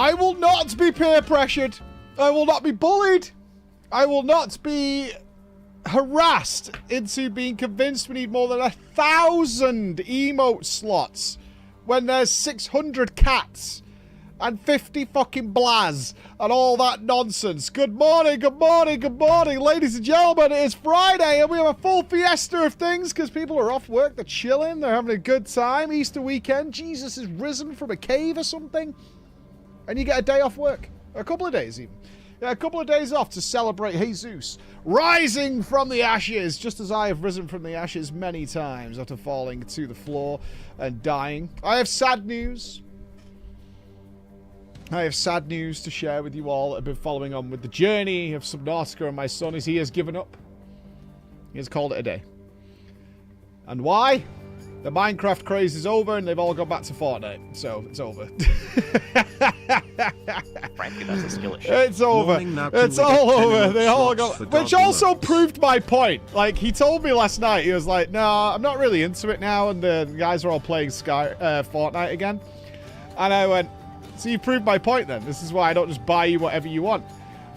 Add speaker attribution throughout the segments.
Speaker 1: I will not be peer pressured. I will not be bullied. I will not be harassed into being convinced we need more than 1,000 emote slots when there's 600 cats and 50 fucking blaz and all that nonsense. Good morning, good morning, good morning, ladies and gentlemen. It is Friday and we have a full fiesta of things because people are off work, they're chilling, they're having a good time. Easter weekend, Jesus has risen from a cave or something. And you get a day off work. A couple of days even. Yeah, a couple of days off to celebrate Jesus rising from the ashes, just as I have risen from the ashes many times after falling to the floor and dying. I have sad news. I have sad news to share with you all that have been following on with the journey of Subnautica, and my son is he has given up. He has called it a day. And why? The Minecraft craze is over and they've all gone back to Fortnite. So, it's over.
Speaker 2: Frankly, that's a skill issue.
Speaker 1: It's over. It's all over. They all go. Which also proved my point. Like, he told me last night, he was like, no, I'm not really into it now. And the guys are all playing Fortnite again. And I went, so you proved my point then. This is why I don't just buy you whatever you want.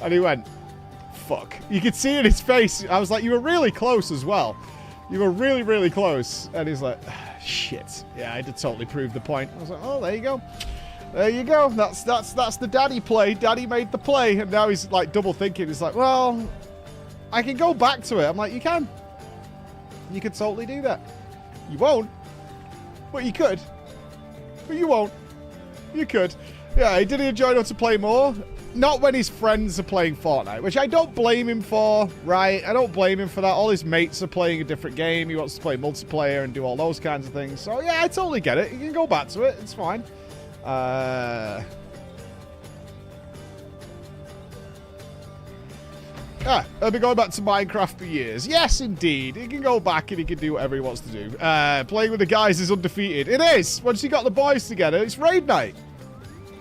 Speaker 1: And he went, fuck. You could see in his face. I was like, you were really close as well. You were really, really close. And he's like, shit. Yeah, I did totally prove the point. I was like, oh, there you go. There you go. That's the daddy play. Daddy made the play. And now he's like double thinking. He's like, well, I can go back to it. I'm like, you can. You could totally do that. You won't. But you could. But you won't. You could. Yeah, did he enjoy not to play more? Not when his friends are playing Fortnite, which I don't blame him for, right? I don't blame him for that. All his mates are playing a different game. He wants to play multiplayer and do all those kinds of things. So, yeah, I totally get it. You can go back to it. It's fine. I've been going back to Minecraft for years. Yes, indeed. He can go back and he can do whatever he wants to do. Playing with the guys is undefeated. It is. Once you got the boys together, it's raid night.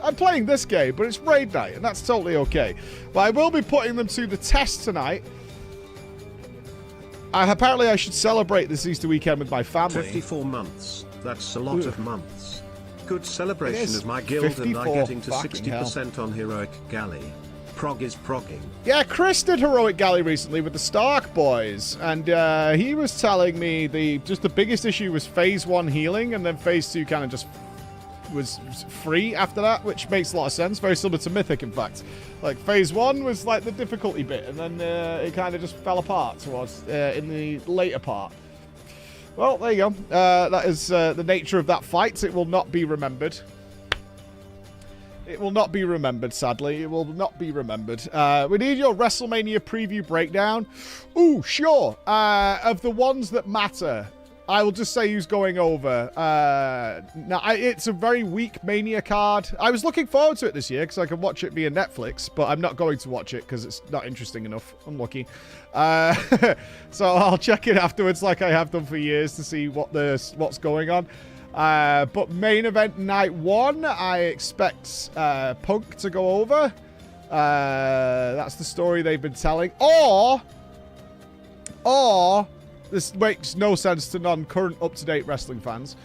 Speaker 1: I'm playing this game, but it's raid night, and that's totally okay. But I will be putting them to the test tonight. Apparently, I should celebrate this Easter weekend with my family.
Speaker 3: 54 months. That's a lot of months. Good celebration of my guild and I getting to 60% on Heroic Galley. Prog is progging.
Speaker 1: Yeah, Chris did Heroic Galley recently with the Stark boys, and he was telling me the biggest issue was Phase 1 healing, and then Phase 2 kind of just was free after that, which makes a lot of sense. Very similar to Mythic, in fact. Like, Phase 1 was like the difficulty bit, and then it kind of just fell apart towards in the later part. Well, there you go. That is the nature of that fight. It will not be remembered. It will not be remembered, sadly. It will not be remembered. We need your WrestleMania preview breakdown. Ooh, sure. Of the ones that matter, I will just say who's going over. Now, it's a very weak Mania card. I was looking forward to it this year because I can watch it via Netflix, but I'm not going to watch it because it's not interesting enough. Unlucky. So I'll check it afterwards like I have done for years to see what's going on. But main event night 1, I expect Punk to go over. That's the story they've been telling. Or this makes no sense to non-current up-to-date wrestling fans.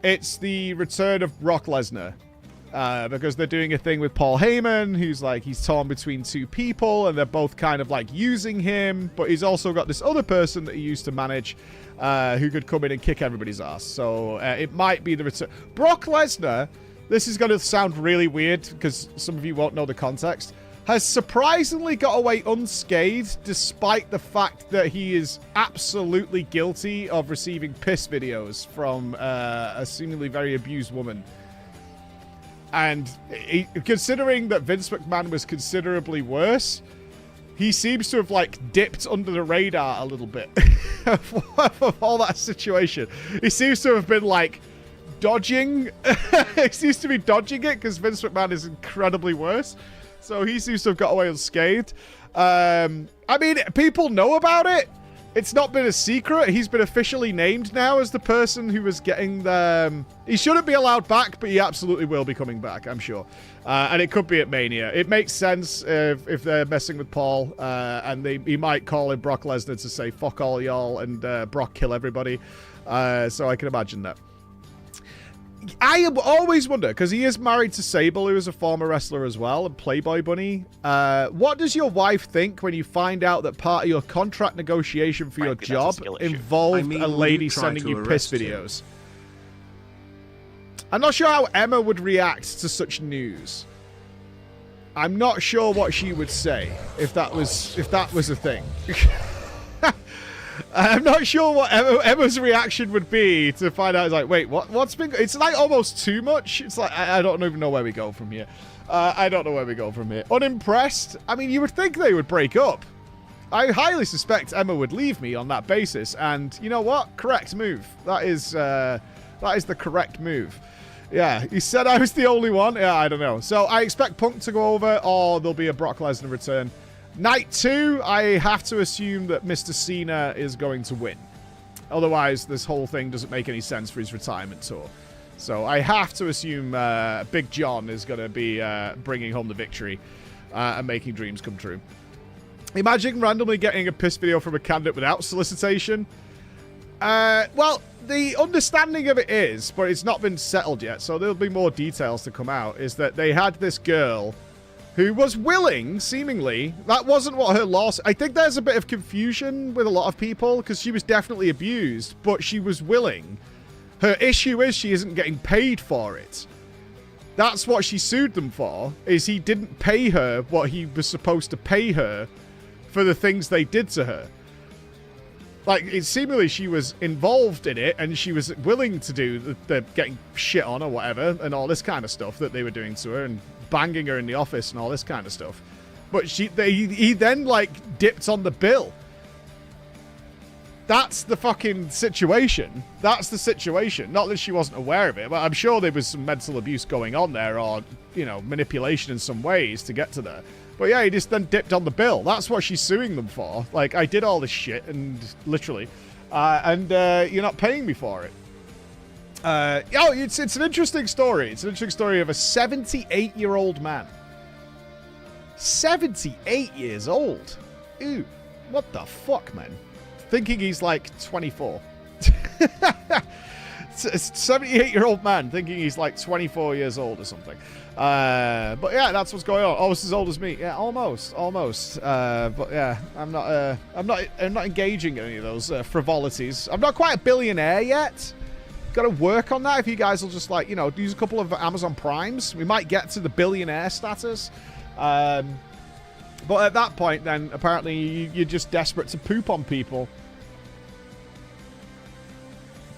Speaker 1: It's the return of Brock Lesnar. Because they're doing a thing with Paul Heyman, who's like, he's torn between two people, and they're both kind of like using him, but he's also got this other person that he used to manage, who could come in and kick everybody's ass. So it might be the return. Brock Lesnar, this is going to sound really weird because some of you won't know the context, has surprisingly got away unscathed despite the fact that he is absolutely guilty of receiving piss videos from a seemingly very abused woman. And considering that Vince McMahon was considerably worse, he seems to have, like, dipped under the radar a little bit of all that situation. He seems to have been, like, dodging. He seems to be dodging it because Vince McMahon is incredibly worse. So he seems to have got away unscathed. I mean, people know about it. It's not been a secret. He's been officially named now as the person who was getting the... he shouldn't be allowed back, but he absolutely will be coming back, I'm sure. And it could be at Mania. It makes sense if they're messing with Paul, and he might call in Brock Lesnar to say, fuck all y'all, and Brock kill everybody. So I can imagine that. I always wonder, because he is married to Sable, who is a former wrestler as well, and Playboy Bunny. What does your wife think when you find out that part of your contract negotiation for your job involved a lady sending you piss videos? I'm not sure how Emma would react to such news. I'm not sure what she would say if that was a thing. I'm not sure what Emma's reaction would be to find out. It's like, wait, what's been... It's like almost too much. It's like, I don't even know where we go from here. I don't know where we go from here. Unimpressed? I mean, you would think they would break up. I highly suspect Emma would leave me on that basis. And you know what? Correct move. That is the correct move. Yeah, he said I was the only one. Yeah, I don't know. So I expect Punk to go over, or there'll be a Brock Lesnar return. Night 2, I have to assume that Mr. Cena is going to win. Otherwise, this whole thing doesn't make any sense for his retirement tour. So I have to assume Big John is going to be bringing home the victory and making dreams come true. Imagine randomly getting a piss video from a candidate without solicitation. Well, the understanding of it is, but it's not been settled yet, so there'll be more details to come out, is that they had this girl who was willing, seemingly. That wasn't what her loss... I think there's a bit of confusion with a lot of people, because she was definitely abused, but she was willing. Her issue is she isn't getting paid for it. That's what she sued them for, is he didn't pay her what he was supposed to pay her for the things they did to her. Like, it seemingly she was involved in it, and she was willing to do the getting shit on or whatever, and all this kind of stuff that they were doing to her, and banging her in the office and all this kind of stuff. But he then, like, dipped on the bill. That's the fucking situation. That's the situation. Not that she wasn't aware of it, but I'm sure there was some mental abuse going on there, or, you know, manipulation in some ways to get to there. But yeah, he just then dipped on the bill. That's what she's suing them for. Like, I did all this shit, and literally, and you're not paying me for it. It's an interesting story. It's an interesting story of a 78-year-old man. 78 years old. Ooh, what the fuck, man? Thinking he's like 24. 78-year-old man thinking he's like 24 years old or something. But yeah, that's what's going on. Almost as old as me. Yeah, almost. But yeah, I'm not engaging in any of those frivolities. I'm not quite a billionaire yet. Got to work on that. If you guys will just, like, you know, use a couple of Amazon Primes, we might get to the billionaire status. But at that point, then apparently you're just desperate to poop on people.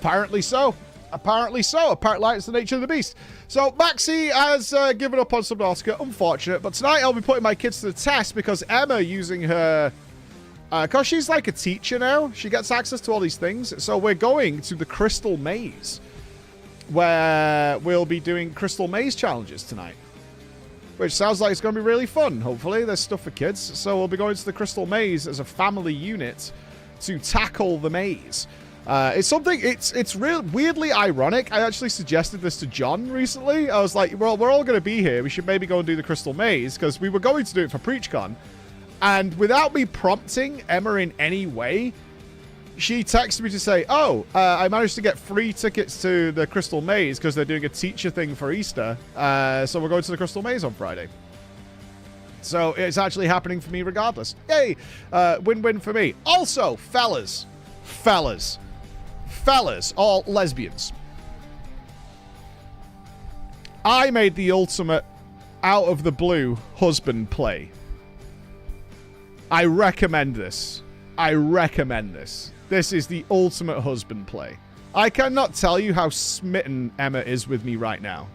Speaker 1: Apparently so. Apparently it's the nature of the beast. So Maxie has given up on Subnautica. Unfortunate. But tonight I'll be putting my kids to the test because Emma using her... because she's like a teacher now. She gets access to all these things. So we're going to the Crystal Maze, where we'll be doing Crystal Maze challenges tonight. Which sounds like it's going to be really fun, hopefully. There's stuff for kids. So we'll be going to the Crystal Maze as a family unit to tackle the maze. It's real weirdly ironic. I actually suggested this to John recently. I was like, well, we're all going to be here. We should maybe go and do the Crystal Maze, because we were going to do it for PreachCon. And without me prompting Emma in any way, she texted me to say, I managed to get free tickets to the Crystal Maze because they're doing a teacher thing for Easter. So we're going to the Crystal Maze on Friday. So it's actually happening for me regardless. Yay! Win-win for me. Also, fellas, all lesbians. I made the ultimate out of the blue husband play. I recommend this. This is the ultimate husband play. I cannot tell you how smitten Emma is with me right now.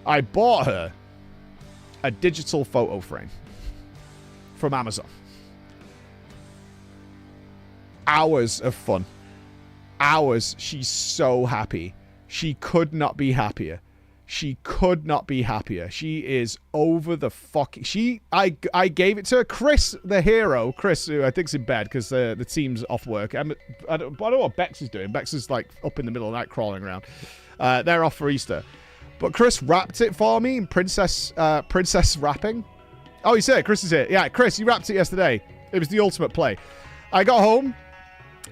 Speaker 1: I bought her a digital photo frame from Amazon. Hours of fun. Hours. She's so happy. She could not be happier. She is over the fucking... I gave it to her. Chris, the hero. Chris, who I think's in bed because the team's off work. I don't know what Bex is doing. Bex is like up in the middle of the night crawling around. They're off for Easter. But Chris wrapped it for me in princess wrapping. Oh, he's here. Chris is here. Yeah, Chris, you wrapped it yesterday. It was the ultimate play. I got home.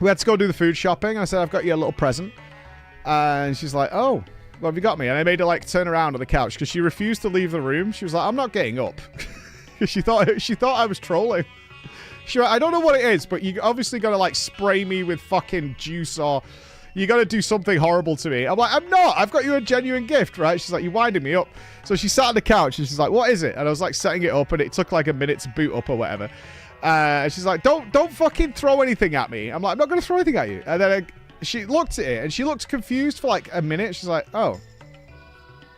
Speaker 1: We had to go do the food shopping. I said, I've got you a little present. And she's like, oh, what have you got me? And I made her like turn around on the couch because she refused to leave the room. She was like, I'm not getting up. she thought I was trolling. Sure, I don't know what it is, but you obviously got to like spray me with fucking juice or you got to do something horrible to me. I'm like, I'm not. I've got you a genuine gift, right? She's like, you're winding me up. So she sat on the couch and she's like, what is it? And I was like setting it up and it took like a minute to boot up or whatever. And she's like, don't fucking throw anything at me. I'm like, I'm not going to throw anything at you. And then she looked at it and she looked confused for like a minute. She's like, oh.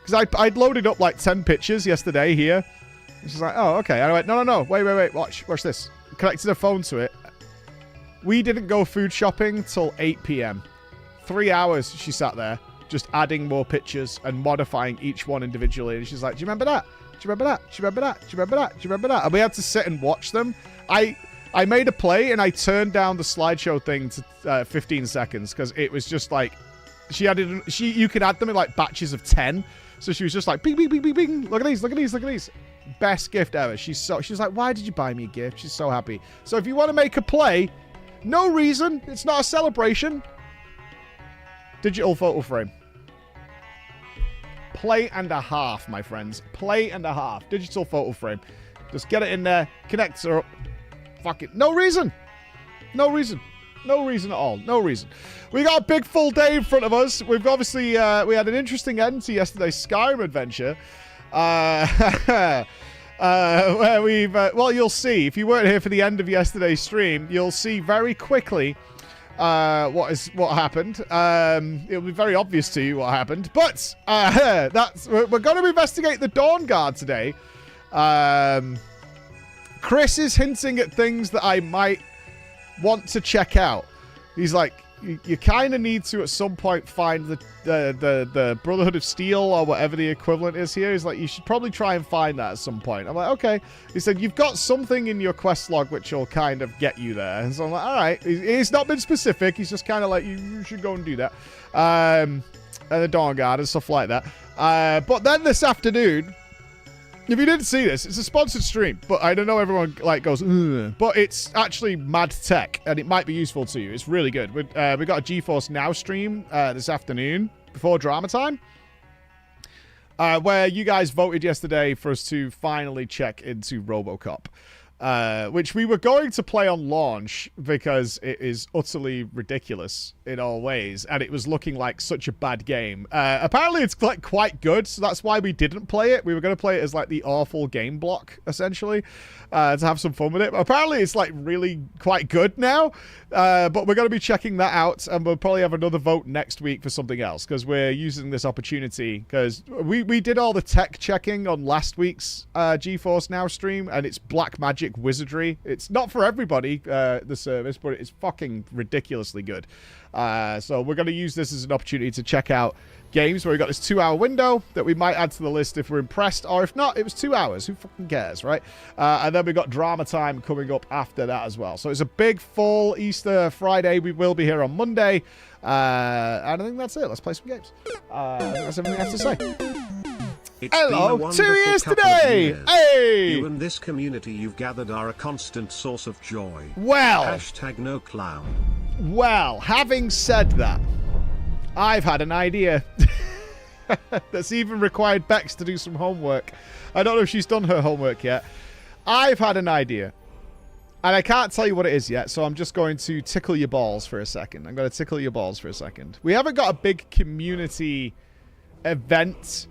Speaker 1: Because I'd loaded up like 10 pictures yesterday here. And she's like, oh, okay. And I went, no. Wait. Watch this. Connected a phone to it. We didn't go food shopping till 8 p.m. 3 hours she sat there just adding more pictures and modifying each one individually. And she's like, do you remember that? Do you remember that? Do you remember that? Do you remember that? Do you remember that? And we had to sit and watch them. I made a play and I turned down the slideshow thing to 15 seconds because it was just like you could add them in like batches of 10. So she was just like, bing, bing, bing, bing, bing. Look at these, look at these, look at these. Best gift ever. She was like, why did you buy me a gift? She's so happy. So if you want to make a play, no reason. It's not a celebration. Digital photo frame. Play and a half, my friends. Play and a half. Digital photo frame. Just get it in there. Connect her up. Fuck it. No reason. No reason. No reason at all. No reason. We got a big full day in front of us. We've obviously, we had an interesting end to yesterday's Skyrim adventure. Where we've, well, you'll see. If you weren't here for the end of yesterday's stream, you'll see very quickly what happened. It'll be very obvious to you what happened. But we're going to investigate the Dawn Guard today. Chris is hinting at things that I might want to check out. He's like, you kind of need to at some point find the Brotherhood of Steel or whatever the equivalent is here. He's like, you should probably try and find that at some point. I'm like, okay. He said, you've got something in your quest log which will kind of get you there. And so I'm like, all right. He's not been specific. He's just kind of like, you should go and do that. And the Dawn Guard and stuff like that. But then this afternoon, if you didn't see this, it's a sponsored stream, but I don't know everyone like goes, ugh. But it's actually mad tech, and it might be useful to you. It's really good. We got a GeForce Now stream this afternoon before drama time, where you guys voted yesterday for us to finally check into ROBOCOP, which we were going to play on launch because it is utterly ridiculous in all ways, and it was looking like such a bad game. Apparently it's like quite good, so that's why we didn't play it. We were going to play it as like the awful game block, essentially, to have some fun with it. But apparently it's like really quite good now, but we're going to be checking that out, and we'll probably have another vote next week for something else, because we're using this opportunity, because we did all the tech checking on last week's GeForce Now stream, and it's black magic wizardry. It's not for everybody, the service, but it's fucking ridiculously good. So we're going to use this as an opportunity to check out games where we got this 2-hour window that we might add to the list if we're impressed, or if not, it was 2 hours. Who fucking cares, right? And then we got drama time coming up after that as well. So it's a big full Easter Friday. We will be here on Monday. And I think that's it. Let's play some games. That's everything I have to say.
Speaker 3: It's
Speaker 1: Hello, 2 years today! Hey!
Speaker 3: You and this community you've gathered are a constant source of joy.
Speaker 1: Well.
Speaker 3: Hashtag no clown.
Speaker 1: Well, having said that, I've had an idea that's even required Bex to do some homework. I don't know if she's done her homework yet. I've had an idea. And I can't tell you what it is yet, so I'm just going to tickle your balls for a second. I'm going to tickle your balls for a second. We haven't got a big community event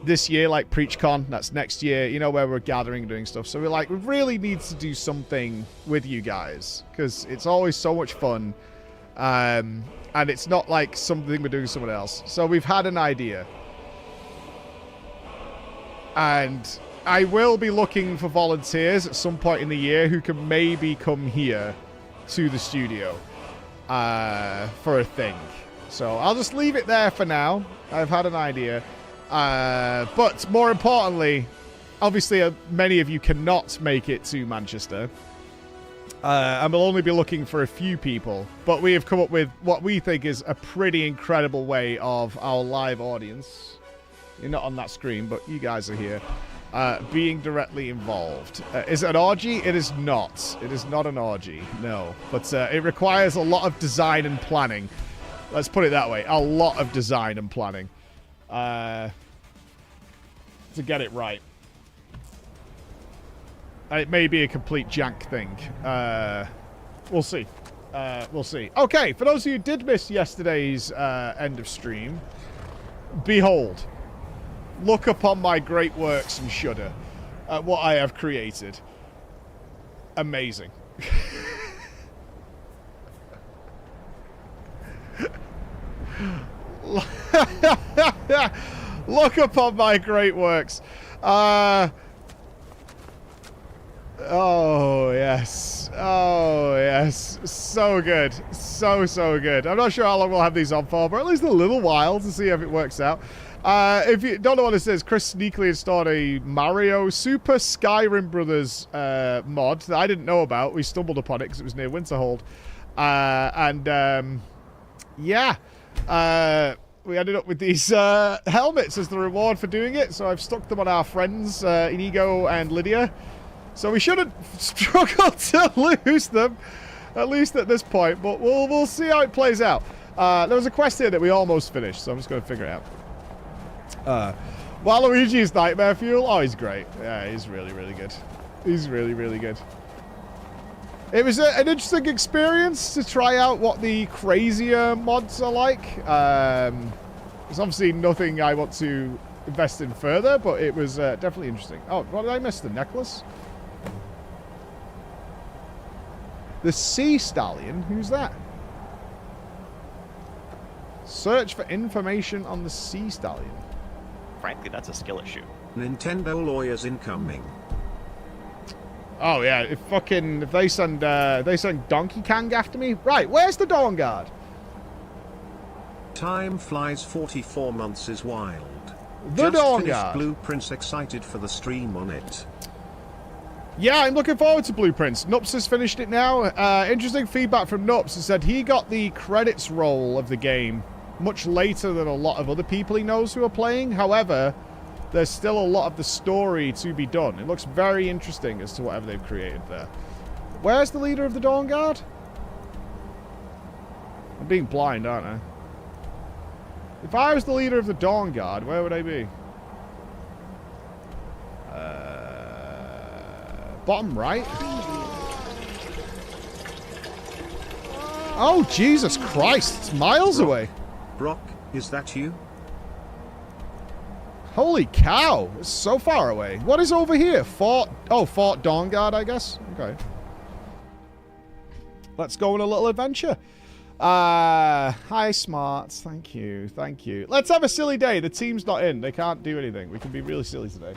Speaker 1: this year, like PreachCon. That's next year, you know, where we're gathering and doing stuff. So we're like, we really need to do something with you guys, because it's always so much fun. And it's not like something we're doing with someone else. So we've had an idea. And I will be looking for volunteers at some point in the year who can maybe come here to the studio for a thing. So I'll just leave it there for now. I've had an idea. But more importantly, obviously many of you cannot make it to Manchester. And we'll only be looking for a few people. But we have come up with what we think is a pretty incredible way of our live audience. You're not on that screen, but you guys are here. Being directly involved. Is it an orgy? It is not. It is not an orgy, no. But it requires a lot of design and planning. Let's put it that way. A lot of design and planning to get it right. It may be a complete jank thing. We'll see. We'll see. Okay, for those of you who did miss yesterday's end of stream, behold, look upon my great works and shudder at what I have created. Amazing. Look upon my great works. Oh, yes. Oh, yes. So good. So good. I'm not sure how long we'll have these on for, but at least a little while to see if it works out. If you don't know what this is, Chris sneakily installed a Mario Super Skyrim Brothers mod that I didn't know about. We stumbled upon it because it was near Winterhold. Yeah. We ended up with these helmets as the reward for doing it, so I've stuck them on our friends, Inigo and Lydia. So we shouldn't struggle to lose them, at least at this point, but we'll see how it plays out. There was a quest here that we almost finished, so I'm just going to figure it out. Waluigi's Nightmare Fuel, oh, he's great. Yeah, he's really, really good. He's really, really good. It was an interesting experience to try out what the crazier mods are like. There's obviously nothing I want to invest in further, but it was definitely interesting. Oh, what did I miss? The necklace? The Sea Stallion? Who's that? Search for information on the Sea Stallion.
Speaker 2: Frankly, that's a skill issue.
Speaker 3: Nintendo lawyers incoming.
Speaker 1: Oh yeah, if they send Donkey Kong after me, right? Where's the Dawn Guard?
Speaker 3: Time flies. 44 months is wild.
Speaker 1: The
Speaker 3: Just
Speaker 1: Dawn
Speaker 3: finished
Speaker 1: Guard.
Speaker 3: Blueprints. Excited for the stream on it.
Speaker 1: Yeah, I'm looking forward to Blueprints. Nups has finished it now. Interesting feedback from Nups. He said he got the credits roll of the game much later than a lot of other people he knows who are playing. However, there's still a lot of the story to be done. It looks very interesting as to whatever they've created there. Where's the leader of the Dawn Guard? I'm being blind, aren't I? If I was the leader of the Dawn Guard, where would I be? Bottom right? Oh, Jesus Christ. It's miles away.
Speaker 3: Brock, is that you?
Speaker 1: Holy cow. It's so far away. What is over here? Fort Dawn Guard, I guess. Okay. Let's go on a little adventure. Hi, Smarts. Thank you. Thank you. Let's have a silly day. The team's not in. They can't do anything. We can be really silly today.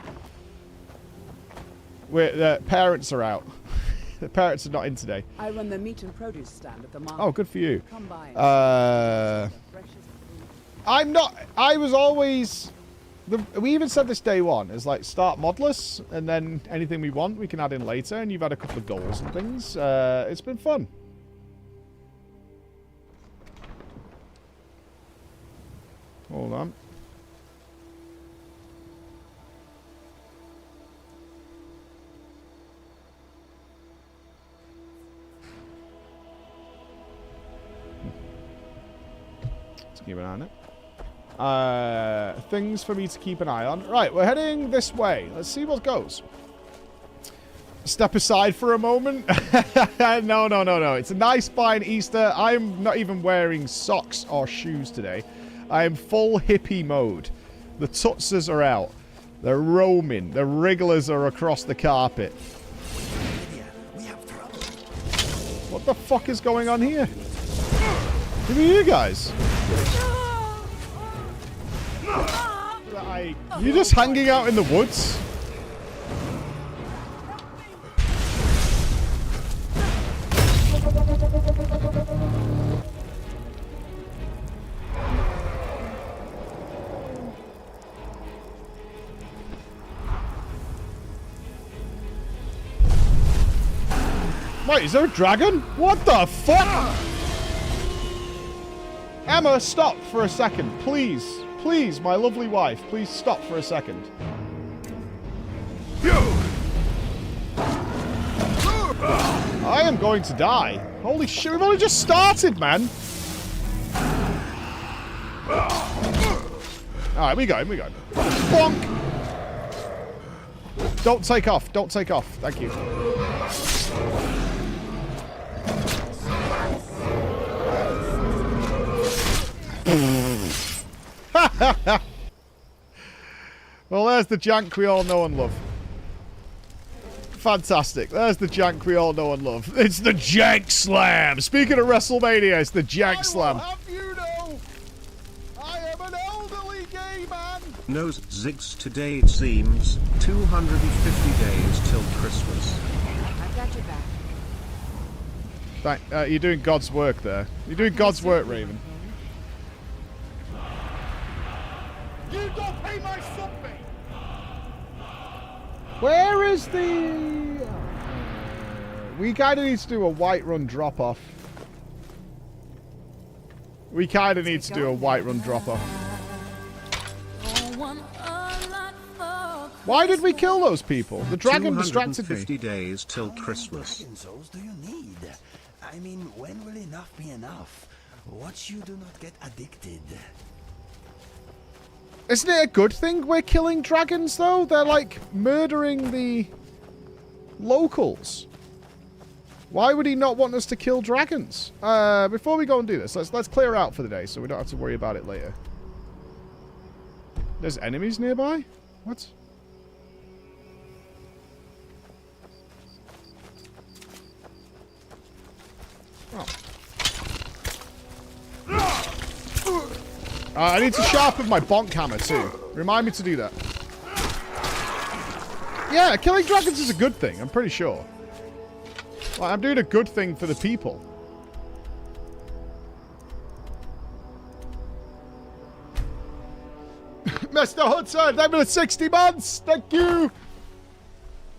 Speaker 1: The parents are out. The parents are not in today.
Speaker 4: I run the meat and produce stand at the market.
Speaker 1: Oh, good for you.
Speaker 4: Come by.
Speaker 1: I'm not. I was always. We even said this day one is like start modless, and then anything we want we can add in later. And you've had a couple of goals and things. It's been fun. Hold on. Let's keep an eye on it. Things for me to keep an eye on. Right, we're heading this way. Let's see what goes. Step aside for a moment. No. It's a nice fine Easter. I'm not even wearing socks or shoes today. I am full hippie mode. The tutsers are out. They're roaming. The wrigglers are across the carpet. What the fuck is going on here? Who are you guys? You just hanging out in the woods? Wait, is there a dragon? What the fuck? Emma, stop for a second, please. Please, my lovely wife, please stop for a second. I am going to die. Holy shit, we've only just started, man. Alright, we got him, we got him. Bonk! Don't take off, don't take off. Thank you. Well, there's the jank we all know and love. Fantastic. There's the jank we all know and love. It's the Jank Slam. Speaking of WrestleMania, it's the Jank Slam.
Speaker 5: I will have you know, I am an elderly gay man.
Speaker 3: Knows Ziggs today it seems 250 days till Christmas.
Speaker 4: I've got your back.
Speaker 1: You're doing God's work there. You're doing God's work, Raven.
Speaker 5: You don't pay my sub fee.
Speaker 1: Where is the... we kind of need to do a Whiterun drop-off. We kind of need to do a Whiterun drop-off. Why did we kill those people? The dragon distracted me.
Speaker 3: 250 days till Christmas.
Speaker 6: Dragon souls do you need? I mean, when will enough be enough? Watch you do not get addicted.
Speaker 1: Isn't it a good thing we're killing dragons, though? They're, like, murdering the locals. Why would he not want us to kill dragons? Before we go and do this, let's clear out for the day so we don't have to worry about it later. There's enemies nearby? What? Oh. I need to sharpen my bonk hammer too. Remind me to do that. Yeah, killing dragons is a good thing, I'm pretty sure. Like, I'm doing a good thing for the people. Mr. Hudson, I've been 60 months! Thank you!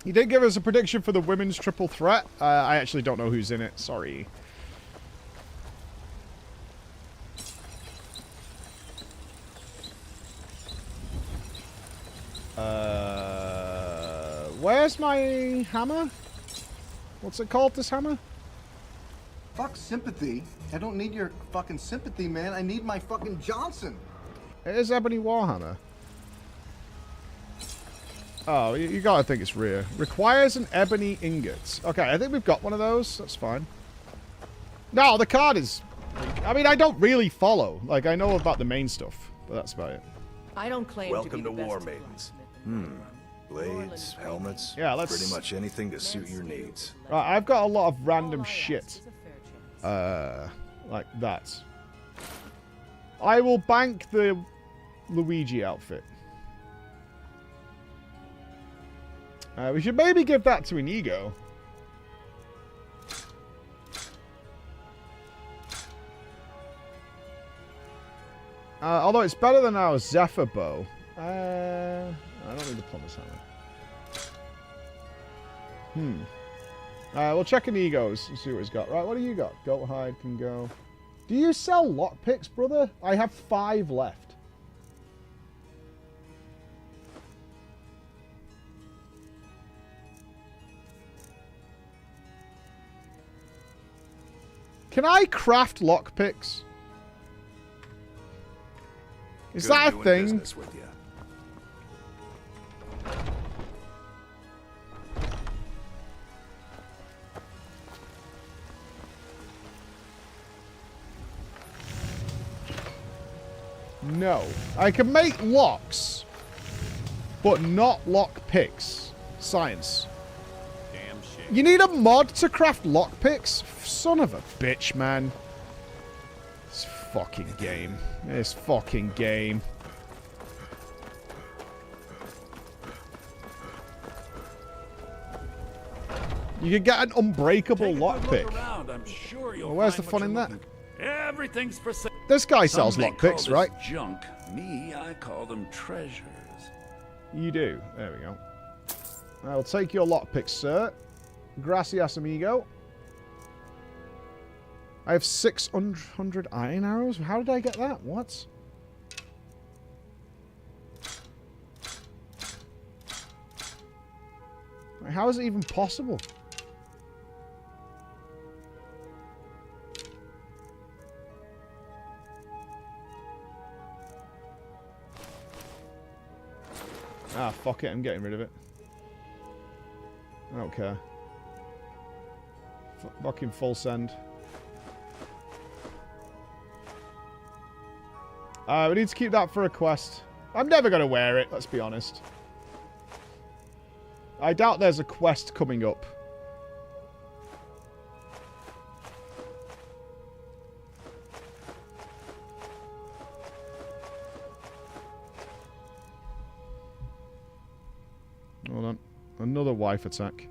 Speaker 1: He did give us a prediction for the women's triple threat. I actually don't know who's in it. Sorry. Where's my hammer? What's it called, this hammer?
Speaker 7: Fuck sympathy. I don't need your fucking sympathy, man. I need my fucking Johnson.
Speaker 1: It is Ebony Warhammer. Oh, you gotta think it's rare. Requires an ebony ingot. Okay, I think we've got one of those. That's fine. No, the card is... I mean, I don't really follow. Like, I know about the main stuff, but that's about it.
Speaker 4: I don't claim
Speaker 8: Welcome
Speaker 4: to
Speaker 8: to
Speaker 4: be the
Speaker 8: War
Speaker 4: best
Speaker 8: Maidens. Blades, helmets,
Speaker 1: Yeah, let's...
Speaker 8: pretty much anything to suit your needs.
Speaker 1: Right, I've got a lot of random shit. Like that. I will bank the Luigi outfit. We should maybe give that to Inigo. Although it's better than our Zephyr bow. I don't need the plumber's hammer. We'll check Inigo's and see what he's got. Right, what do you got? Goat hide can go. Do you sell lockpicks, brother? I have 5 left. Can I craft lockpicks? Is
Speaker 8: Good
Speaker 1: that a
Speaker 8: doing
Speaker 1: thing?
Speaker 8: business with you.
Speaker 1: No. I can make locks, but not lock picks. Science.
Speaker 5: Damn shit.
Speaker 1: You need a mod to craft lock picks? Son of a bitch, man. This fucking game. This fucking game. You can get an unbreakable lockpick. Well, where's the fun in that?
Speaker 9: Everything's for sale.
Speaker 1: This guy sells
Speaker 9: Some may
Speaker 1: lockpicks,
Speaker 9: call
Speaker 1: right?
Speaker 9: this junk. Me, I call them treasures.
Speaker 1: You do. There we go. I'll take your lockpicks, sir. Gracias, amigo. I have 600 iron arrows? How did I get that? What? How is it even possible? Ah, fuck it. I'm getting rid of it. I don't care. Fucking full send. We need to keep that for a quest. I'm never going to wear it, let's be honest. I doubt there's a quest coming up. Hold on. Another wife attack.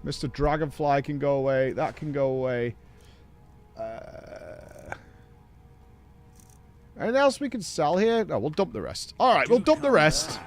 Speaker 1: Mr. Dragonfly can go away. That can go away. Anything else we can sell here? No, we'll dump the rest. Alright, we'll dump the rest.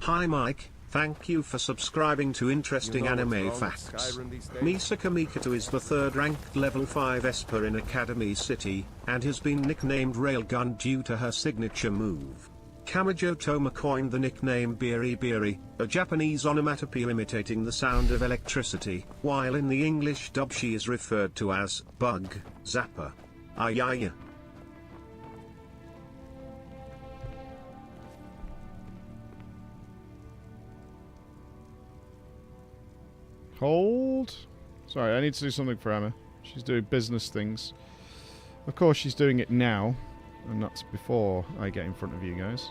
Speaker 3: Hi Mike, thank you for subscribing to Interesting Anime Facts. Misaka Mikoto is the 3rd ranked level 5 Esper in Academy City, and has been nicknamed Railgun due to her signature move. Kamajo Toma coined the nickname Biri Biri, a Japanese onomatopoeia imitating the sound of electricity, while in the English dub she is referred to as Bug Zapper. Ayaya.
Speaker 1: Hold. Sorry, I need to do something for Emma. She's doing business things. Of course, she's doing it now. And that's before I get in front of you guys.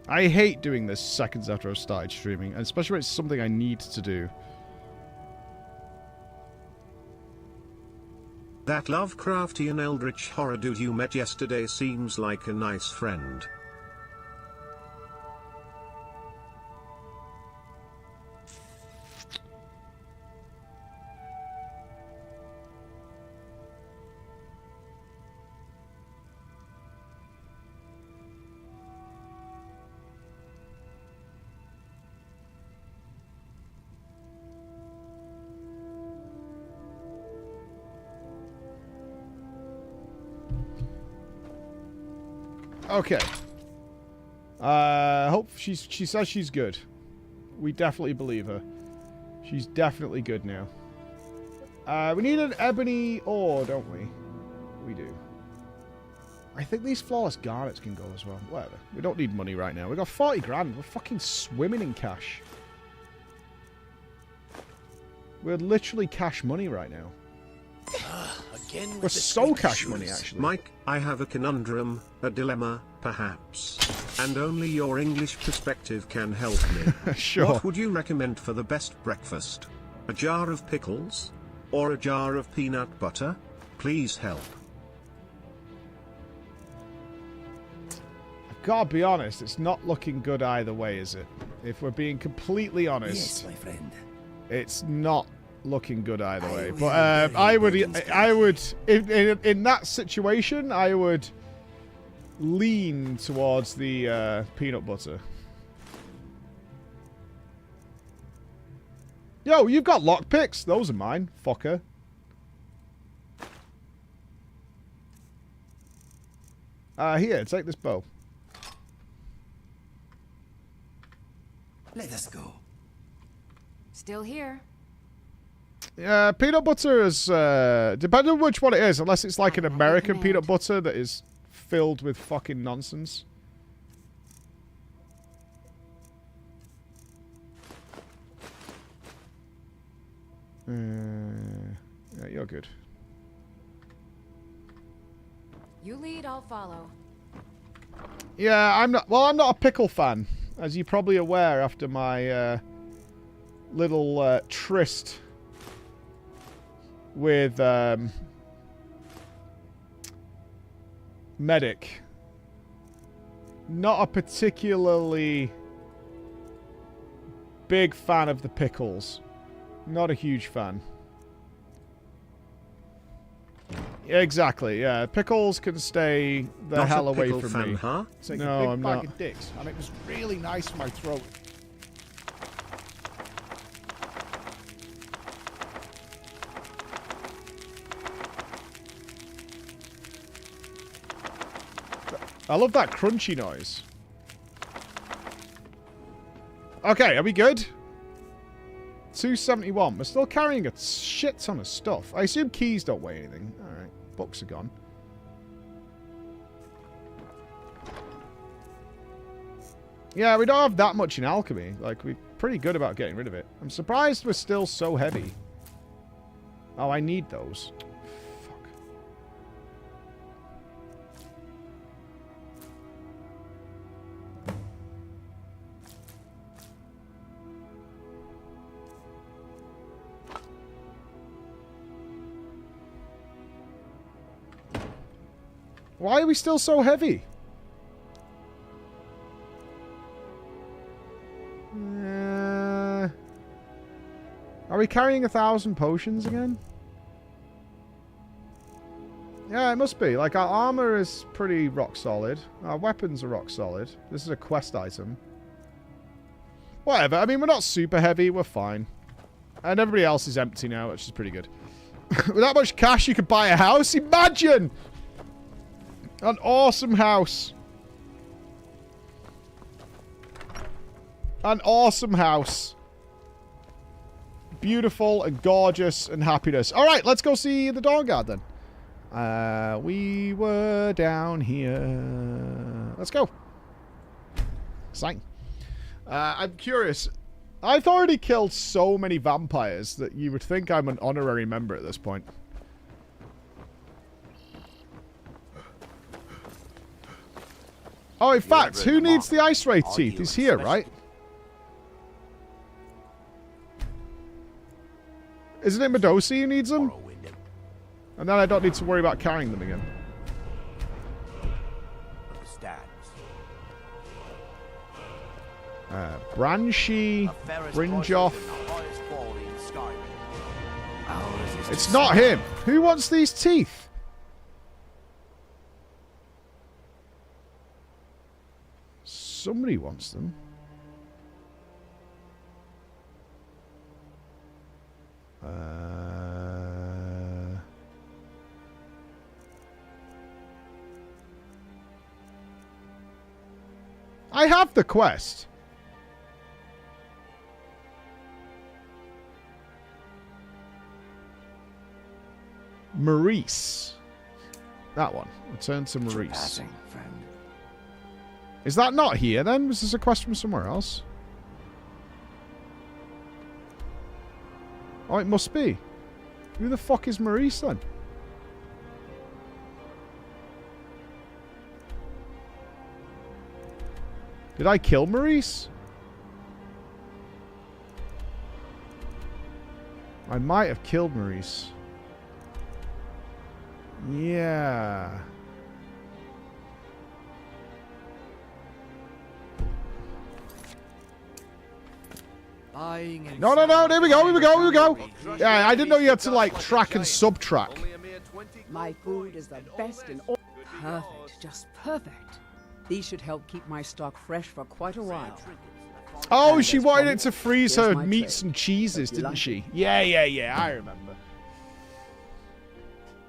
Speaker 1: I hate doing this seconds after I've started streaming, and especially when it's something I need to do.
Speaker 3: That Lovecraftian eldritch horror dude you met yesterday seems like a nice friend.
Speaker 1: Okay. Hope she says she's good. We definitely believe her. She's definitely good now. We need an ebony ore, don't we? We do. I think these flawless garnets can go as well. Whatever. We don't need money right now. We got 40 grand. We're fucking swimming in cash. We're literally cash money right now. We're so cash money, actually.
Speaker 3: Mike, I have a conundrum, a dilemma, perhaps. And only your English perspective can help me.
Speaker 1: Sure.
Speaker 3: What would you recommend for the best breakfast? A jar of pickles? Or a jar of peanut butter? Please help.
Speaker 1: I've got to be honest, it's not looking good either way, is it? If we're being completely honest.
Speaker 6: Yes, my friend.
Speaker 1: It's not looking good either way. But I would in that situation, I would lean towards the peanut butter. Yo, you've got lockpicks. Those are mine, fucker. Here, take this bow.
Speaker 6: Let us go.
Speaker 4: Still here.
Speaker 1: Yeah, peanut butter is, depending on which one it is, unless it's like an American peanut butter that is filled with fucking nonsense. Yeah, you're good.
Speaker 4: You lead, I'll follow.
Speaker 1: Yeah, I'm not a pickle fan, as you're probably aware after my little tryst with Medic. Not a particularly big fan of the pickles. Not a huge fan. Exactly, yeah. Pickles can stay the hell away from me.
Speaker 3: Huh?
Speaker 1: No, I'm not.
Speaker 5: Of dicks, and it was really nice for my throat.
Speaker 1: I love that crunchy noise. Okay, are we good? 271. We're still carrying a shit ton of stuff. I assume keys don't weigh anything. Alright, books are gone. Yeah, we don't have that much in alchemy. Like, we're pretty good about getting rid of it. I'm surprised we're still so heavy. Oh, I need those. Fuck. Why are we still so heavy? Are we carrying 1,000 potions again? Yeah, it must be. Like, our armor is pretty rock solid. Our weapons are rock solid. This is a quest item. Whatever. I mean, we're not super heavy. We're fine. And everybody else is empty now, which is pretty good. With that much cash, you could buy a house? Imagine! An awesome house. An awesome house. Beautiful and gorgeous and happiness. All right, let's go see the Dawn Guard then. We were down here. Let's go. Exciting. I'm curious. I've already killed so many vampires that you would think I'm an honorary member at this point. Oh, in fact, who needs the Ice Wraith teeth? He's here, right? Isn't it Medosi who needs them? And then I don't need to worry about carrying them again. Branchy, Brinjoff. It's not him. Who wants these teeth? Somebody wants them. I have the quest. Maurice. That one. Return to Maurice. Is that not here then? Was this a quest from somewhere else? Oh, it must be. Who the fuck is Maurice then? Did I kill Maurice? I might have killed Maurice. Yeah. No, no, no, there we go, here we go, here we go. Yeah, I didn't know you had to, like, track and subtrack.
Speaker 10: My food is the best in all. Perfect, just perfect. These should help keep my stock fresh for quite a while.
Speaker 1: Oh, she wanted it to freeze her meats and cheeses, didn't she? Yeah, I remember.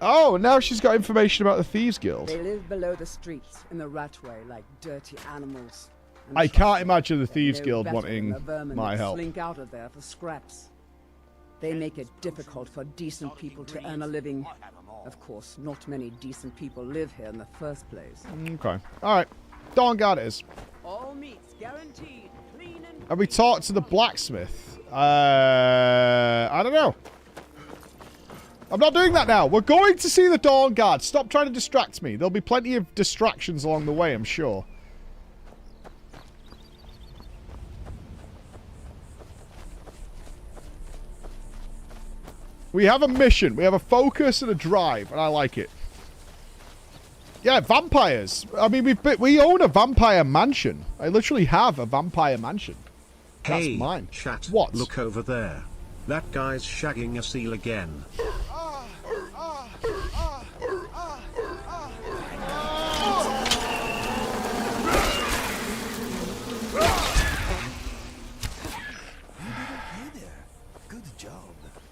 Speaker 1: Oh, now she's got information about the Thieves Guild.
Speaker 10: They live below the streets, in the ratway, like dirty animals. And
Speaker 1: I
Speaker 10: trust
Speaker 1: can't
Speaker 10: me,
Speaker 1: imagine the
Speaker 10: they're
Speaker 1: Thieves
Speaker 10: no
Speaker 1: Guild
Speaker 10: better
Speaker 1: wanting
Speaker 10: than the vermin
Speaker 1: my
Speaker 10: that
Speaker 1: help.
Speaker 10: slink out of there for scraps. They make it difficult for decent people to earn a living. Of course, not many decent people live here in the first place.
Speaker 1: Okay. Alright. Dawn Guard it is.
Speaker 10: All meats guaranteed, clean and
Speaker 1: Have we talked to the blacksmith? I don't know. I'm not doing that now. We're going to see the Dawn Guard. Stop trying to distract me. There'll be plenty of distractions along the way, I'm sure. We have a mission. We have a focus and a drive, and I like it. Yeah, vampires. I mean, we own a vampire mansion. I literally have a vampire mansion. That's
Speaker 3: Hey,
Speaker 1: mine.
Speaker 3: Chat,
Speaker 1: What?
Speaker 3: look over there. That guy's shagging a seal again.
Speaker 6: Good job.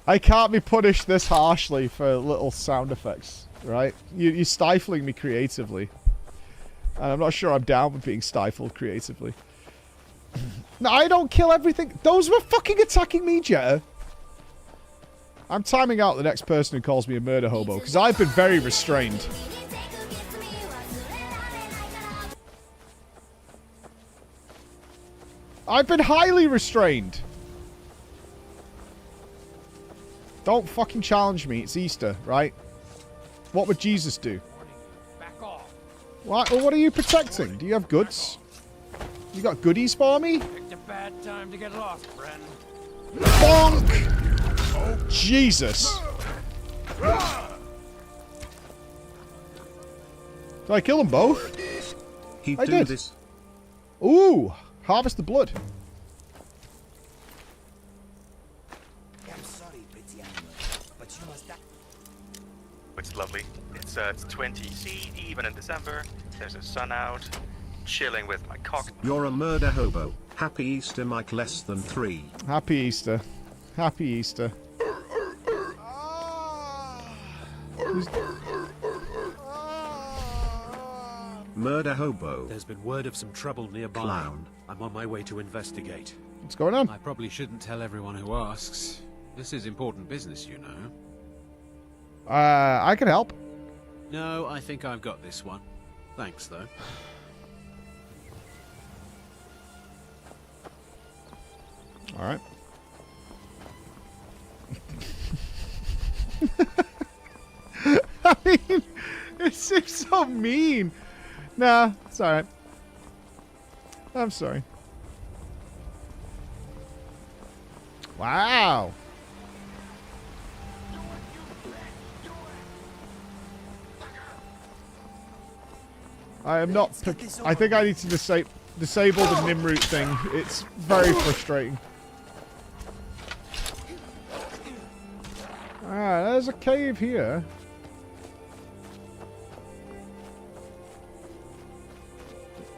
Speaker 1: I can't be punished this harshly for little sound effects, right? You're stifling me creatively. And I'm not sure I'm down with being stifled creatively. No, I don't kill everything. Those were fucking attacking me, Jetta. I'm timing out the next person who calls me a murder hobo, because I've been very restrained. I've been highly restrained. Don't fucking challenge me. It's Easter, right? What would Jesus do? What? Well, what are you protecting? Do you have goods? You got goodies for me?
Speaker 9: Picked a bad time to get lost, friend.
Speaker 1: Bonk! Jesus. Did I kill them both?
Speaker 3: He
Speaker 1: I
Speaker 3: do
Speaker 1: did.
Speaker 3: this.
Speaker 1: Ooh! Harvest the blood.
Speaker 6: I'm sorry, pretty animal, but you must die.
Speaker 2: It's lovely. It's 20 C, even in December. There's a sun out. Chilling with my cock.
Speaker 3: You're a murder hobo. Happy Easter, Mike less than 3.
Speaker 1: Happy Easter. Happy Easter.
Speaker 3: Murder hobo.
Speaker 11: There's been word of some trouble nearby.
Speaker 3: Clown.
Speaker 11: I'm on my way to investigate.
Speaker 1: What's going on?
Speaker 11: I probably shouldn't tell everyone who asks. This is important business, you know.
Speaker 1: I can help.
Speaker 11: No, I think I've got this one. Thanks, though.
Speaker 1: Alright. I mean, it seems so mean. Nah, it's alright. I'm sorry. Wow. I am not... I think I need to disable the Nimroot thing. It's very frustrating. Ah, there's a cave here.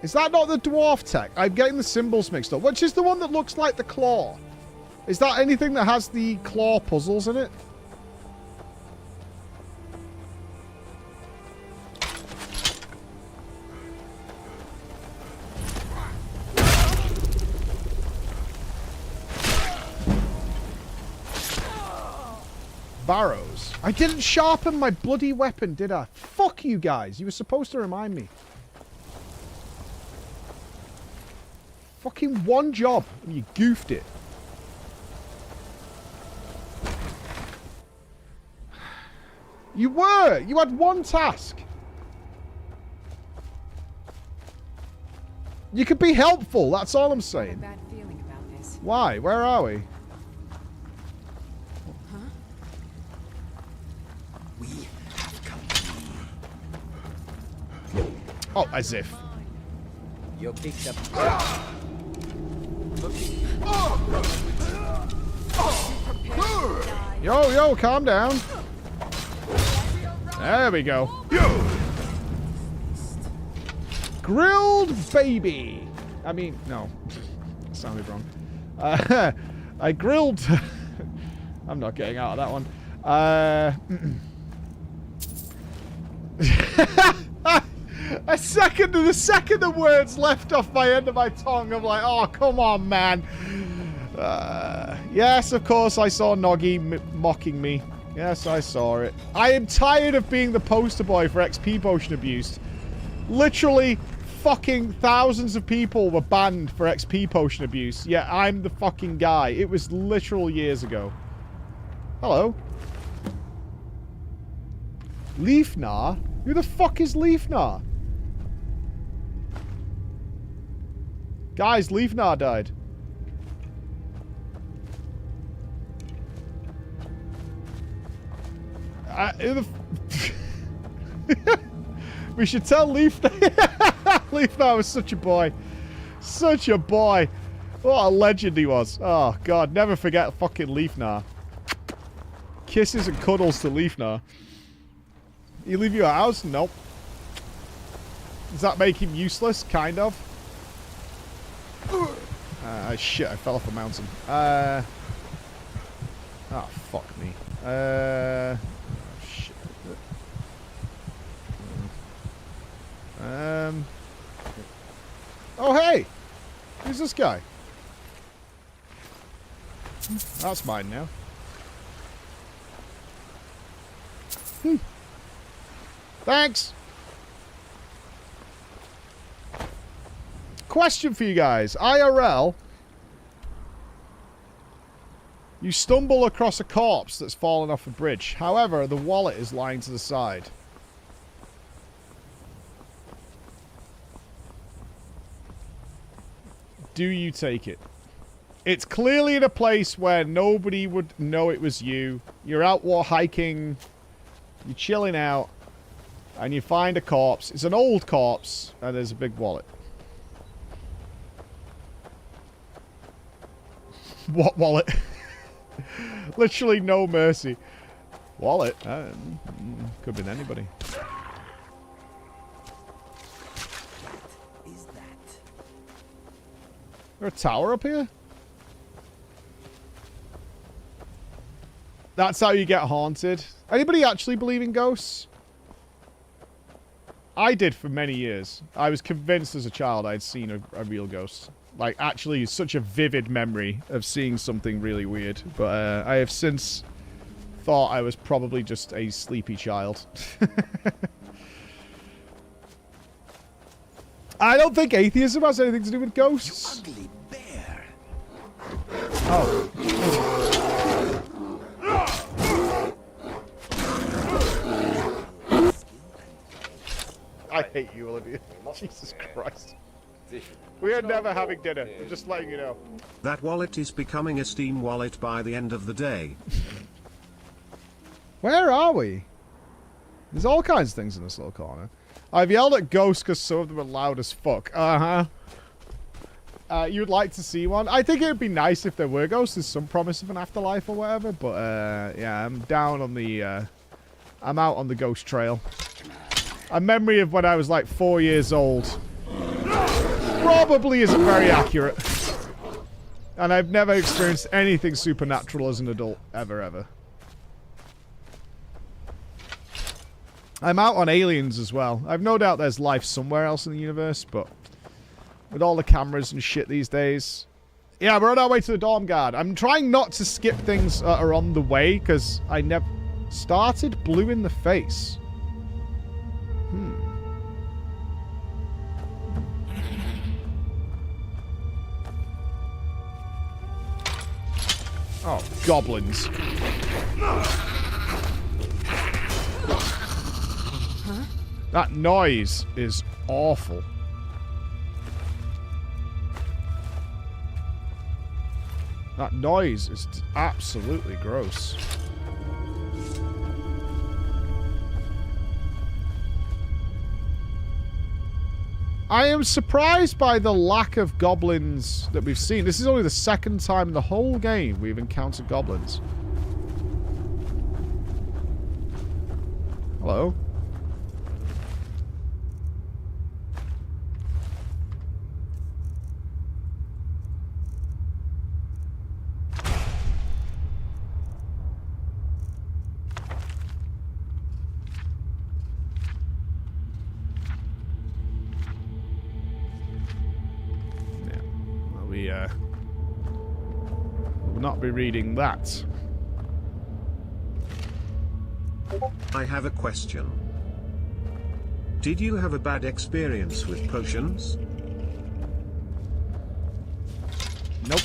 Speaker 1: Is that not the dwarf tech? I'm getting the symbols mixed up. Which is the one that looks like the claw? Is that anything that has the claw puzzles in it? Barrows. I didn't sharpen my bloody weapon, did I? Fuck you guys. You were supposed to remind me. Fucking one job, and you goofed it. You were! You had one task. You could be helpful, that's all I'm saying.
Speaker 4: Bad feeling about this.
Speaker 1: Why? Where are we?
Speaker 4: Huh?
Speaker 6: We have company.
Speaker 1: Oh, as if.
Speaker 10: You picked up.
Speaker 1: Yo, calm down. There we go. Grilled baby. I mean, no. That sounded wrong. I grilled... I'm not getting out of that one. A second second the words left off my end of my tongue, I'm like, oh, come on, man. Yes, of course, I saw Noggy mocking me. Yes, I saw it. I am tired of being the poster boy for XP potion abuse. Literally, fucking thousands of people were banned for XP potion abuse. Yeah, I'm the fucking guy. It was literal years ago. Hello. Leafnar? Who the fuck is Leafnar? Guys, Leafnar died. We should tell Leafnar. Leafnar was such a boy. Such a boy. What a legend he was. Oh, God. Never forget fucking Leafnar. Kisses and cuddles to Leafnar. You leave your house? Nope. Does that make him useless? Kind of. Shit, I fell off a mountain. Oh, fuck me. Shit. Oh, hey! Who's this guy? That's mine now. Thanks! Question for you guys. IRL. You stumble across a corpse that's fallen off a bridge. However, the wallet is lying to the side. Do you take it? It's clearly in a place where nobody would know it was you. You're out hiking. You're chilling out. And you find a corpse. It's an old corpse. And there's a big wallet. What wallet? Literally no mercy. Wallet? Could have been anybody.
Speaker 6: Is that?
Speaker 1: Is there a tower up here? That's how you get haunted. Anybody actually believe in ghosts? I did for many years. I was convinced as a child I'd seen a real ghost. Like, actually, such a vivid memory of seeing something really weird. But I have since thought I was probably just a sleepy child. I don't think atheism has anything to do with ghosts.
Speaker 6: You ugly bear.
Speaker 1: Oh. I hate you, Olivia. Jesus Christ. We are never having dinner. I'm just letting you know.
Speaker 3: That wallet is becoming a Steam wallet by the end of the day.
Speaker 1: Where are we? There's all kinds of things in this little corner. I've yelled at ghosts because some of them are loud as fuck. You'd like to see one? I think it would be nice if there were ghosts. There's some promise of an afterlife or whatever. But, yeah, I'm down on the, I'm out on the ghost trail. A memory of when I was like 4 years old probably isn't very accurate. And I've never experienced anything supernatural as an adult. Ever. I'm out on aliens as well. I've no doubt there's life somewhere else in the universe, but with all the cameras and shit these days. Yeah, we're on our way to the Dorm Guard. I'm trying not to skip things that are on the way, because I never started blue in the face. Oh, goblins.
Speaker 4: Huh?
Speaker 1: That noise is awful. That noise is absolutely gross. I am surprised by the lack of goblins that we've seen. This is only the second time in the whole game we've encountered goblins. Hello? be reading that.
Speaker 3: I have a question. Did you have a bad experience with potions?
Speaker 1: Nope.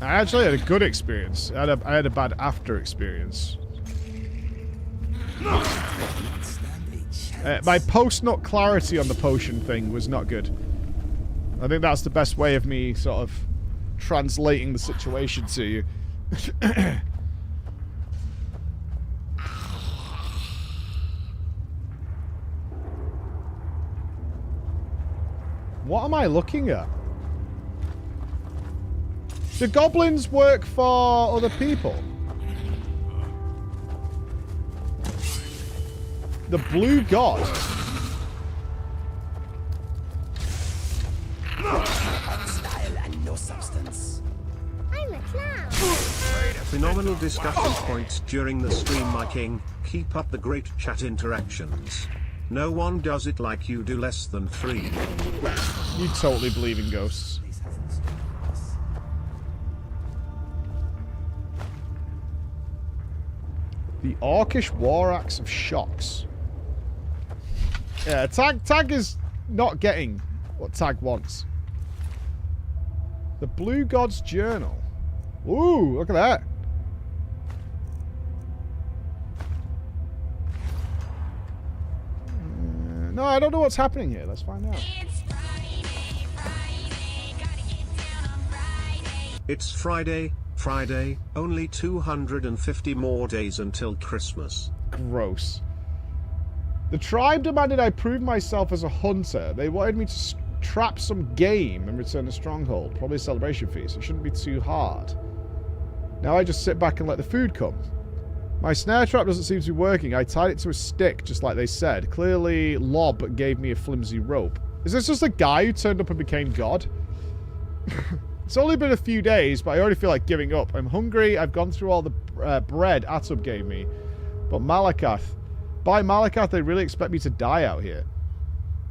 Speaker 1: I actually had a good experience. I had a bad after experience. My post-nut clarity on the potion thing was not good. I think that's the best way of me sort of translating the situation to you. What am I looking at? Do goblins work for other people? The blue god.
Speaker 6: Style and no substance.
Speaker 12: I'm a clown.
Speaker 3: Phenomenal discussion points during the stream, my king. Keep up the great chat interactions. No one does it like you do. Less than 3.
Speaker 1: You totally believe in ghosts. The Orcish War Axe of Shocks. Yeah, Tag is not getting what Tag wants. The Blue God's Journal. Ooh, look at that. No, I don't know what's happening here. Let's find out.
Speaker 3: It's Friday, only 250 more days until Christmas.
Speaker 1: Gross. The tribe demanded I prove myself as a hunter. They wanted me to trap some game and return a stronghold. Probably a celebration feast. It shouldn't be too hard. Now I just sit back and let the food come. My snare trap doesn't seem to be working. I tied it to a stick, just like they said. Clearly, Lob gave me a flimsy rope. Is this just a guy who turned up and became God? It's only been a few days, but I already feel like giving up. I'm hungry. I've gone through all the bread Atub gave me. But Malakath. By Malakath, they really expect me to die out here.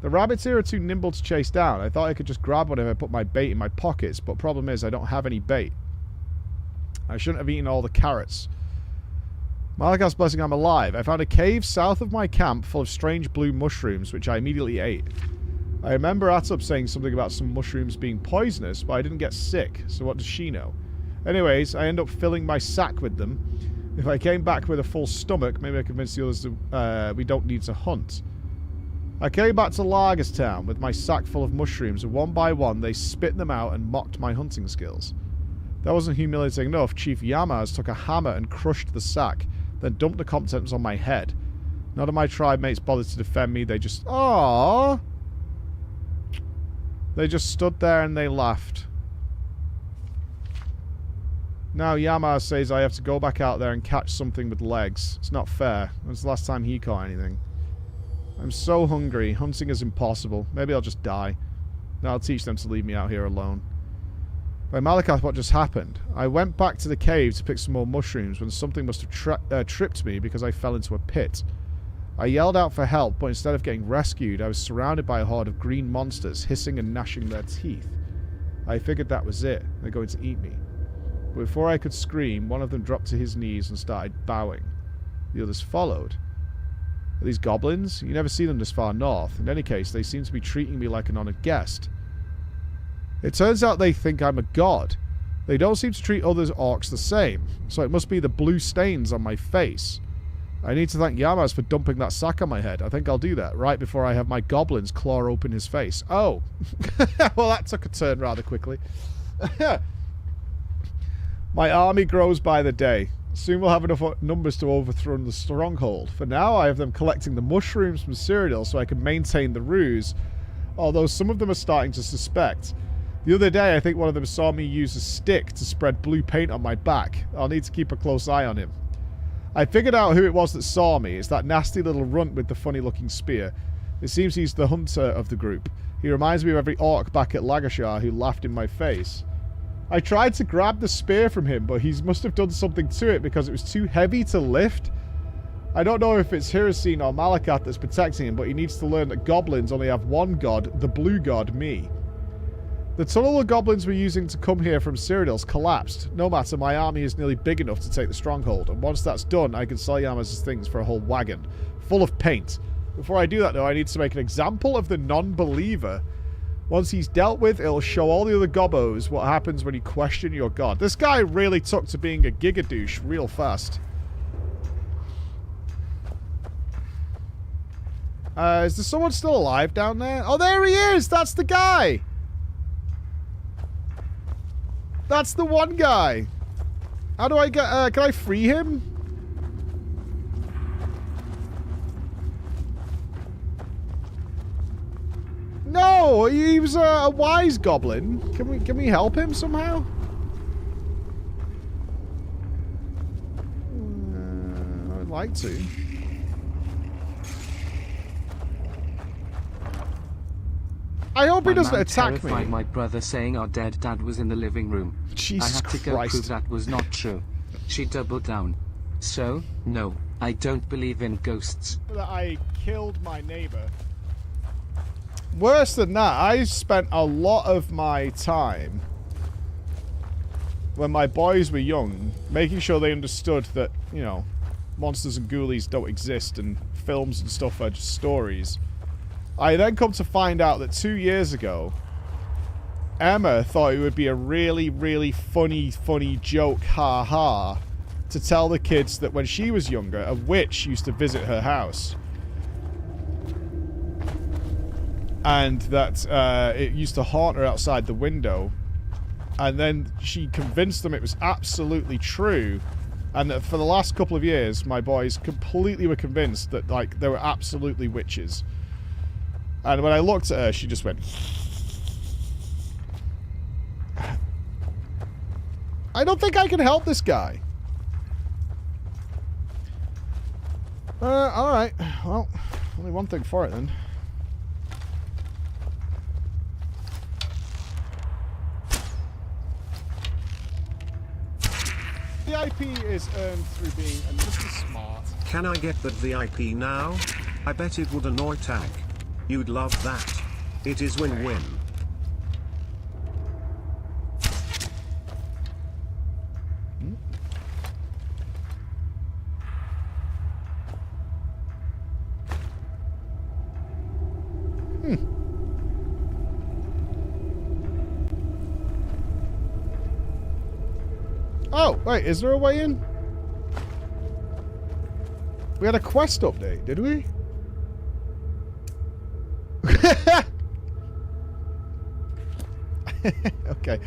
Speaker 1: The rabbits here are too nimble to chase down. I thought I could just grab one if I put my bait in my pockets, but problem is I don't have any bait. I shouldn't have eaten all the carrots. Malakath's blessing I'm alive. I found a cave south of my camp full of strange blue mushrooms, which I immediately ate. I remember Atub saying something about some mushrooms being poisonous, but I didn't get sick, so what does she know? Anyways, I end up filling my sack with them. If I came back with a full stomach, maybe I convince the others that we don't need to hunt. I came back to Lagerstown with my sack full of mushrooms, and one by one they spit them out and mocked my hunting skills. That wasn't humiliating enough. Chief Yamaz took a hammer and crushed the sack, then dumped the contents on my head. None of my tribe mates bothered to defend me. They just... Aww! They just stood there and they laughed. Now Yamaz says I have to go back out there and catch something with legs. It's not fair. When's the last time he caught anything? I'm so hungry. Hunting is impossible. Maybe I'll just die. That'll teach them to leave me out here alone. By Malakath, what just happened? I went back to the cave to pick some more mushrooms when something must have tripped me because I fell into a pit. I yelled out for help, but instead of getting rescued, I was surrounded by a horde of green monsters, hissing and gnashing their teeth. I figured that was it. They're going to eat me. But before I could scream, one of them dropped to his knees and started bowing. The others followed. Are these goblins? You never see them this far north. In any case, they seem to be treating me like an honored guest. It turns out they think I'm a god. They don't seem to treat other orcs the same, so it must be the blue stains on my face. I need to thank Yamaz for dumping that sack on my head. I think I'll do that right before I have my goblins claw open his face. Oh. Well, that took a turn rather quickly. My army grows by the day. Soon we'll have enough numbers to overthrow the stronghold. For now, I have them collecting the mushrooms from Cyrodiil so I can maintain the ruse, although some of them are starting to suspect. The other day, I think one of them saw me use a stick to spread blue paint on my back. I'll need to keep a close eye on him. I figured out who it was that saw me. It's that nasty little runt with the funny-looking spear. It seems he's the hunter of the group. He reminds me of every orc back at Lagershar who laughed in my face. I tried to grab the spear from him, but he must have done something to it because it was too heavy to lift. I don't know if it's Hirusin or Malakath that's protecting him, but he needs to learn that goblins only have one god, the blue god, me. The tunnel the goblins were using to come here from Cyrodiil's collapsed. No matter, my army is nearly big enough to take the stronghold, and once that's done, I can sell Yamas' things for a whole wagon, full of paint. Before I do that, though, I need to make an example of the non-believer. Once he's dealt with, it'll show all the other gobbos what happens when you question your god. This guy really took to being a gigadouche real fast. Is there someone still alive down there? Oh, there he is! That's the guy! That's the one guy! How do I get... can I free him? No! He was a wise goblin. Can we help him somehow? I'd like to. I hope he doesn't attack me.
Speaker 13: My brother saying our dead dad was in the living room.
Speaker 1: Jesus
Speaker 13: I had to go prove that was not true. She doubled down. So, no, I don't believe in ghosts.
Speaker 1: That I killed my neighbor. Worse than that, I spent a lot of my time when my boys were young making sure they understood that, you know, monsters and ghoulies don't exist and films and stuff are just stories. I then come to find out that 2 years ago, Emma thought it would be a really, really funny joke, ha-ha, to tell the kids that when she was younger, a witch used to visit her house. And that it used to haunt her outside the window. And then she convinced them it was absolutely true. And that for the last couple of years, my boys completely were convinced that, like, they were absolutely witches. And when I looked at her, she just went... I don't think I can help this guy. Alright. Well, only one thing for it, then. VIP is earned through being a little smart.
Speaker 3: Can I get that VIP now? I bet it would annoy Tag. You'd love that. It is win-win.
Speaker 1: Oh, wait, is there a way in? We had a quest update, did we? Okay.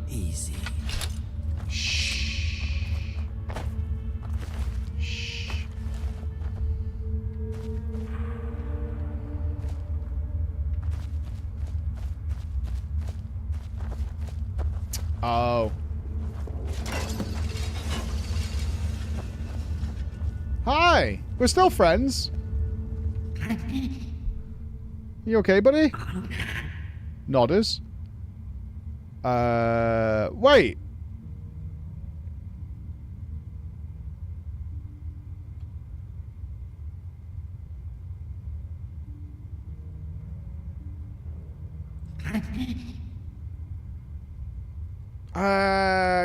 Speaker 6: Easy.
Speaker 1: Oh. Hi! We're still friends. You okay, buddy? Nodders. Wait.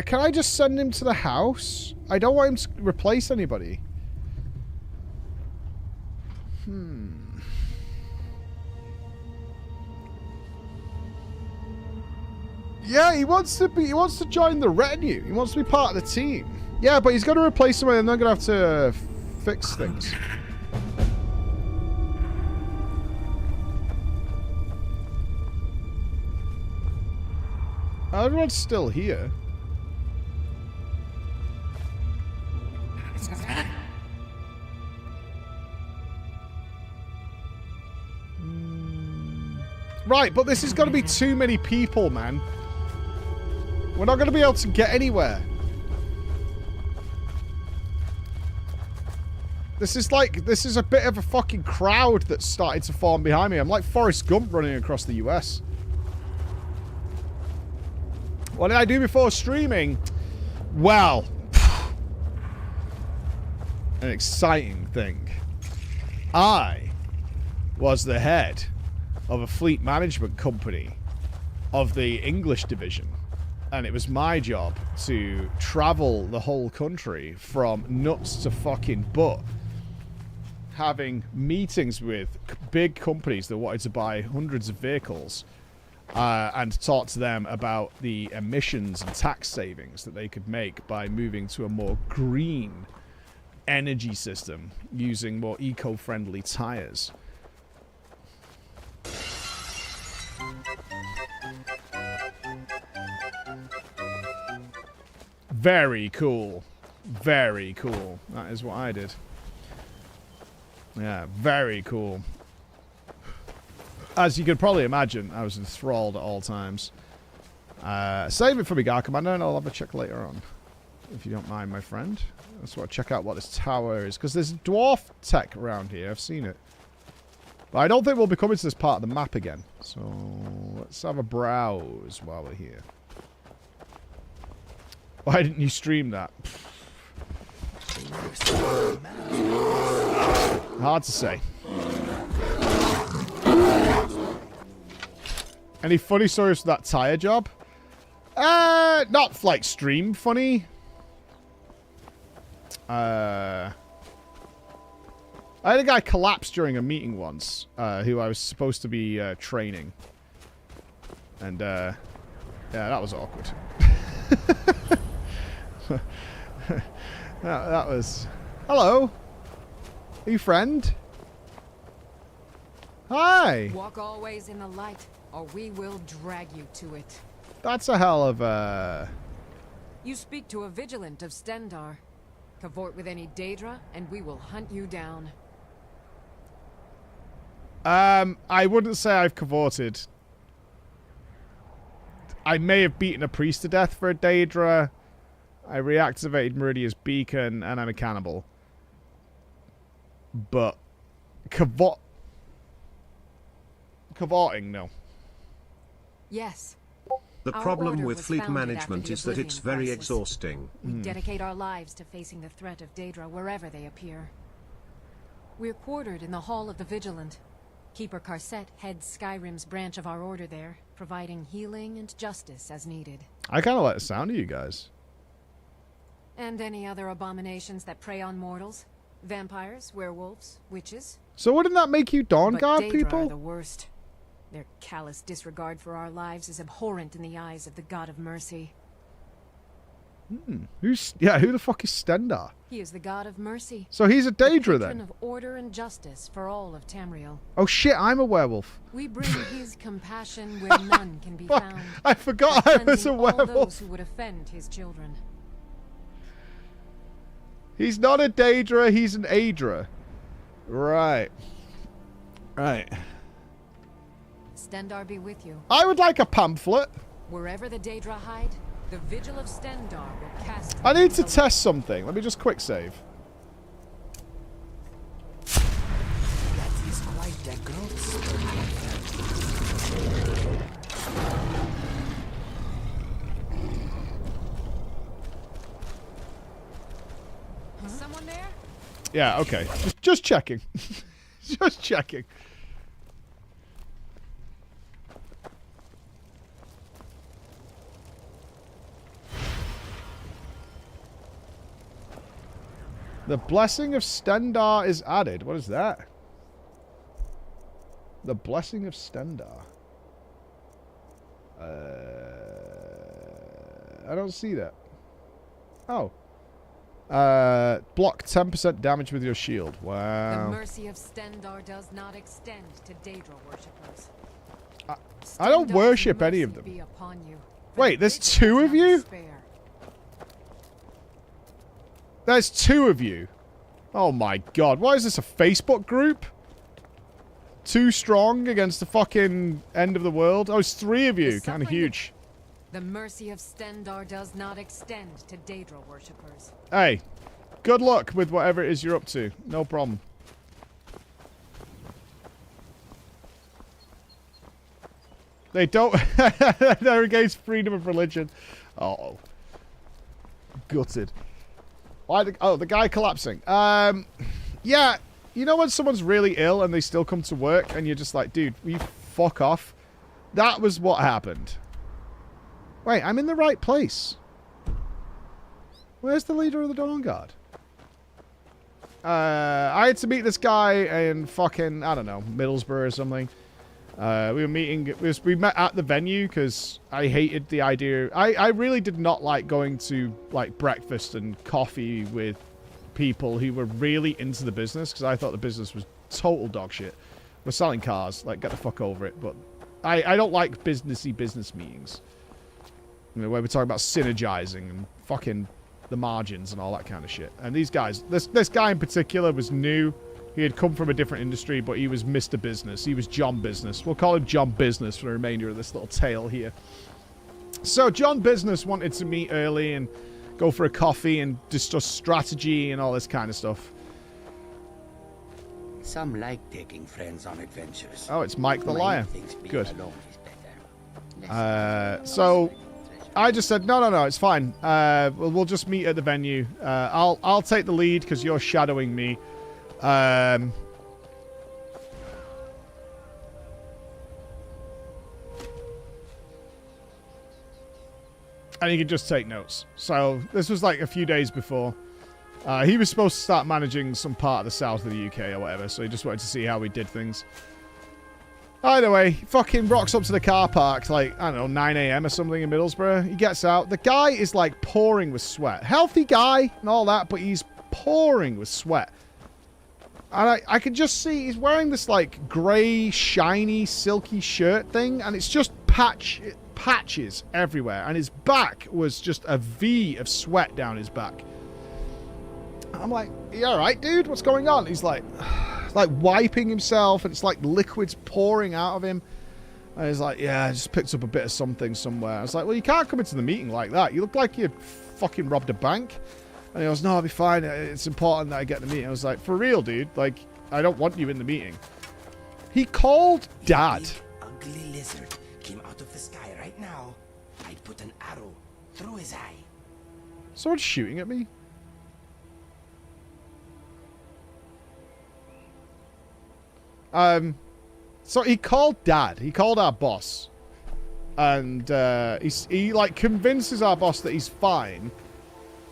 Speaker 1: Can I just send him to the house? I don't want him to replace anybody. Yeah, he wants to join the retinue. He wants to be part of the team. Yeah, but he's got to replace someone and they're going to have to fix things. Everyone's still here. Right, but this is going to be too many people, man. We're not going to be able to get anywhere. This is a bit of a fucking crowd that's starting to form behind me. I'm like Forrest Gump running across the US. What did I do before streaming? Well, an exciting thing. I was the head of a fleet management company of the English division. And it was my job to travel the whole country from nuts to fucking butt, having meetings with big companies that wanted to buy hundreds of vehicles and talk to them about the emissions and tax savings that they could make by moving to a more green energy system using more eco-friendly tires. Very cool. Very cool. That is what I did. Yeah, very cool. As you could probably imagine, I was enthralled at all times. Save it for me, Gar Commander, and I'll have a check later on. If you don't mind, my friend. I just want to check out what this tower is. Because there's dwarf tech around here. I've seen it. But I don't think we'll be coming to this part of the map again. So, let's have a browse while we're here. Why didn't you stream that? Hard to say. Any funny stories for that tire job? Not like stream funny. I had a guy collapse during a meeting once, who I was supposed to be training. And yeah, that was awkward. that was... Hello. Are you friend? Hi.
Speaker 4: Walk always in the light, or we will drag you to it.
Speaker 1: That's a hell of a...
Speaker 4: You speak to a vigilant of Stendar. Cavort with any Daedra, and we will hunt you down.
Speaker 1: I wouldn't say I've cavorted. I may have beaten a priest to death for a Daedra. I reactivated Meridia's beacon, and I'm a cannibal. But cavorting, no.
Speaker 4: Yes.
Speaker 3: The problem with fleet management is that it's very exhausting.
Speaker 4: We dedicate our lives to facing the threat of Daedra wherever they appear. We're quartered in the Hall of the Vigilant. Keeper Carset heads Skyrim's branch of our order there, providing healing and justice as needed.
Speaker 1: I kind of like the sound of you guys.
Speaker 4: And any other abominations that prey on mortals. Vampires, werewolves, witches.
Speaker 1: So wouldn't that make you Dawnguard
Speaker 4: Daedra
Speaker 1: people?
Speaker 4: Are the worst. Their callous disregard for our lives is abhorrent in the eyes of the God of Mercy.
Speaker 1: Who the fuck is Stendar?
Speaker 4: He is the God of Mercy.
Speaker 1: So he's a Daedra
Speaker 4: the
Speaker 1: then?
Speaker 4: of order and justice for all of Tamriel.
Speaker 1: Oh shit, I'm a werewolf.
Speaker 4: We bring his compassion where none can be found.
Speaker 1: I forgot I was a werewolf.
Speaker 4: All those who would offend his children.
Speaker 1: He's not a Daedra, he's an Aedra. Right. Right.
Speaker 4: Stendar be with you.
Speaker 1: I would like a pamphlet.
Speaker 4: Wherever the Daedra hide, the Vigil of Stendar will cast...
Speaker 1: I need to test something. Let me just quick save.
Speaker 6: That is quite a growth
Speaker 4: Someone there?
Speaker 1: Yeah, okay. Just checking. Just checking. The Blessing of Stendar is added. What is that? The Blessing of Stendar. I don't see that. Oh. Block 10% damage with your shield. Wow.
Speaker 4: The mercy of Stendar does not extend to Daedra worshippers.
Speaker 1: I don't worship any of them. Wait, there's two of you? There's two of you. Oh my god. Why is this a Facebook group? too strong against the fucking end of the world. Oh, it's 3 of you. Kind of huge.
Speaker 4: The mercy of Stendar does not extend to Daedra worshippers.
Speaker 1: Hey, good luck with whatever it is you're up to. No problem. They don't... They're against freedom of religion. Uh-oh. Gutted. Why the guy collapsing. Yeah, you know when someone's really ill and they still come to work and you're just like, dude, will you fuck off? That was what happened. Wait, I'm in the right place. Where's the leader of the Dawn Guard? I had to meet this guy in fucking, I don't know, Middlesbrough or something. We were meeting, we met at the venue because I hated the idea. I really did not like going to like breakfast and coffee with people who were really into the business because I thought the business was total dog shit. We're selling cars, like get the fuck over it. But I don't like business meetings. You know, where we talk about synergizing and fucking the margins and all that kind of shit. And these guys, this guy in particular was new. He had come from a different industry, but he was Mr. Business. He was John Business. We'll call him John Business for the remainder of this little tale here. So John Business wanted to meet early and go for a coffee and discuss strategy and all this kind of stuff.
Speaker 14: Some like taking friends on adventures.
Speaker 1: Oh, it's Mike the Liar. Good. So I just said, no, it's fine. We'll just meet at the venue. I'll take the lead because you're shadowing me. And you can just take notes. So this was like a few days before. He was supposed to start managing some part of the south of the UK or whatever, so he just wanted to see how we did things. Either way, he fucking rocks up to the car park like, I don't know, 9 AM or something in Middlesbrough. He gets out. The guy is like pouring with sweat. Healthy guy and all that, but he's pouring with sweat. And I can just see he's wearing this like grey, shiny, silky shirt thing, and it's just patches everywhere. And his back was just a V of sweat down his back. I'm like, you alright, dude? What's going on? He's like wiping himself, and it's like liquids pouring out of him. And he's like, yeah, I just picked up a bit of something somewhere. I was like, well, you can't come into the meeting like that. You look like you fucking robbed a bank. And he goes, no, I'll be fine. It's important that I get the meeting. I was like, for real, dude? Like, I don't want you in the meeting. He called Dad.
Speaker 6: Ugly lizard came out of the sky right now. I'd put an arrow through his eye.
Speaker 1: Someone's shooting at me? So he called Dad. He called our boss. And he like convinces our boss that he's fine.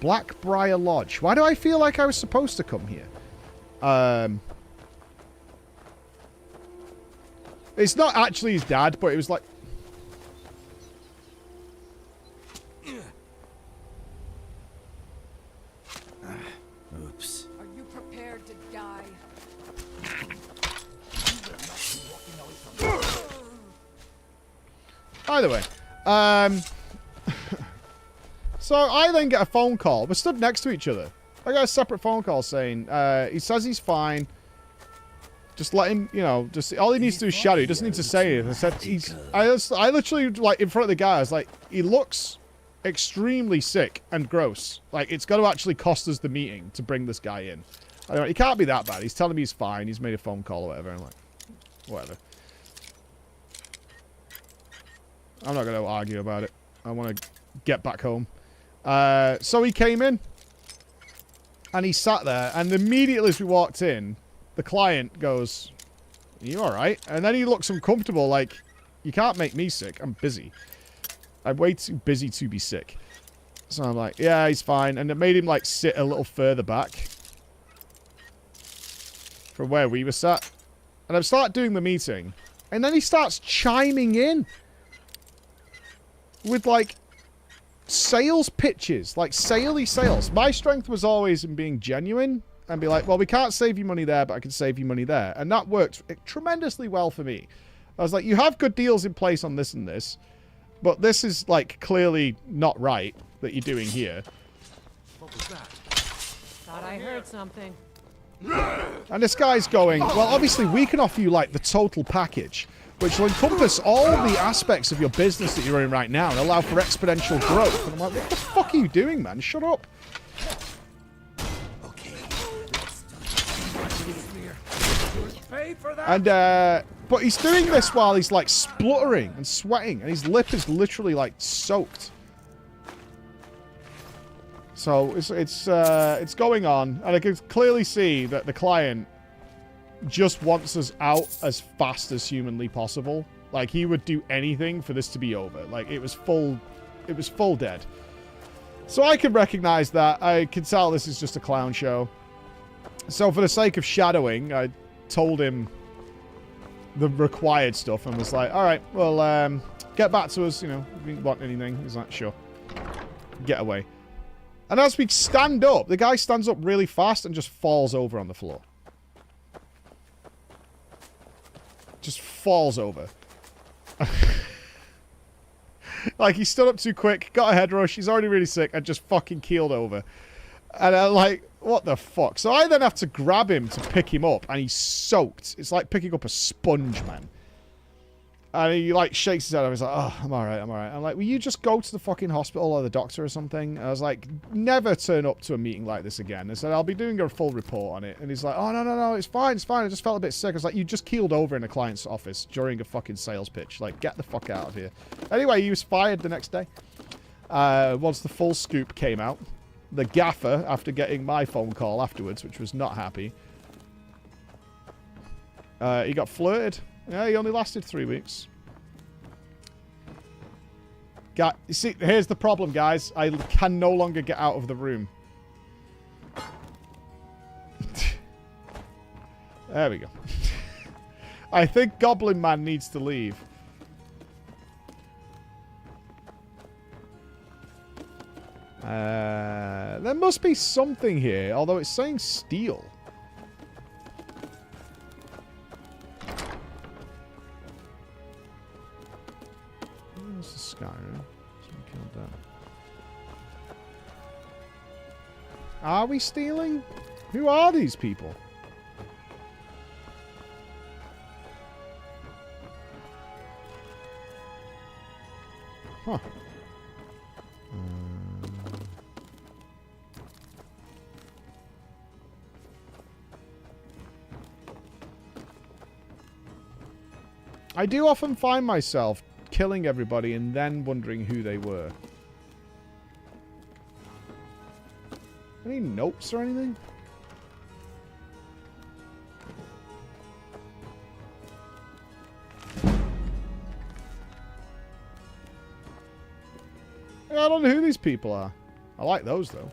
Speaker 1: Blackbriar Lodge. Why do I feel like I was supposed to come here? It's not actually his dad, but it was like...
Speaker 6: Oops.
Speaker 4: Are you prepared to die?
Speaker 1: Either way. So I then get a phone call. We're stood next to each other. I got a separate phone call saying, he says he's fine. Just let him, you know, just all he needs to do is shadow. He doesn't need to say it. I said, I literally, like, in front of the guy, I was like, he looks extremely sick and gross. Like, it's got to actually cost us the meeting to bring this guy in. I don't, he can't be that bad. He's telling me he's fine. He's made a phone call or whatever. I'm like, whatever. I'm not going to argue about it. I want to get back home. So he came in. And he sat there. And immediately as we walked in, the client goes, are you alright? And then he looks uncomfortable, like, you can't make me sick. I'm busy. I'm way too busy to be sick. So I'm like, yeah, he's fine. And it made him, like, sit a little further back from where we were sat. And I start doing the meeting. And then he starts chiming in with, like, sales pitches. Like, saley sales. My strength was always in being genuine. And be like, well, we can't save you money there, but I can save you money there. And that worked tremendously well for me. I was like, you have good deals in place on this and this. But this is, like, clearly not right that you're doing here.
Speaker 9: What was that?
Speaker 4: Thought I heard something.
Speaker 1: And this guy's going, well, obviously we can offer you, like, the total package, which will encompass all the aspects of your business that you're in right now and allow for exponential growth. And I'm like, what the fuck are you doing, man? Shut up. And, but he's doing this while he's, like, spluttering and sweating, and his lip is literally, like, soaked. So, it's going on, and I can clearly see that the client just wants us out as fast as humanly possible. Like, he would do anything for this to be over. Like, it was full dead. So I can recognize that. I can tell this is just a clown show. So for the sake of shadowing, I told him the required stuff and was like, all right, well, get back to us, you know, if you want anything. He's like, sure. Get away. And as we stand up, the guy stands up really fast and just falls over on the floor. Just falls over. Like, he stood up too quick, got a head rush, he's already really sick, and just fucking keeled over. And I'm like, what the fuck? So I then have to grab him to pick him up, and he's soaked. It's like picking up a sponge, man. And he, like, shakes his head off. He's like, oh, I'm alright, I'm alright. I'm like, will you just go to the fucking hospital or the doctor or something? And I was like, never turn up to a meeting like this again. I said, I'll be doing a full report on it. And he's like, oh, no, it's fine, it's fine. I just felt a bit sick. I was like, you just keeled over in a client's office during a fucking sales pitch. Like, get the fuck out of here. Anyway, he was fired the next day. Once the full scoop came out. The gaffer, after getting my phone call afterwards, which was not happy, he got flirted. Yeah, he only lasted 3 weeks. You see, here's the problem, guys. I can no longer get out of the room. There we go. I think Goblin Man needs to leave. There must be something here, although it's saying steel. Where's the Skyrim? Are we stealing? Who are these people? Huh. I do often find myself killing everybody and then wondering who they were. Any notes or anything? I don't know who these people are. I like those, though.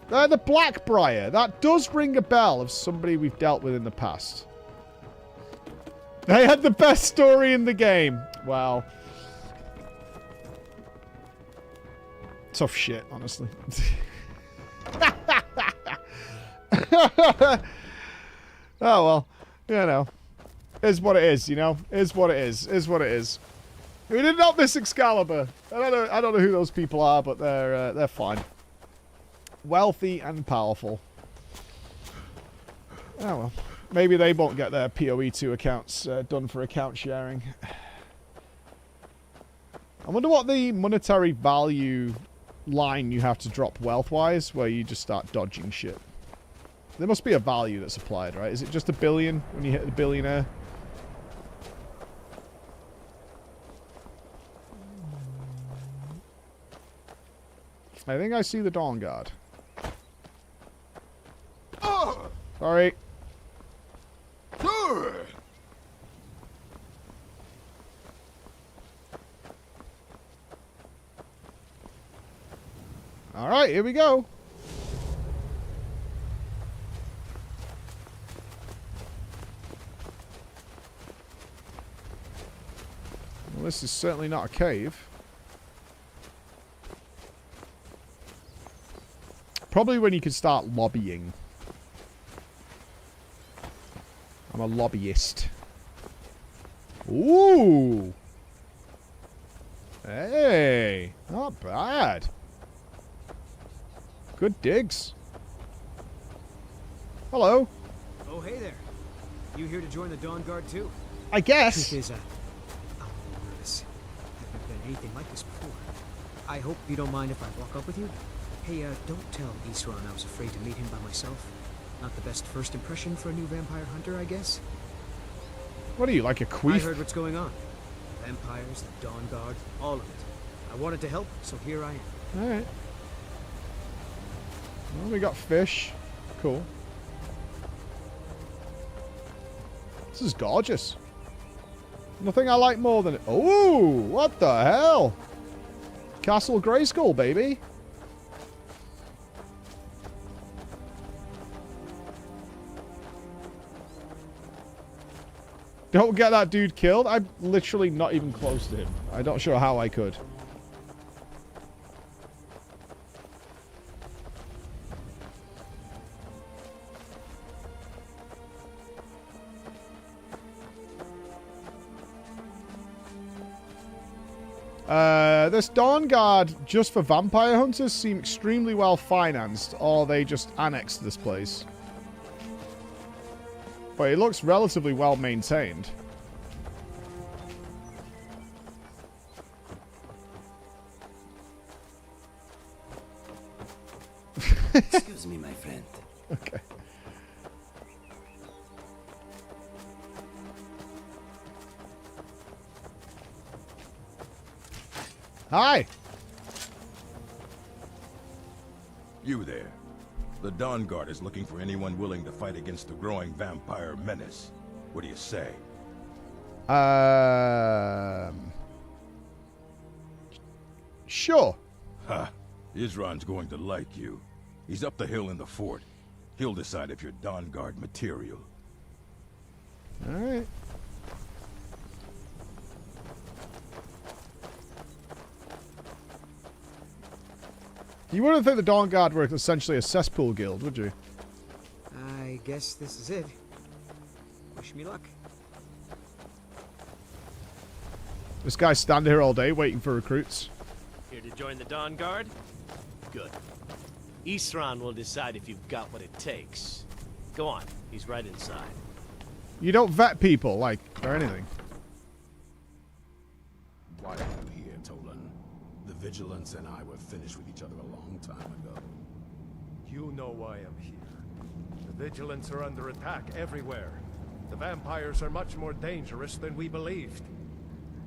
Speaker 1: They're the Blackbriar. That does ring a bell of somebody we've dealt with in the past. They had the best story in the game. Wow. Tough shit, honestly. Oh, well. You know. Is what it is, you know? Is what it is. Is what it is. We did not miss Excalibur. I don't know who those people are, but they're fine. Wealthy and powerful. Oh, well. Maybe they won't get their PoE2 accounts done for account sharing. I wonder what the monetary value line you have to drop wealth-wise, where you just start dodging shit. There must be a value that's applied, right? Is it just 1 billion when you hit the billionaire? I think I see the Dawn Guard. Sorry. Alright, here we go. Well, this is certainly not a cave. Probably when you can start lobbying. I'm a lobbyist. Ooh! Hey, not bad. Good digs. Hello.
Speaker 15: Oh, hey there. You here to join the Dawn Guard too?
Speaker 1: I guess.
Speaker 15: Truth is, I'm nervous. I've never been anything like this before. I hope you don't mind if I walk up with you. Hey, don't tell Isran I was afraid to meet him by myself. Not the best first impression for a new vampire hunter, I guess.
Speaker 1: What are you, like a queef?
Speaker 15: I heard what's going on. Vampires, the Dawn Guard, all of it. I wanted to help, so here I am.
Speaker 1: Alright. Well, we got fish. Cool. This is gorgeous. Nothing I like more than it. Oh, what the hell? Castle Grayskull, baby. Don't get that dude killed. I'm literally not even close to him. I'm not sure how I could. This Dawn Guard, just for vampire hunters, seem extremely well financed, or they just annexed this place. But it looks relatively well maintained.
Speaker 6: Excuse me, my friend.
Speaker 1: Okay. Hi.
Speaker 16: You there. The Dawn Guard is looking for anyone willing to fight against the growing vampire menace. What do you say?
Speaker 1: Sure.
Speaker 16: Ha. Isran's going to like you. He's up the hill in the fort. He'll decide if you're Dawn Guard material.
Speaker 1: Alright. You wouldn't think the Dawn Guard were essentially a cesspool guild, would you?
Speaker 15: I guess this is it. Wish me luck.
Speaker 1: This guy's standing here all day waiting for recruits.
Speaker 17: Here to join the Dawn Guard? Good. Isran will decide if you've got what it takes. Go on, he's right inside.
Speaker 1: You don't vet people, like, or anything.
Speaker 11: Why are you here, Tolan? The Vigilance and I were finished with each other a long time ago.
Speaker 18: You know why I'm here. The Vigilance are under attack everywhere. The vampires are much more dangerous than we believed.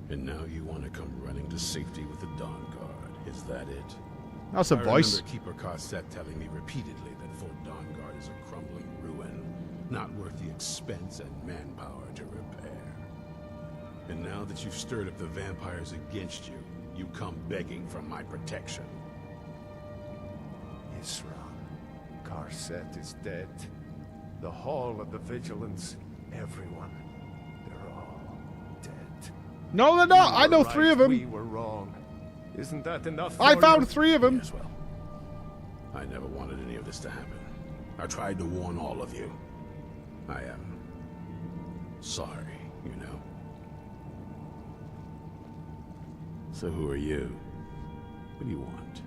Speaker 11: And now you want to come running to safety with the Dawn Guard. Is that it?
Speaker 1: That's a voice.
Speaker 11: I remember Keeper Carset telling me repeatedly that Fort Dawn Guard is a crumbling ruin, not worth the expense and manpower to repair. And now that you've stirred up the vampires against you, you come begging for my protection.
Speaker 18: Isran, Carset is dead. The Hall of the Vigilance, everyone, they're all dead.
Speaker 1: No, they're not. I know
Speaker 18: right,
Speaker 1: 3 of them.
Speaker 18: We were wrong. Isn't that enough?
Speaker 1: I found 3 of them.
Speaker 11: Yes, well, I never wanted any of this to happen. I tried to warn all of you. I am sorry, you know. So who are you? What do you want?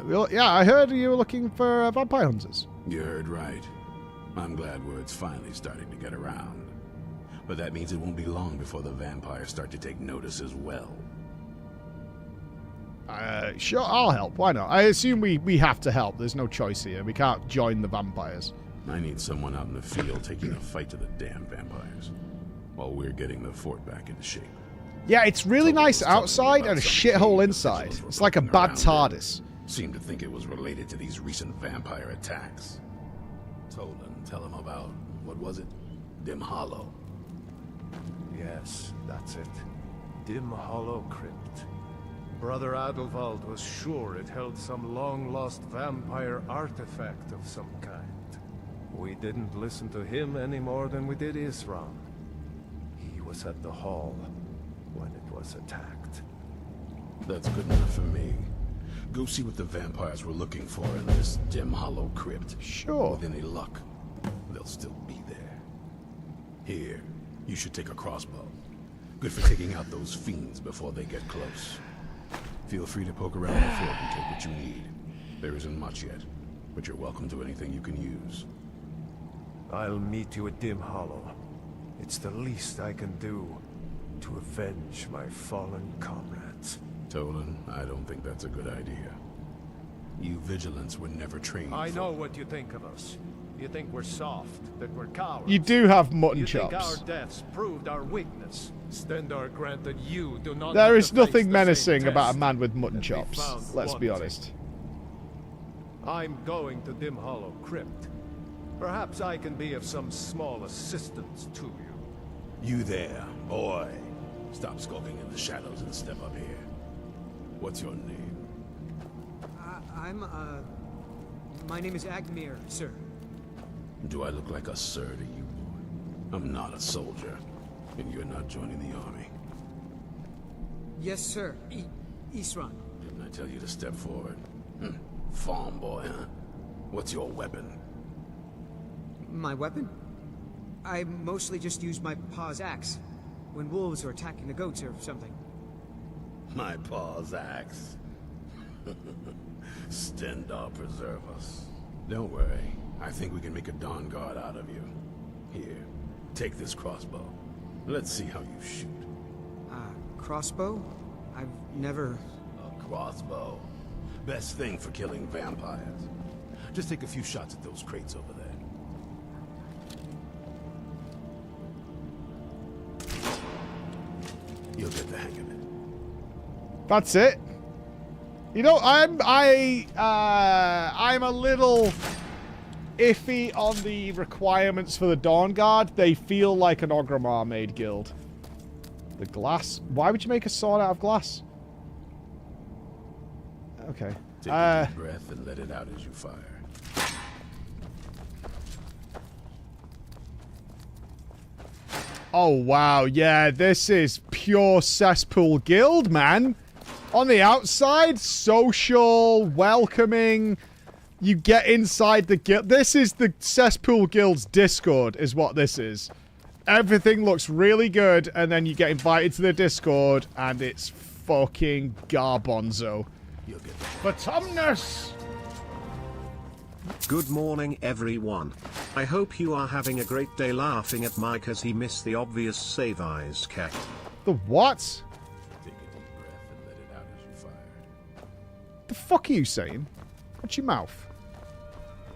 Speaker 1: Well, yeah, I heard you were looking for vampire hunters.
Speaker 11: You heard right. I'm glad word's finally starting to get around. But that means it won't be long before the vampires start to take notice as well.
Speaker 1: Sure, I'll help. Why not? I assume we have to help. There's no choice here. We can't join the vampires.
Speaker 11: I need someone out in the field taking a fight to the damn vampires, while we're getting the fort back into shape.
Speaker 1: Yeah, it's really nice outside and a shithole inside. It's like a bad TARDIS.
Speaker 11: Seemed to think it was related to these recent vampire attacks. Tolan, tell him about, what was it? Dim Hollow.
Speaker 18: Yes, that's it. Dim Hollow Crypt. Brother Adelwald was sure it held some long-lost vampire artifact of some kind. We didn't listen to him any more than we did Isran. He was at the hall when it was attacked.
Speaker 11: That's good enough for me. Go see what the vampires were looking for in this Dim Hollow Crypt.
Speaker 1: Sure.
Speaker 11: With any luck, they'll still be there. Here, you should take a crossbow. Good for taking out those fiends before they get close. Feel free to poke around the fort and take what you need. There isn't much yet, but you're welcome to anything you can use.
Speaker 18: I'll meet you at Dim Hollow. It's the least I can do to avenge my fallen comrades.
Speaker 11: Tolan, I don't think that's a good idea. You vigilants were never trained
Speaker 18: I know what you think of us. You think we're soft, that we're cowards.
Speaker 1: You do have mutton
Speaker 18: you
Speaker 1: chops.
Speaker 18: Think our deaths proved our weakness. Stendarr granted you do not.
Speaker 1: There is nothing menacing about a man with mutton chops. Let's be honest.
Speaker 18: I'm going to Dim Hollow Crypt. Perhaps I can be of some small assistance to you.
Speaker 11: You there, boy. Stop skulking in the shadows and step up here. What's your name?
Speaker 15: My name is Agmir, sir.
Speaker 11: Do I look like a sir to you, boy? I'm not a soldier, and you're not joining the army.
Speaker 15: Yes, sir. Isran.
Speaker 11: Didn't I tell you to step forward? Farm boy, huh? What's your weapon?
Speaker 15: My weapon? I mostly just use my paw's axe when wolves are attacking the goats or something.
Speaker 11: My paw's axe. Stendarr preserve us. Don't worry. I think we can make a Dawn Guard out of you. Here, take this crossbow. Let's see how you shoot.
Speaker 15: Crossbow? I've never...
Speaker 11: A crossbow. Best thing for killing vampires. Just take a few shots at those crates over there. You'll get the hang of it.
Speaker 1: That's it. You know, I'm a little iffy on the requirements for the Dawn Guard. They feel like an Orgrimmar made guild. The glass. Why would you make a sword out of glass? Okay.
Speaker 11: Take a deep breath and let it out as you fire.
Speaker 1: Oh, wow. Yeah, this is pure cesspool guild, man. On the outside, social, welcoming. You get inside the guild. This is the Cesspool Guild's Discord, is what this is. Everything looks really good, and then you get invited to the Discord, and it's fucking garbonzo. Autumnus!
Speaker 3: Good morning, everyone. I hope you are having a great day laughing at Mike as he missed the obvious save eyes cat.
Speaker 1: The what? The fuck are you saying? Watch your mouth.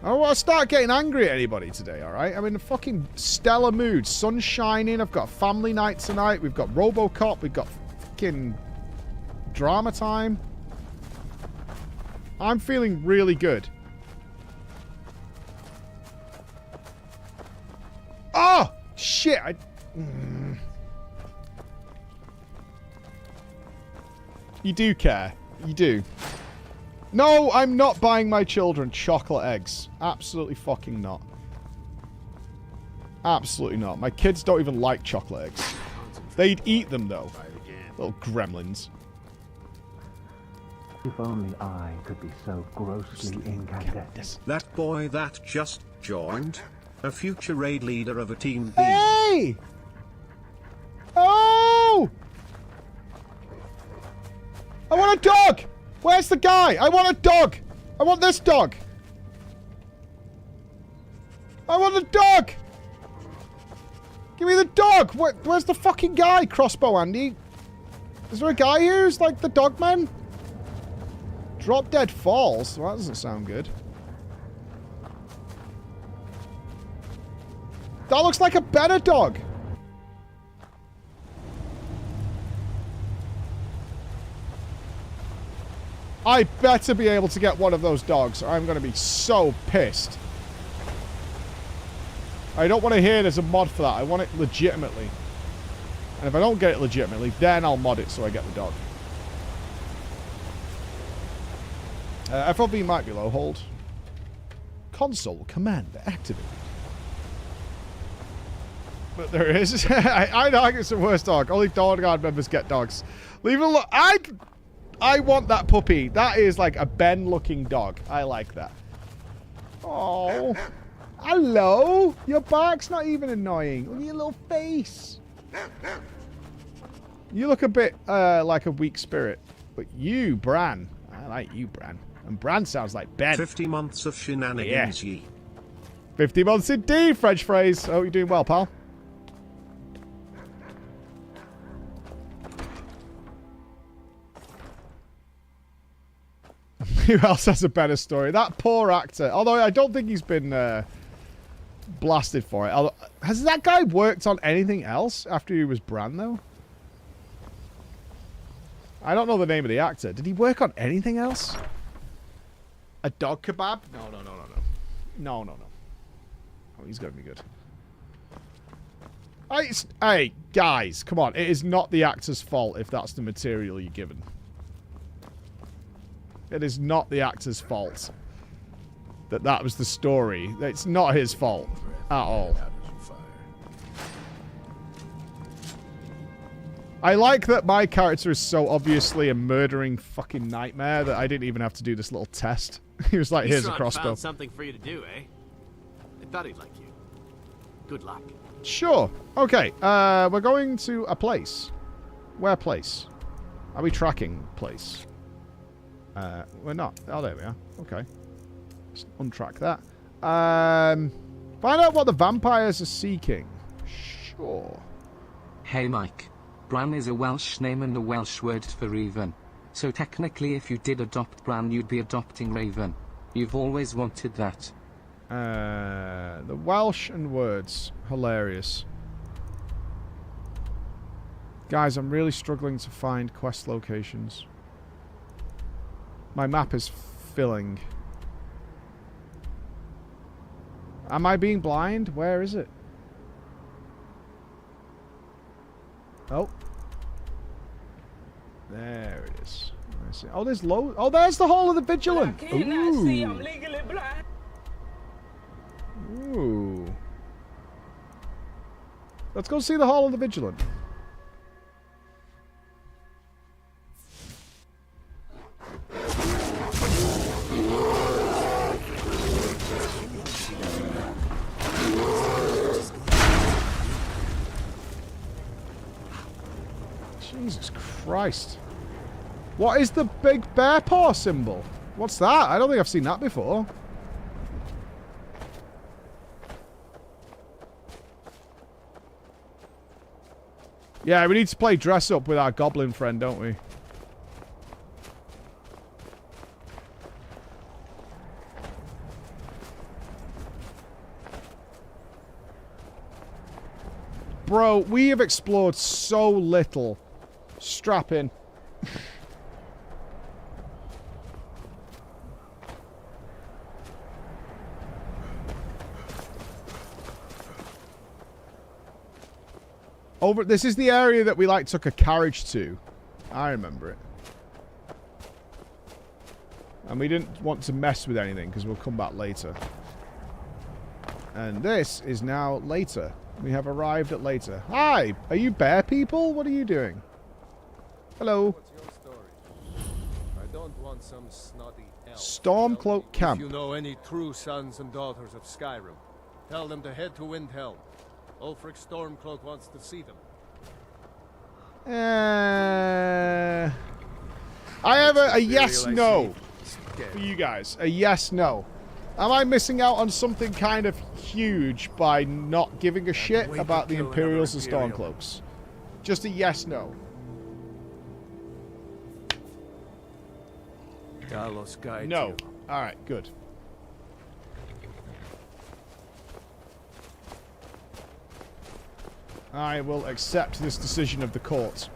Speaker 1: I don't want to start getting angry at anybody today, alright? I'm in a fucking stellar mood. Sun's shining. I've got family night tonight. We've got ROBOCOP. We've got fucking drama time. I'm feeling really good. Oh! Shit! You do care. You do. No, I'm not buying my children chocolate eggs. Absolutely fucking not. Absolutely not. My kids don't even like chocolate eggs. They'd eat them, though. Little gremlins.
Speaker 19: If only I could be so grossly incandescent.
Speaker 3: That boy that just joined? A future raid leader of a team B.
Speaker 1: Hey! Oh! I want a dog! Where's the guy? I want a dog! I want this dog! I want a dog! Give me the dog! Where's the fucking guy? Crossbow Andy. Is there a guy here who's like the dog man? Drop Dead Falls? Well, that doesn't sound good. That looks like a better dog. I better be able to get one of those dogs, or I'm going to be so pissed. I don't want to hear there's a mod for that. I want it legitimately. And if I don't get it legitimately, then I'll mod it so I get the dog. FOV might be low. Hold. Console command activate. But there it is. I know it's the worst dog. Only Dawn Guard members get dogs. Leave it alone. I want that puppy. That is like a Ben-looking dog. I like that. Oh. Hello. Your bark's not even annoying. Look at your little face. You look a bit like a weak spirit. But you, Bran. I like you, Bran. And Bran sounds like Ben.
Speaker 3: 50 months of shenanigans, ye.
Speaker 1: 50 months indeed, French phrase. Oh, you're doing well, pal. Who else has a better story? That poor actor. Although I don't think he's been blasted for it. Although, has that guy worked on anything else after he was Bran, though? I don't know the name of the actor. Did he work on anything else? A dog kebab? No. No. Oh, he's going to be good. Hey, guys, come on. It is not the actor's fault if that's the material you're given. It is not the actor's fault that was the story. It's not his fault at all. I like that my character is so obviously a murdering fucking nightmare that I didn't even have to do this little test. He was like, here's a crossbow.
Speaker 17: Found something for you to do, eh? I thought he'd like you. Good luck.
Speaker 1: Sure. Okay, we're going to a place. Where place? Are we tracking place? We're not. Oh, there we are. Okay. Just untrack that. Find out what the vampires are seeking. Sure.
Speaker 13: Hey, Mike. Bran is a Welsh name and a Welsh word for raven. So technically if you did adopt Bran, you'd be adopting Raven. You've always wanted that.
Speaker 1: The Welsh and words. Hilarious. Guys, I'm really struggling to find quest locations. My map is filling. Am I being blind? Where is it? Oh. There it is. I see. Oh, there's low. Oh, there's the Hall of the Vigilant. Ooh. Ooh. Let's go see the Hall of the Vigilant. Jesus Christ. What is the big bear paw symbol? What's that? I don't think I've seen that before. Yeah, we need to play dress up with our goblin friend, don't we? Bro, we have explored so little. Strap in. This is the area that we took a carriage to. I remember it. And we didn't want to mess with anything because we'll come back later. And this is now later. We have arrived at later. Hi! Are you bear people? What are you doing? Hello.
Speaker 18: What's your story? I don't want some snotty elf.
Speaker 1: Stormcloak Camp.
Speaker 18: If you know any true sons and daughters of Skyrim, tell them to head to Windhelm. Ulfric Stormcloak wants to see them.
Speaker 1: I have a yes-no for you guys. A yes-no. Am I missing out on something kind of huge by not giving a shit about the Imperials and Stormcloaks? Just a yes-no. No. Alright, good. I will accept this decision of the court.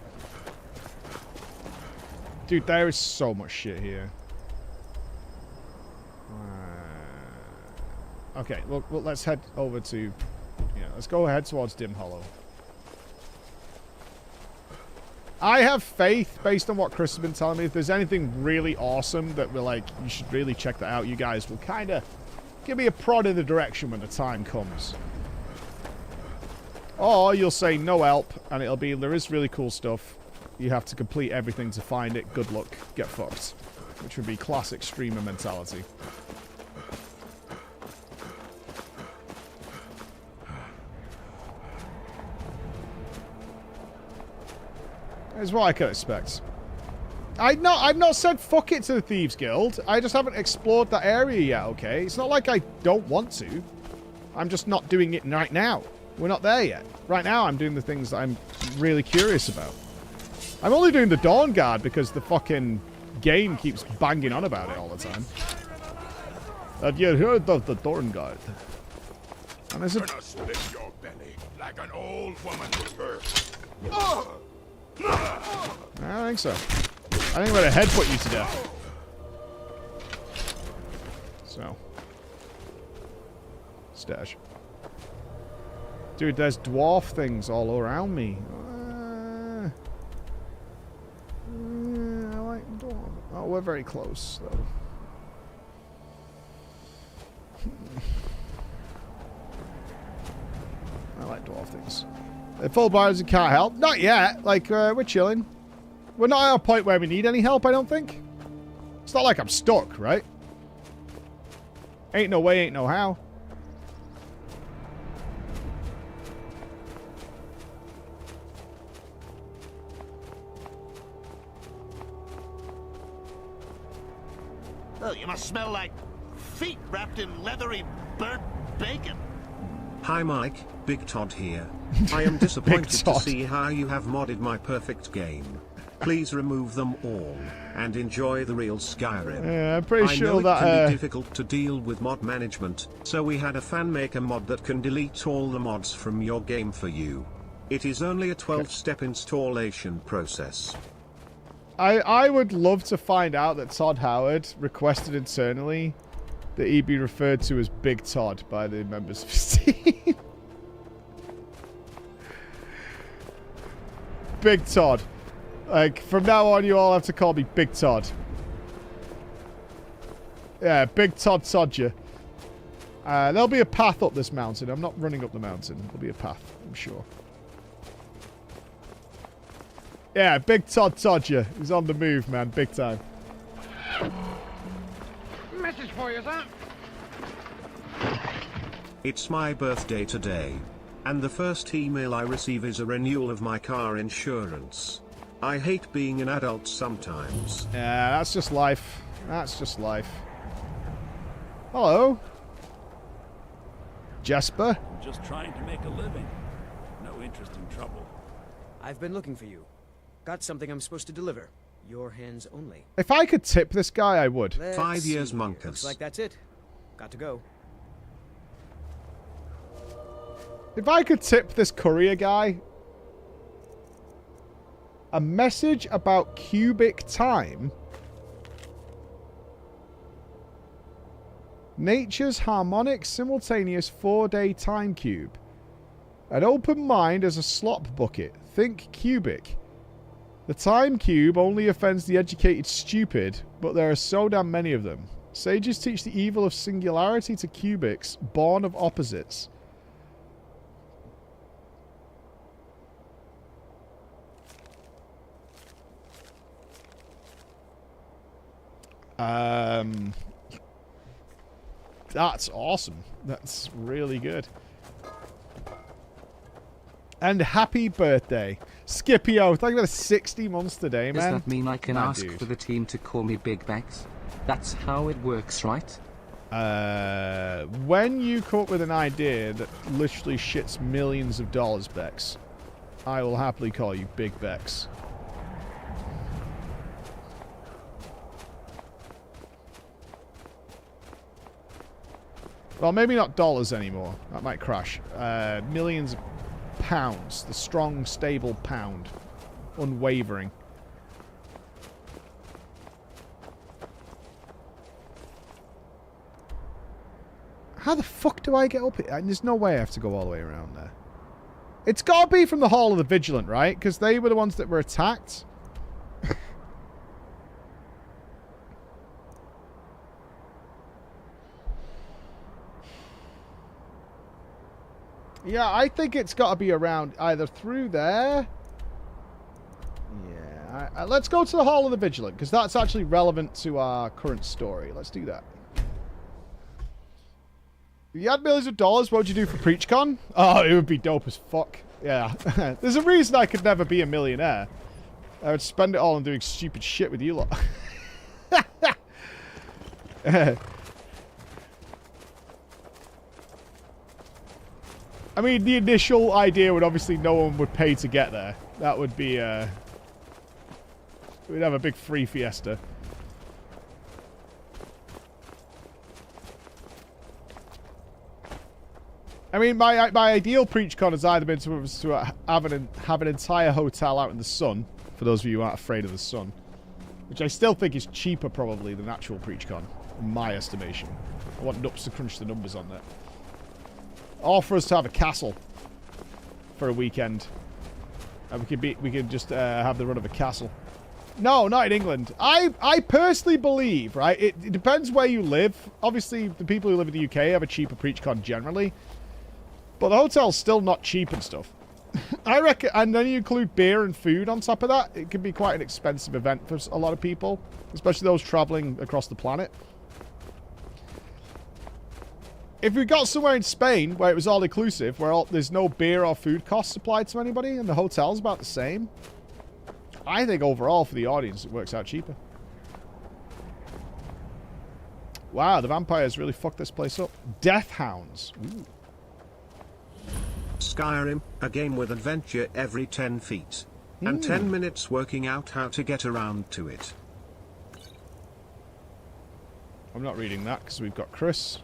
Speaker 1: Dude, there is so much shit here. Okay, well, let's head over to... Yeah, let's go ahead towards Dim Hollow. I have faith, based on what Chris has been telling me, if there's anything really awesome that we're like, you should really check that out, you guys will kind of give me a prod in the direction when the time comes. Or you'll say no help, and it'll be, there is really cool stuff. You have to complete everything to find it. Good luck. Get fucked. Which would be classic streamer mentality. Is what I could expect. I've not said fuck it to the Thieves Guild. I just haven't explored that area yet, okay? It's not like I don't want to. I'm just not doing it right now. We're not there yet. Right now, I'm doing the things that I'm really curious about. I'm only doing the Dawn Guard because the fucking game keeps banging on about it all the time. Have you heard of the Dawn Guard? And there's
Speaker 16: Gonna split your belly like an old woman with her.
Speaker 1: I don't think so. I think I'm going to headbutt you to death. So. Stash. Dude, there's dwarf things all around me. I like dwarf. Oh, we're very close, though. I like dwarf things. They're full bars and can't help. Not yet. Like, we're chilling. We're not at a point where we need any help, I don't think. It's not like I'm stuck, right? Ain't no way, ain't no how.
Speaker 20: Oh, you must smell like feet wrapped in leathery burnt bacon.
Speaker 3: Hi Mike, Big Todd here. I am disappointed to see how you have modded my perfect game. Please remove them all, and enjoy the real Skyrim.
Speaker 1: Yeah, I'm pretty sure
Speaker 3: I know
Speaker 1: that,
Speaker 3: it can be difficult to deal with mod management, so we had a fan make a mod that can delete all the mods from your game for you. It is only a 12-step installation process.
Speaker 1: I would love to find out that Todd Howard requested internally that he be referred to as Big Todd by the members of his team. Big Todd. Like, from now on, you all have to call me Big Todd. Yeah, Big Todd Sodger. There'll be a path up this mountain. I'm not running up the mountain. There'll be a path, I'm sure. Yeah, Big Todd Sodger. He's on the move, man. Big time.
Speaker 9: Message for you, sir.
Speaker 3: It's my birthday today, and the first email I receive is a renewal of my car insurance. I hate being an adult sometimes.
Speaker 1: Yeah, that's just life. That's just life. Hello. Jasper?
Speaker 9: I'm just trying to make a living. No interest in trouble.
Speaker 15: I've been looking for you. Got something I'm supposed to deliver. Your hands only.
Speaker 1: If I could tip this guy, I would.
Speaker 3: 5 years, Monkus.
Speaker 15: Looks like that's it. Got to go.
Speaker 1: If I could tip this courier guy a message about cubic time. Nature's harmonic simultaneous 4-day time cube. An open mind as a slop bucket. Think cubic. The time cube only offends the educated stupid, but there are so damn many of them. Sages teach the evil of singularity to cubics, born of opposites. That's awesome. That's really good. And happy birthday. Scipio, thank you for the 60 months today, man.
Speaker 13: Does that mean I can ask
Speaker 1: dude.
Speaker 13: for the team to call me Big Bex? That's how it works, right?
Speaker 1: When you come up with an idea that literally shits millions of dollars, Bex, I will happily call you Big Bex. Well, maybe not dollars anymore. That might crash. Millions of pounds. The strong, stable pound. Unwavering. How the fuck do I get up here? There's no way I have to go all the way around there. It's got to be from the Hall of the Vigilant, right? Because they were the ones that were attacked. Yeah, I think it's got to be around either through there. Yeah, let's go to the Hall of the Vigilant, because that's actually relevant to our current story. Let's do that. If you had millions of dollars, what would you do for PreachCon? Oh, it would be dope as fuck. Yeah. There's a reason I could never be a millionaire. I would spend it all on doing stupid shit with you lot. I mean, the initial idea would obviously no one would pay to get there. That would be, we'd have a big free fiesta. I mean, my ideal PreachCon has either been to have an entire hotel out in the sun, for those of you who aren't afraid of the sun, which I still think is cheaper probably than actual PreachCon, in my estimation. I want Nups to crunch the numbers on that. Or for us to have a castle for a weekend, and we could just have the run of a castle. No, not in England. I personally believe, right? It depends where you live. Obviously, the people who live in the UK have a cheaper PreachCon generally. But the hotel's still not cheap and stuff. I reckon, and then you include beer and food on top of that, it can be quite an expensive event for a lot of people, especially those traveling across the planet. If we got somewhere in Spain where it was all inclusive, where there's no beer or food costs applied to anybody, and the hotel's about the same, I think overall for the audience it works out cheaper. Wow, the vampires really fucked this place up. Death Hounds. Ooh.
Speaker 3: Skyrim, a game with adventure every 10 feet. And 10 minutes working out how to get around to it.
Speaker 1: I'm not reading that because we've got Chris.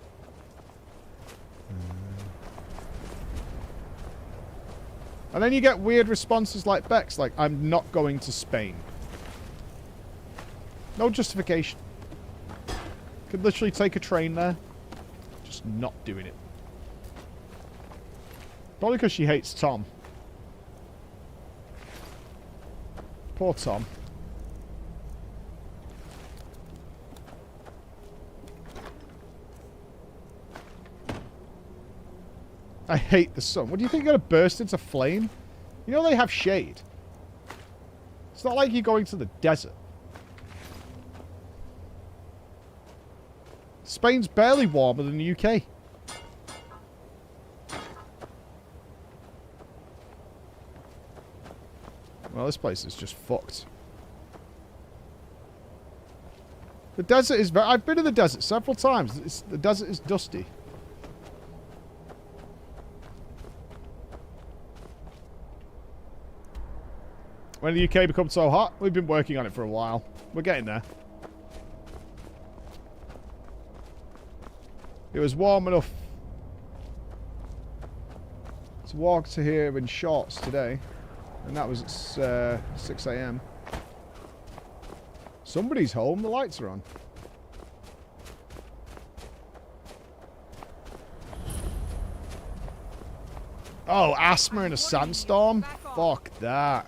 Speaker 1: And then you get weird responses like Bex, like, I'm not going to Spain. No justification. Could literally take a train there. Just not doing it. Probably because she hates Tom. Poor Tom. I hate the sun. What do you think you're going to burst into flame? You know they have shade. It's not like you're going to the desert. Spain's barely warmer than the UK. Well, this place is just fucked. The desert is very... I've been to the desert several times. The desert is dusty. When the UK becomes so hot, we've been working on it for a while. We're getting there. It was warm enough to walk to here in shorts today. And that was at 6 AM. Somebody's home. The lights are on. Oh, asthma in a sandstorm? Fuck that.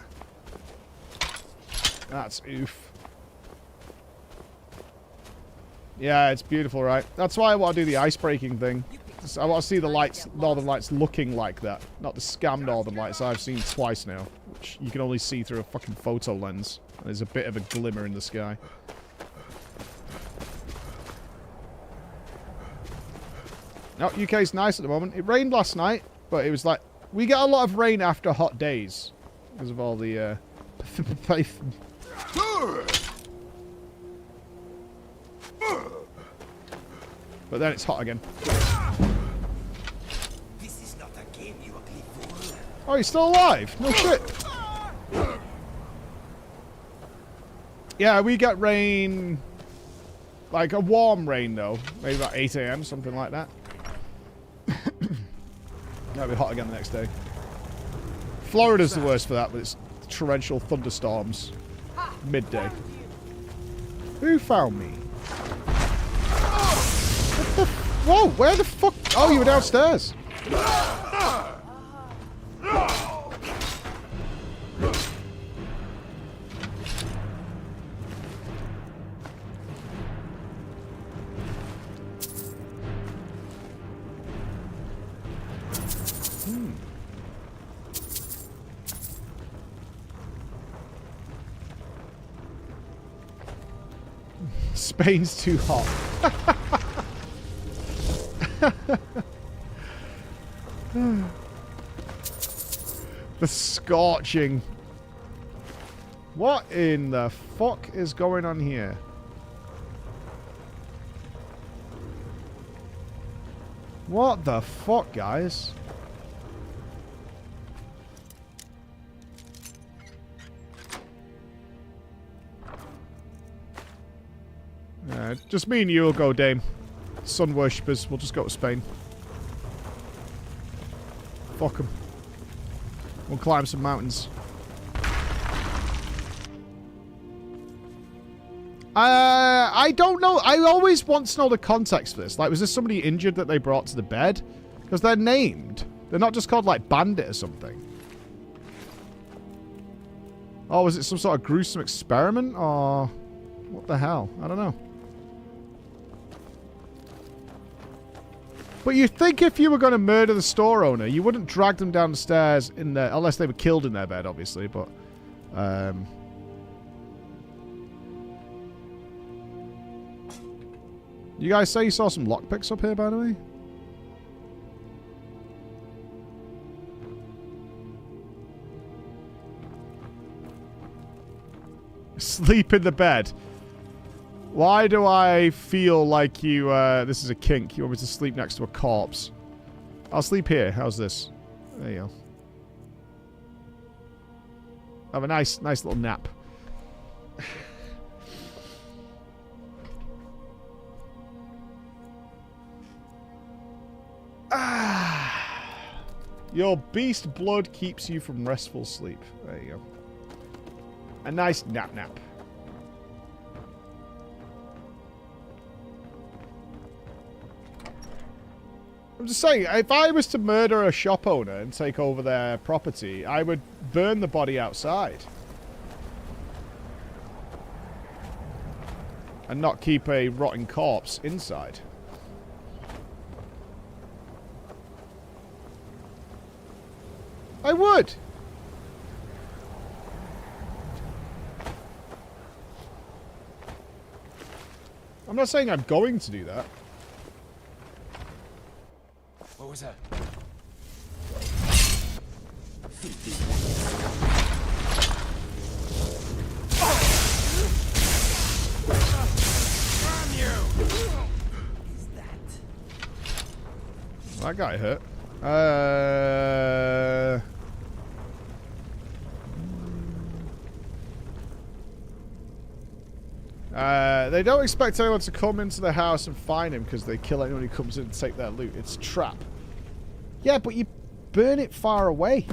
Speaker 1: That's oof. Yeah, it's beautiful, right? That's why I want to do the ice breaking thing. I want to see the lights, northern lights looking like that. Not the scam northern lights I've seen twice now. Which you can only see through a fucking photo lens. And there's a bit of a glimmer in the sky. No, UK's nice at the moment. It rained last night, but it was like... We get a lot of rain after hot days. Because of all the... But then it's hot again.
Speaker 6: This is not a game, you ugly fool.
Speaker 1: Oh, he's still alive? No shit. Yeah, we get rain... Like a warm rain, though. Maybe about 8 AM, something like that. That'll be hot again the next day. Florida's the worst for that, but it's torrential thunderstorms. Midday. Who found me? What the whoa, where the fuck? Oh, you were downstairs. Spain's too hot. The scorching. What in the fuck is going on here? What the fuck, guys? Just me and you will go, Dame. Sun worshippers. We'll just go to Spain. Fuck them. We'll climb some mountains. I don't know. I always want to know the context for this. Like, was there somebody injured that they brought to the bed? Because they're named. They're not just called, like, Bandit or something. Oh, was it some sort of gruesome experiment? Or what the hell? I don't know. But you'd think if you were going to murder the store owner, you wouldn't drag them down the stairs in their... Unless they were killed in their bed, obviously, but... You guys say you saw some lockpicks up here, by the way? Sleep in the bed. Why do I feel like you, this is a kink? You want me to sleep next to a corpse? I'll sleep here. How's this? There you go. Have a nice little nap. Your beast blood keeps you from restful sleep. There you go. A nice nap. I'm just saying, if I was to murder a shop owner and take over their property, I would burn the body outside. And not keep a rotting corpse inside. I would. I'm not saying I'm going to do that.
Speaker 21: What was that?
Speaker 1: That guy hurt. They don't expect anyone to come into the house and find him because they kill anyone who comes in and take their loot. It's a trap. Yeah, but you burn it far away.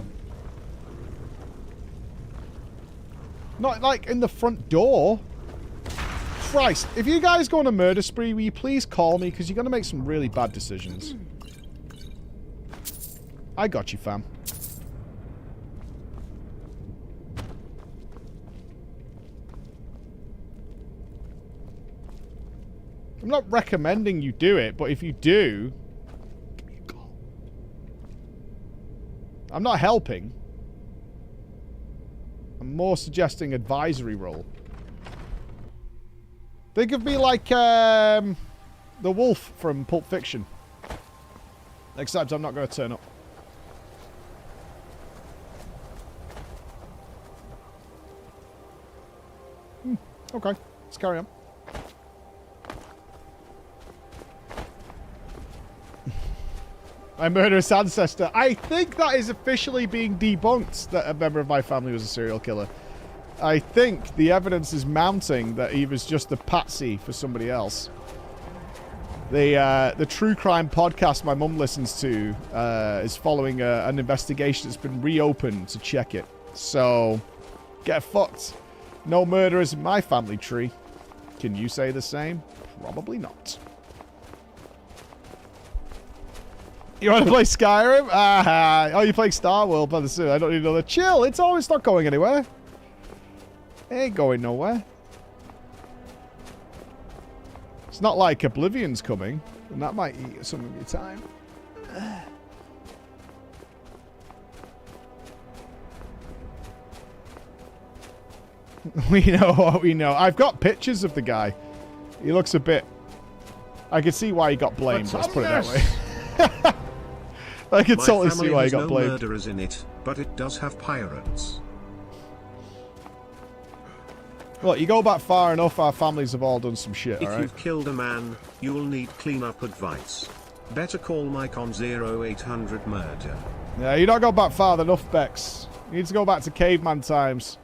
Speaker 1: Not like in the front door. Christ, if you guys go on a murder spree, will you please call me? Because you're going to make some really bad decisions. I got you, fam. I'm not recommending you do it, but if you do, give me a call. I'm not helping. I'm more suggesting advisory role. Think of me like the wolf from Pulp Fiction. Except I'm not going to turn up. Okay, let's carry on. My murderous ancestor. I think that is officially being debunked, that a member of my family was a serial killer. I think the evidence is mounting that he was just a patsy for somebody else. The true crime podcast my mum listens to is following an investigation that's been reopened to check it. So, get fucked. No murderers in my family tree. Can you say the same? Probably not. You want to play Skyrim? Oh, you play Star World by the sea. I don't need another. Chill. It's not going anywhere. It ain't going nowhere. It's not like Oblivion's coming, and that might eat some of your time. We know what we know. I've got pictures of the guy. He looks a bit... I can see why he got blamed. Let's put it that way. I can totally see why he got blamed.
Speaker 3: My family has no murderers in it, but it does have pirates.
Speaker 1: Look, you go back far enough, our families have all done some shit,
Speaker 3: If
Speaker 1: alright?
Speaker 3: you've killed a man, you'll need cleanup advice. Better call Mike on 0800 murder.
Speaker 1: Yeah, you don't go back far enough, Bex. You need to go back to caveman times.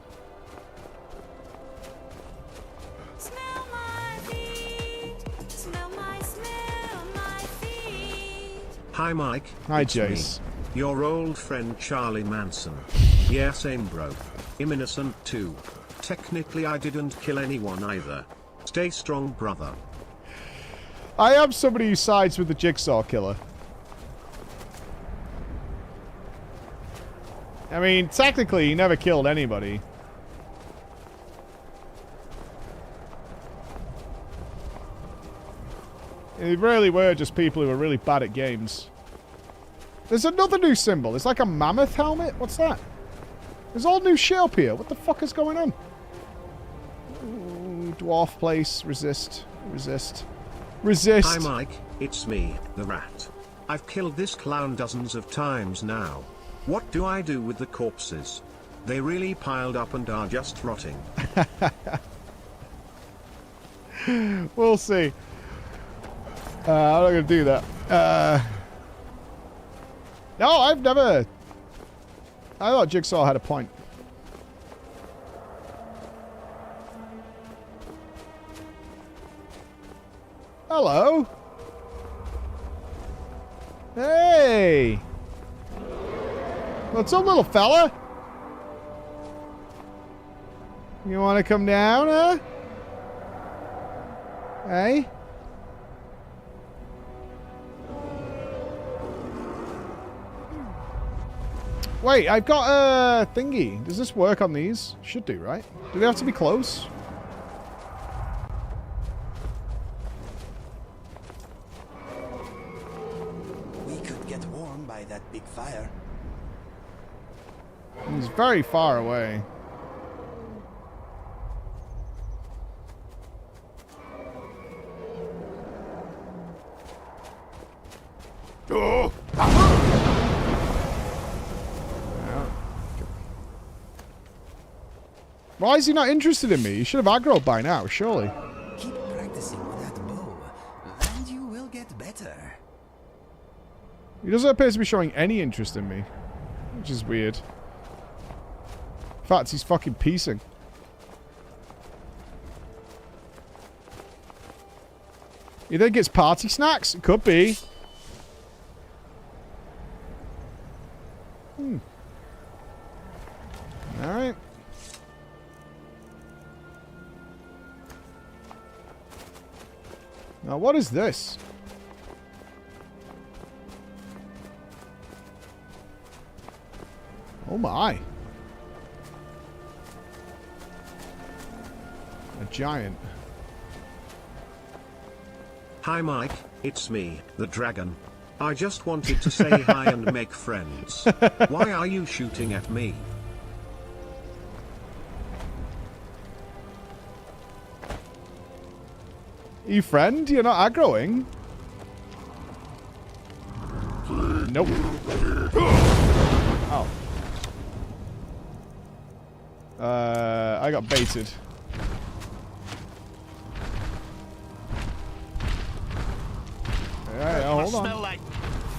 Speaker 3: Hi Mike.
Speaker 1: Hi
Speaker 3: it's me,
Speaker 1: Jace.
Speaker 3: your old friend Charlie Manson. Yeah, same bro. I'm innocent too. Technically I didn't kill anyone either. Stay strong, brother.
Speaker 1: I am somebody who sides with the Jigsaw Killer. I mean, technically, he never killed anybody. They really were just people who were really bad at games. There's another new symbol. It's like a mammoth helmet. What's that? There's all new shit up here. What the fuck is going on? Ooh, dwarf place. Resist. Resist. Resist.
Speaker 3: Hi Mike, it's me, the rat. I've killed this clown dozens of times now. What do I do with the corpses? They really piled up and are just rotting.
Speaker 1: We'll see. I'm not going to do that. No, I've never... I thought Jigsaw had a point. Hello. Hey. What's up, little fella? You want to come down, huh? Hey? Wait, I've got a thingy. Does this work on these? Should do, right? Do they have to be close?
Speaker 6: We could get warm by that big fire.
Speaker 1: He's very far away.
Speaker 16: Oh!
Speaker 1: Why is he not interested in me? He should have aggroed by now, surely.
Speaker 6: Keep practicing with that bow, and you will get better.
Speaker 1: He doesn't appear to be showing any interest in me, which is weird. In fact, he's fucking piecing. You think it's party snacks? It could be. Alright. Now, what is this? Oh my. A giant.
Speaker 3: Hi Mike, it's me, the dragon. I just wanted to say hi and make friends. Why are you shooting at me?
Speaker 1: You friend? You're not aggroing? Nope. Oh. I got baited. Yeah, hold on.
Speaker 20: Smell like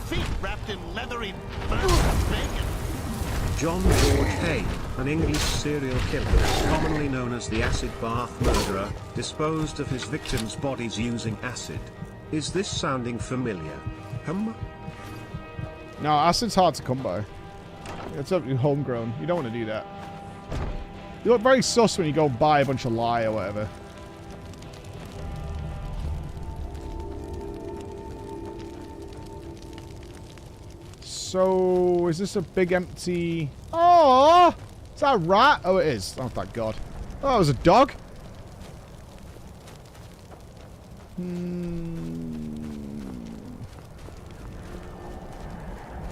Speaker 20: feet wrapped in leathery bacon.
Speaker 3: John George Hay, an English serial killer, commonly known as the acid bath murderer, disposed of his victims' bodies using acid. Is this sounding familiar?
Speaker 1: No, acid's hard to come by. It's homegrown. You don't want to do that. You look very sus when you go buy a bunch of lye or whatever. So, is this a big empty... Oh! Is that a rat? Oh, it is. Oh, thank God. Oh, it was a dog?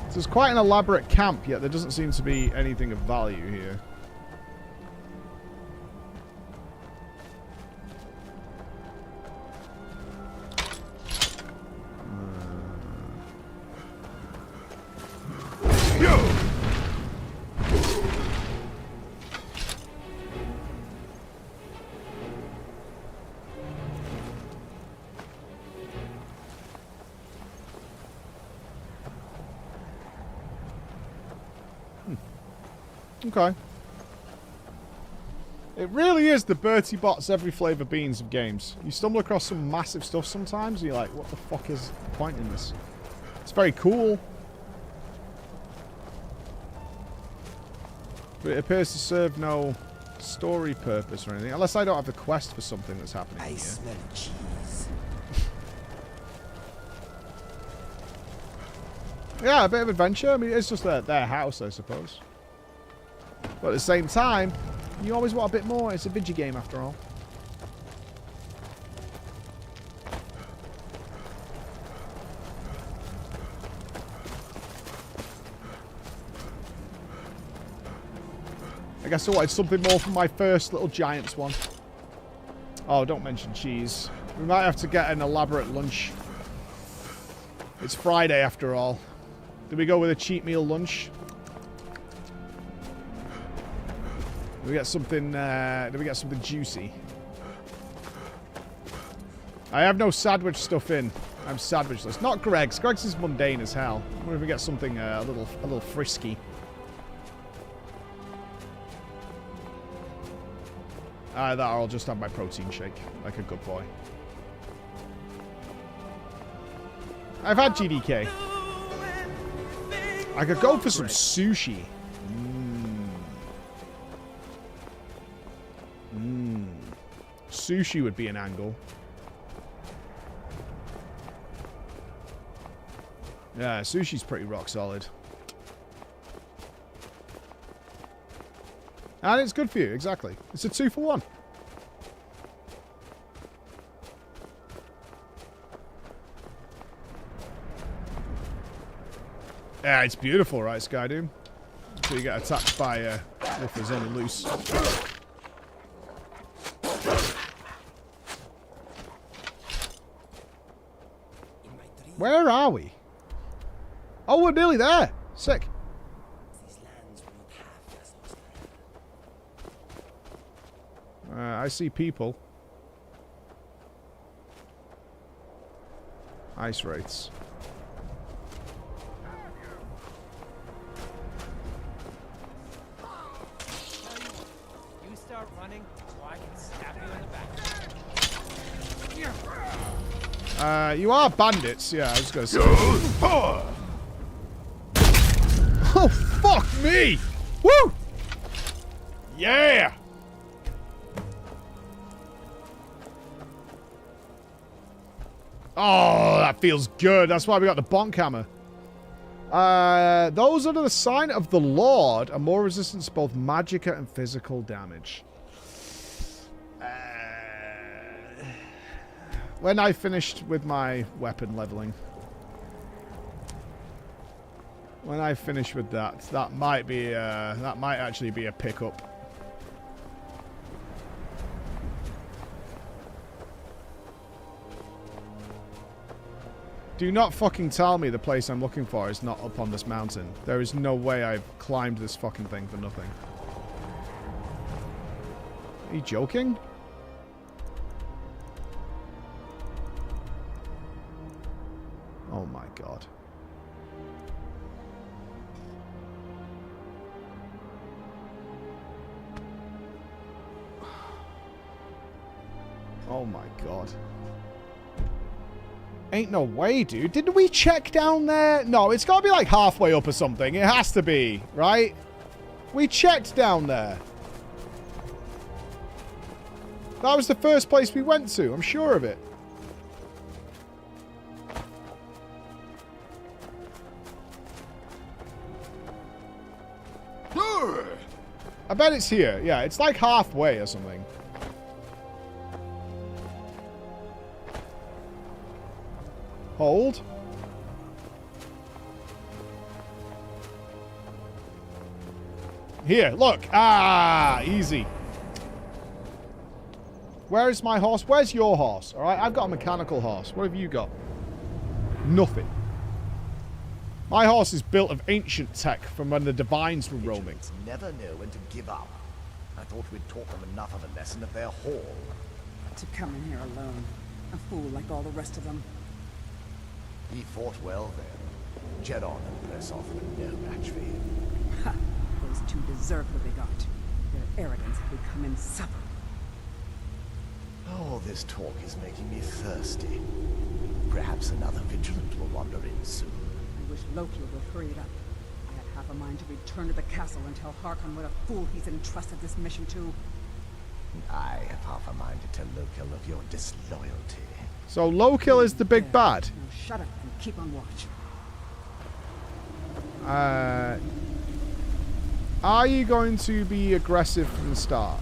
Speaker 1: So it's quite an elaborate camp, yet there doesn't seem to be anything of value here. Okay. It really is the Bertie Bott's every flavour beans of games. You stumble across some massive stuff sometimes, and you're like, what the fuck is the point in this? It's very cool. But it appears to serve no story purpose or anything. Unless I don't have the quest for something that's happening here.
Speaker 6: I smell cheese.
Speaker 1: Yeah, a bit of adventure. I mean, it's just their house, I suppose. But at the same time, you always want a bit more. It's a video game, after all. I guess I wanted something more from my first little Giants one. Oh, don't mention cheese. We might have to get an elaborate lunch. It's Friday, after all. Do we go with a cheat meal lunch? Do we get something? Do we get something juicy? I have no sandwich stuff in. I'm sandwichless. Not Greg's. Greg's is mundane as hell. I wonder if we get something a little frisky. That or I'll just have my protein shake like a good boy. I've had GDK. I could go for some sushi. Sushi would be an angle. Yeah, sushi's pretty rock solid. And it's good for you, exactly. It's a 2 for 1. Yeah, it's beautiful, right, Skyrim? So you get attacked by woofers only loose. Where are we? Oh, we're nearly there. Sick. I see people. Ice rates.
Speaker 21: You start running, so I can stab you in the back.
Speaker 1: You are bandits. Yeah, I was gonna say. Oh, fuck me! Woo! Yeah! Oh, that feels good. That's why we got the bonk hammer. Those under the sign of the Lord are more resistant to both magica and physical damage. When I finished with my weapon leveling. When I finish with that, that might actually be a pickup. Do not fucking tell me the place I'm looking for is not up on this mountain. There is no way I've climbed this fucking thing for nothing. Are you joking? Oh my god. Oh my god. Ain't no way, dude. Didn't we check down there? No, it's got to be like halfway up or something. It has to be, right? We checked down there. That was the first place we went to. I'm sure of it. I bet it's here. Yeah, it's like halfway or something. Hold. Here, look. Ah, easy. Where is my horse? Where's your horse? All right, I've got a mechanical horse. What have you got? Nothing. My horse is built of ancient tech from when the divines were roaming.
Speaker 22: Never know when to give up. I thought we'd taught them enough of a lesson at their hall.
Speaker 10: To come in here alone. A fool like all the rest of them.
Speaker 22: He fought well then. Jet on and press off with no match for him.
Speaker 10: Ha! Those two deserve what they got. Their arrogance had become insufferable.
Speaker 22: All this talk is making me thirsty. Perhaps another vigilant will wander in soon.
Speaker 10: I wish Loki would hurry it up. I had half a mind to return to the castle and tell Harkon what a fool he's entrusted this mission to.
Speaker 22: I have half a mind to tell Loki of your disloyalty.
Speaker 1: So Loki is the big bad.
Speaker 10: Now shut up and keep on watch.
Speaker 1: Are you going to be aggressive from the start?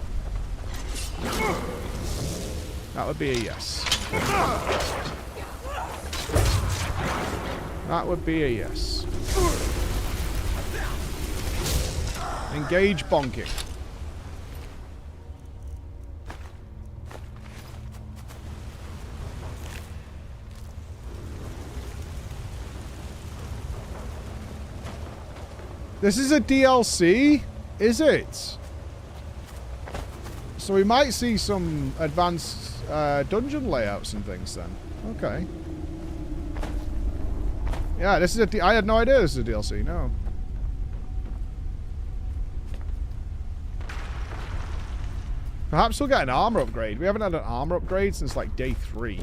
Speaker 1: That would be a yes. That would be a yes. Engage bonking. This is a DLC? Is it? So we might see some advanced dungeon layouts and things then. Okay. Yeah, this is I had no idea this is a DLC, no. Perhaps we'll get an armor upgrade. We haven't had an armor upgrade since like day 3.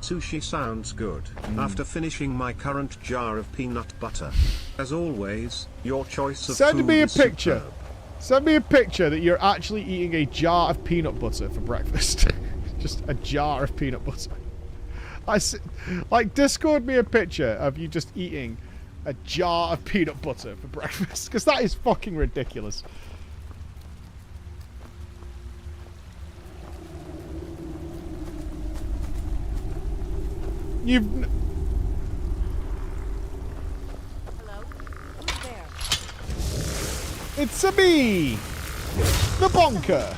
Speaker 3: Sushi sounds good. After finishing my current jar of peanut butter. As always, your choice of
Speaker 1: Send
Speaker 3: food
Speaker 1: me a
Speaker 3: is
Speaker 1: picture.
Speaker 3: superb.
Speaker 1: Send me a picture that you're actually eating a jar of peanut butter for breakfast. Just a jar of peanut butter. Like, Discord me a picture of you just eating a jar of peanut butter for breakfast. Because that is fucking ridiculous. You've...
Speaker 4: Hello? Who's there?
Speaker 1: It's a me! The bonker!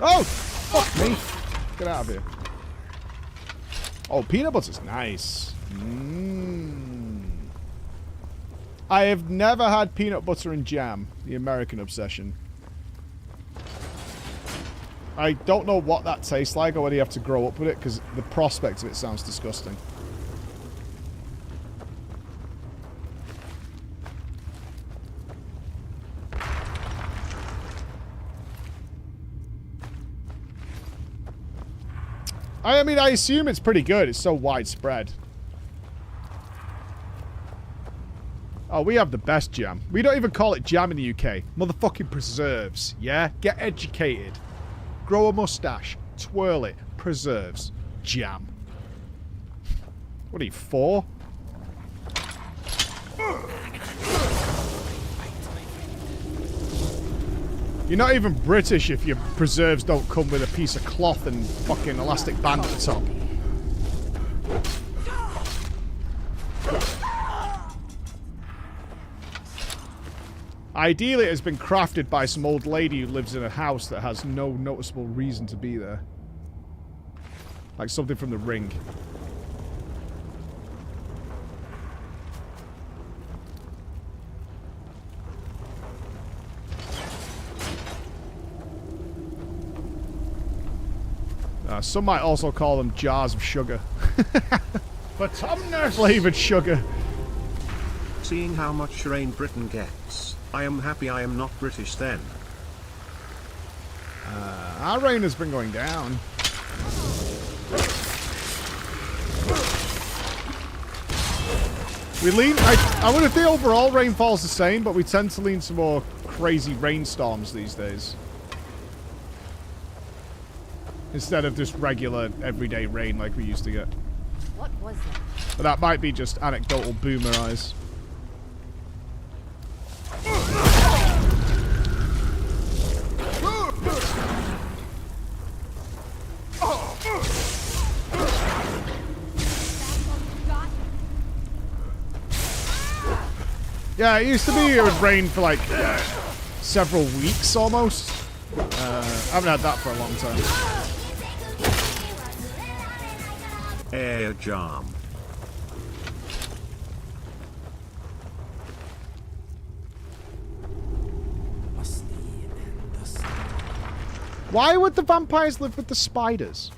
Speaker 1: Oh! Fuck me! Get out of here. Oh, peanut butter's nice. I have never had peanut butter and jam. The American obsession. I don't know what that tastes like or whether you have to grow up with it, because the prospect of it sounds disgusting. I mean, I assume it's pretty good. It's so widespread. Oh, we have the best jam. We don't even call it jam in the UK. Motherfucking preserves, yeah? Get educated. Grow a mustache. Twirl it. Preserves. Jam. What are you, 4? You're not even British if your preserves don't come with a piece of cloth and fucking elastic band at the top. Ideally, it has been crafted by some old lady who lives in a house that has no noticeable reason to be there. Like something from The Ring. Some might also call them jars of sugar. Flavored sugar.
Speaker 3: Seeing how much rain Britain gets, I am happy I am not British then.
Speaker 1: Our rain has been going down. We lean... I wonder if the overall rainfall's the same, but we tend to lean to more crazy rainstorms these days. Instead of just regular, everyday rain like we used to get.
Speaker 4: What was that?
Speaker 1: But that might be just anecdotal boomer eyes. Yeah, it used to be it would rain for like several weeks almost. I haven't had that for a long time.
Speaker 3: Air jam.
Speaker 1: Why would the vampires live with the spiders?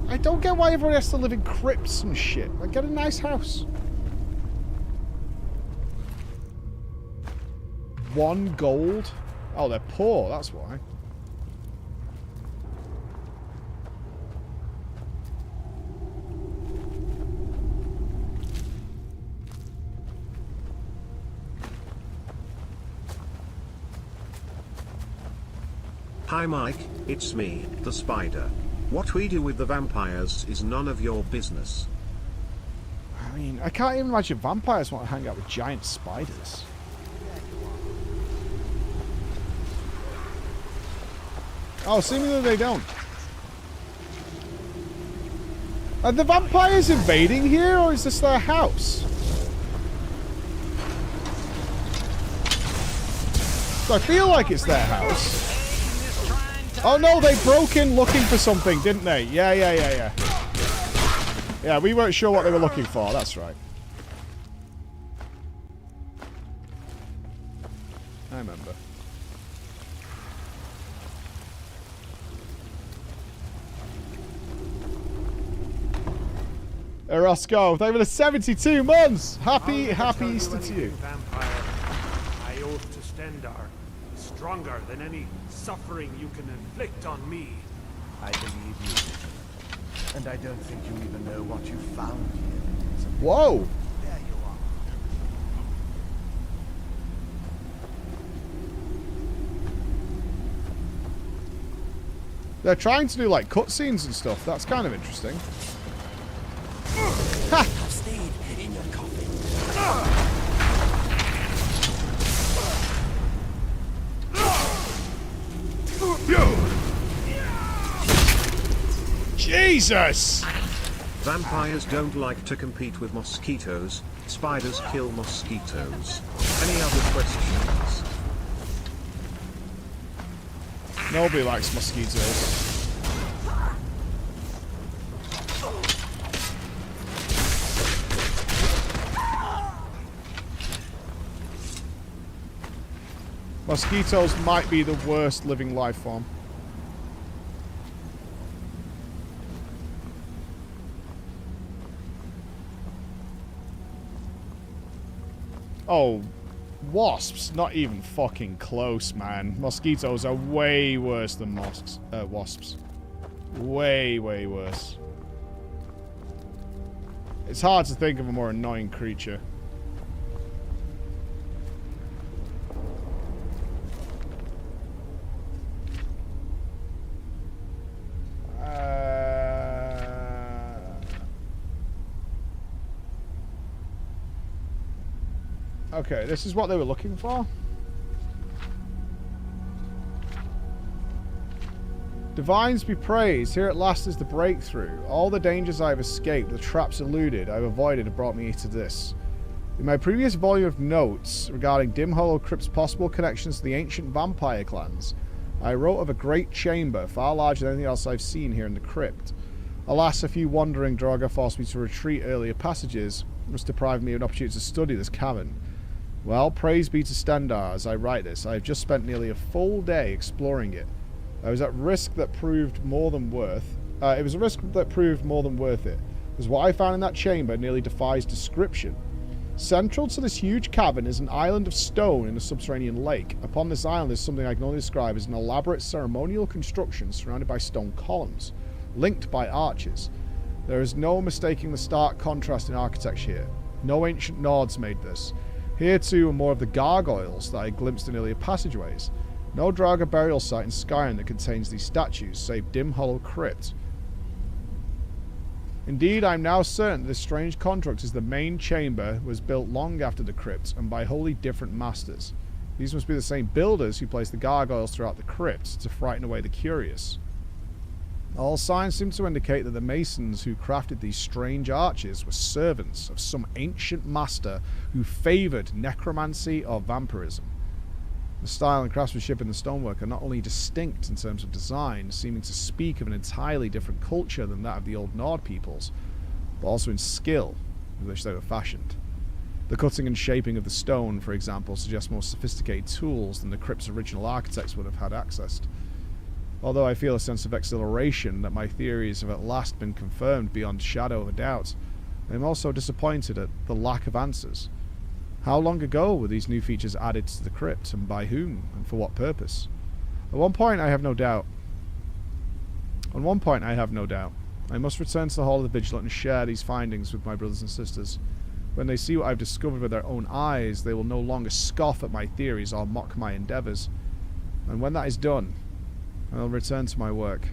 Speaker 1: I don't get why everyone has to live in crypts and shit. Like, get a nice house. 1 gold? Oh, they're poor, that's why.
Speaker 3: Hi Mike, it's me, the spider. What we do with the vampires is none of your business.
Speaker 1: I mean, I can't even imagine vampires want to hang out with giant spiders. Oh, seemingly they don't. Are the vampires invading here, or is this their house? So I feel like it's their house. Oh no, they broke in looking for something, didn't they? Yeah. Yeah, we weren't sure what they were looking for, that's right. I remember. Roscoe, thank you for the 72 months! Happy Easter to you.
Speaker 18: Vampire, I oath to Stendar, stronger than any suffering you can inflict on me.
Speaker 22: I believe you. And I don't think you even know what you found here.
Speaker 1: Whoa!
Speaker 22: There you are.
Speaker 1: They're trying to do like cutscenes and stuff. That's kind of interesting. Ha!
Speaker 6: I've stayed in your coffin.
Speaker 1: Jesus!
Speaker 3: Vampires don't like to compete with mosquitoes. Spiders kill mosquitoes. Any other questions?
Speaker 1: Nobody likes mosquitoes. Mosquitoes might be the worst living life form. Oh, wasps? Not even fucking close, man. Mosquitoes are way worse than wasps. Way worse. It's hard to think of a more annoying creature. Okay, this is what they were looking for. Divines be praised, here at last is the breakthrough. All the dangers I have escaped, the traps eluded, I have avoided have brought me to this. In my previous volume of notes regarding Dim Hollow Crypt's possible connections to the ancient vampire clans, I wrote of a great chamber, far larger than anything else I've seen here in the crypt. Alas, a few wandering Draugr forced me to retreat earlier passages, which deprived me of an opportunity to study this cavern. Well, praise be to Stendar as I write this. I have just spent nearly a full day exploring it. I was at risk that proved more than worth. It was a risk that proved more than worth it, because what I found in that chamber nearly defies description. Central to this huge cavern is an island of stone in a subterranean lake. Upon this island is something I can only describe as an elaborate ceremonial construction surrounded by stone columns, linked by arches. There is no mistaking the stark contrast in architecture here. No ancient Nords made this. Here too are more of the gargoyles that I glimpsed in earlier passageways. No Draugr burial site in Skyrim that contains these statues, save Dim Hollow Crypt. Indeed, I am now certain that this strange construct is the main chamber was built long after the crypt, and by wholly different masters. These must be the same builders who placed the gargoyles throughout the crypt to frighten away the curious. All signs seem to indicate that the masons who crafted these strange arches were servants of some ancient master who favoured necromancy or vampirism. The style and craftsmanship in the stonework are not only distinct in terms of design, seeming to speak of an entirely different culture than that of the old Nord peoples, but also in skill. with which they were fashioned. The cutting and shaping of the stone, for example, suggests more sophisticated tools than the crypt's original architects would have had access to. Although I feel a sense of exhilaration that my theories have at last been confirmed beyond shadow of a doubt, I am also disappointed at the lack of answers. How long ago were these new features added to the crypt, and by whom, and for what purpose? At one point I have no doubt. On one point I have no doubt. I must return to the Hall of the Vigilant and share these findings with my brothers and sisters. When they see what I've discovered with their own eyes, they will no longer scoff at my theories or mock my endeavours. And when that is done, I will return to my work.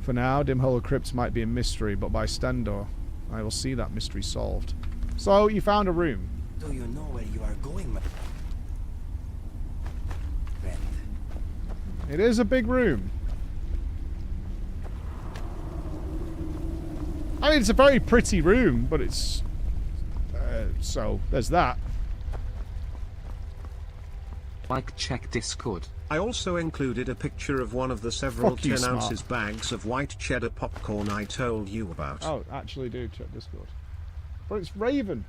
Speaker 1: For now, Dim Hollow Crypt might be a mystery, but by Stendor, I will see that mystery solved. So, you found a room.
Speaker 6: Do you know where you are going, my friend?
Speaker 1: It is a big room. I mean, it's a very pretty room, but it's... so, there's that.
Speaker 13: Like, check Discord.
Speaker 3: I also included a picture of one of the several
Speaker 1: Fuck you,
Speaker 3: 10
Speaker 1: Smart.
Speaker 3: ounces bags of white cheddar popcorn I told you about.
Speaker 1: Oh, actually do check Discord. But it's Raven.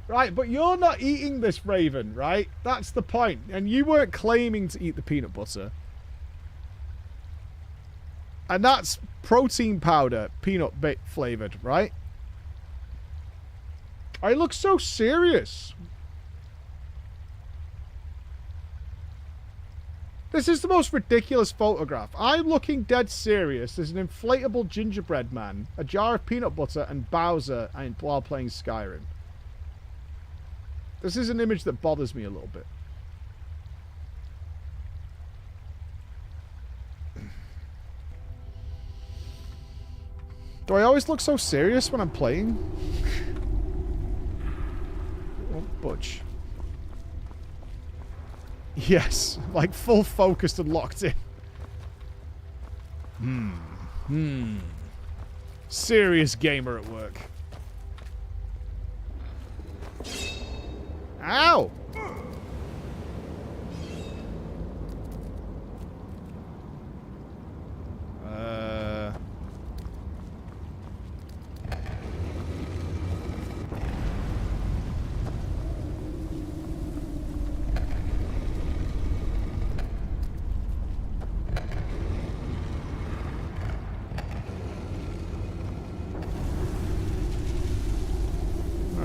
Speaker 1: Right, but you're not eating this, Raven, right? That's the point. And you weren't claiming to eat the peanut butter. And that's protein powder, peanut bit flavored, right? I look so serious. This is the most ridiculous photograph. I'm looking dead serious. There's an inflatable gingerbread man, a jar of peanut butter, and Bowser while playing Skyrim. This is an image that bothers me a little bit. Do I always look so serious when I'm playing? Oh, Butch. Yes, like full focused and locked in. Serious gamer at work. Ow!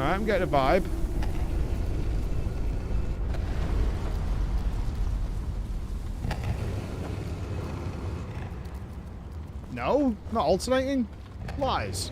Speaker 1: I'm getting a vibe. No, not alternating. Lies.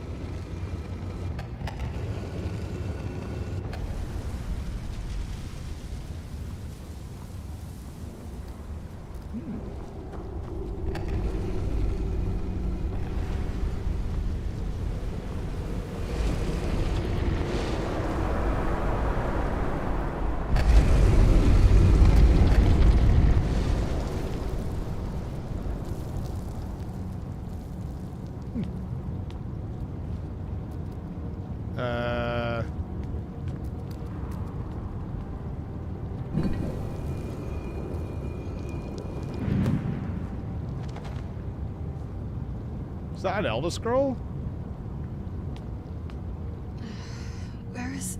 Speaker 1: Is that an Elder Scroll?
Speaker 4: Where is...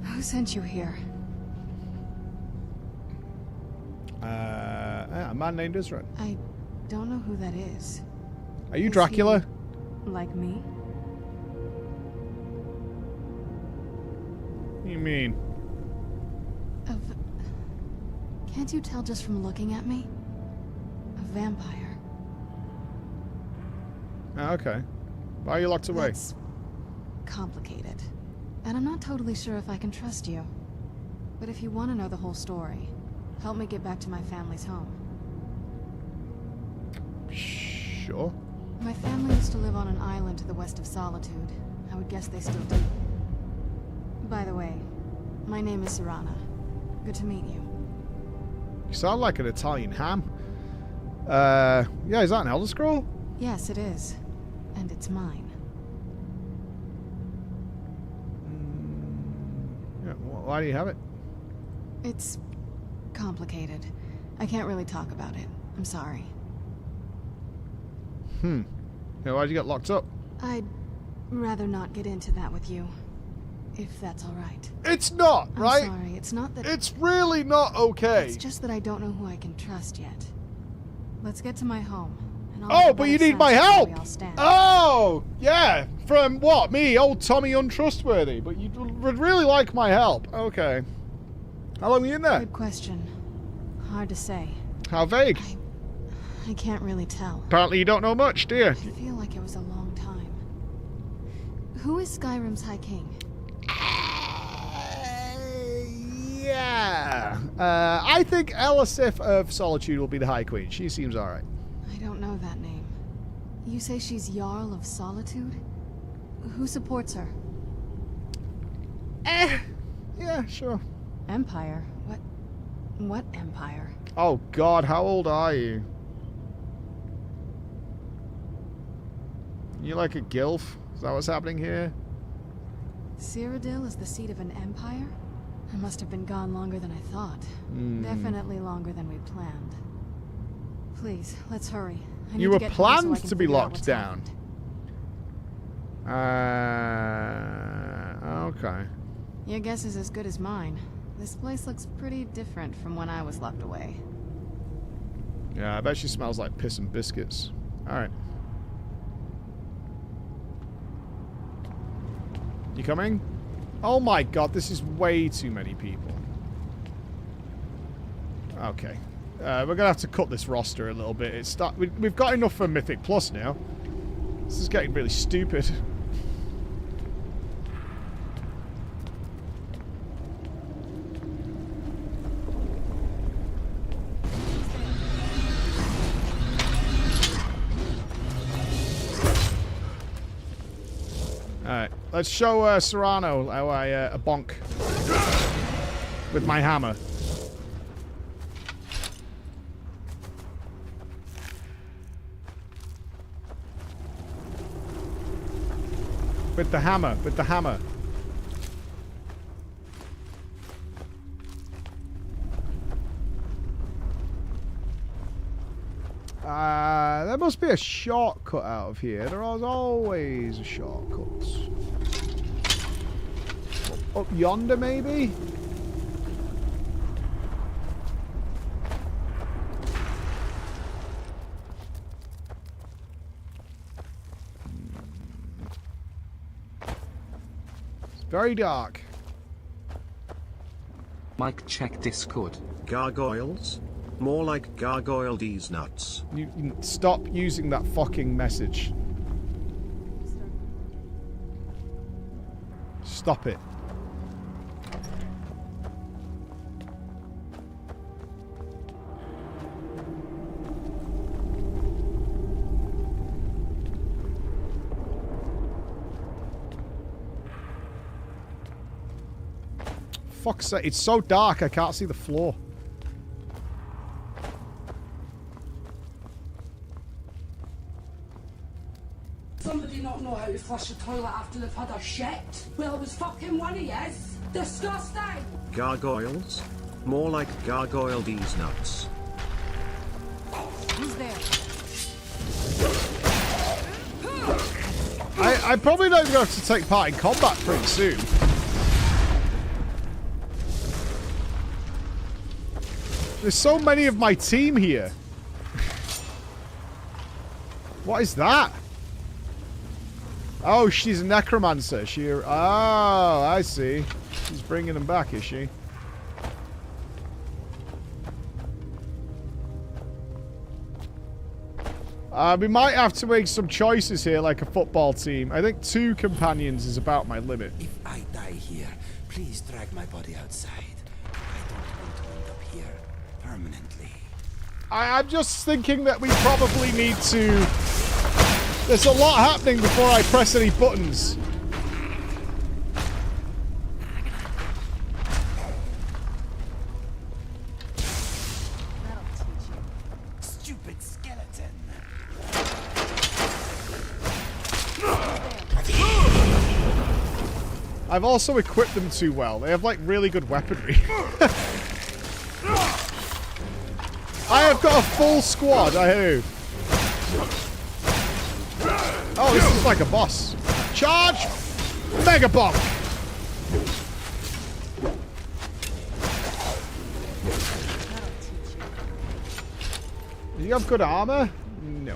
Speaker 4: Who sent you here?
Speaker 1: A man named Israel.
Speaker 4: I don't know who that is.
Speaker 1: Are you
Speaker 4: Is
Speaker 1: Dracula?
Speaker 4: he like me?
Speaker 1: What do you mean?
Speaker 4: Can't you tell just from looking at me? A vampire.
Speaker 1: Oh, okay. Why are you locked away?
Speaker 4: That's complicated. And I'm not totally sure if I can trust you. But if you want to know the whole story, help me get back to my family's home.
Speaker 1: Sure.
Speaker 4: My family used to live on an island to the west of Solitude. I would guess they still do. By the way, my name is Serana. Good to meet you.
Speaker 1: You sound like an Italian ham. Yeah, is that an Elder Scroll?
Speaker 4: Yes, it is. And it's mine.
Speaker 1: Yeah, why do you have it?
Speaker 4: It's complicated. I can't really talk about it. I'm sorry.
Speaker 1: Yeah, why'd you get locked up?
Speaker 7: I'd rather not get into that with you, if that's all right.
Speaker 1: It's not, right?
Speaker 7: I'm sorry, it's not that...
Speaker 1: It's really not okay.
Speaker 7: It's just that I don't know who I can trust yet. Let's get to my home. And I'll
Speaker 1: Oh, but you need my help! Oh, yeah. From what? Me, old Tommy Untrustworthy. But you would really like my help. Okay. How long are you in there?
Speaker 7: Good question. Hard to say.
Speaker 1: How vague?
Speaker 7: I can't really tell.
Speaker 1: Apparently you don't know much, do you?
Speaker 7: I feel like it was a long time. Who is Skyrim's High King?
Speaker 1: Yeah. I think Elisif of Solitude will be the High Queen. She seems alright.
Speaker 7: I don't know that name. You say she's Jarl of Solitude? Who supports her?
Speaker 1: Yeah, sure.
Speaker 7: Empire? What empire?
Speaker 1: Oh god, how old are you? You like a gilf? Is that what's happening here?
Speaker 7: Cyrodiil is the seat of an empire? I must have been gone longer than I thought. Definitely longer than we planned. Please, let's hurry. I need
Speaker 1: You
Speaker 7: to
Speaker 1: were
Speaker 7: get home so I
Speaker 1: planned
Speaker 7: can
Speaker 1: to be
Speaker 7: figure out
Speaker 1: locked
Speaker 7: what's
Speaker 1: down.
Speaker 7: happened.
Speaker 1: Okay.
Speaker 7: Your guess is as good as mine. This place looks pretty different from when I was locked away.
Speaker 1: Yeah, I bet she smells like piss and biscuits. Alright. You coming? Oh my god, this is way too many people. Okay. We're gonna have to cut this roster a little bit. We've got enough for Mythic Plus now. This is getting really stupid. Alright, let's show Serrano how I bonk with my hammer. With the hammer, with the hammer. There must be a shortcut out of here. There is always shortcuts. Up yonder, maybe? It's very dark.
Speaker 13: Mike, check Discord.
Speaker 3: Gargoyles? More like gargoyle these nuts.
Speaker 1: You stop using that fucking message. Stop it. Fuck's sake, it's so dark I can't see the floor.
Speaker 8: Somebody not know how to flush the toilet after they've had a shit? Well, it was fucking one of yes. Disgusting!
Speaker 3: Gargoyles? More like gargoyle these nuts.
Speaker 7: Who's there?
Speaker 1: I'm probably not even going to have to take part in combat pretty soon. There's so many of my team here. What is that? Oh, she's a necromancer. Oh, I see. She's bringing them back, is she? We might have to make some choices here, like a football team. I think 2 companions is about my limit.
Speaker 6: If I die here, please drag my body outside. I don't want to end up here permanently.
Speaker 1: I'm just thinking that we probably need to... There's a lot happening before I press any buttons.
Speaker 6: Stupid skeleton.
Speaker 1: I've also equipped them too well. They have like really good weaponry. I have got a full squad, I do. Oh, this is like a boss. Charge! Mega bomb! Do you have good armor? No.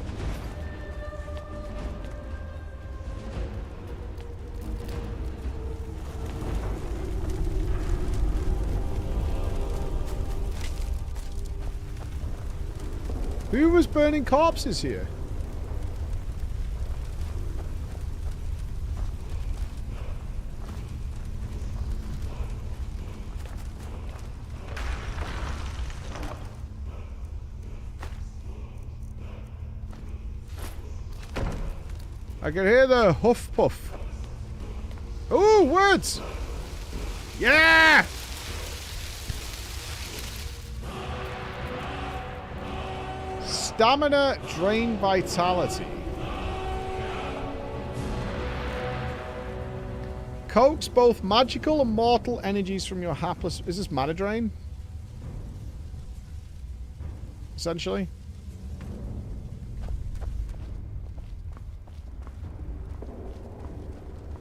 Speaker 1: Who was burning corpses here? I can hear the huff puff. Ooh, words! Yeah! Stamina, drain vitality. Coax both magical and mortal energies from your hapless... Is this mana drain? Essentially.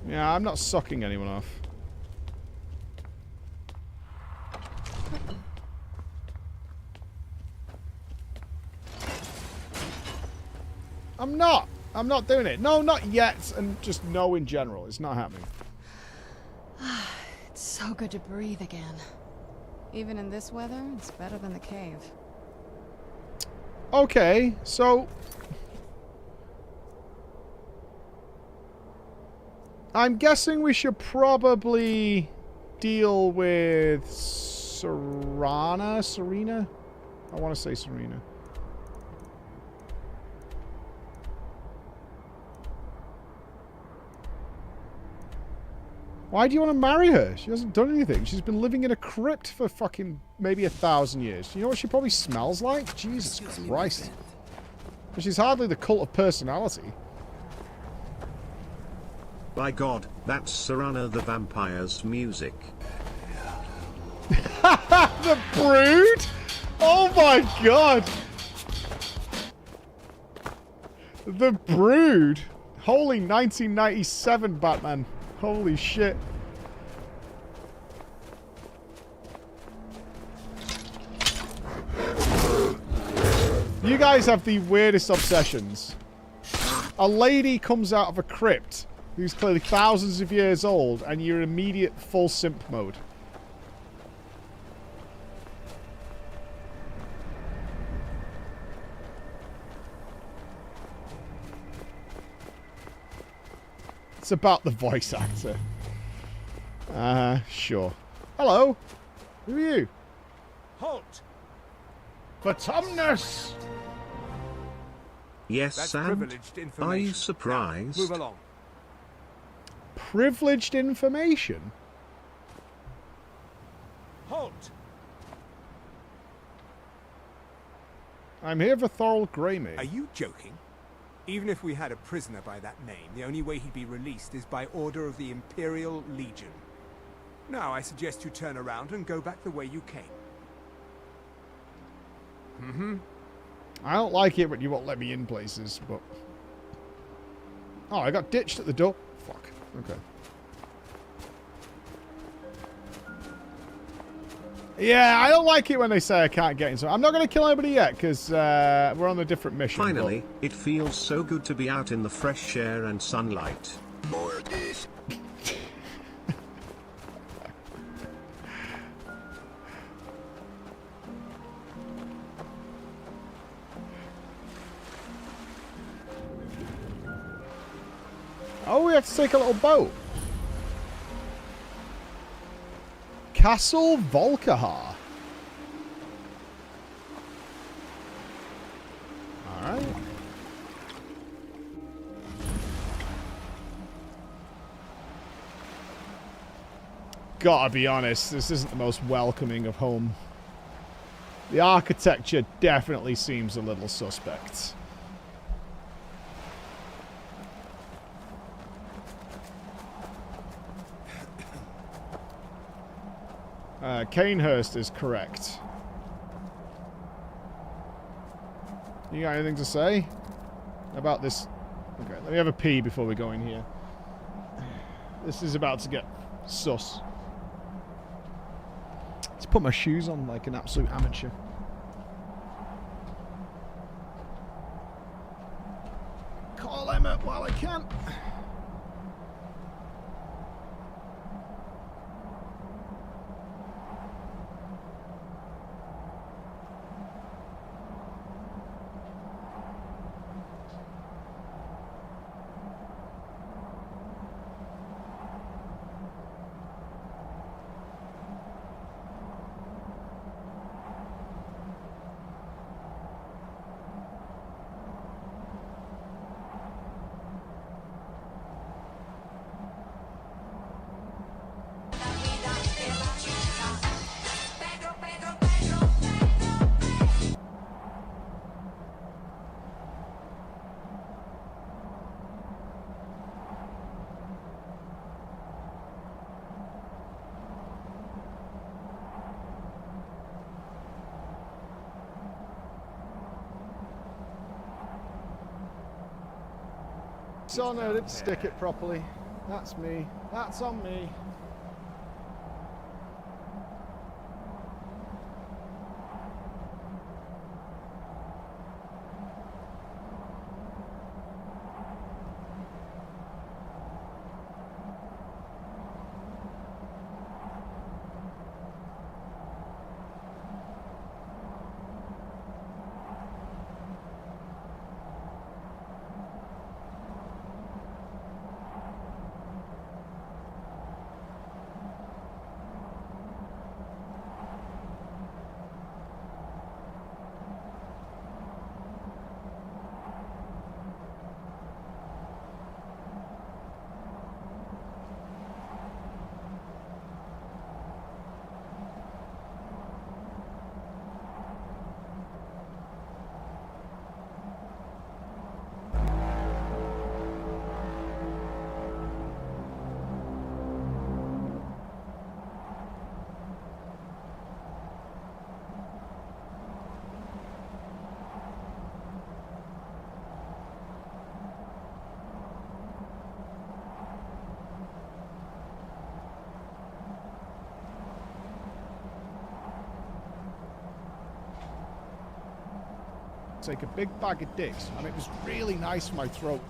Speaker 1: Yeah, I'm not sucking anyone off. I'm not doing it. No, not yet. And just no in general. It's not happening.
Speaker 7: It's so good to breathe again. Even in this weather, it's better than the cave.
Speaker 1: Okay, so... I'm guessing we should probably deal with Serena? I want to say Serena. Why do you want to marry her? She hasn't done anything. She's been living in a crypt for fucking maybe 1,000 years. You know what she probably smells like? Jesus Christ. But she's hardly the cult of personality.
Speaker 3: By God, that's Serana the Vampire's music.
Speaker 1: The Brood? Oh my God. The Brood. Holy 1997 Batman. Holy shit. You guys have the weirdest obsessions. A lady comes out of a crypt who's clearly thousands of years old and you're in immediate full simp mode. It's about the voice actor. Sure. Hello. Who are you?
Speaker 18: Halt!
Speaker 20: Autumnus!
Speaker 3: Yes,
Speaker 18: That's
Speaker 3: Sam?
Speaker 18: privileged information.
Speaker 3: Are you surprised?
Speaker 18: Now, move along.
Speaker 1: Privileged information?
Speaker 18: Halt!
Speaker 1: I'm here for Thorol Greymane.
Speaker 18: Are you joking? Even if we had a prisoner by that name, the only way he'd be released is by order of the Imperial Legion. Now I suggest you turn around and go back the way you came.
Speaker 1: I don't like it when you won't let me in places, but... Oh, I got ditched at the door. Fuck. Okay. Yeah, I don't like it when they say I can't get in. So I'm not going to kill anybody yet, because we're on a different mission.
Speaker 3: Finally, it feels so good to be out in the fresh air and sunlight. More of this.
Speaker 1: Oh, we have to take a little boat. Castle Volkahar. Alright. Gotta be honest, this isn't the most welcoming of home. The architecture definitely seems a little suspect. Canehurst is correct. You got anything to say about this Okay, let me have a pee before we go in here. This is about to get sus. Let's put my shoes on like an absolute amateur. Call Emma while I can. So no, I didn't stick it properly. That's me. That's on me. Take a big bag of dicks, and it was really nice for my throat.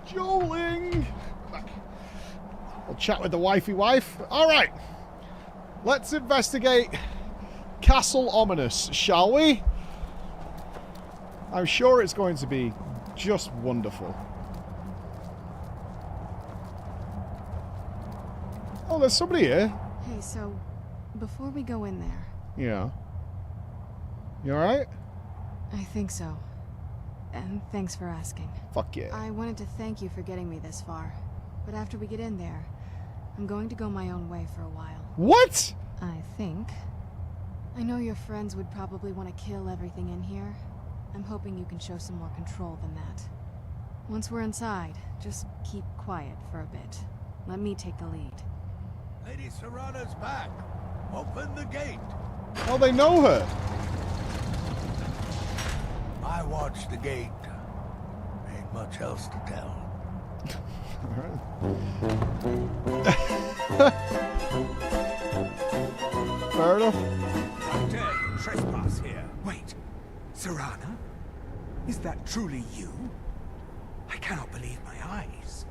Speaker 1: Joling! I'll chat with the wifey wife. Alright. Let's investigate Castle Ominous, shall we? I'm sure it's going to be just wonderful. Oh, there's somebody here.
Speaker 7: Hey, so before we go in there...
Speaker 1: Yeah. You alright?
Speaker 7: I think so. And thanks for asking.
Speaker 1: Fuck yeah.
Speaker 7: I wanted to thank you for getting me this far. But after we get in there, I'm going to go my own way for a while.
Speaker 1: What?
Speaker 7: I think. I know your friends would probably want to kill everything in here. I'm hoping you can show some more control than that. Once we're inside, just keep quiet for a bit. Let me take the lead.
Speaker 14: Lady Serrana's back. Open the gate.
Speaker 1: Oh, they know her.
Speaker 14: I watched the gate. Ain't much else to tell.
Speaker 1: Fair enough.
Speaker 2: How dare you trespass here? Wait, Serrana? Is that truly you? I cannot believe my eyes.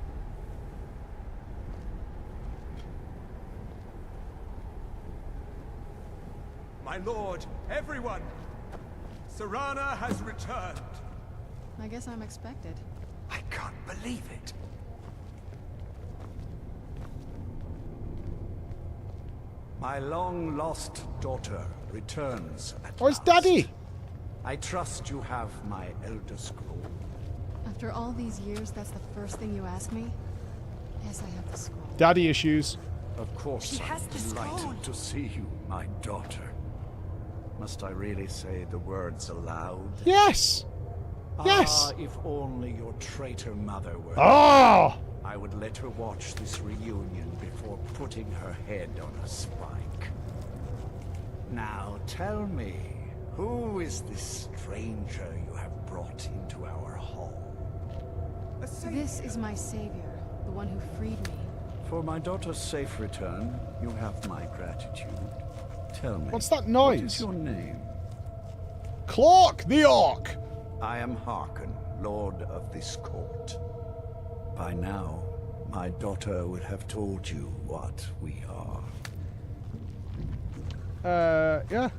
Speaker 2: My lord, everyone! Serrana has returned.
Speaker 7: I guess I'm expected.
Speaker 2: I can't believe it. My long-lost daughter returns at
Speaker 1: Where's
Speaker 2: last.
Speaker 1: Daddy?
Speaker 2: I trust you have my Elder Scroll.
Speaker 7: After all these years, that's the first thing you ask me? Yes, I have the scroll.
Speaker 1: Daddy issues.
Speaker 2: Of course,
Speaker 7: She has
Speaker 2: I'm
Speaker 7: the scroll.
Speaker 2: delighted to see you, my daughter. Must I really say the words aloud?
Speaker 1: Yes! Yes!
Speaker 2: Ah, if only your traitor mother were
Speaker 1: Oh!
Speaker 2: here, I would let her watch this reunion before putting her head on a spike. Now tell me, who is this stranger you have brought into our hall?
Speaker 7: This is my savior, the one who freed me.
Speaker 2: For my daughter's safe return, you have my gratitude. Tell me,
Speaker 1: What's that
Speaker 2: what
Speaker 1: noise?
Speaker 2: is your name?
Speaker 1: Clark the Orc!
Speaker 2: I am Harkon, Lord of this court. By now, my daughter would have told you what we are.
Speaker 1: Yeah.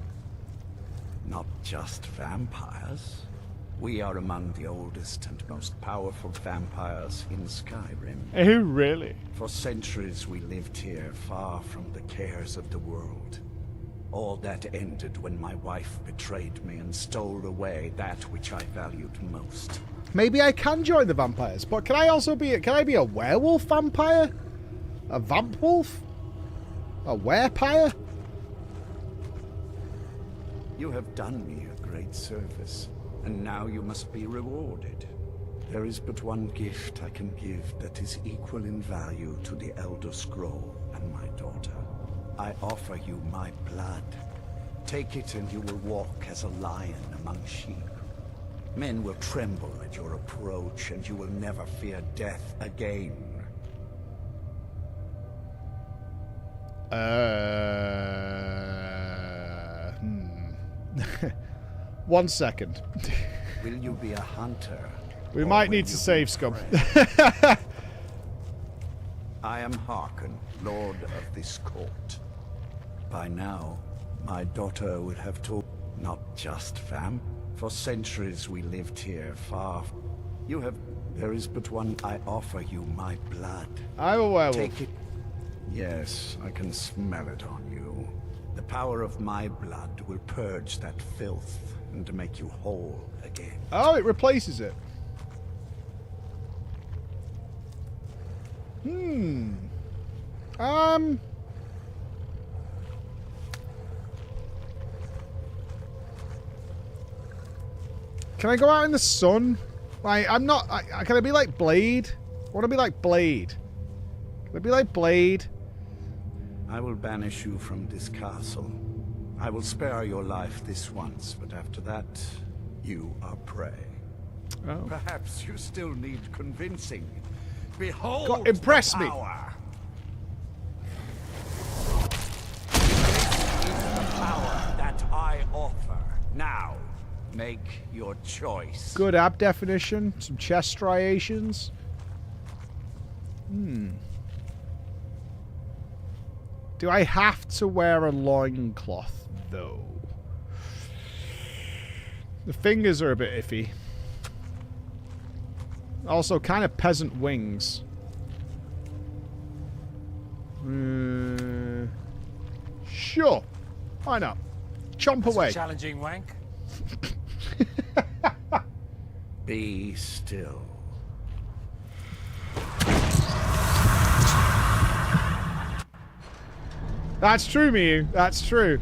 Speaker 2: Not just vampires. We are among the oldest and most powerful vampires in Skyrim.
Speaker 1: Oh, really?
Speaker 2: For centuries we lived here, far from the cares of the world. All that ended when my wife betrayed me and stole away that which I valued most.
Speaker 1: Maybe I can join the vampires, but can I also be can I be a werewolf vampire? A vamp wolf? A werepire?
Speaker 2: You have done me a great service, and now you must be rewarded. There is but one gift I can give that is equal in value to the Elder Scroll and my daughter. I offer you my blood. Take it and you will walk as a lion among sheep. Men will tremble at your approach and you will never fear death again.
Speaker 1: 1 second.
Speaker 2: Will you be a hunter?
Speaker 1: We might need to save scum.
Speaker 2: I am Harkon, Lord of this court. By now, my daughter would have told not just fam. For centuries we lived here, far. You have. There is but one. I offer you my blood.
Speaker 1: I'm a werewolf.
Speaker 2: Take it. Yes, I can smell it on you. The power of my blood will purge that filth and make you whole again.
Speaker 1: Oh, it replaces it. Can I go out in the sun? Like, I'm not... can I be like Blade? I want to be like Blade. Can I be like Blade?
Speaker 2: I will banish you from this castle. I will spare your life this once, but after that, you are prey.
Speaker 1: Oh.
Speaker 2: Perhaps you still need convincing. Behold,
Speaker 1: God, impress me.
Speaker 2: power. This is the power that I offer. Now, make your choice.
Speaker 1: Good app definition. Some chest striations. Do I have to wear a loincloth, though? The fingers are a bit iffy. Also, kind of peasant wings. Sure. Why not? Chomp away.
Speaker 21: Challenging wank.
Speaker 2: Be still.
Speaker 1: That's true, Miyu. That's true.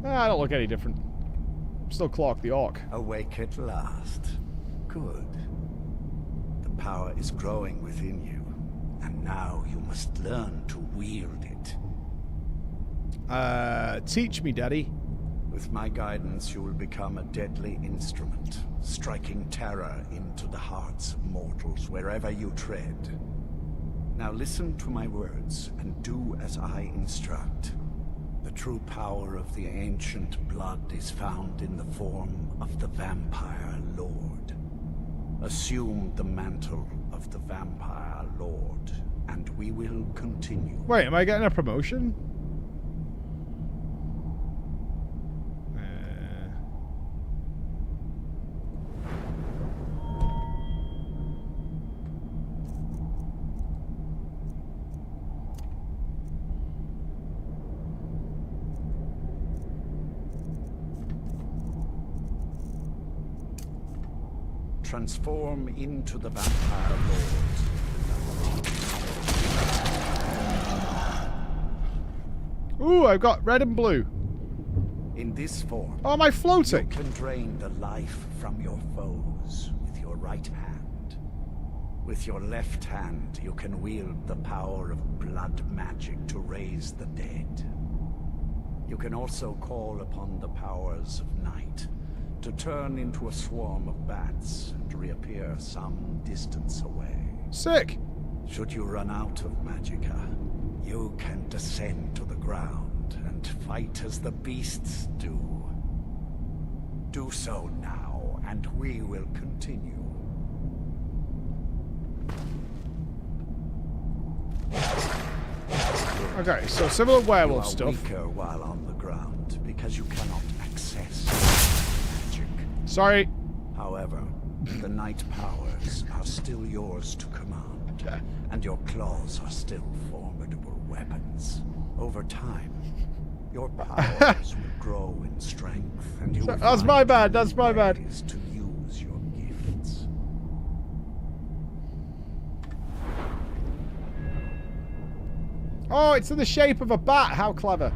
Speaker 1: I don't look any different. I'm still Clark the Orc.
Speaker 2: Awake at last. Good. The power is growing within you, and now you must learn to wield it.
Speaker 1: Teach me, Daddy.
Speaker 2: With my guidance, you will become a deadly instrument, striking terror into the hearts of mortals wherever you tread. Now listen to my words, and do as I instruct. The true power of the ancient blood is found in the form of the Vampire Lord. Assume the mantle of the Vampire Lord, and we will continue.
Speaker 1: Wait, am I getting a promotion?
Speaker 2: Transform into the Vampire Lord.
Speaker 1: Ooh, I've got red and blue.
Speaker 2: In this form,
Speaker 1: oh, am I floating?
Speaker 2: You can drain the life from your foes with your right hand. With your left hand, you can wield the power of blood magic to raise the dead. You can also call upon the powers of night to turn into a swarm of bats and reappear some distance away.
Speaker 1: Sick!
Speaker 2: Should you run out of magicka, you can descend to the ground and fight as the beasts do. Do so now, and we will continue.
Speaker 1: Okay, so similar werewolf stuff.
Speaker 2: You are weaker while on the ground because you cannot access magic.
Speaker 1: Sorry.
Speaker 2: However, the night powers are still yours to command, and your claws are still formidable weapons. Over time, your powers will grow in strength, and you will
Speaker 1: that's my bad. That's my bad.
Speaker 2: To use your gifts.
Speaker 1: Oh, it's in the shape of a bat. How clever.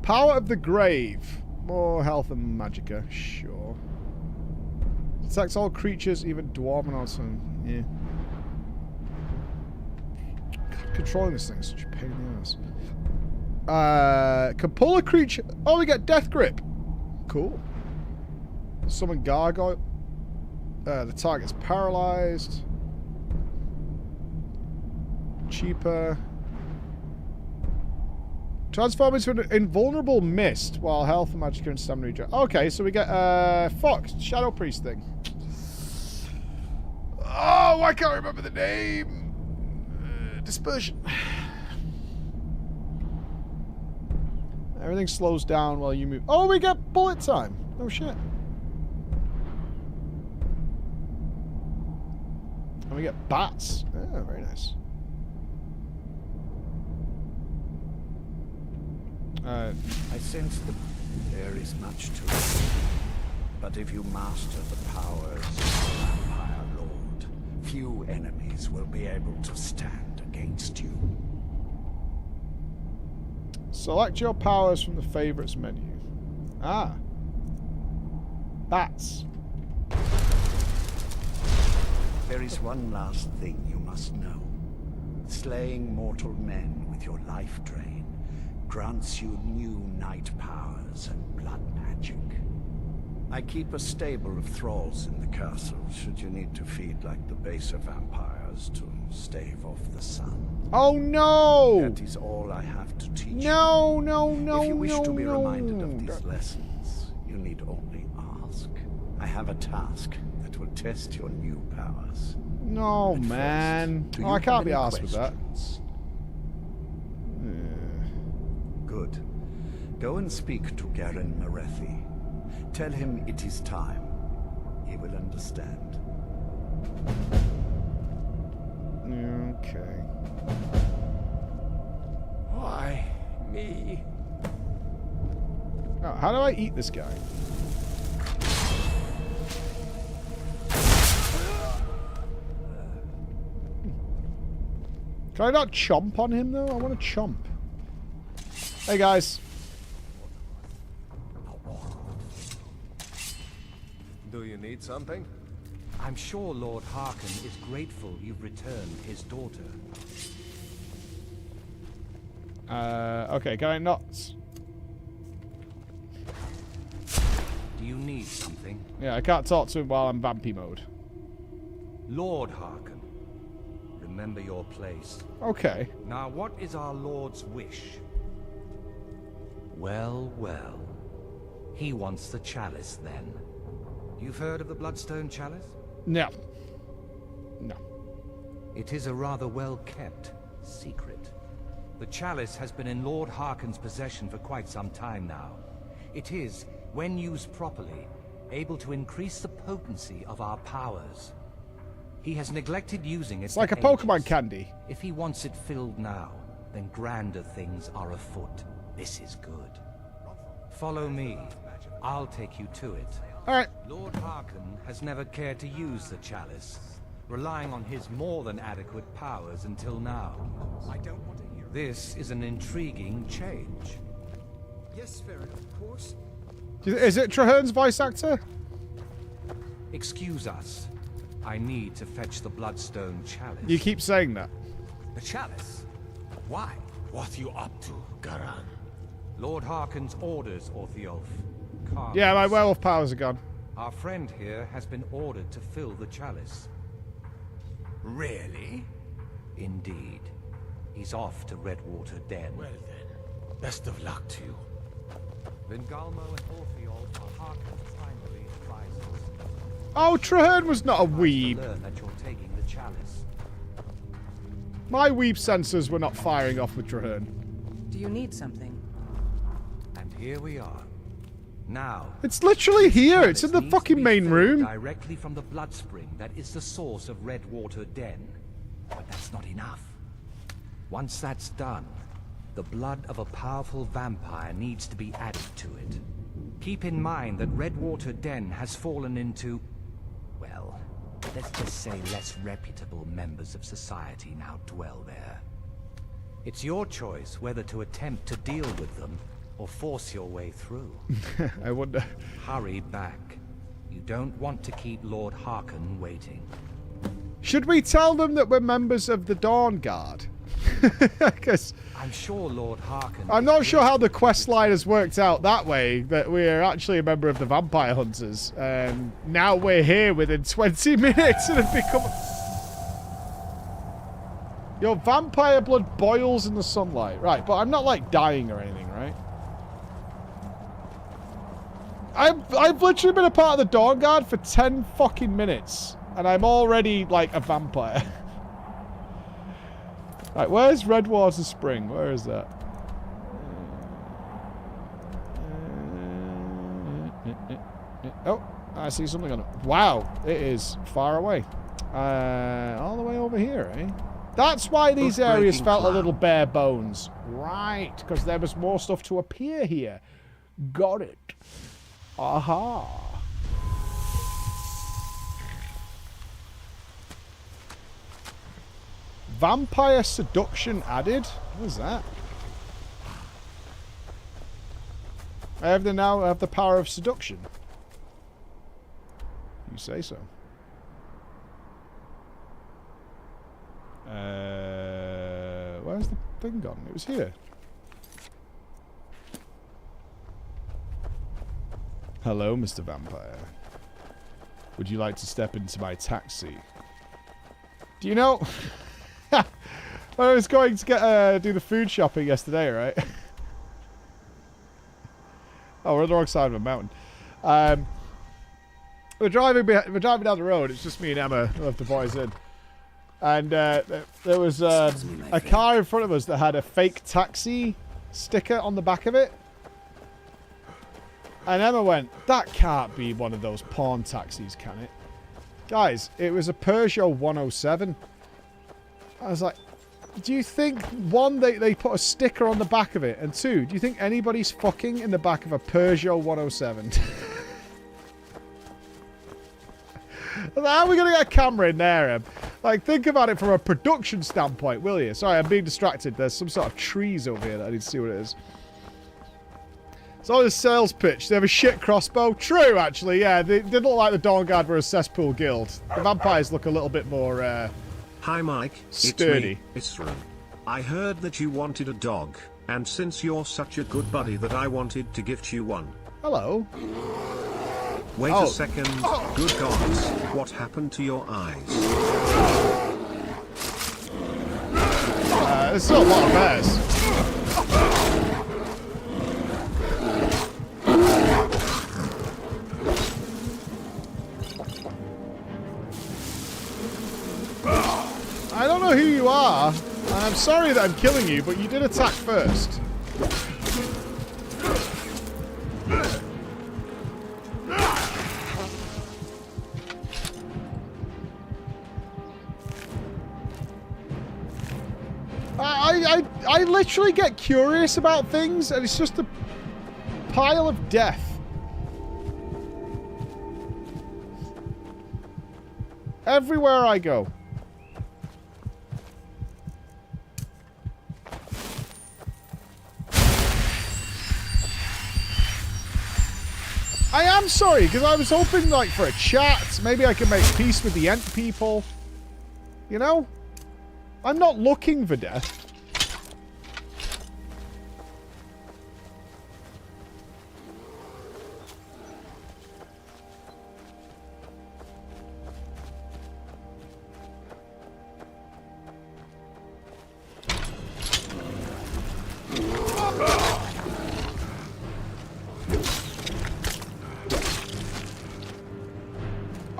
Speaker 1: Power of the grave. More health and magicka. Sure. Attacks all creatures, even dwarven or something. Yeah. Controlling this thing is such a pain in the ass. Can pull a creature. Oh, we get death grip. Cool. Summon gargoyle. The target's paralyzed. Cheaper. Transform into an invulnerable mist while health and magic and stamina regen. Okay, so we get Fox, Shadow Priest thing. Oh, I can't remember the name. Dispersion. Everything slows down while you move. Oh, we get bullet time. Oh shit. And we get bats. Oh, very nice.
Speaker 2: I sense that there is much to it. But if you master the powers of the Vampire Lord, few enemies will be able to stand against you.
Speaker 1: Select your powers from the favorites menu. Ah. Bats.
Speaker 2: There is one last thing you must know. Slaying mortal men with your life drain grants you new night powers and blood magic. I keep a stable of thralls in the castle should you need to feed like the baser vampires to stave off the sun.
Speaker 1: Oh no!
Speaker 2: That is all I have to teach you.
Speaker 1: No.
Speaker 2: If you wish to be reminded of these lessons, you need only ask. I have a task that will test your new powers.
Speaker 1: No, man.
Speaker 2: First,
Speaker 1: Oh, I can't be asked with that.
Speaker 2: Good. Go and speak to Garen Marethi. Tell him it is time. He will understand.
Speaker 1: Okay.
Speaker 18: Why me?
Speaker 1: Oh, how do I eat this guy? Can I not chomp on him though? I want to chomp. Hey guys.
Speaker 18: Do you need something?
Speaker 5: I'm sure Lord Harkon is grateful you've returned his daughter.
Speaker 1: Okay, can I not?
Speaker 5: Do you need something?
Speaker 1: Yeah, I can't talk to him while I'm vampy mode.
Speaker 5: Lord Harkon, remember your place.
Speaker 1: Okay.
Speaker 5: Now, what is our Lord's wish? Well, well. He wants the chalice, then. You've heard of the Bloodstone Chalice?
Speaker 1: No. No.
Speaker 5: It is a rather well-kept secret. The chalice has been in Lord Harkon's possession for quite some time now. It is, when used properly, able to increase the potency of our powers. He has neglected using it.
Speaker 1: It's like a
Speaker 5: for
Speaker 1: Pokemon
Speaker 5: ages.
Speaker 1: candy.
Speaker 5: If he wants it filled now, then grander things are afoot. This is good. Follow me. I'll take you to it.
Speaker 1: All right.
Speaker 5: Lord Harkon has never cared to use the chalice, relying on his more than adequate powers until now.
Speaker 15: I don't want to hear.
Speaker 5: This is an intriguing change.
Speaker 15: Yes, Farron, of course.
Speaker 1: Is it Traherne's voice actor?
Speaker 5: Excuse us. I need to fetch the Bloodstone Chalice.
Speaker 1: You keep saying that.
Speaker 5: The chalice? Why?
Speaker 22: What you up to, Garan?
Speaker 5: Lord Harkon's orders, Orthiolf.
Speaker 1: Yeah, my werewolf powers are gone.
Speaker 5: Our friend here has been ordered to fill the chalice.
Speaker 22: Really?
Speaker 5: Indeed. He's off to Redwater Den.
Speaker 22: Well then, best of luck to you.
Speaker 5: Vingalmo and Orthiolf are Harkon's primary advisors.
Speaker 1: Oh, Traherne was not a weeb.
Speaker 5: Learn that you're taking the chalice.
Speaker 1: My weeb sensors were not firing off with Traherne.
Speaker 11: Do you need something?
Speaker 5: And here we are. Now,
Speaker 1: it's literally here. It's in the fucking main room.
Speaker 5: Directly from the blood spring that is the source of Redwater Den. But that's not enough. Once that's done, the blood of a powerful vampire needs to be added to it. Keep in mind that Redwater Den has fallen into, well, let's just say less reputable members of society now dwell there. It's your choice whether to attempt to deal with them or force your way through.
Speaker 1: I wonder.
Speaker 5: Hurry back. You don't want to keep Lord Harkon waiting.
Speaker 1: Should we tell them that we're members of the Dawn Guard? Because
Speaker 5: I'm sure Lord Harkon.
Speaker 1: I'm not sure how the quest line has worked out that way, that we're actually a member of the Vampire Hunters. And now we're here within 20 minutes and have become... Your vampire blood boils in the sunlight. Right, but I'm not like dying or anything, right? I've literally been a part of the Dawn Guard for 10 fucking minutes. And I'm already like a vampire. Right, where's Redwater Spring? Where is that? Oh, I see something on it. Wow, it is far away. All the way over here, eh? That's why these areas felt a little bare bones. Right, because there was more stuff to appear here. Got it. Aha. Vampire seduction added? What is that? I now have the power of seduction. You say so. Where's the thing gone? It was here. Hello, Mr. Vampire. Would you like to step into my taxi? Do you know... I was going to get do the food shopping yesterday, right? Oh, we're on the wrong side of a mountain. We're driving down the road. It's just me and Emma who left the boys in. And there was a car in front of us that had a fake taxi sticker on the back of it. And Emma went, that can't be one of those pawn taxis, can it? Guys, it was a Peugeot 107. I was like, do you think, one, they put a sticker on the back of it, and two, do you think anybody's fucking in the back of a Peugeot 107? How are we going to get a camera in there, Em? Like, think about it from a production standpoint, will you? Sorry, I'm being distracted. There's some sort of trees over here that I need to see what it is. It's all a sales pitch. They have a shit crossbow. True, actually, yeah. They didn't look like the Dawn Guard were a cesspool guild. The vampires look a little bit more,
Speaker 3: Hi, Mike.
Speaker 1: sturdy.
Speaker 3: It's me, Isra. I heard that you wanted a dog, and since you're such a good buddy that I wanted to gift you one.
Speaker 1: Hello.
Speaker 3: Wait a second. Good gods, what happened to your eyes?
Speaker 1: There's still a lot of bears. know who you are, and I'm sorry that I'm killing you, but you did attack first. I literally get curious about things, and it's just a pile of death. Everywhere I go. I am sorry, because I was hoping, like, for a chat. Maybe I can make peace with the Ent people. You know? I'm not looking for death.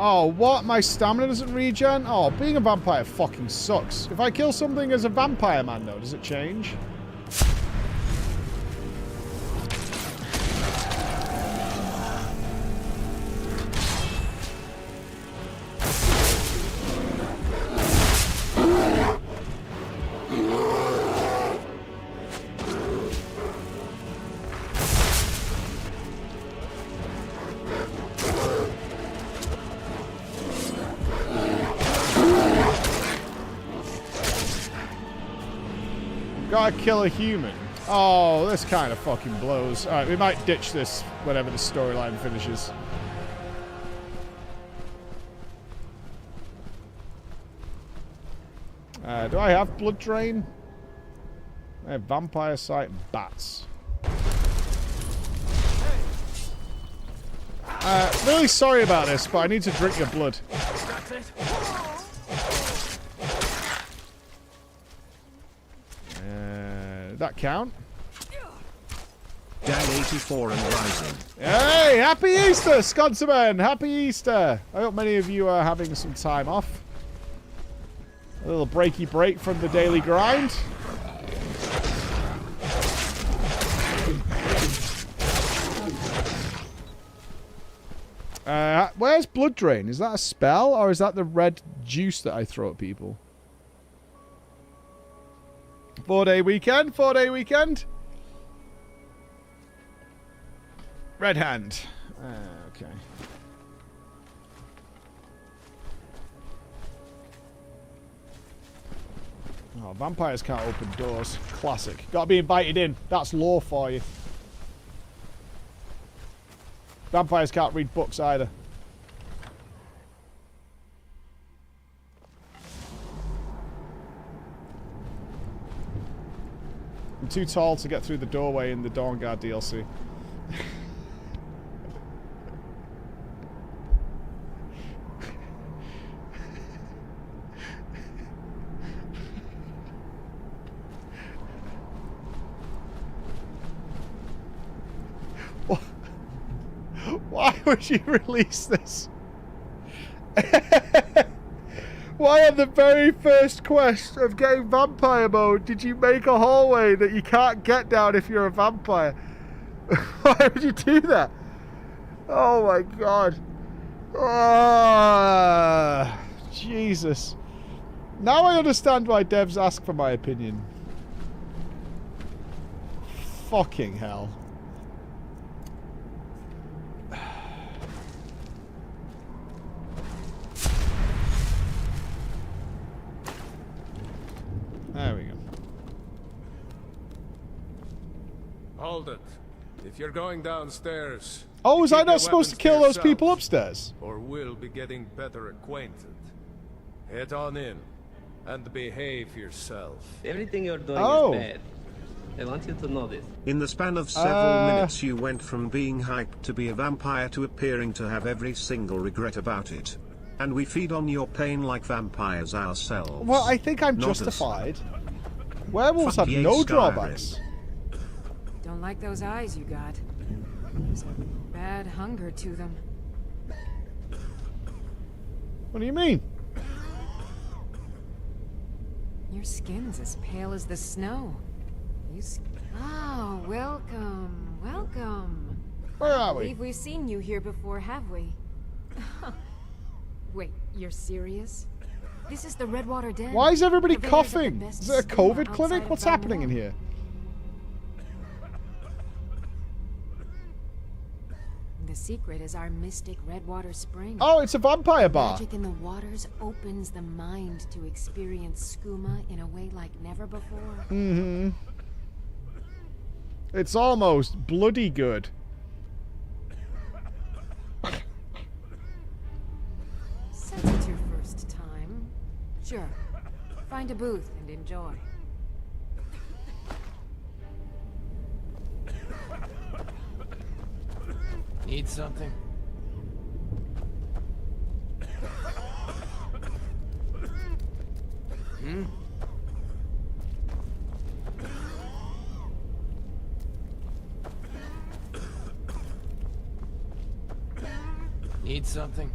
Speaker 1: Oh, what? My stamina doesn't regen? Oh, being a vampire fucking sucks. If I kill something as a vampire man, though, does it change? Gotta kill a human. Oh, this kind of fucking blows. Alright, we might ditch this whenever the storyline finishes. Do I have blood drain? I have vampire sight and bats. Really sorry about this, but I need to drink your blood.
Speaker 9: That's it.
Speaker 1: That count?
Speaker 3: Day 84 and rising.
Speaker 1: Hey, happy Easter, Sconserman! Happy Easter! I hope many of you are having some time off. A little breaky break from the daily grind. Where's Blood Drain? Is that a spell, or is that the red juice that I throw at people? 4-day weekend, 4-day weekend. Red hand. Okay. Oh, vampires can't open doors. Classic. Gotta be invited in. That's lore for you. Vampires can't read books either. I'm too tall to get through the doorway in the Dawnguard DLC. Why would you release this? Why on the very first quest of getting vampire mode did you make a hallway that you can't get down if you're a vampire? Why would you do that? Oh my god. Oh, Jesus. Now I understand why devs ask for my opinion. Fucking hell. There we go.
Speaker 18: Hold it. If you're going downstairs...
Speaker 1: Oh, was I not supposed to kill those people upstairs?
Speaker 18: Or we'll be getting better acquainted. Head on in. And behave yourself.
Speaker 12: Everything you're doing is bad. I want you to know this.
Speaker 3: In the span of several minutes you went from being hyped to be a vampire to appearing to have every single regret about it. And we feed on your pain like vampires ourselves.
Speaker 1: Well, I think I'm justified. Werewolves have no drawbacks.
Speaker 4: Don't like those eyes you got. There's a bad hunger to them.
Speaker 1: What do you mean?
Speaker 4: Your skin's as pale as the snow. Oh, welcome, welcome.
Speaker 1: Where are
Speaker 4: I
Speaker 1: we?
Speaker 4: believe we've seen you here before, have we? Wait, you're serious? This is the Redwater Den.
Speaker 1: Why is everybody
Speaker 4: Purveyors of the
Speaker 1: coughing?
Speaker 4: best
Speaker 1: Is it a
Speaker 4: skooma
Speaker 1: COVID clinic?
Speaker 4: outside
Speaker 1: What's
Speaker 4: of
Speaker 1: happening in
Speaker 4: Balmoral.
Speaker 1: here?
Speaker 4: The secret is our mystic Redwater Spring.
Speaker 1: Oh, it's a vampire bar.
Speaker 4: Magic in the waters opens the mind to experience skooma in a way like never before.
Speaker 1: Mm-hmm. It's almost bloody good.
Speaker 4: Since it's your first time, sure. Find a booth and enjoy.
Speaker 21: Need something? Hmm? Need something?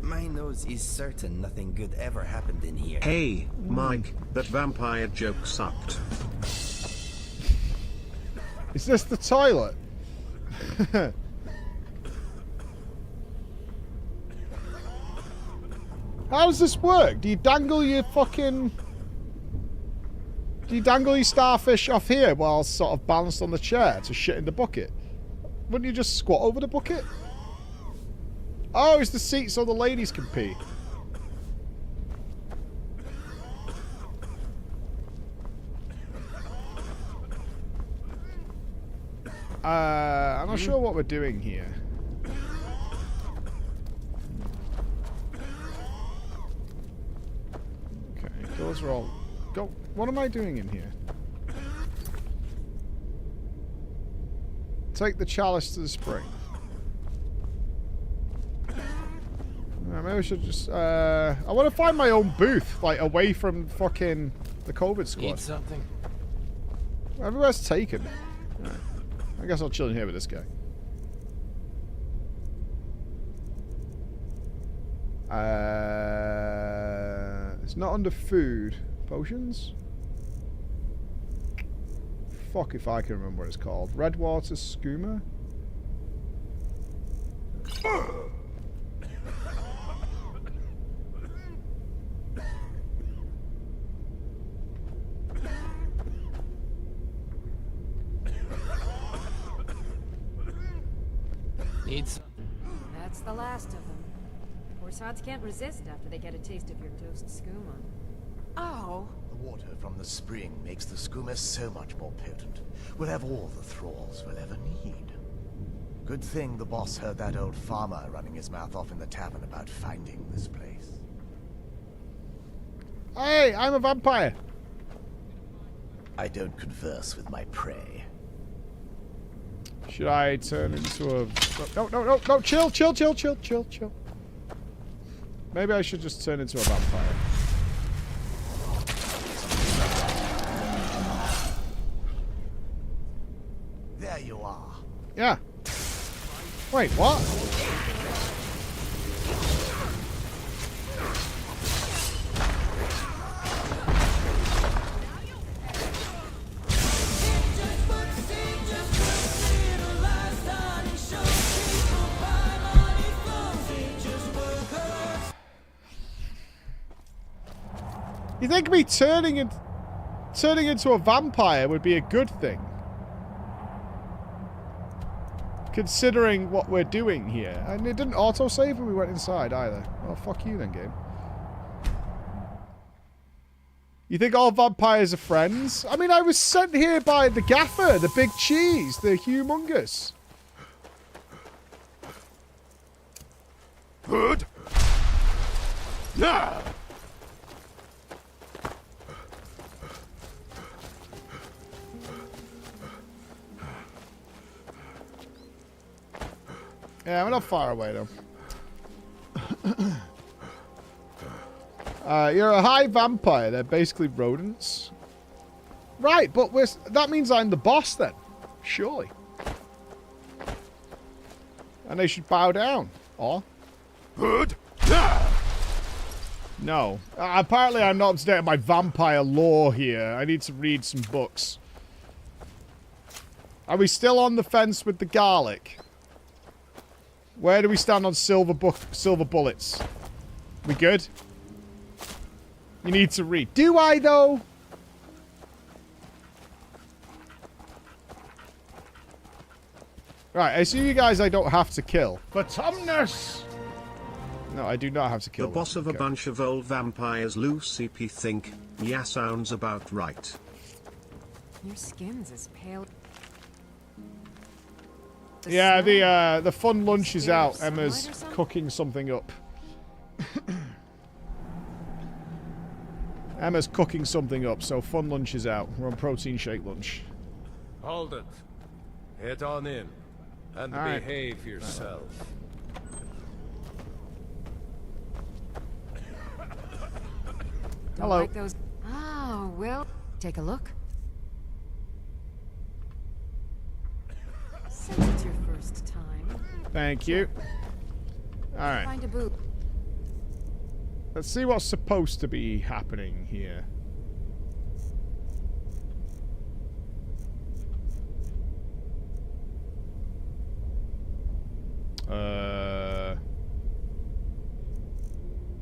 Speaker 6: My nose is certain nothing good ever happened in here.
Speaker 3: Hey, Mike, that vampire joke sucked.
Speaker 1: Is this the toilet? How does this work? Do you dangle your fucking... Do you dangle your starfish off here while sort of balanced on the chair to shit in the bucket? Wouldn't you just squat over the bucket? Oh, it's the seat so the ladies can pee. I'm not sure what we're doing here. Okay, those are all... Go. What am I doing in here? Take the chalice to the spring. Maybe I should just... I want to find my own booth, like, away from fucking the COVID squad.
Speaker 21: Need something?
Speaker 1: Everywhere's taken. Right. I guess I'll chill in here with this guy. It's not under food. Potions? Fuck if I can remember what it's called. Redwater Skooma?
Speaker 21: Needs.
Speaker 4: That's the last of them. Horsehods can't resist after they get a taste of your toast skooma.
Speaker 22: Oh. The water from the spring makes the skooma so much more potent. We'll have all the thralls we'll ever need. Good thing the boss heard that old farmer running his mouth off in the tavern about finding this place.
Speaker 1: Hey, I'm a vampire.
Speaker 22: I don't converse with my prey.
Speaker 1: Should I turn into a... No, chill. Maybe I should just turn into a vampire.
Speaker 22: There you are.
Speaker 1: Yeah. Wait, what? You think me turning into a vampire would be a good thing? Considering what we're doing here. And it didn't autosave when we went inside either. Oh, fuck you then, game. You think all vampires are friends? I mean, I was sent here by the gaffer, the big cheese, the humongous.
Speaker 16: Good. Nah.
Speaker 1: Yeah, we're not far away, though. You're a high vampire. They're basically rodents. Right, but that means I'm the boss, then. Surely. And they should bow down. Or? No. Apparently I'm not up to date on my vampire lore here. I need to read some books. Are we still on the fence with the garlic? Where do we stand on silver bullets? We good? You need to read. Do I, though? Right, I assume you guys I don't have to kill.
Speaker 16: For Tumnus!
Speaker 1: No, I do not have to kill
Speaker 3: The boss of a bunch of old vampires, Lucy P. think, yeah, sounds about right.
Speaker 4: Your skin's as pale.
Speaker 1: Yeah, the fun lunch is out. Emma's cooking something up. Emma's cooking something up, so fun lunch is out. We're on protein shake lunch.
Speaker 18: Hold it. Head on in. And behave yourself.
Speaker 4: Don't like those. Oh, well, take a look. Since it's your first time.
Speaker 1: Thank you. Alright.
Speaker 4: Find a boot.
Speaker 1: Let's see what's supposed to be happening here.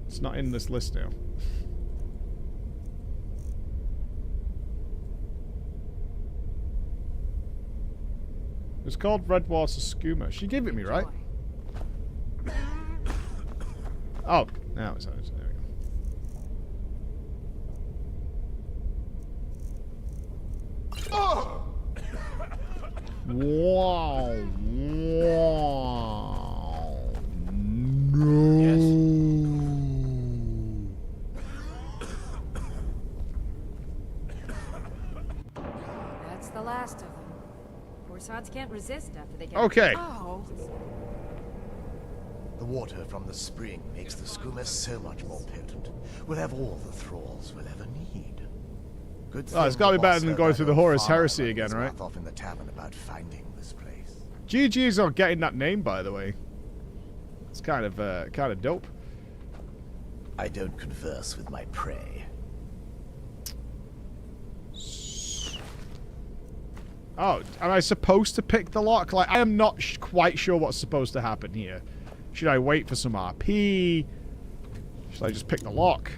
Speaker 1: It's not in this list now. It's called Redwater Skooma. She gave it me, right? Oh, now it's there we go. Wow. Wow. No.
Speaker 4: That's the last of them. Corsads can't resist after they get.
Speaker 1: Okay.
Speaker 4: Oh.
Speaker 22: The water from the spring makes the skooma so much more potent. We'll have all the thralls we'll ever need. Good thing
Speaker 1: it's got to be better
Speaker 22: the
Speaker 1: than
Speaker 22: boss
Speaker 1: going
Speaker 22: heard
Speaker 1: through
Speaker 22: that
Speaker 1: the Horus
Speaker 22: farmer
Speaker 1: Heresy
Speaker 22: running
Speaker 1: again,
Speaker 22: his
Speaker 1: right?
Speaker 22: mouth off in the tavern about finding this place.
Speaker 1: GG's on getting that name, by the way. It's kind of dope.
Speaker 22: I don't converse with my prey.
Speaker 1: Oh, am I supposed to pick the lock? Like, I am not quite sure what's supposed to happen here. Should I wait for some RP? Should I just pick the lock?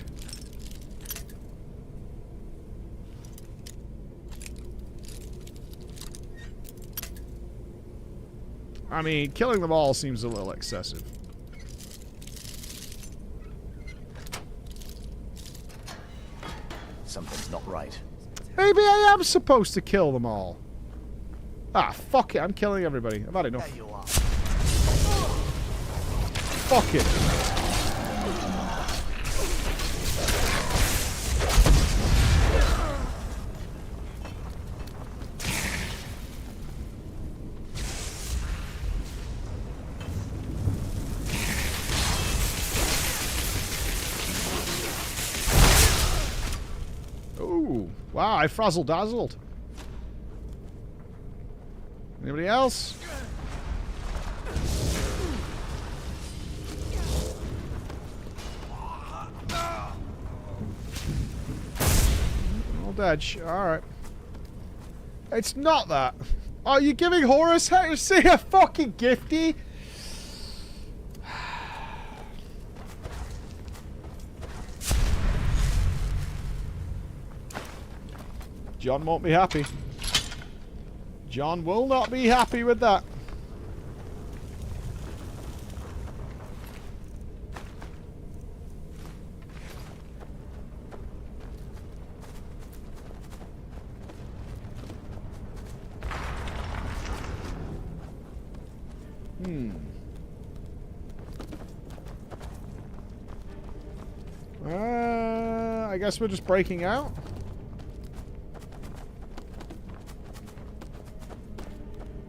Speaker 1: I mean, killing them all seems a little excessive.
Speaker 22: Something's not right.
Speaker 1: Maybe I am supposed to kill them all. Ah, fuck it. I'm killing everybody. I've had enough.
Speaker 22: There you are.
Speaker 1: Fuck it. Ooh. Wow, I frazzle-dazzled. Anybody else? All dead. Alright. It's not that. Are you giving Horus Heresy a fucking gifty? John won't be happy. John will not be happy with that. I guess we're just breaking out.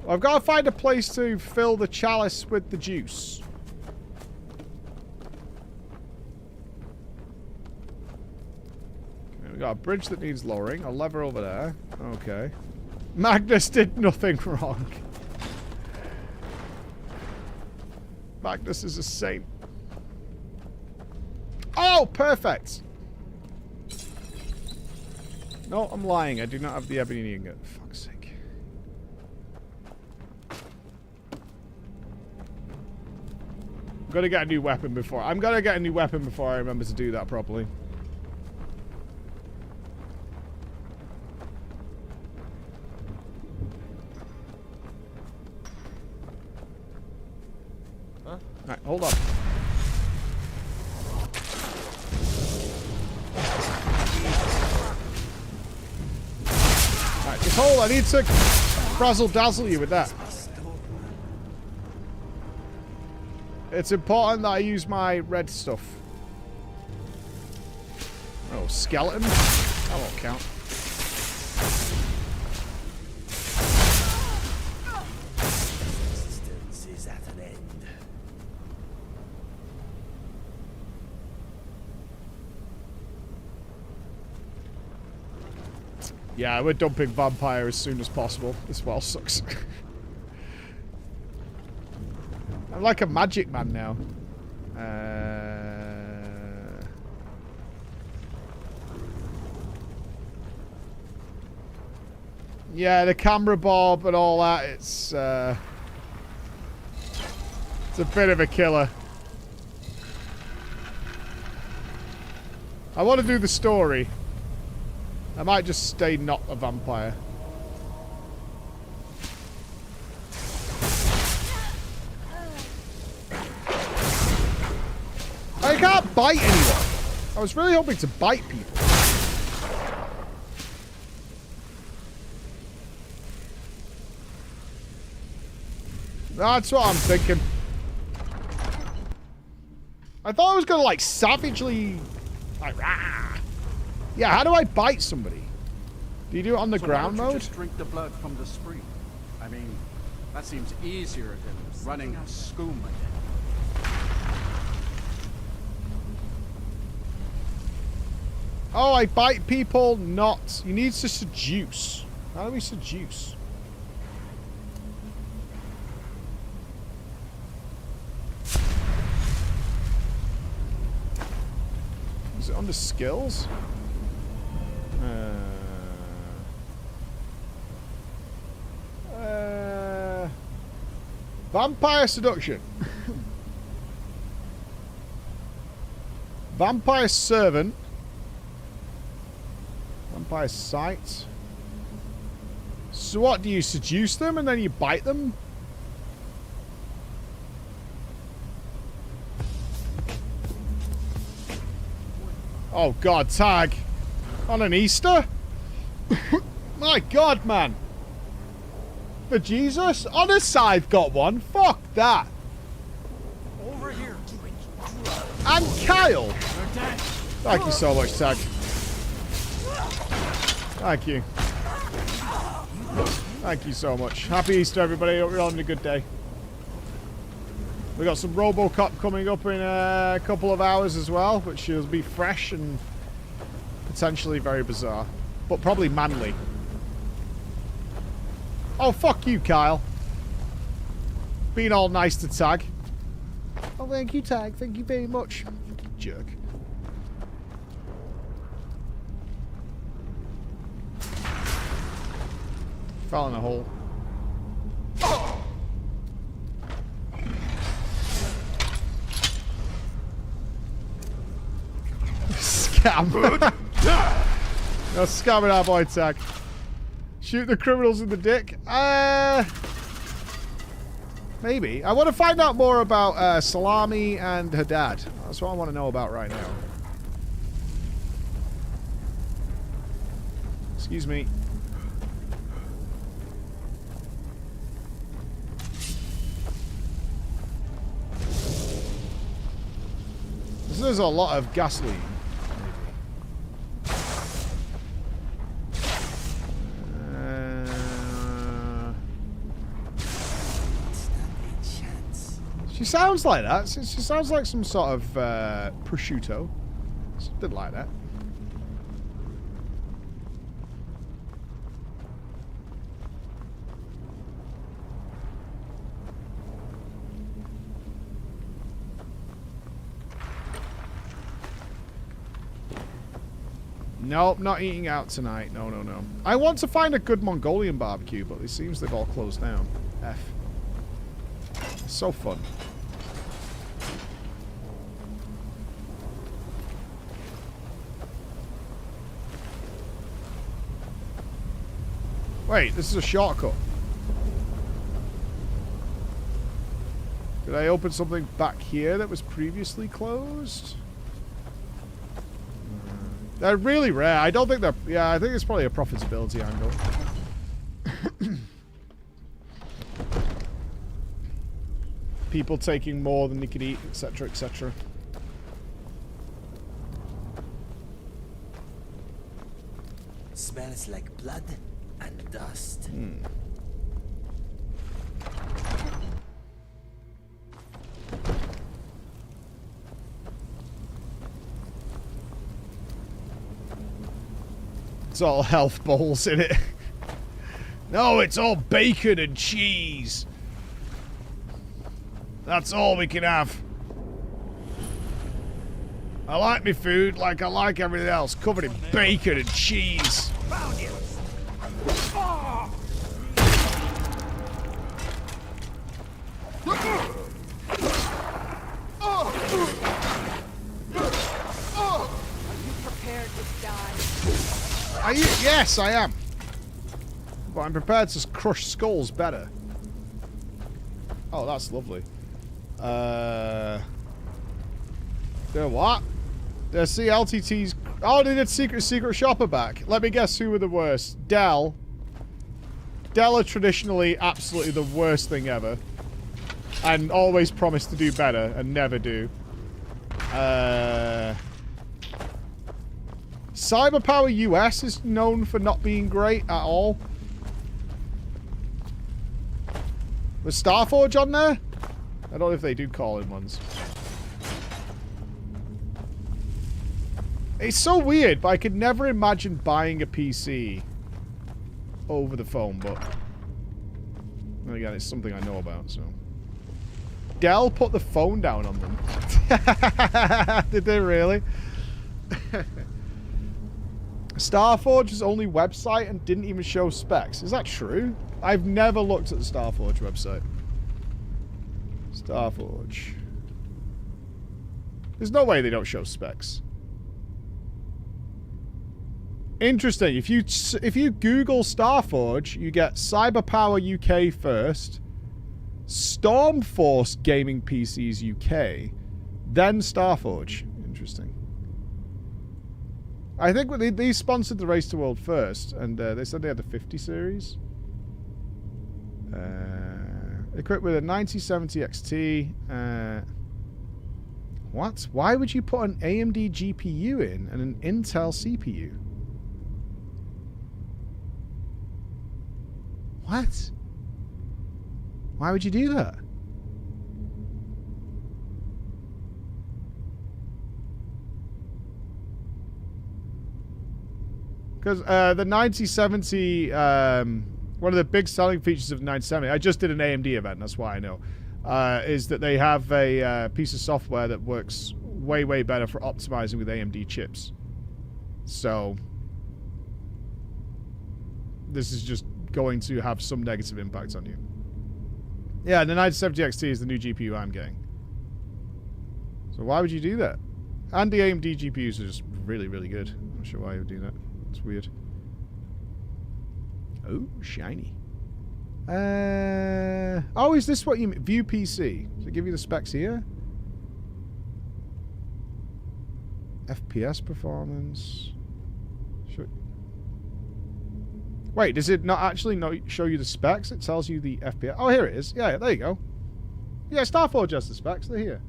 Speaker 1: I've got to find a place to fill the chalice with the juice. Okay, we got a bridge that needs lowering. A lever over there. Okay. Magnus did nothing wrong. Magnus is a saint. Oh, perfect. No, I'm lying. I do not have the ebony ingot. For fuck's sake. I'm gonna get a new weapon before. I'm gonna get a new weapon before I remember to do that properly.
Speaker 18: Huh?
Speaker 1: Alright, hold on. Alright, just hold. I need to frazzle dazzle you with that. It's important that I use my red stuff. Oh, skeleton? That won't count.
Speaker 6: Resistance is at an end.
Speaker 1: Yeah, we're dumping vampire as soon as possible. This well sucks. I'm like a magic man now. Yeah, the camera bob and all that, it's a bit of a killer. I want to do the story. I might just stay not a vampire. I can't bite anyone. I was really hoping to bite people. That's what I'm thinking. I thought I was gonna like savagely like rah. Yeah, how do I bite somebody? Do you do it on the ground mode?
Speaker 17: Just drink the blood from the spring. I mean, that seems easier than running a skooma.
Speaker 1: Oh, I bite people, not. You need to seduce. How do we seduce? Is it under skills? Vampire seduction. Vampire servant. Vampire sight. So what, do you seduce them and then you bite them? Oh god, tag. On an Easter? My god, man. For Jesus? On a scythe got one. Fuck that.
Speaker 17: Over here.
Speaker 1: And Kyle. Thank you so much, Tag. Thank you. Thank you so much. Happy Easter, everybody. Hope you're having a good day. We got some ROBOCOP coming up in a couple of hours as well, which will be fresh and potentially very bizarre, but probably manly. Oh, fuck you, Kyle. Being all nice to Tag. Oh, thank you, Tag. Thank you very much. Fucking jerk. Fell in a hole. Scam. No, scamming our boy, Tag. Shoot the criminals in the dick? Maybe. I want to find out more about Salami and her dad. That's what I want to know about right now. Excuse me. There's a lot of gasoline. She sounds like that. She sounds like some sort of prosciutto. Something like that. Nope, not eating out tonight. No, no, no. I want to find a good Mongolian barbecue, but it seems they've all closed down. F. It's so fun. Wait, this is a shortcut. Did I open something back here that was previously closed? They're really rare. I don't think they're... Yeah, I think it's probably a profitability angle. People taking more than they could eat, etc., etc.
Speaker 6: Smells like blood and dust.
Speaker 1: It's all health balls in it. No, it's all bacon and cheese. That's all we can have. I like my food like I like everything else, covered in bacon and cheese.
Speaker 20: Found you.
Speaker 1: Are you? Yes, I am. But I'm prepared to crush skulls better. Oh, that's lovely. They're what? The CLTTs. Oh, they did Secret Shopper back. Let me guess who were the worst. Dell. Dell are traditionally absolutely the worst thing ever. And always promise to do better and never do. Cyberpower US is known for not being great at all. Was Starforge on there? I don't know if they do call-in ones. It's so weird, but I could never imagine buying a PC over the phone, but... And again, it's something I know about, so... Dell put the phone down on them. Did they really? Starforge's only website and didn't even show specs. Is that true? I've never looked at the Starforge website. Starforge. There's no way they don't show specs. Interesting. If you Google Starforge, you get Cyberpower UK first, Stormforce Gaming PCs UK, then Starforge. Interesting. I think they sponsored the Race to World first, and they said they had the 50 series. Equipped with a 9070 XT. What? Why would you put an AMD GPU in and an Intel CPU? What? Why would you do that? Because the 9070, one of the big selling features of the 970, I just did an AMD event, that's why I know, is that they have a piece of software that works way, way better for optimizing with AMD chips. So, this is just going to have some negative impact on you. Yeah, the 970 XT is the new GPU I'm getting. So why would you do that? And the AMD GPUs are just really, really good. I'm not sure why you would do that. It's weird. Oh, shiny. Oh, is this what you mean? View PC. Does it give you the specs here? FPS performance. Sure. Wait, does it not actually show you the specs? It tells you the FPS. Oh, here it is. Yeah, there you go. Yeah, Starforge has the specs. They're here.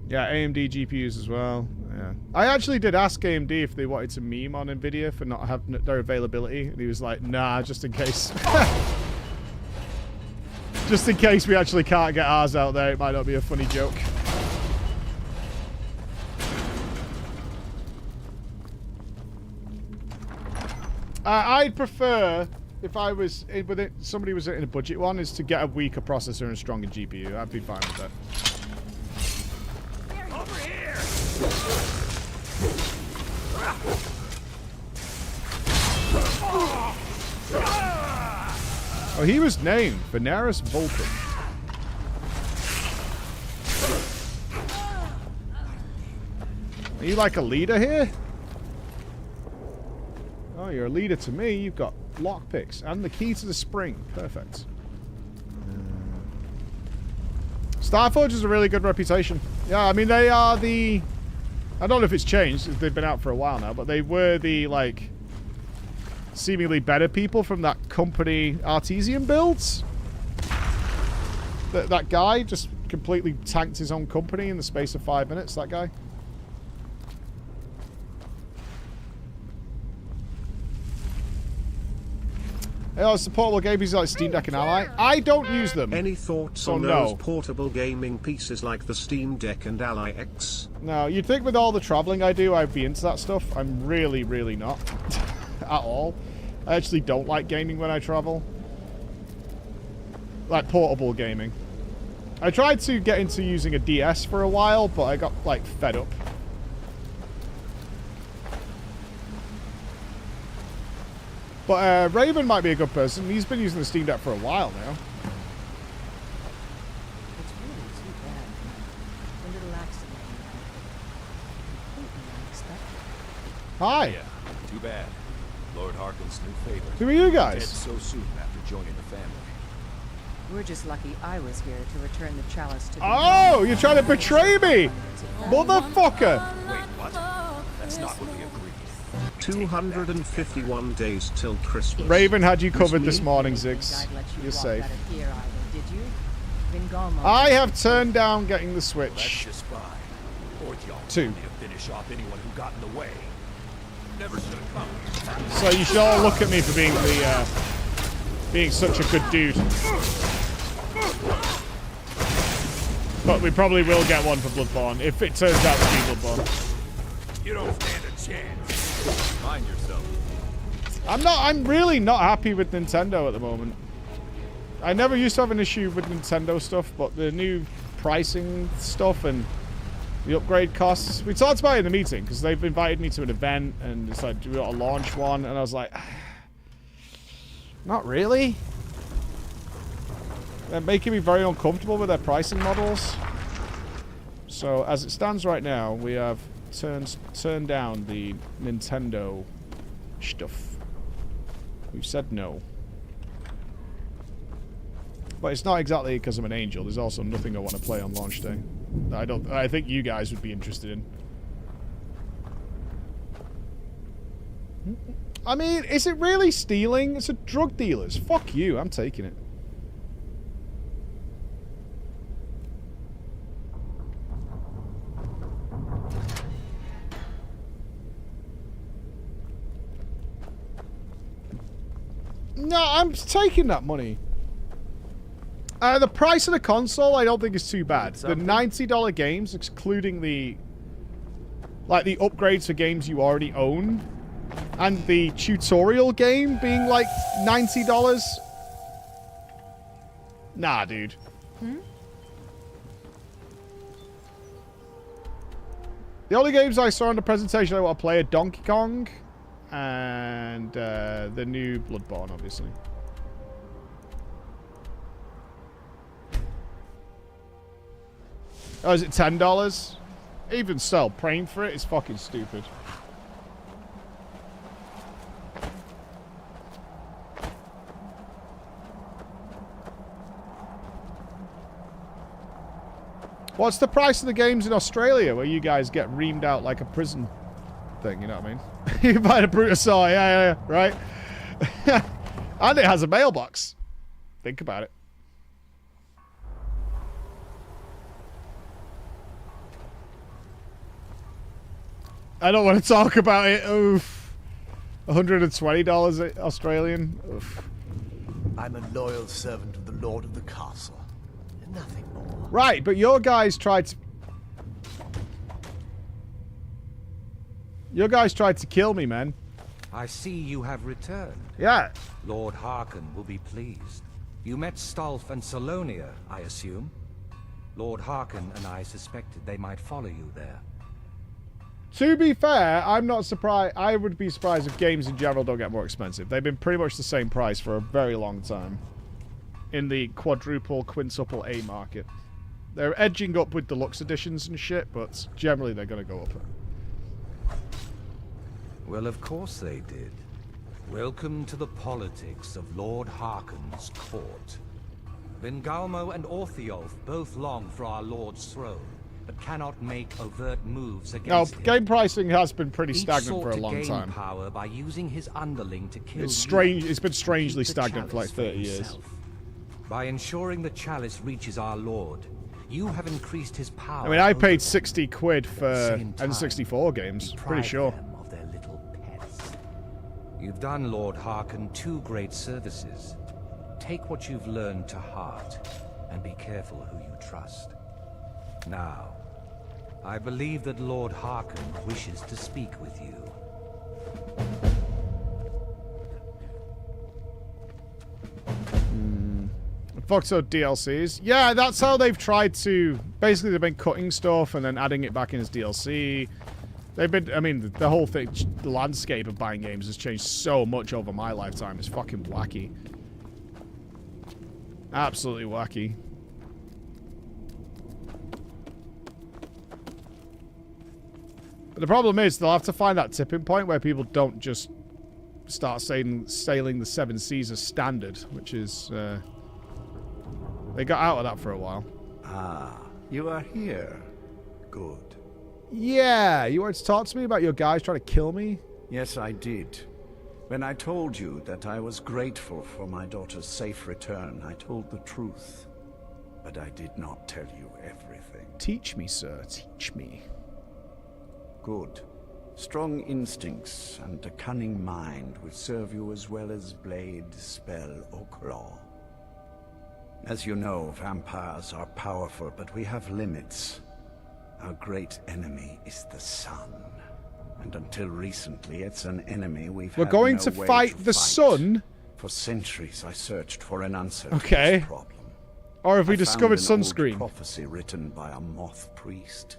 Speaker 1: Yeah, AMD GPUs as well. Yeah, I actually did ask AMD if they wanted to meme on Nvidia for not having their availability, and he was like, "Nah, just in case." Just in case we actually can't get ours out there, it might not be a funny joke. I'd prefer if I was with it, somebody was in a budget one, is to get a weaker processor and a stronger GPU. I'd be fine with that.
Speaker 9: Over here!
Speaker 1: Oh, he was named Veneris Vulcan. Are you like a leader here? Oh, you're a leader to me. You've got lockpicks and the key to the spring. Perfect. Starforge has a really good reputation. Yeah, I mean, they are the... I don't know if it's changed. They've been out for a while now, but they were the, like, seemingly better people from that company Artesian builds. That guy just completely tanked his own company in the space of 5 minutes, that guy. Oh, it's the portable games like Steam Deck and Ally. I don't use them.
Speaker 3: Any thoughts on those portable gaming pieces like the Steam Deck and Ally X?
Speaker 1: No, you'd think with all the traveling I do, I'd be into that stuff. I'm really, really not. At all. I actually don't like gaming when I travel. Like portable gaming. I tried to get into using a DS for a while, but I got, like, fed up. But Raven might be a good person. He's been using the Steam Deck for a while now.
Speaker 11: It's really too bad. The little accident completely unexpected.
Speaker 1: Hi.
Speaker 10: Yeah, too bad. Lord Harkin's new favorite.
Speaker 1: Who are you guys?
Speaker 10: Dead so soon after joining the family.
Speaker 11: We're just lucky I was here to return the chalice to the...
Speaker 1: Oh, you're trying to betray me! Motherfucker!
Speaker 10: Wait, what? That's not what we agreed.
Speaker 3: 251 days till Christmas.
Speaker 1: Raven had you covered this morning, Ziggs. You're safe. I have turned down getting the Switch.
Speaker 10: That's just fine. Or y'all
Speaker 1: 2.
Speaker 10: finish off anyone who got in the way. Never should have come.
Speaker 1: So you should all look at me for being the being such a good dude. But we probably will get one for Bloodborne if it turns out to be Bloodborne.
Speaker 10: You don't stand a chance. Mind yourself.
Speaker 1: I'm really not happy with Nintendo at the moment. I never used to have an issue with Nintendo stuff, but the new pricing stuff and the upgrade costs. We talked about it in the meeting because they've invited me to an event and it's like, we got to launch one, and I was like, not really. They're making me very uncomfortable with their pricing models. So as it stands right now, we have turned down the Nintendo stuff. We've said no. But it's not exactly because I'm an angel. There's also nothing I want to play on launch day. I think you guys would be interested in. I mean, is it really stealing? It's a drug dealers. Fuck you. I'm taking it. No, I'm taking that money. The price of the console, I don't think is too bad. The $90 games, excluding the upgrades for games you already own, and the tutorial game being like $90. Nah, dude. The only games I saw in the presentation I want to play are Donkey Kong and the new Bloodborne, obviously. Oh, is it $10? Even still, praying for it is fucking stupid. What's the price of the games in Australia where you guys get reamed out like a prison thing, you know what I mean? You buy the Brutosaur, yeah, right? And it has a mailbox. Think about it. I don't want to talk about it. Oof. $120 Australian. Oof.
Speaker 22: I'm a loyal servant of the Lord of the Castle. Nothing more.
Speaker 1: Right, but your guys tried to... Your guys tried to kill me, man.
Speaker 5: I see you have returned.
Speaker 1: Yeah.
Speaker 5: Lord Harkon will be pleased. You met Stolf and Salonia, I assume? Lord Harkon and I suspected they might follow you there.
Speaker 1: To be fair, I'm not surprised. I would be surprised if games in general don't get more expensive. They've been pretty much the same price for a very long time. In the quadruple, quintuple A market. They're edging up with deluxe editions and shit, but generally they're going to go up.
Speaker 5: Well, of course they did. Welcome to the politics of Lord Harkon's court. Vingalmo and Orthiolf both long for our Lord's throne, but cannot make overt moves against him.
Speaker 1: Game pricing has been pretty stagnant for a
Speaker 5: Each sought
Speaker 1: long
Speaker 5: to gain
Speaker 1: time.
Speaker 5: power by using his underling to kill
Speaker 1: It's strange.
Speaker 5: you
Speaker 1: It's been strangely
Speaker 5: and keep the
Speaker 1: stagnant for like
Speaker 5: chalice
Speaker 1: 30 years.
Speaker 5: himself. By ensuring the chalice reaches our Lord, you have increased his power.
Speaker 1: I mean, I paid
Speaker 5: over
Speaker 1: 60 quid for
Speaker 5: same time,
Speaker 1: N64 games. Pretty sure.
Speaker 5: them of their little pets. You've done Lord Harkon 2 great services. Take what you've learned to heart, and be careful who you trust. Now, I believe that Lord Harkon wishes to speak with you.
Speaker 1: Foxo DLCs. Yeah, that's how they've tried to... Basically, they've been cutting stuff and then adding it back in as DLC. They've been... I mean, the whole thing... The landscape of buying games has changed so much over my lifetime. It's fucking wacky. Absolutely wacky. But the problem is, they'll have to find that tipping point where people don't just start sailing the 7 seas as standard, which is... They got out of that for a while.
Speaker 2: Ah, you are here. Good.
Speaker 1: Yeah, you wanted to talk to me about your guys trying to kill me?
Speaker 2: Yes, I did. When I told you that I was grateful for my daughter's safe return, I told the truth. But I did not tell you everything.
Speaker 1: Teach me, sir. Teach me.
Speaker 2: Good. Strong instincts and a cunning mind will serve you as well as blade, spell, or claw. As you know, vampires are powerful, but we have limits. Our great enemy is the sun. And until recently, it's an enemy we're
Speaker 1: going to fight the sun?
Speaker 2: For centuries, I searched for an answer
Speaker 1: to
Speaker 2: this problem.
Speaker 1: Or have we discovered
Speaker 2: found an
Speaker 1: sunscreen?
Speaker 2: Old prophecy written by a moth priest.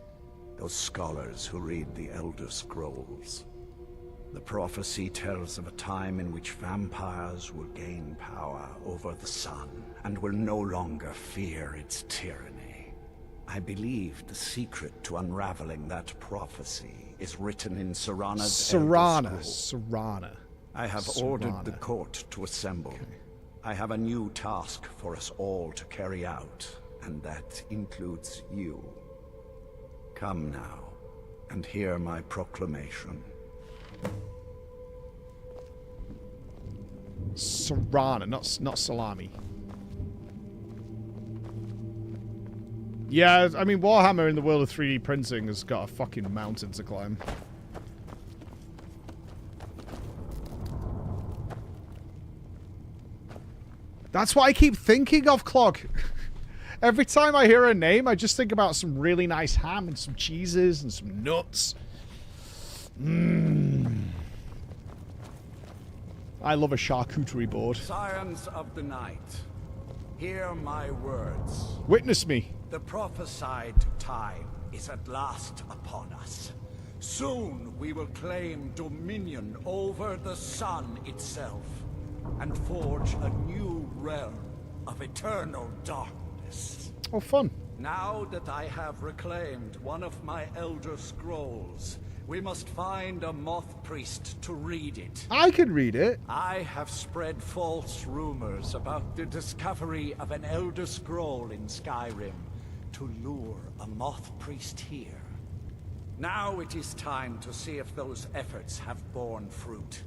Speaker 2: Those scholars who read the Elder Scrolls. The prophecy tells of a time in which vampires will gain power over the sun and will no longer fear its tyranny. I believe the secret to unraveling that prophecy is written in Serana's Elder Scroll.
Speaker 1: Serana.
Speaker 2: I have ordered the court to assemble. Okay. I have a new task for us all to carry out, and that includes you. Come now, and hear my proclamation.
Speaker 1: Serana, not salami. Yeah, I mean, Warhammer in the world of 3D printing has got a fucking mountain to climb. That's what I keep thinking of, Clog. Every time I hear her name, I just think about some really nice ham and some cheeses and some nuts. I love a charcuterie board.
Speaker 2: Scions of the night, hear my words.
Speaker 1: Witness me.
Speaker 2: The prophesied time is at last upon us. Soon we will claim dominion over the sun itself and forge a new realm of eternal darkness.
Speaker 1: Oh, fun.
Speaker 2: Now that I have reclaimed one of my Elder Scrolls, we must find a moth priest to read it.
Speaker 1: I can read it.
Speaker 2: I have spread false rumors about the discovery of an Elder Scroll in Skyrim to lure a moth priest here. Now it is time to see if those efforts have borne fruit.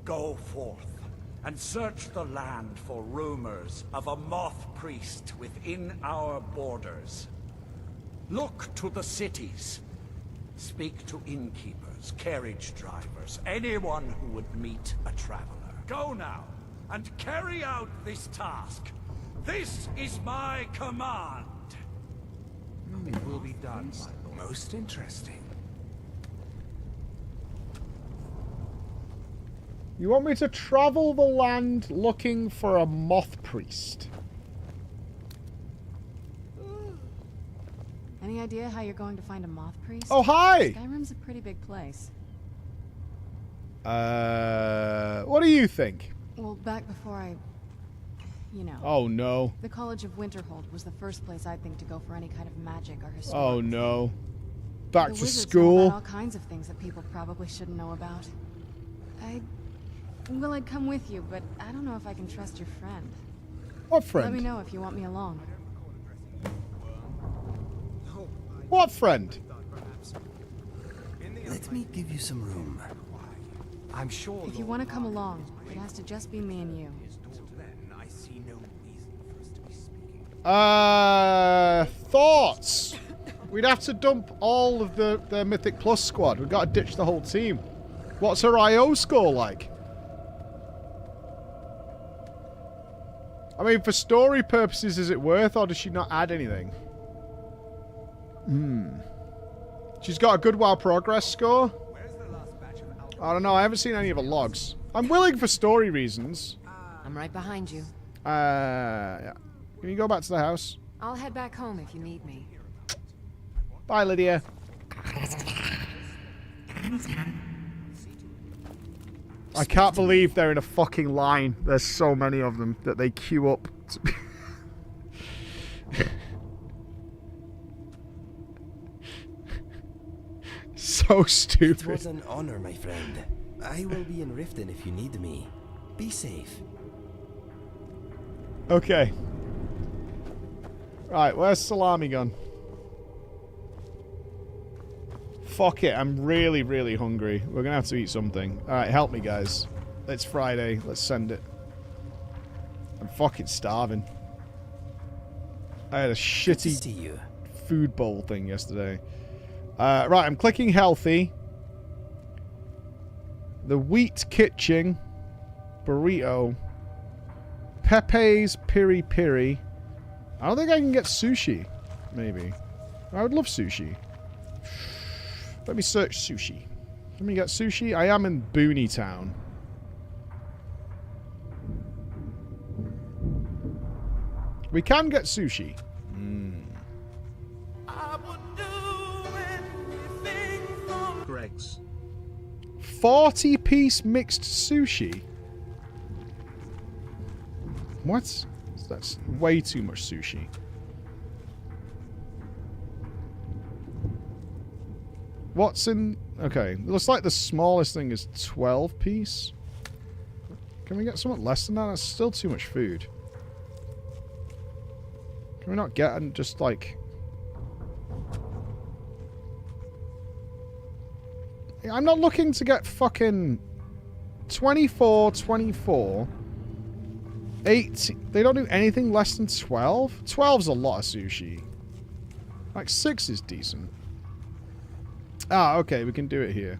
Speaker 2: Go forth and search the land for rumors of a moth priest within our borders. Look to the cities. Speak to innkeepers, carriage drivers, anyone who would meet a traveler. Go now, and carry out this task. This is my command.
Speaker 5: It will be done, my lord.
Speaker 6: Most interesting.
Speaker 1: You want me to travel the land looking for a moth priest?
Speaker 7: Any idea how you're going to find a moth priest?
Speaker 1: Oh, hi!
Speaker 7: Skyrim's a pretty big place.
Speaker 1: What do you think?
Speaker 7: Well, back before you know.
Speaker 1: Oh, no.
Speaker 7: The College of Winterhold was the first place I'd think to go for any kind of magic or history.
Speaker 1: Oh, no. Back
Speaker 7: the
Speaker 1: to
Speaker 7: wizards know
Speaker 1: school.
Speaker 7: about all kinds of things that people probably shouldn't know about. I'd come with you, but I don't know if I can trust your friend.
Speaker 1: What friend?
Speaker 7: Let me know if you want me along.
Speaker 1: What friend?
Speaker 6: Let me give you some room.
Speaker 5: I'm sure.
Speaker 7: If you want to come along, it has to just be me and you.
Speaker 1: Thoughts? We'd have to dump all of the Mythic Plus squad. We've got to ditch the whole team. What's her IO score like? I mean, for story purposes, is it worth, or does she not add anything? She's got a good WoW progress score. I don't know. I haven't seen any of her logs. I'm willing for story reasons.
Speaker 4: I'm right behind you.
Speaker 1: Yeah. Can you go back to the house?
Speaker 4: I'll head back home if you need me.
Speaker 1: Bye, Lydia. I can't believe they're in a fucking line. There's so many of them that they queue up. So stupid.
Speaker 6: It was an honor, my friend. I will be in Riften if you need me. Be safe.
Speaker 1: Okay. Right, where's Salami gone? Fuck it, I'm really, really hungry. We're gonna have to eat something. Alright, help me, guys. It's Friday. Let's send it. I'm fucking starving. I had a shitty food bowl thing yesterday. Right, I'm clicking healthy. The wheat kitchen. Burrito. Pepe's Piri Piri. I don't think I can get sushi. Maybe. I would love sushi. Let me search sushi. Let me get sushi. I am in Booney Town. We can get sushi.
Speaker 3: Greg's
Speaker 1: 40-piece mixed sushi. What? That's way too much sushi. What's in... Okay, it looks like the smallest thing is 12-piece. Can we get something less than that? That's still too much food. Can we not get and just like... I'm not looking to get fucking 24, 24, 8. They don't do anything less than 12? 12's a lot of sushi. Like 6 is decent. Ah, okay, we can do it here.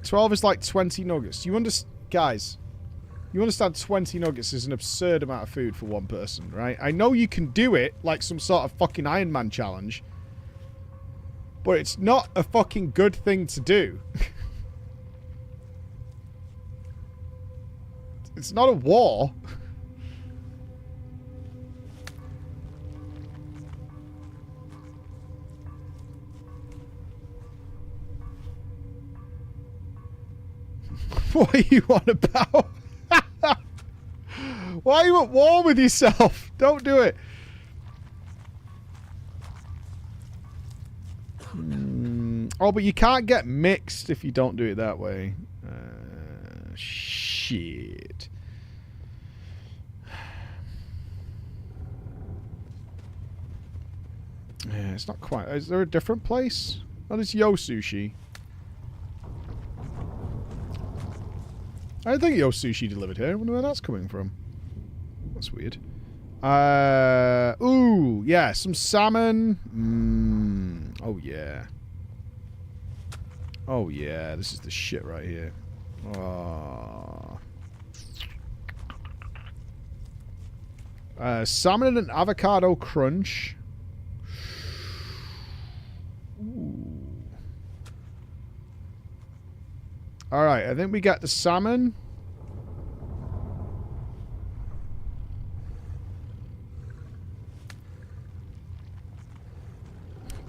Speaker 1: 12 is like 20 nuggets. You understand, guys? You understand 20 nuggets is an absurd amount of food for one person, right? I know you can do it like some sort of fucking Iron Man challenge. But it's not a fucking good thing to do. It's not a war. What are you on about? Why are you at war with yourself? Don't do it. Oh, but you can't get mixed if you don't do it that way. Shit. Yeah, it's not quite. Is there a different place? That is Yo Sushi. I don't think Yo Sushi delivered here. I wonder where that's coming from. That's weird. Ooh, yeah, some salmon. Oh, yeah. Oh, yeah, this is the shit right here. Oh. Salmon and an avocado crunch. Alright, I think we got the salmon.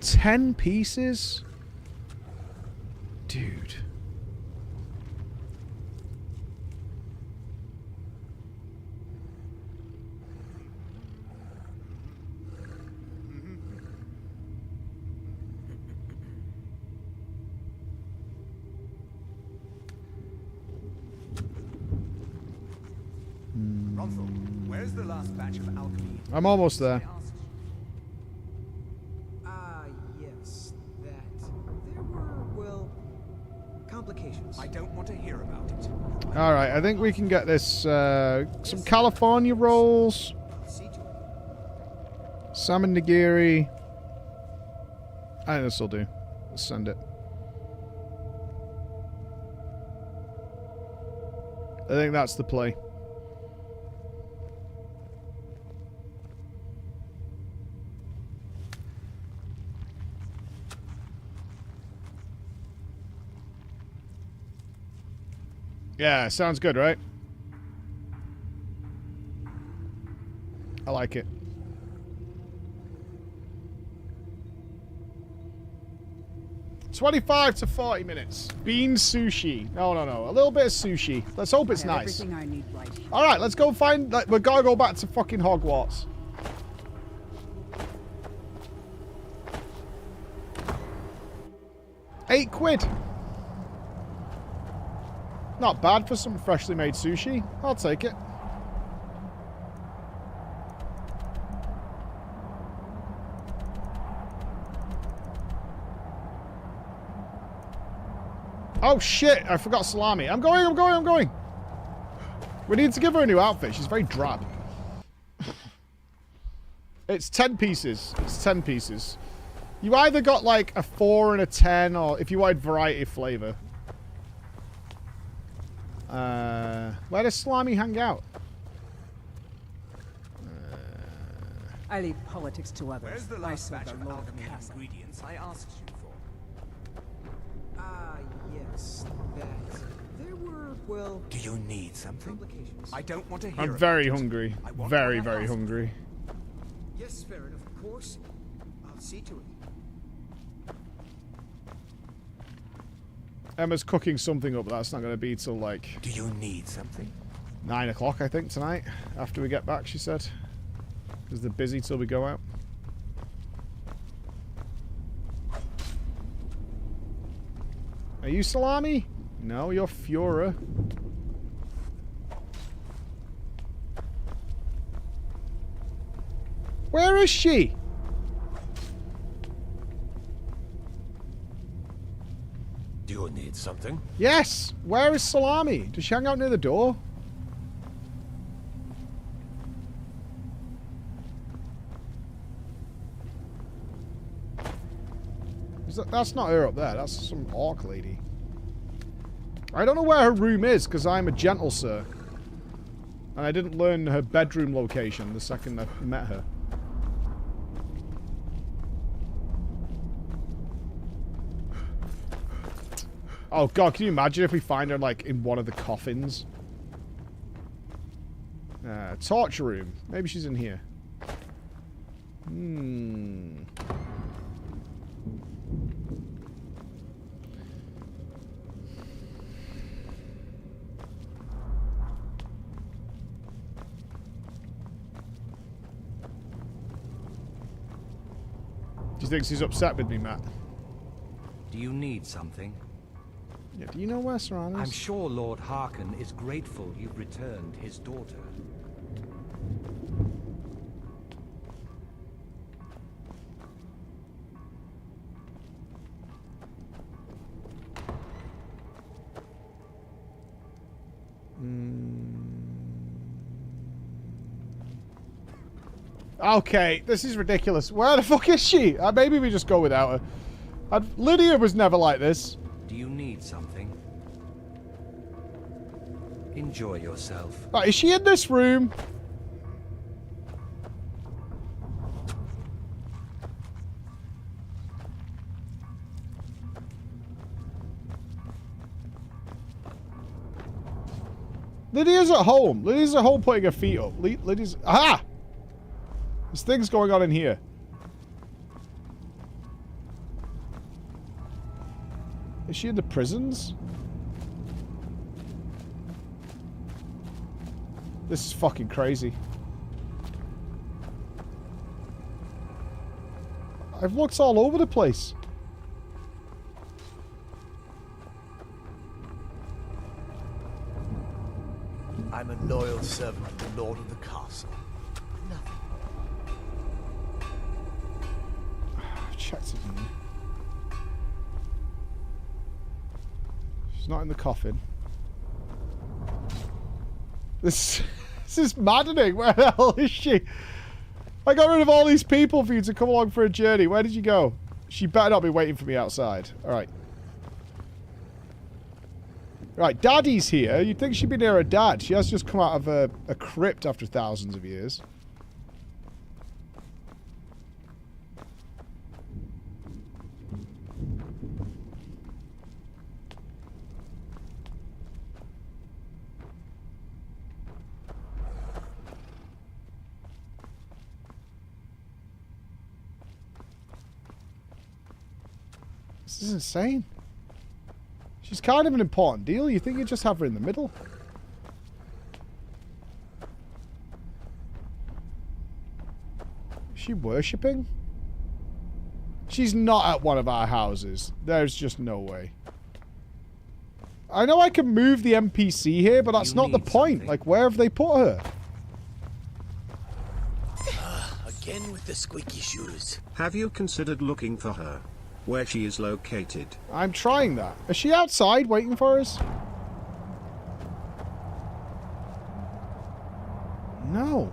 Speaker 1: $10 pieces? Dude.
Speaker 10: Where's the last batch of alchemy?
Speaker 1: I'm almost there.
Speaker 15: Yes, that. There were, well, complications.
Speaker 10: I don't want to hear about it.
Speaker 1: Alright, I think we can get this, some California rolls. Salmon nigiri. I think this will do. Let's send it. I think that's the play. Yeah, sounds good, right? I like it. $25 to 40 minutes. Bean sushi. No. A little bit of sushi. Let's hope it's nice.
Speaker 13: Everything I need right here.
Speaker 1: All right, let's go find. We gotta go back to fucking Hogwarts. £8. Not bad for some freshly made sushi. I'll take it. Oh shit, I forgot salami. I'm going. We need to give her a new outfit. She's very drab. It's 10 pieces. It's 10 pieces. You either got like a 4 and a 10, or if you wanted variety of flavor. Where does salami hang out?
Speaker 13: I leave politics to others.
Speaker 10: Where's the
Speaker 13: I
Speaker 10: last
Speaker 13: serve
Speaker 10: batch
Speaker 13: the
Speaker 10: of
Speaker 13: Lord
Speaker 10: alchemy
Speaker 13: Castle.
Speaker 10: ingredients I asked you for?
Speaker 15: Yes, that. There were, well...
Speaker 10: Do you need something? I don't want to hear
Speaker 1: I'm very
Speaker 10: about it.
Speaker 1: hungry.
Speaker 10: I want
Speaker 1: Very,
Speaker 10: what I
Speaker 1: very
Speaker 10: asked.
Speaker 1: hungry.
Speaker 15: Yes, fair enough, of course. I'll see to it.
Speaker 1: Emma's cooking something up. That's not going to be till like...
Speaker 10: Do you need something?
Speaker 1: 9 o'clock, I think, tonight. After we get back, she said. Because they're busy till we go out. Are you salami? No, you're Fiora. Where is she?
Speaker 10: Do you need something?
Speaker 1: Yes! Where is salami? Does she hang out near the door? That's not her up there. That's some orc lady. I don't know where her room is, because I'm a gentle sir. And I didn't learn her bedroom location the second I met her. Oh god, can you imagine if we find her, like, in one of the coffins? Torture room. Maybe she's in here. Do you think she's upset with me, Matt?
Speaker 5: Do you need something?
Speaker 1: Yeah, do you know where Serana is?
Speaker 5: I'm sure Lord Harkon is grateful you've returned his daughter.
Speaker 1: Okay, this is ridiculous. Where the fuck is she? Maybe we just go without her. Lydia was never like this.
Speaker 5: Do you need something? Enjoy yourself.
Speaker 1: Right, is she in this room? Lydia's at home. Lydia's at home putting her feet up. Lydia's... Aha! There's things going on in here. Is she in the prisons? This is fucking crazy. I've looked all over the place.
Speaker 22: I'm a loyal servant of the Lord of the Castle. Nothing more.
Speaker 1: I've checked it in here. She's not in the coffin. This is maddening. Where the hell is she? I got rid of all these people for you to come along for a journey. Where did you go? She better not be waiting for me outside. Alright. Right, Daddy's here. You'd think she'd be near her dad. She has just come out of a crypt after thousands of years. This is insane. She's kind of an important deal. You think you'd just have her in the middle? Is she worshipping? She's not at one of our houses. There's just no way. I know I can move the NPC here, but that's not the point. Something. Like, where have they put her?
Speaker 6: Again with the squeaky shoes.
Speaker 3: Have you considered looking for her? Where she is located?
Speaker 1: I'm trying that. Is she outside waiting for us? No.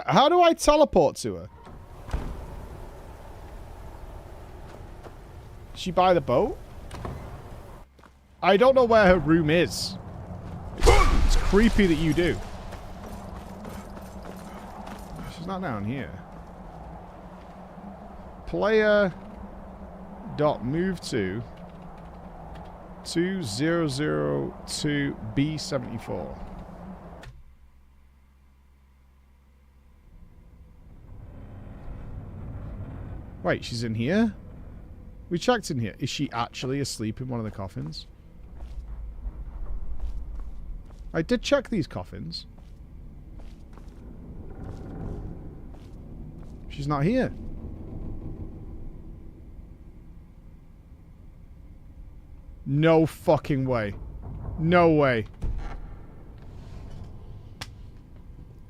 Speaker 1: How do I teleport to her? Is she by the boat? I don't know where her room is. It's creepy that you do. She's not down here. Player dot move to 2002 B74. Wait, she's in here? We checked in here. Is she actually asleep in one of the coffins? I did check these coffins. She's not here. No fucking way. No way.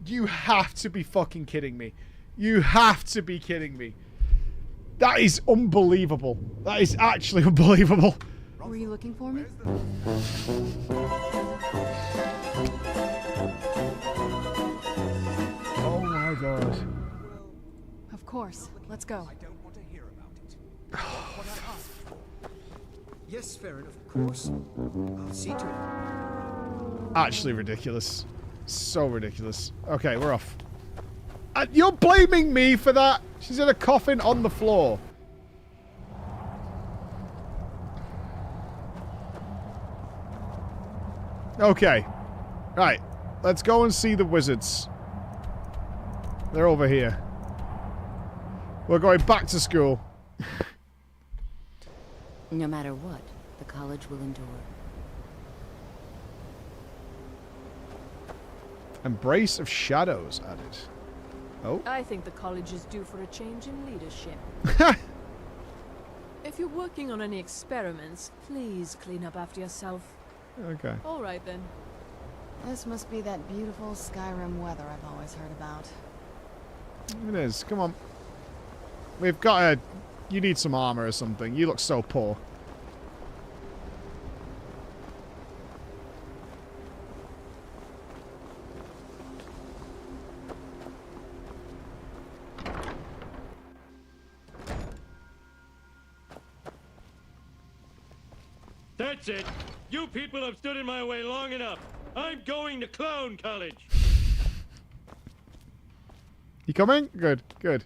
Speaker 1: You have to be fucking kidding me. You have to be kidding me. That is unbelievable. That is actually unbelievable.
Speaker 7: Were you looking for me?
Speaker 1: Oh my god.
Speaker 7: Of course. Let's go.
Speaker 15: I don't want to hear about it. What I asked for. Yes, Farron, of course. I'll see to it.
Speaker 1: Actually ridiculous. So ridiculous. Okay, we're off. You're blaming me for that? She's in a coffin on the floor. Okay. Right. Let's go and see the wizards. They're over here. We're going back to school.
Speaker 11: No matter what, the college will endure.
Speaker 1: Embrace of shadows added. Oh.
Speaker 8: I think the college is due for a change in leadership. If you're working on any experiments, please clean up after yourself.
Speaker 1: Okay.
Speaker 8: All right then.
Speaker 7: This must be that beautiful Skyrim weather I've always heard about.
Speaker 1: It is. Come on. We've got a... You need some armor or something. You look so poor.
Speaker 19: That's it. You people have stood in my way long enough. I'm going to Clown College.
Speaker 1: You coming? Good, good.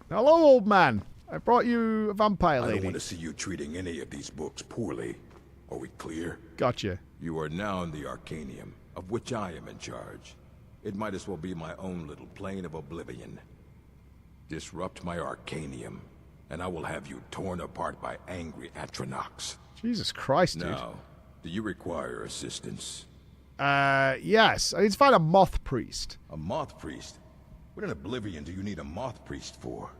Speaker 1: Hello, old man. I brought you a vampire lady.
Speaker 16: I don't want to see you treating any of these books poorly. Are we clear?
Speaker 1: Gotcha.
Speaker 16: You are now in the Arcanium, of which I am in charge. It might as well be my own little plane of oblivion. Disrupt my Arcanium, and I will have you torn apart by angry Atronachs.
Speaker 1: Jesus Christ, dude.
Speaker 16: Now, do you require assistance?
Speaker 1: Yes. I need to find a moth priest.
Speaker 16: A moth priest? What in oblivion do you need a moth priest for?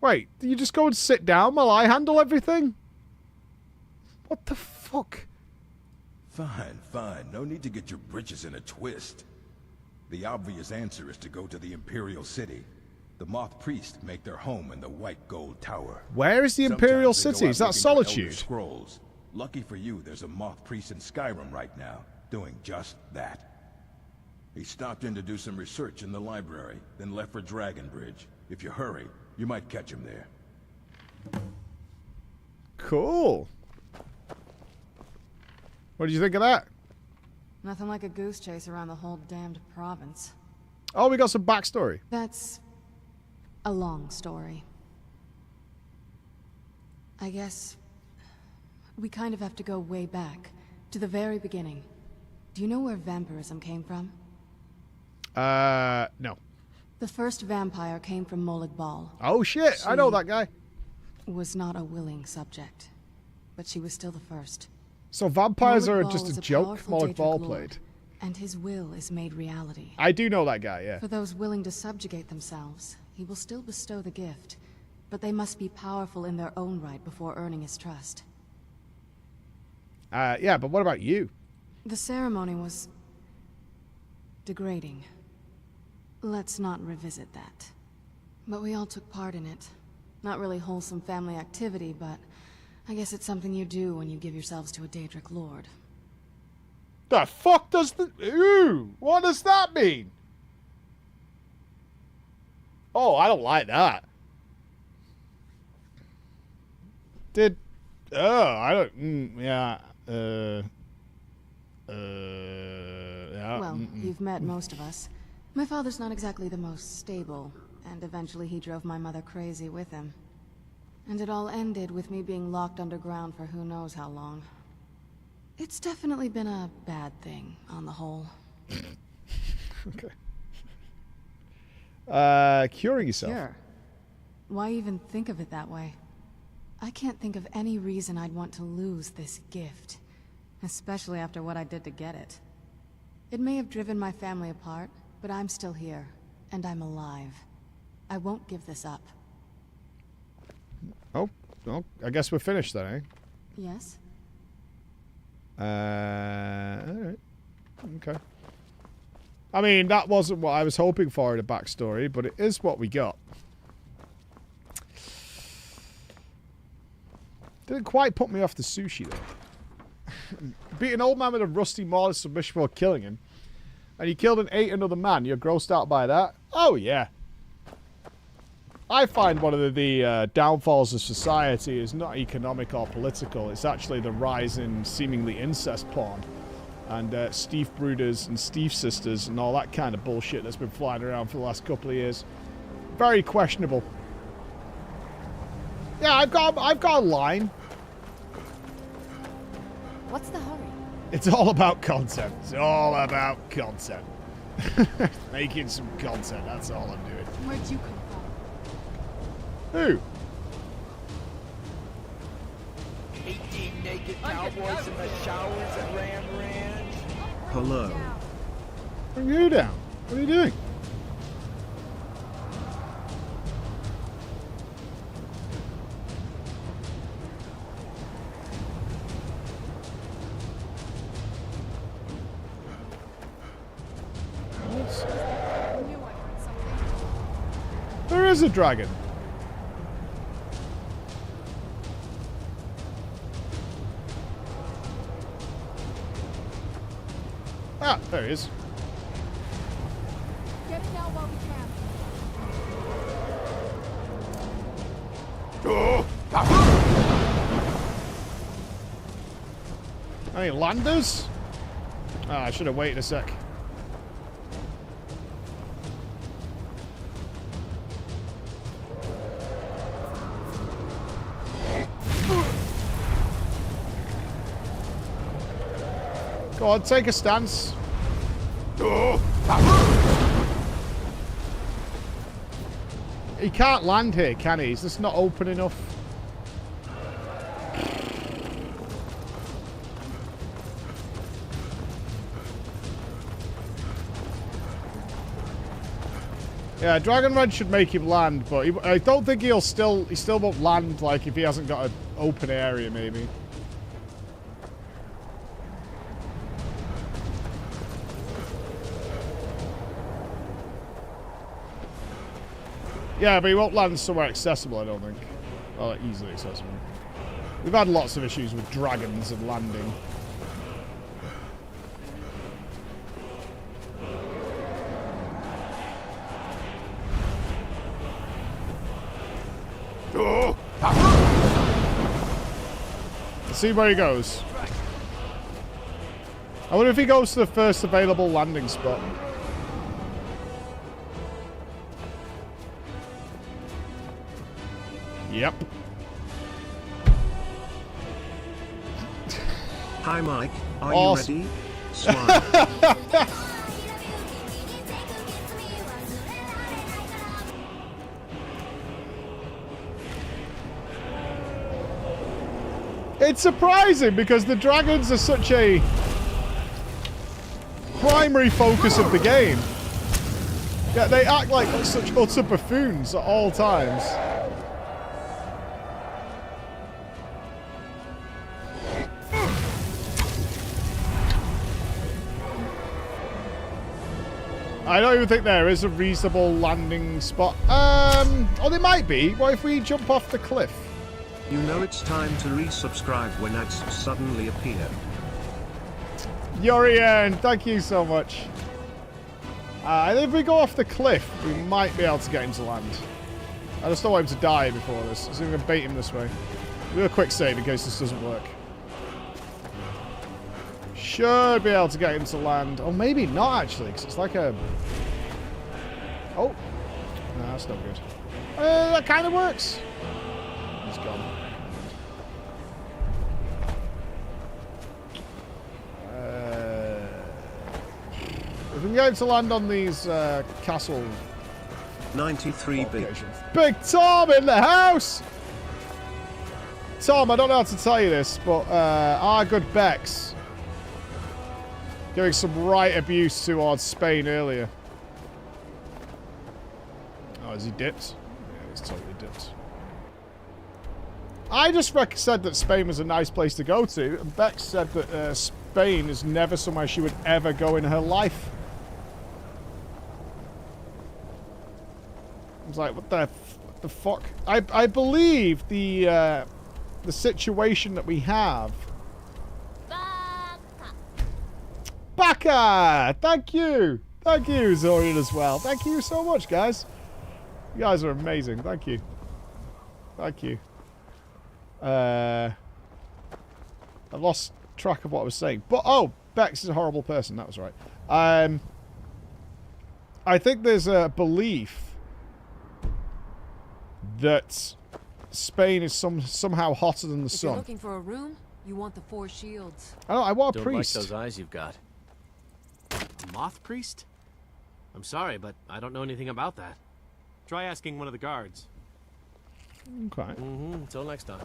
Speaker 1: Wait, do you just go and sit down while I handle everything? What the fuck?
Speaker 16: Fine, fine. No need to get your britches in a twist. The obvious answer is to go to the Imperial City. The Moth Priest make their home in the White Gold Tower.
Speaker 1: Where is the Imperial
Speaker 16: Sometimes
Speaker 1: City?
Speaker 16: they
Speaker 1: Is
Speaker 16: go out
Speaker 1: that
Speaker 16: looking for
Speaker 1: Solitude?
Speaker 16: Elder Scrolls. Lucky for you, there's a Moth Priest in Skyrim right now, doing just that. He stopped in to do some research in the library, then left for Dragonbridge. If you hurry, you might catch him there.
Speaker 1: Cool. What did you think of that?
Speaker 7: Nothing like a goose chase around the whole damned province.
Speaker 1: Oh, we got some backstory.
Speaker 7: That's a long story. I guess we kind of have to go way back, to the very beginning. Do you know where vampirism came from?
Speaker 1: No.
Speaker 7: The first vampire came from Molag Bal.
Speaker 1: Oh shit, I know that guy.
Speaker 7: Was not a willing subject, but she was still the first.
Speaker 1: So vampires are
Speaker 7: Molag Bal
Speaker 1: just
Speaker 7: was
Speaker 1: a joke
Speaker 7: powerful
Speaker 1: Molag Bal
Speaker 7: Daedric lord,
Speaker 1: played.
Speaker 7: And his will is made reality.
Speaker 1: I do know that guy, yeah.
Speaker 7: For those willing to subjugate themselves, he will still bestow the gift, but they must be powerful in their own right before earning his trust.
Speaker 1: Yeah, but what about you?
Speaker 7: The ceremony was degrading. Let's not revisit that. But we all took part in it. Not really wholesome family activity, but I guess it's something you do when you give yourselves to a Daedric lord.
Speaker 1: The fuck does the... Ooh, what does that mean? Oh, I don't like that. Did... Oh, I don't... yeah. Yeah.
Speaker 7: Well, you've met most of us. My father's not exactly the most stable, and eventually he drove my mother crazy with him. And it all ended with me being locked underground for who knows how long. It's definitely been a bad thing, on the whole.
Speaker 1: Okay. Curing yourself.
Speaker 7: Cure? Why even think of it that way? I can't think of any reason I'd want to lose this gift. Especially after what I did to get it. It may have driven my family apart, but I'm still here. And I'm alive. I won't give this up.
Speaker 1: Oh, well, I guess we're finished then, eh?
Speaker 7: Yes?
Speaker 1: Alright. Okay. I mean, that wasn't what I was hoping for in a backstory, but it is what we got. Didn't quite put me off the sushi, though. Beat an old man with a rusty mortar submission while killing him, and you killed and ate another man. You're grossed out by that? Oh, yeah. I find one of the downfalls of society is not economic or political. It's actually the rise in seemingly incest porn. And Steve Brooders and Steve Sisters and all that kind of bullshit that's been flying around for the last couple of years. Very questionable. Yeah, I've got a line.
Speaker 4: What's the hurry?
Speaker 1: It's all about content. It's all about content. Making some content, that's all I'm doing.
Speaker 7: Where'd you come
Speaker 1: Who?
Speaker 21: 18 naked cowboys in the showers at Ram Ranch.
Speaker 3: Hello.
Speaker 1: Bring you down. What are you doing? There is a dragon. Ah, there he is.
Speaker 7: Get it out while we can.
Speaker 1: Any landers? Ah, I should have waited a sec. Go on, take a stance. He can't land here, can he? Is this not open enough? Yeah, Dragon Red should make him land, but I don't think he still won't land like if he hasn't got an open area, maybe. Yeah, but he won't land somewhere accessible, I don't think. Well, easily accessible. We've had lots of issues with dragons and landing. Let's see where he goes. I wonder if he goes to the first available landing spot. Yep.
Speaker 3: Hi, Mike. Are
Speaker 1: awesome.
Speaker 3: You ready? Smile.
Speaker 1: It's surprising because the dragons are such a primary focus of the game. Yeah, they act like such utter buffoons at all times. I don't even think there is a reasonable landing spot. Oh, there might be. What if we jump off the cliff?
Speaker 3: You know it's time to resubscribe when ads suddenly appear.
Speaker 1: Yorian, thank you so much. If we go off the cliff, we might be able to get him to land. I just don't want him to die before this, so I'm going to bait him this way. Do a quick save in case this doesn't work. Should be able to get him to land. Oh, maybe not, actually, because it's like a... Oh. No, that's not good. That kind of works. He's gone. If we can get him to land on these castle...
Speaker 3: 93 big.
Speaker 1: Big Tom in the house! Tom, I don't know how to tell you this, but our good Bex giving some right abuse towards Spain earlier. Oh, is he dipped? Yeah, he's totally dipped. I just said that Spain was a nice place to go to, and Bex said that Spain is never somewhere she would ever go in her life. I was like, what the fuck? I believe the situation that we have. Baka! Thank you! Thank you, Zorian, as well. Thank you so much, guys. You guys are amazing. Thank you. Thank you. I've lost track of what I was saying. But, oh, Bex is a horrible person. That was right. I think there's a belief that Spain is somehow hotter than the sun.
Speaker 4: If you're looking for a room, you want the 4 shields.
Speaker 1: Oh, I want a priest.
Speaker 14: Don't like those eyes you've got.
Speaker 19: Moth priest? I'm sorry, but I don't know anything about that. Try asking one of the guards.
Speaker 1: Okay.
Speaker 19: Until next time.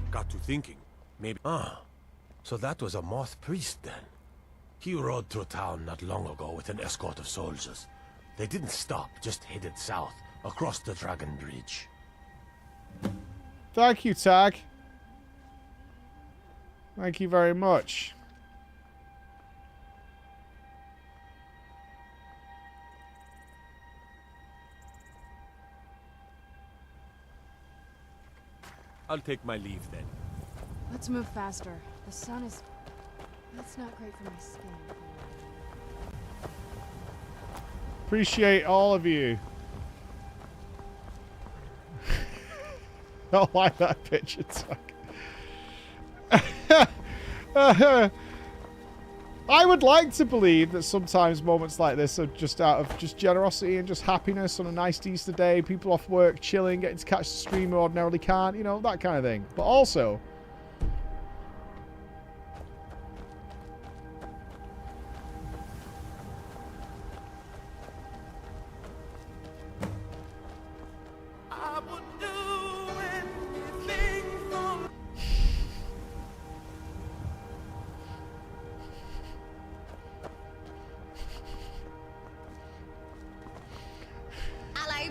Speaker 18: Got to thinking. Maybe... Ah, so that was a moth priest then. He rode through town not long ago with an escort of soldiers. They didn't stop, just headed south, across the Dragon Bridge.
Speaker 1: Thank you, Tag. Thank you very much.
Speaker 19: I'll take my leave then.
Speaker 7: Let's move faster. The sun is... That's not great for my skin.
Speaker 1: Appreciate all of you. don't like that picture, Tuck. I would like to believe that sometimes moments like this are just out of just generosity and just happiness on a nice Easter day. People off work, chilling, getting to catch the stream who ordinarily can't. You know, that kind of thing. But also...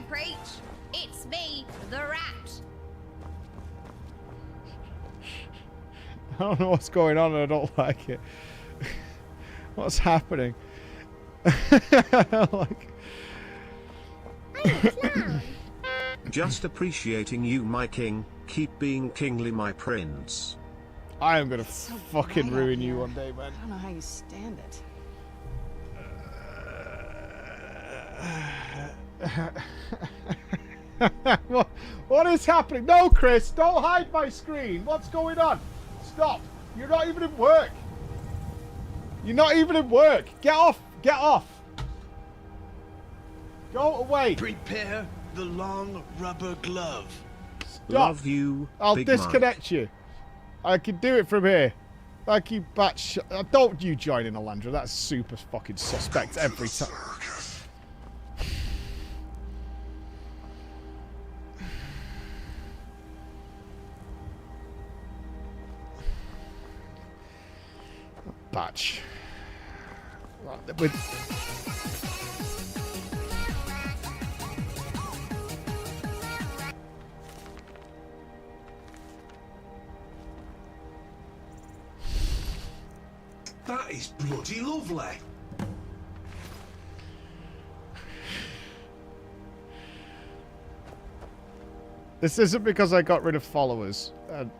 Speaker 12: Preach! It's me, the rat!
Speaker 1: I don't know what's going on and I don't like it. What's happening? Like...
Speaker 3: Just appreciating you, my king. Keep being kingly, my prince.
Speaker 1: I am gonna fucking ruin you one day, man.
Speaker 7: I don't know how you stand it.
Speaker 1: What is happening? No, Chris, don't hide my screen. What's going on? Stop. You're not even in work. You're not even in work. Get off. Get off. Go away.
Speaker 21: Prepare the long rubber glove.
Speaker 1: Stop.
Speaker 3: Love you.
Speaker 1: I'll
Speaker 3: Big
Speaker 1: disconnect
Speaker 3: Mike.
Speaker 1: you. I can do it from here. Thank you, batch. Don't you join in, Alandra. That's super fucking suspect every time. Batch. With
Speaker 21: That is bloody lovely.
Speaker 1: this isn't because I got rid of followers. I'm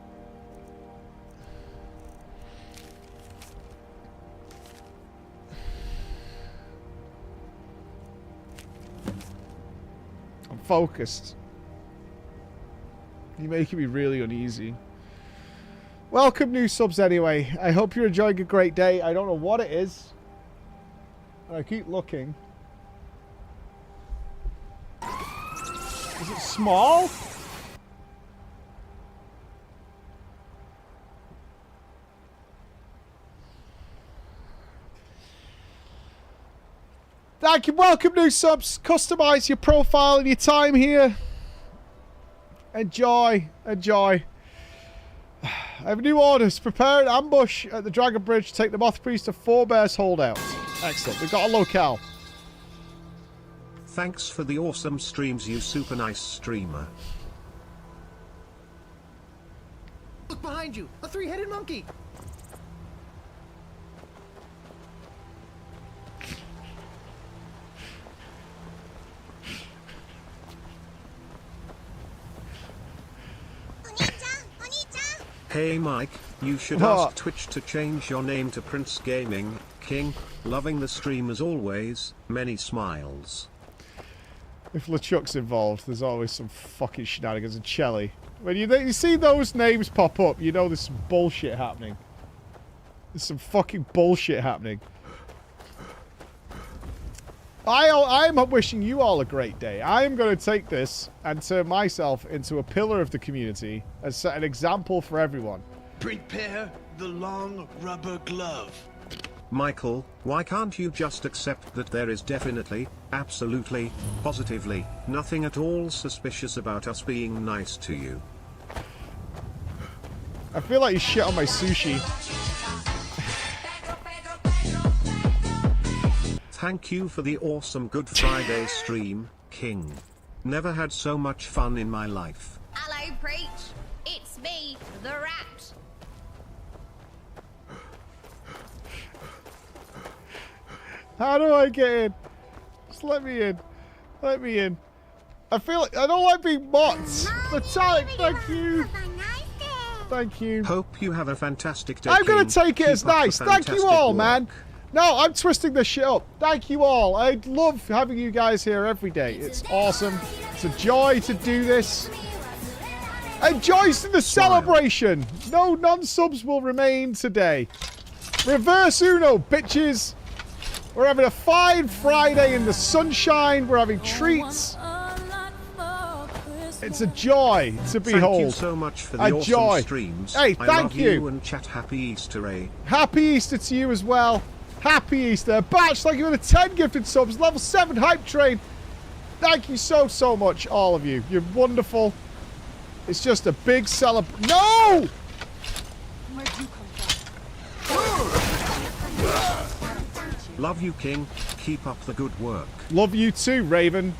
Speaker 1: focused. You're making me really uneasy. Welcome, new subs, anyway. I hope you're enjoying a great day. I don't know what it is. I keep looking. Is it small? Thank you. Welcome, new subs. Customize your profile and your time here. Enjoy. Enjoy. I have new orders. Prepare an ambush at the Dragon Bridge. Take the Moth Priest to Four Bears Holdout. Excellent. We've got a locale.
Speaker 3: Thanks for the awesome streams, you super nice streamer.
Speaker 15: Look behind you! A three-headed monkey!
Speaker 3: Hey Mike, you should ask Twitch to change your name to Prince Gaming, King. Loving the stream as always. Many smiles.
Speaker 1: If LeChuck's involved, there's always some fucking shenanigans. And Chelly. When you see those names pop up, you know there's some bullshit happening. There's some fucking bullshit happening. I'm wishing you all a great day. I am going to take this and turn myself into a pillar of the community and set an example for everyone.
Speaker 21: Prepare the long rubber glove.
Speaker 3: Michael, why can't you just accept that there is definitely, absolutely, positively, nothing at all suspicious about us being nice to you?
Speaker 1: I feel like you shit on my sushi.
Speaker 3: Thank you for the awesome Good Friday stream, King. Never had so much fun in my life.
Speaker 12: Hello, Preach. It's me, the rat.
Speaker 1: How do I get in? Just let me in. Let me in. I feel like I don't like being mocked. Metallic, thank you. Thank you.
Speaker 3: Hope you have a fantastic day.
Speaker 1: I'm going to take it
Speaker 3: Keep
Speaker 1: as
Speaker 3: up the
Speaker 1: nice. Thank you
Speaker 3: fantastic
Speaker 1: all,
Speaker 3: work.
Speaker 1: man. No, I'm twisting this shit up. Thank you all. I love having you guys here every day. It's awesome. It's a joy to do this. And joins in the celebration. No non-subs will remain today. Reverse Uno, bitches. We're having a fine Friday in the sunshine. We're having treats. It's a joy to behold.
Speaker 3: Thank you so much for the awesome streams.
Speaker 1: Hey,
Speaker 3: I
Speaker 1: thank
Speaker 3: love you. And chat happy Easter, eh?
Speaker 1: Happy Easter to you as well. Happy Easter. Batch, thank you for the 10 gifted subs. Level 7 hype train. Thank you so, so much, all of you. You're wonderful. It's just a big celebration. No!
Speaker 7: Where'd you come from?
Speaker 3: Love you, King. Keep up the good work.
Speaker 1: Love you too, Raven.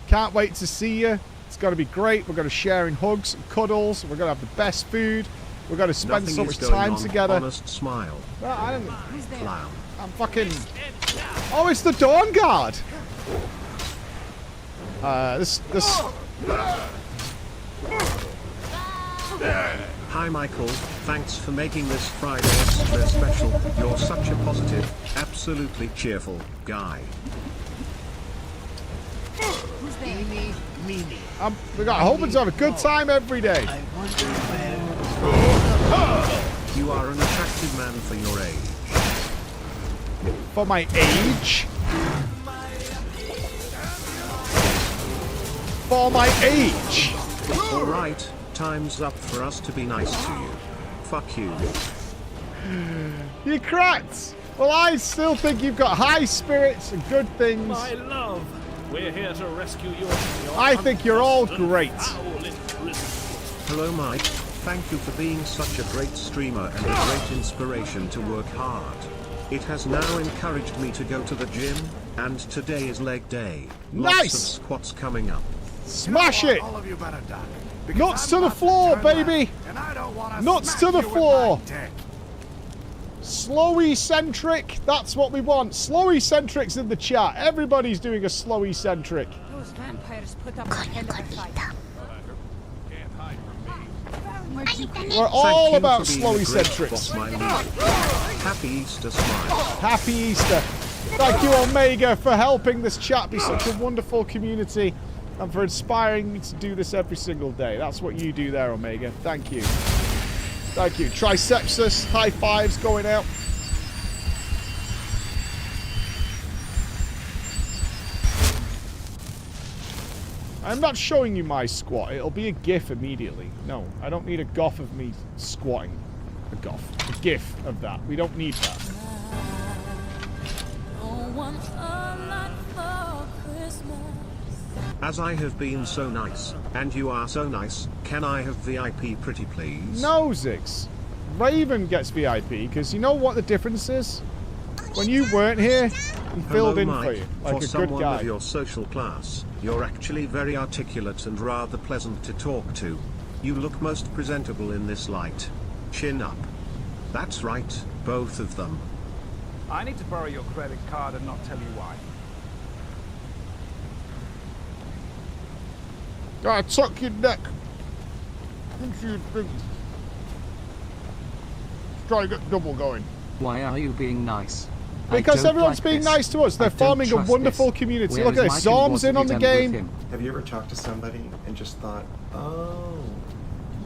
Speaker 1: Can't wait to see you. It's going to be great. We're going to share in hugs and cuddles. We're going to have the best food. We're going to spend
Speaker 3: Nothing
Speaker 1: so
Speaker 3: is
Speaker 1: much
Speaker 3: going
Speaker 1: time
Speaker 3: on.
Speaker 1: together.
Speaker 3: Honest smile.
Speaker 1: No, I don't.
Speaker 7: Who's there?
Speaker 3: Clown.
Speaker 1: I'm fucking. Oh, it's the Dawn Guard. This.
Speaker 3: Hi, Michael. Thanks for making this Friday extra special. You're such a positive, absolutely cheerful guy.
Speaker 7: Who's there?
Speaker 21: Eeny, meeny.
Speaker 1: We got hoping to have a good time every day.
Speaker 21: I wonder where...
Speaker 3: You are an attractive man for your age.
Speaker 1: For my age? For my age?
Speaker 3: Alright, time's up for us to be nice to you. Fuck you.
Speaker 1: You cracked. Well, I still think you've got high spirits and good things.
Speaker 9: My love, we're here to rescue you.
Speaker 1: I think you're all great.
Speaker 3: Hello, Mike. Thank you for being such a great streamer and a great inspiration to work hard. It has now encouraged me to go to the gym, and today is leg day.
Speaker 1: Nice!
Speaker 3: Lots of squats coming up.
Speaker 1: Smash it!
Speaker 21: All of you better duck.
Speaker 1: Nuts to the floor, baby! Nuts to the floor! Slowy centric, that's what we want. Slowy centrics in the chat. Everybody's doing a slowy centric.
Speaker 8: Those vampires put up a hell of a fight.
Speaker 1: We're all about slowy centrics.
Speaker 3: Happy Easter smile.
Speaker 1: Happy Easter. Thank you, Omega, for helping this chat be such a wonderful community and for inspiring me to do this every single day. That's what you do there, Omega. Thank you. Thank you. Tricepsus, high fives going out. I'm not showing you my squat. It'll be a GIF immediately. No, I don't need a GIF of me squatting. A GIF of that. We don't need that.
Speaker 3: As I have been so nice, and you are so nice, can I have VIP pretty please?
Speaker 1: No, Zix. Raven gets VIP, because you know what the difference is? When you weren't here, he filled in
Speaker 3: Mike.
Speaker 1: for you, like
Speaker 3: for
Speaker 1: a good
Speaker 3: someone
Speaker 1: guy.
Speaker 3: of your social class, you're actually very articulate and rather pleasant to talk to. You look most presentable in this light. Chin up. That's right, both of them.
Speaker 9: I need to borrow your credit card and not tell you why.
Speaker 1: I tuck your neck. Try to get double going.
Speaker 5: Why are you being nice?
Speaker 1: Because everyone's being nice to us. They're forming a wonderful community. Look at this. Zorm's in on the game.
Speaker 14: Have you ever talked to somebody and just thought, oh,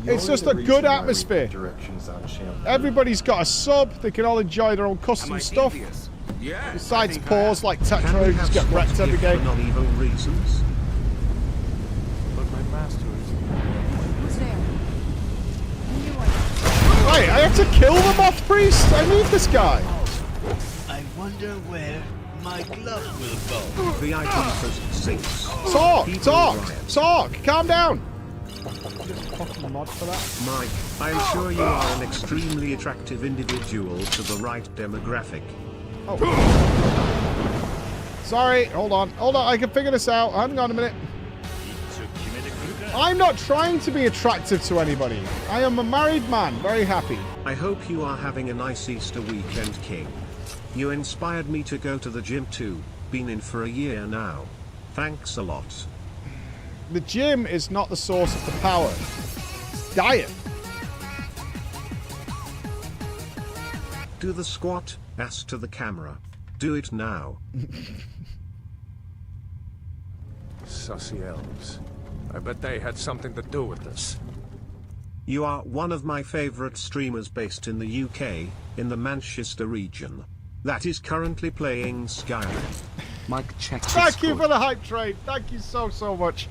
Speaker 1: It's just a good atmosphere.
Speaker 14: Directions on shampoo.
Speaker 1: Everybody's got a sub. They can all enjoy their own custom stuff.
Speaker 9: Yeah,
Speaker 1: Besides pause like
Speaker 3: Can we
Speaker 1: Tetra, who
Speaker 3: have
Speaker 1: just get
Speaker 3: squats
Speaker 1: wrecked every
Speaker 3: gift
Speaker 1: game.
Speaker 3: for non-evil reasons?
Speaker 18: But my master is...
Speaker 7: Who's there?
Speaker 1: Right, I have to kill the moth priest? I need this guy.
Speaker 21: I wonder where my glove will go.
Speaker 3: VIP first sinks.
Speaker 1: Talk. Calm down. Just fucking mod for that.
Speaker 3: Mike, I'm sure you are an extremely attractive individual to the right demographic.
Speaker 1: Oh. Sorry, hold on, I can figure this out. Hang on a minute. I'm not trying to be attractive to anybody. I am a married man, very happy.
Speaker 3: I hope you are having a nice Easter weekend, King. You inspired me to go to the gym too. Been in for a year now. Thanks a lot.
Speaker 1: The gym is not the source of the power. It's diet.
Speaker 3: Do the squat, ass to the camera. Do it now.
Speaker 18: Sussy elves. I bet they had something to do with this.
Speaker 3: You are one of my favorite streamers based in the UK, in the Manchester region. That is currently playing Skyrim.
Speaker 5: Mike, check this.
Speaker 1: Thank you for the hype train. Thank you so much.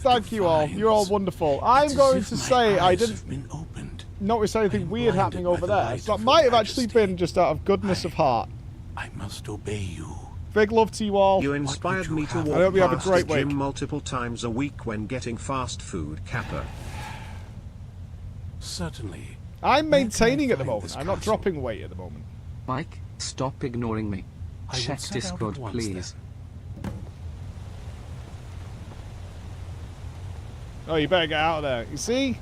Speaker 1: Thank you all. You're all wonderful. I'm going to say I didn't notice anything weird happening over there. So that might have actually been just out of goodness of heart.
Speaker 9: I must obey you.
Speaker 1: Big love to you all.
Speaker 3: You inspired me to walk
Speaker 1: I hope you have a
Speaker 3: past
Speaker 1: great
Speaker 3: the gym
Speaker 1: week.
Speaker 3: multiple times a week when getting fast food, Kappa.
Speaker 9: Certainly.
Speaker 1: I'm maintaining at the moment. I'm not dropping weight at the moment.
Speaker 5: Mike, stop ignoring me.
Speaker 9: I will
Speaker 5: Check
Speaker 9: set out
Speaker 5: Discord,
Speaker 9: at once,
Speaker 5: please.
Speaker 1: Oh, you better get out of there. You see?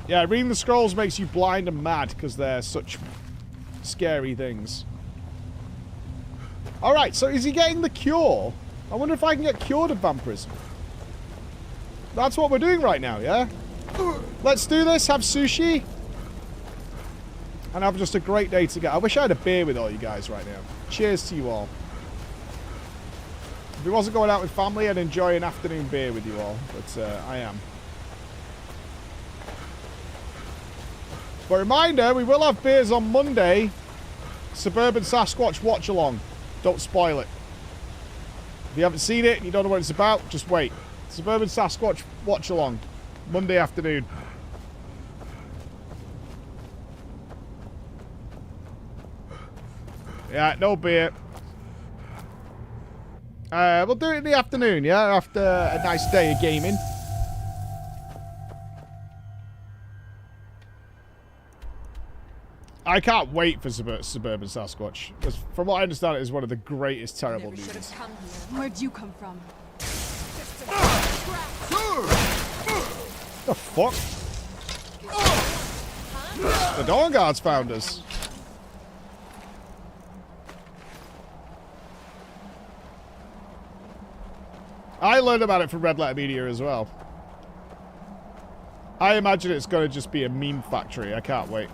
Speaker 1: Yeah, reading the scrolls makes you blind and mad because they're such scary things. Alright, so is he getting the cure? I wonder if I can get cured of vampirism. That's what we're doing right now, yeah? Let's do this, have sushi. And have just a great day together. I wish I had a beer with all you guys right now. Cheers to you all. If it wasn't going out with family, I'd enjoy an afternoon beer with you all. But I am. But reminder, we will have beers on Monday. Suburban Sasquatch Watch Along. Don't spoil it. If you haven't seen it and you don't know what it's about, just wait. Suburban Sasquatch Watch Along. Monday afternoon. Yeah, no beer. We'll do it in the afternoon, yeah? After a nice day of gaming. I can't wait for Suburban Sasquatch. Because from what I understand, it is one of the greatest terrible movies.
Speaker 7: Where'd you come from?
Speaker 1: The fuck? The Dawn Guards found us. I learned about it from Red Letter Media as well. I imagine it's going to just be a meme factory. I can't wait.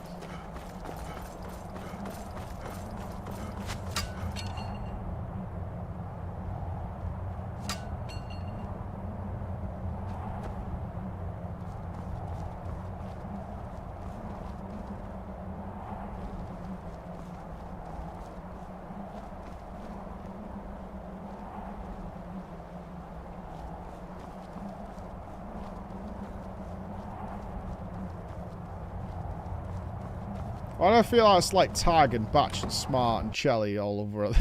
Speaker 1: Why do I feel like it's like Tag and Batch and Smart and Chelly all over it?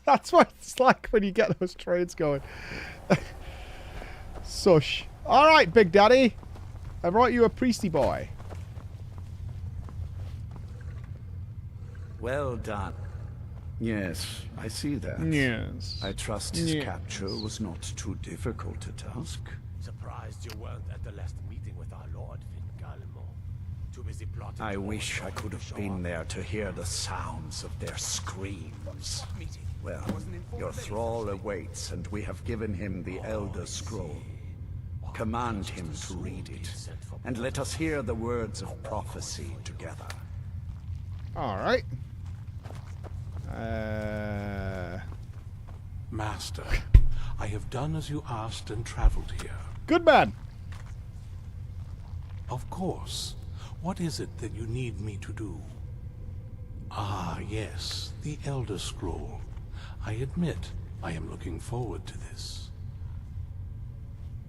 Speaker 1: That's what it's like when you get those trades going. Sush. Alright, Big Daddy. I brought you a priesty boy.
Speaker 2: Well done. Yes, I see that.
Speaker 1: Yes.
Speaker 2: I trust his capture was not too difficult a task.
Speaker 10: Surprised you weren't at the last meeting with our Lord, Fingalmo. Too busy plotting.
Speaker 2: I wish I could have been there to hear the sounds of their screams. Well, your thrall awaits, and we have given him the Elder Scroll. Command him to read it, and let us hear the words of prophecy together.
Speaker 1: Alright.
Speaker 9: Master, I have done as you asked and traveled here.
Speaker 1: Good man.
Speaker 9: Of course. What is it that you need me to do? Ah, yes, the Elder Scroll. I admit, I am looking forward to this.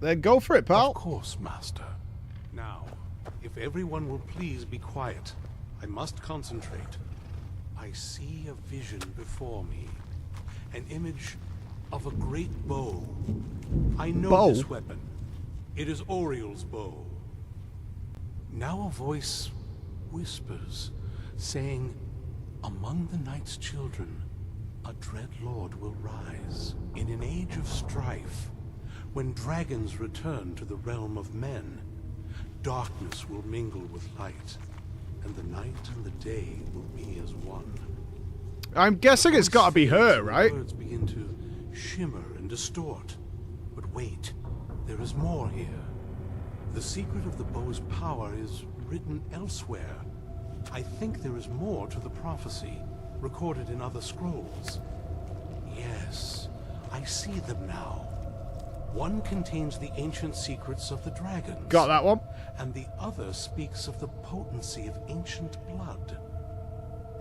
Speaker 1: Then go for it, pal.
Speaker 9: Of course, Master. Now, if everyone will please be quiet, I must concentrate. I see a vision before me. An image of a great bow. I know this weapon. It is Oriel's bow. Now a voice whispers, saying, among the night's children, a dread lord will rise. In an age of strife, when dragons return to the realm of men, darkness will mingle with light, and the night and the day will be as one.
Speaker 1: I'm guessing it's got to be her, right?
Speaker 9: Words begin to shimmer and distort. But wait, there is more here. The secret of the bow's power is written elsewhere. I think there is more to the prophecy, recorded in other scrolls. Yes, I see them now. One contains the ancient secrets of the dragons.
Speaker 1: Got that one.
Speaker 9: And the other speaks of the potency of ancient blood.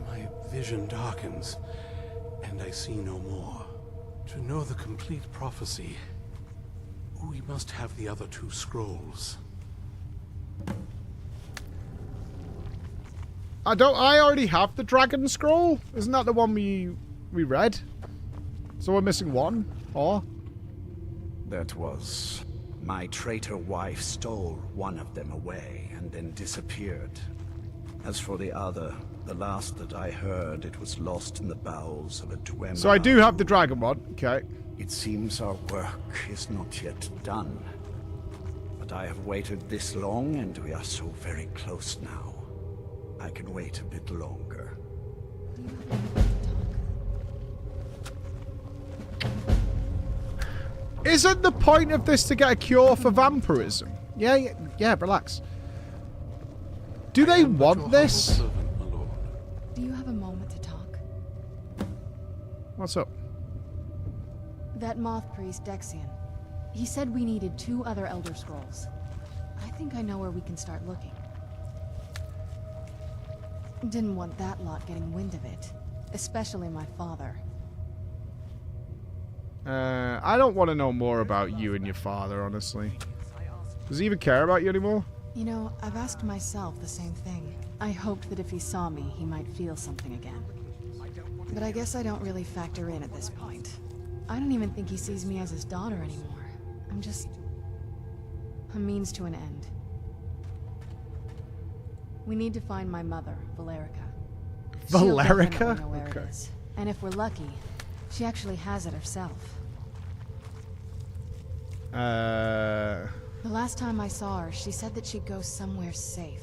Speaker 9: My vision darkens, and I see no more. To know the complete prophecy, we must have the other 2 scrolls.
Speaker 1: I already have the dragon scroll? Isn't that the one we read? So we're missing one? Or?
Speaker 2: That was... My traitor wife stole one of them away and then disappeared. As for the other, the last that I heard, it was lost in the bowels of a Dwemer.
Speaker 1: So I do have the dragon one. Okay.
Speaker 2: It seems our work is not yet done. But I have waited this long, and we are so very close now. I can wait a bit longer.
Speaker 1: Isn't the point of this to get a cure for vampirism? Yeah, relax. Do they want this?
Speaker 7: Do you have a moment to talk?
Speaker 1: What's up?
Speaker 7: That moth priest, Dexian. He said we needed 2 other Elder Scrolls. I think I know where we can start looking. Didn't want that lot getting wind of it. Especially my father.
Speaker 1: I don't want to know more about you and your father, honestly. Does he even care about you anymore?
Speaker 7: You know, I've asked myself the same thing. I hoped that if he saw me, he might feel something again. But I guess I don't really factor in at this point. I don't even think he sees me as his daughter anymore. I'm just... a means to an end. We need to find my mother, Valerica.
Speaker 1: Valerica?
Speaker 7: She'll definitely know where it is. And if we're lucky, she actually has it herself. The last time I saw her, she said that she'd go somewhere safe.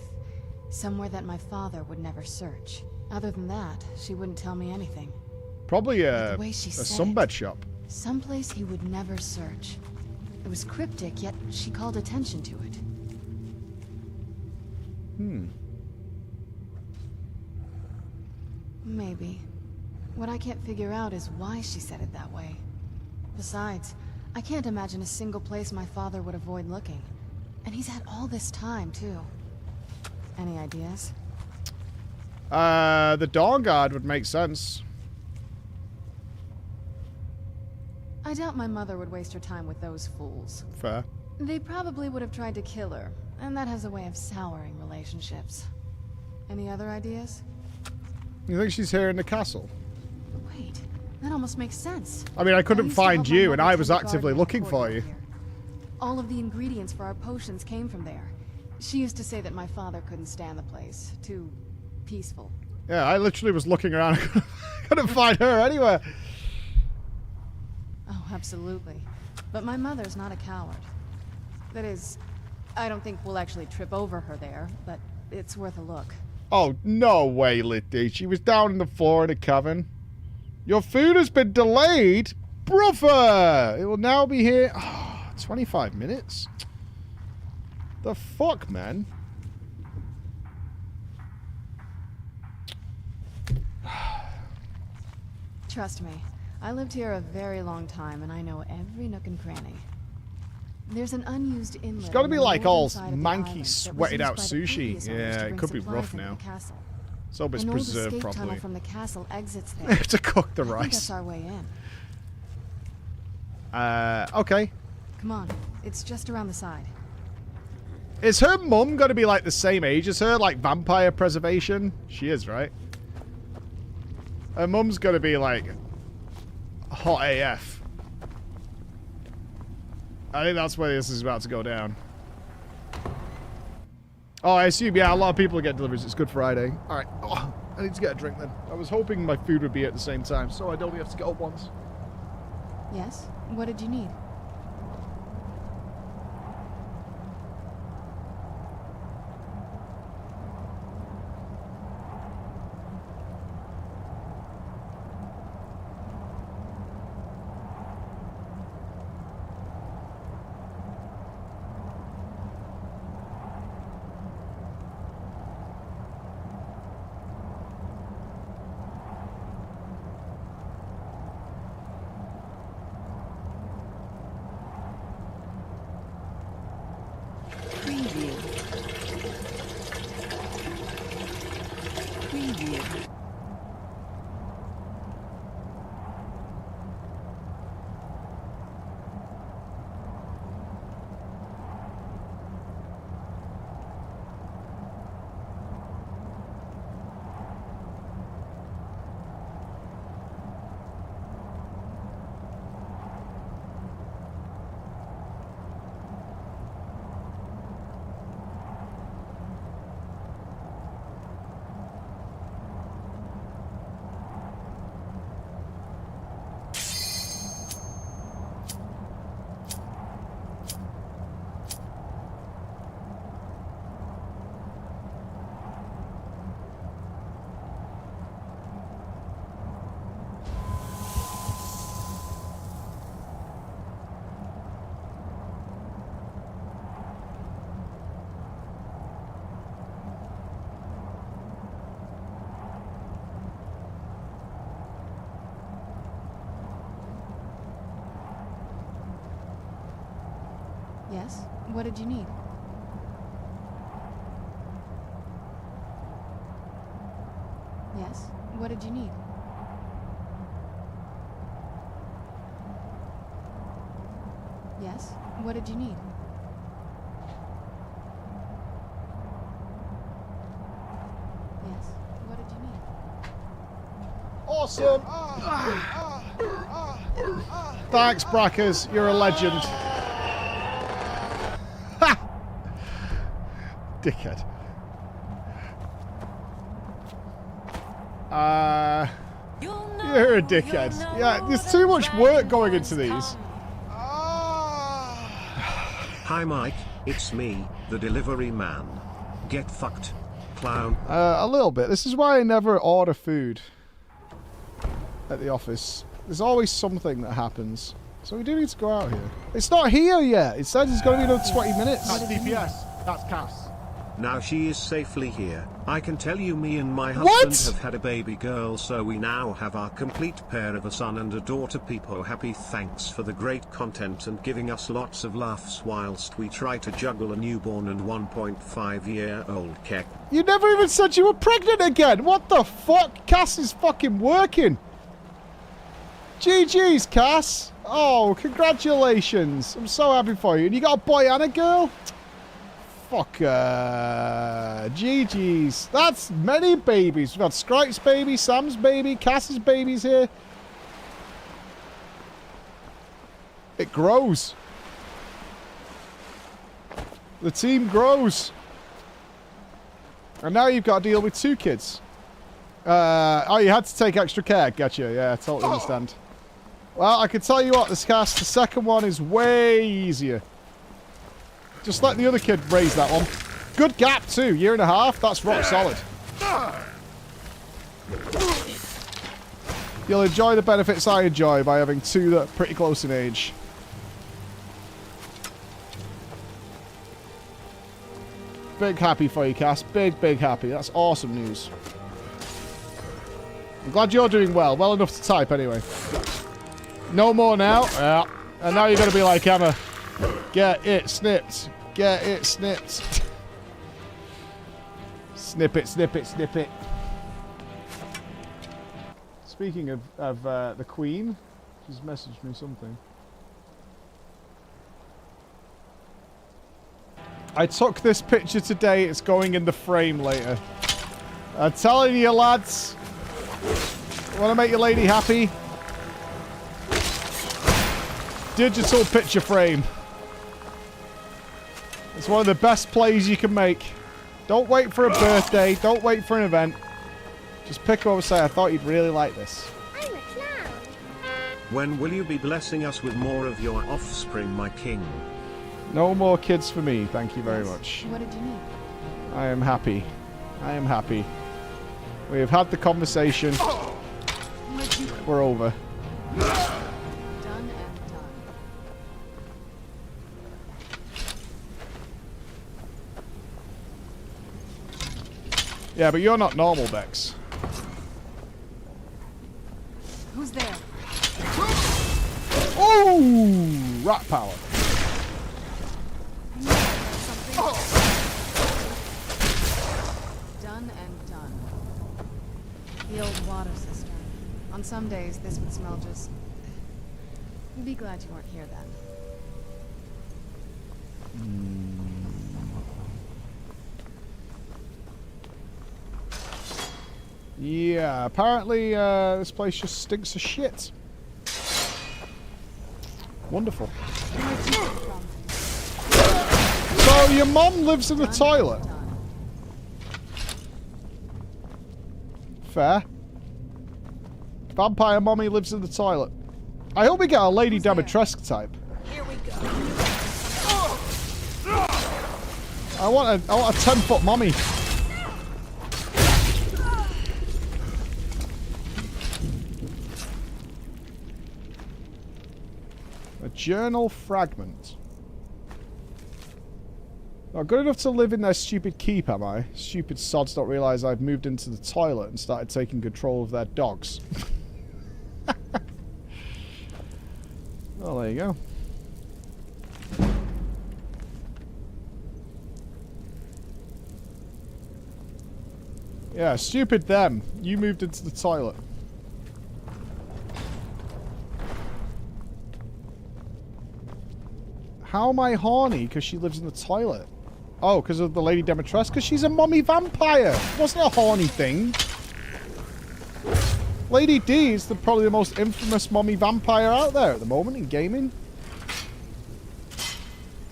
Speaker 7: Somewhere that my father would never search. Other than that, she wouldn't tell me anything.
Speaker 1: Probably
Speaker 7: But
Speaker 1: a
Speaker 7: the way she said
Speaker 1: sunbed
Speaker 7: it,
Speaker 1: shop.
Speaker 7: Someplace he would never search. It was cryptic, yet she called attention to it. Maybe. What I can't figure out is why she said it that way. Besides, I can't imagine a single place my father would avoid looking. And he's had all this time, too. Any ideas?
Speaker 1: The Dawn Guard would make sense.
Speaker 7: I doubt my mother would waste her time with those fools.
Speaker 1: Fair.
Speaker 7: They probably would have tried to kill her, and that has a way of souring relationships. Any other ideas?
Speaker 1: You think she's here in the castle?
Speaker 7: Wait, that almost makes sense.
Speaker 1: I mean, I couldn't
Speaker 7: used to
Speaker 1: find
Speaker 7: help my
Speaker 1: you, and
Speaker 7: mother
Speaker 1: I
Speaker 7: tend
Speaker 1: was
Speaker 7: the garden
Speaker 1: actively
Speaker 7: in the
Speaker 1: looking for
Speaker 7: courtyard
Speaker 1: you.
Speaker 7: here. All of the ingredients for our potions came from there. She used to say that my father couldn't stand the place. Too peaceful.
Speaker 1: Yeah, I literally was looking around. I couldn't find her anywhere.
Speaker 7: Oh, absolutely. But my mother's not a coward. That is, I don't think we'll actually trip over her there, but it's worth a look.
Speaker 1: Oh, no way, Liddy. She was down on the floor in the cavern. Your food has been delayed? Brother! It will now be here... Oh, 25 minutes? The fuck, man?
Speaker 7: Trust me, I lived here a very long time, and I know every nook and cranny. There's an unused inlet.
Speaker 1: It's got to be like all manky,
Speaker 7: manky,
Speaker 1: sweated out sushi. Yeah, it could be rough now. So it's preserved
Speaker 7: properly.
Speaker 1: properly.
Speaker 7: From the castle exits there.
Speaker 1: To cook the
Speaker 7: I think
Speaker 1: rice.
Speaker 7: that's our way in.
Speaker 1: Okay.
Speaker 7: Come on, it's just around the side.
Speaker 1: Is her mum going to be like the same age as her? Like vampire preservation? She is, right? Her mum's going to be like hot AF. I think that's where this is about to go down. Oh, I assume, yeah, a lot of people get deliveries. It's Good Friday. Alright. Oh, I need to get a drink then. I was hoping my food would be at the same time, so I'd only have to go once.
Speaker 7: Yes? What did you need? Yes? What did you need? Yes? What did you need? Yes? What did you need? Yes? What did you need?
Speaker 1: Awesome! Thanks, Brackers. You're a legend. Ha! Dickhead. You're a dickhead. Yeah, there's too much work going into these.
Speaker 3: Hi Mike, it's me, the delivery man. Get fucked, clown.
Speaker 1: A little bit. This is why I never order food at the office. There's always something that happens. So we do need to go out here. It's not here yet. It says it's going to be another 20 minutes.
Speaker 17: That's DPS. That's Cass.
Speaker 3: Now she is safely here. I can tell you me and my husband have had a baby girl, so we now have our complete pair of a son and a daughter. People happy. Thanks for the great content and giving us lots of laughs whilst we try to juggle a newborn and 1.5-year-old keck.
Speaker 1: You never even said you were pregnant again. What the fuck? Cass is fucking working. GG's, Cass. Oh, congratulations. I'm so happy for you. And you got a boy and a girl? Fuck, GG's. That's many babies. We've got Stripe's baby, Sam's baby, Cass's baby's here. It grows. The team grows. And now you've got to deal with 2 kids. Oh, you had to take extra care. Gotcha. Yeah, I totally understand. Well, I can tell you what, this Cass, the second one is way easier. Just let the other kid raise that one. Good gap, too. 1.5 years. That's rock solid. You'll enjoy the benefits I enjoy by having 2 that are pretty close in age. Big happy for you, Cass. Big, big happy. That's awesome news. I'm glad you're doing well. Well enough to type, anyway. No more now. Yeah. And now you're going to be like Emma. Get it snipped. Get it snipped. Snip it, snip it, snip it. Speaking of the Queen, she's messaged me something. I took this picture today. It's going in the frame later. I'm telling you, lads. Want to make your lady happy? Digital picture frame. It's one of the best plays you can make. Don't wait for a birthday. Don't wait for an event. Just pick up and say, I thought you'd really like this.
Speaker 12: I'm a clown.
Speaker 3: When will you be blessing us with more of your offspring, my king?
Speaker 1: No more kids for me. Thank you very much.
Speaker 7: What did you need?
Speaker 1: I am happy. I am happy. We have had the conversation. We're over.
Speaker 7: Done and done.
Speaker 1: Yeah, but you're not normal, Bex.
Speaker 7: Who's there?
Speaker 1: Oh! Rat power.
Speaker 7: Done and done. The old water cistern. On some days, this would smell just... Be glad you weren't here then.
Speaker 1: Yeah, apparently this place just stinks of shit. Wonderful. So your mom lives in the toilet? Fair. Vampire mommy lives in the toilet. I hope we get a Lady Demetresque type.
Speaker 8: Here we go.
Speaker 1: I want a 10-foot mommy. A journal fragment. Not good enough to live in their stupid keep, am I? Stupid sods don't realise I've moved into the toilet and started taking control of their dogs. Well, there you go. Yeah, stupid them. You moved into the toilet. How am I horny? Because she lives in the toilet. Oh, because of the Lady Demetress? Because she's a mommy vampire. It wasn't a horny thing. Lady D is probably the most infamous mommy vampire out there at the moment in gaming.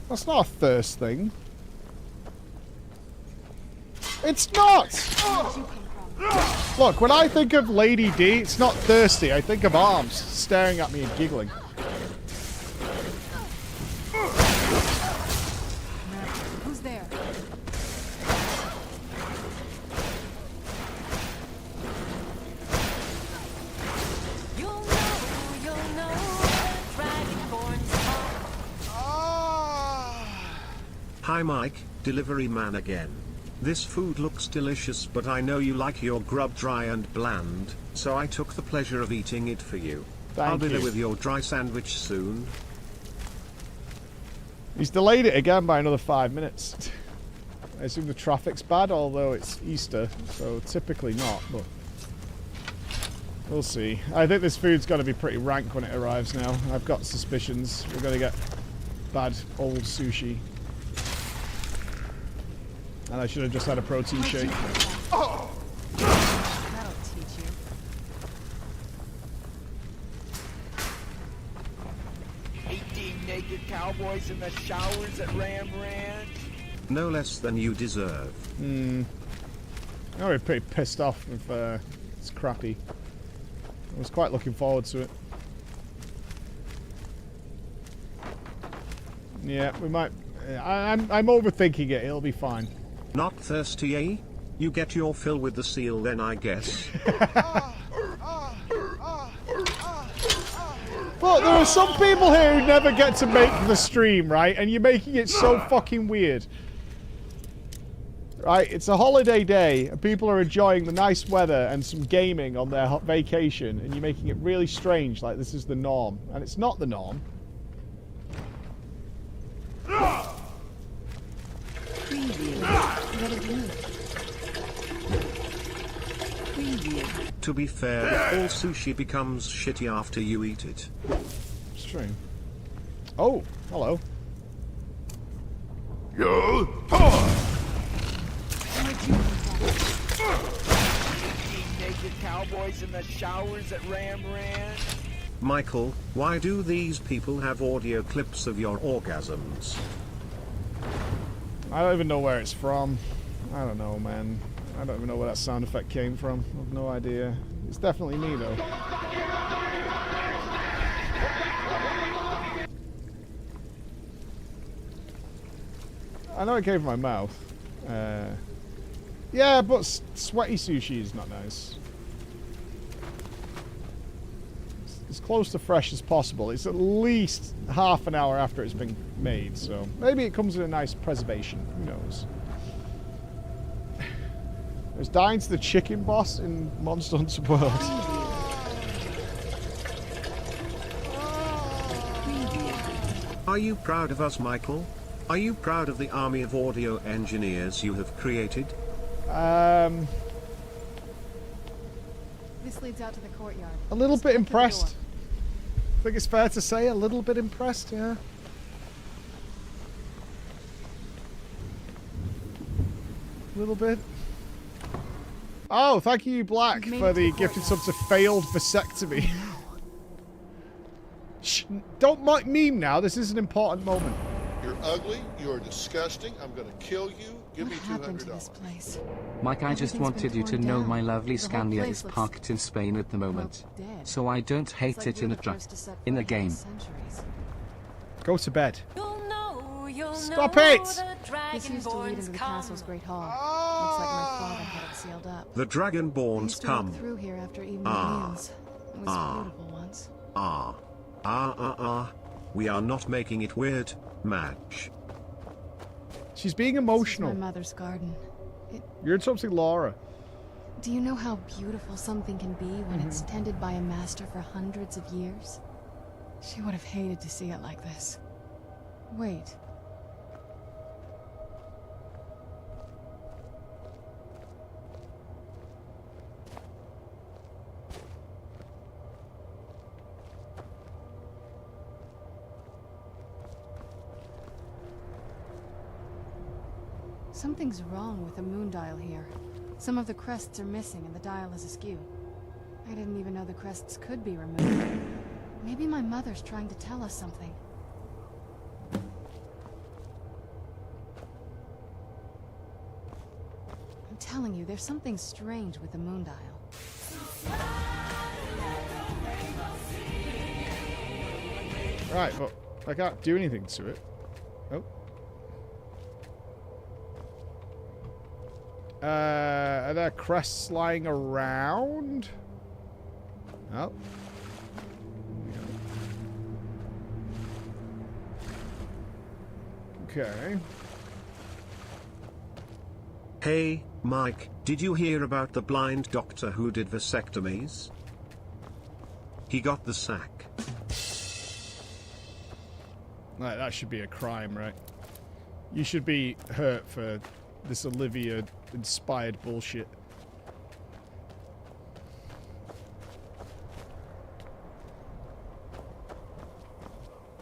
Speaker 1: That's not a thirst thing. It's not! Look, when I think of Lady D, it's not thirsty. I think of arms staring at me and giggling.
Speaker 7: Who's there?
Speaker 3: Hi Mike, delivery man again. This food looks delicious, but I know you like your grub dry and bland, so I took the pleasure of eating it for you. I'll be there with your dry sandwich soon.
Speaker 1: He's delayed it again by another 5 minutes. I assume the traffic's bad, although it's Easter, so typically not, but we'll see. I think this food's going to be pretty rank when it arrives now. I've got suspicions we're going to get bad old sushi. And I should have just had a protein shake.
Speaker 7: Oh. That'll teach you.
Speaker 21: 18 naked cowboys in the showers at Ram Ranch.
Speaker 3: No less than you deserve.
Speaker 1: I'm already pretty pissed off if it's crappy. I was quite looking forward to it. Yeah, we might. I'm overthinking it. It'll be fine.
Speaker 3: Not thirsty, eh? You get your fill with the seal then, I guess.
Speaker 1: Look, there are some people here who never get to make the stream, right? And you're making it so fucking weird. Right? It's a holiday day, and people are enjoying the nice weather and some gaming on their vacation, and you're making it really strange, like this is the norm. And it's not the norm.
Speaker 3: To be fair, all sushi becomes shitty after you eat it.
Speaker 1: It's true. Oh, hello.
Speaker 21: Yo, naked cowboys in the showers at Ram Ranch.
Speaker 3: Michael, why do these people have audio clips of your orgasms?
Speaker 1: I don't even know where it's from. I don't know, man. I don't even know where that sound effect came from. I have no idea. It's definitely me, though. I know it came from my mouth. Yeah, but sweaty sushi is not nice. As close to fresh as possible. It's at least half an hour after it's been made, so maybe it comes with a nice preservation. Who knows? There's dying to the chicken boss in Monster Hunter World.
Speaker 3: Are you proud of us, Michael? Are you proud of the army of audio engineers you have created?
Speaker 7: This leads out to the courtyard.
Speaker 1: A little bit impressed. I think it's fair to say a little bit impressed, yeah. A little bit. Oh, thank you, Black, for the gifted sub to failed vasectomy. Shh, don't meme now. This is an important moment.
Speaker 13: You're ugly. You're disgusting. I'm going to kill you. Give me $200.
Speaker 20: Mike, I just wanted you to know my lovely Scania is parked in Spain at the moment. So I don't hate it in a game.
Speaker 1: Go to bed. Stop it!
Speaker 7: This used to lead into the castle's great hall. Looks like my father had it sealed up.
Speaker 3: The Dragonborns come.
Speaker 7: Through here after evening meals. It was beautiful once.
Speaker 3: We are not making it weird, Match.
Speaker 1: She's being emotional.
Speaker 7: This is my mother's garden.
Speaker 1: You're interrupting Laura.
Speaker 7: Do you know how beautiful something can be when it's tended by a master for hundreds of years? She would have hated to see it like this. Wait. Something's wrong with the moon dial here. Some of the crests are missing and the dial is askew. I didn't even know the crests could be removed. Maybe my mother's trying to tell us something. I'm telling you, there's something strange with the moon dial.
Speaker 1: Right, but I can't do anything to it. Oh. Are there crests lying around? Oh. Okay.
Speaker 3: Hey, Mike, did you hear about the blind doctor who did vasectomies? He got the sack.
Speaker 1: Right, that should be a crime, right? You should be hurt for this Olivia-inspired bullshit.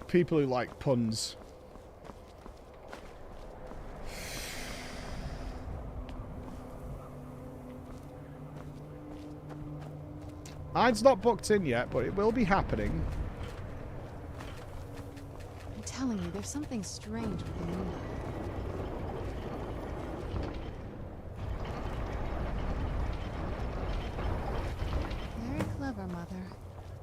Speaker 1: People who like puns. Mine's not booked in yet, but it will be happening.
Speaker 7: I'm telling you, there's something strange with the moon dial. Very clever, Mother.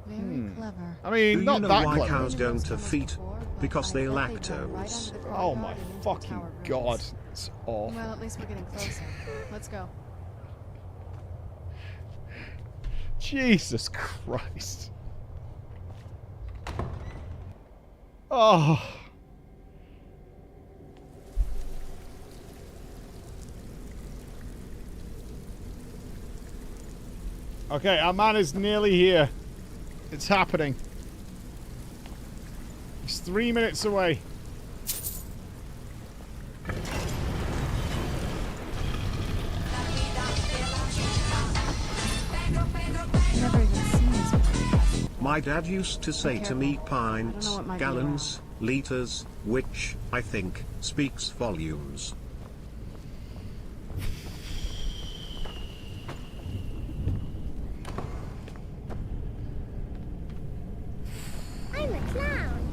Speaker 7: Very clever.
Speaker 1: I mean, not that clever.
Speaker 3: Do you know why cows don't have feet? Because they lactose.
Speaker 1: Oh my fucking god. It's awful.
Speaker 7: Well, at least we're getting closer. Let's go.
Speaker 1: Jesus Christ. Oh. Okay, our man is nearly here. It's happening. He's 3 minutes away.
Speaker 3: My dad used to say to me pints, gallons, liters, which, I think, speaks volumes.
Speaker 12: I'm a clown.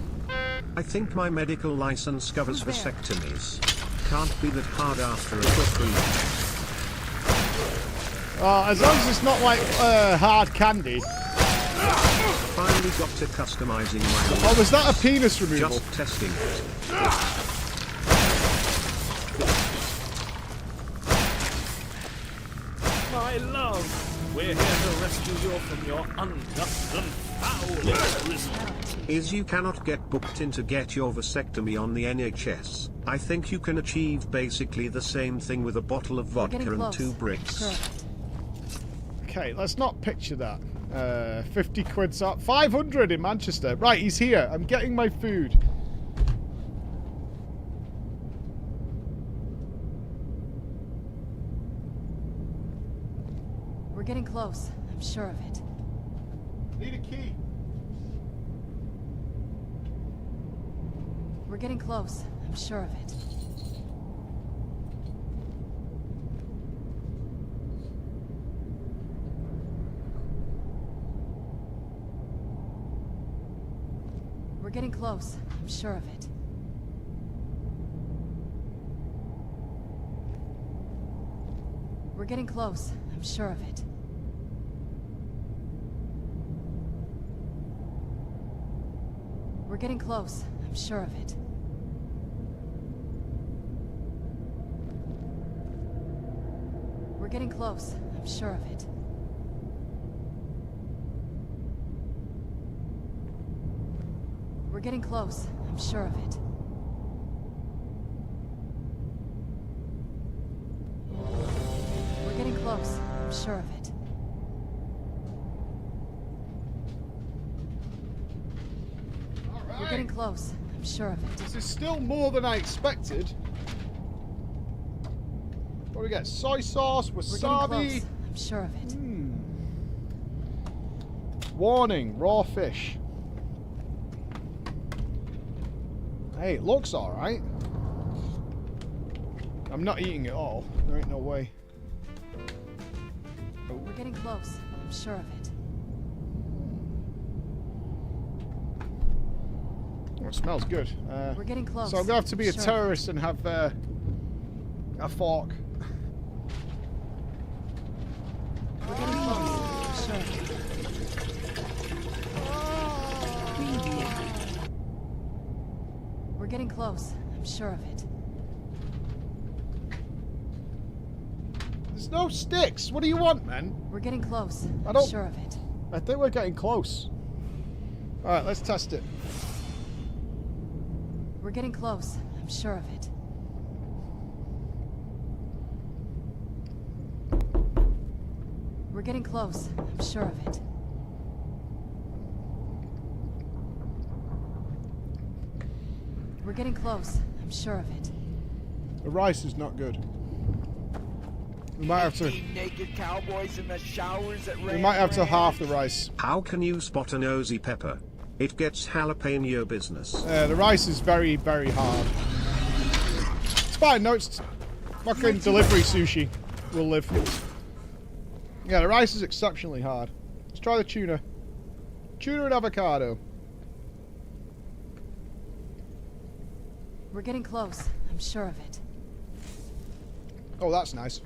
Speaker 3: I think my medical license covers vasectomies. Can't be that hard after a quick read.
Speaker 1: As long as it's not like hard candy.
Speaker 3: Finally got to customizing my
Speaker 1: Oh, was that a penis removal?
Speaker 3: Just testing it.
Speaker 10: My love, we're here to rescue you from your unjust and foul imprisonment.
Speaker 3: Is you cannot get booked in to get your vasectomy on the NHS. I think you can achieve basically the same thing with a bottle of vodka and 2 bricks.
Speaker 7: Sure.
Speaker 1: Okay, let's not picture that. 50 quid's up. 500 in Manchester. Right, he's here. I'm getting my food.
Speaker 7: We're getting close. I'm sure of it.
Speaker 1: Need a key.
Speaker 7: We're getting close. I'm sure of it. We're getting close. I'm sure of it. We're getting close. I'm sure of it. We're getting close. I'm sure of it. We're getting close. I'm sure of it. We're getting close. I'm sure of it. We're getting close. I'm sure of it. We're getting close. I'm sure of it.
Speaker 1: This is still more than I expected. What do we get? Soy sauce, wasabi.
Speaker 7: We're getting close. I'm sure of it.
Speaker 1: Warning, raw fish. Hey, it looks alright. I'm not eating it all. There ain't no way. Oh.
Speaker 7: We're getting close. I'm sure of it.
Speaker 1: Oh, it smells good.
Speaker 7: We're getting close.
Speaker 1: So I'm gonna have to be a
Speaker 7: Sure.
Speaker 1: terrorist and have a fork.
Speaker 7: We're getting close. Sure. We're getting close. I'm sure of it.
Speaker 1: There's no sticks. What do you want, man?
Speaker 7: We're getting close.
Speaker 1: I don't.
Speaker 7: I'm sure of it.
Speaker 1: I think we're getting close. All right, let's test it.
Speaker 7: We're getting close. I'm sure of it. We're getting close. I'm sure of it. We're getting close. I'm sure of it.
Speaker 1: The rice is not good. We might have to.
Speaker 21: Naked cowboys in the showers at
Speaker 1: We might have to half the rice.
Speaker 3: How can you spot a nosy pepper? It gets jalapeno business.
Speaker 1: The rice is very, very hard. It's fine. No, it's fucking delivery sushi. Will live. Yeah, the rice is exceptionally hard. Let's try the tuna. Tuna and avocado.
Speaker 7: We're getting close. I'm sure of it.
Speaker 1: Oh, that's nice.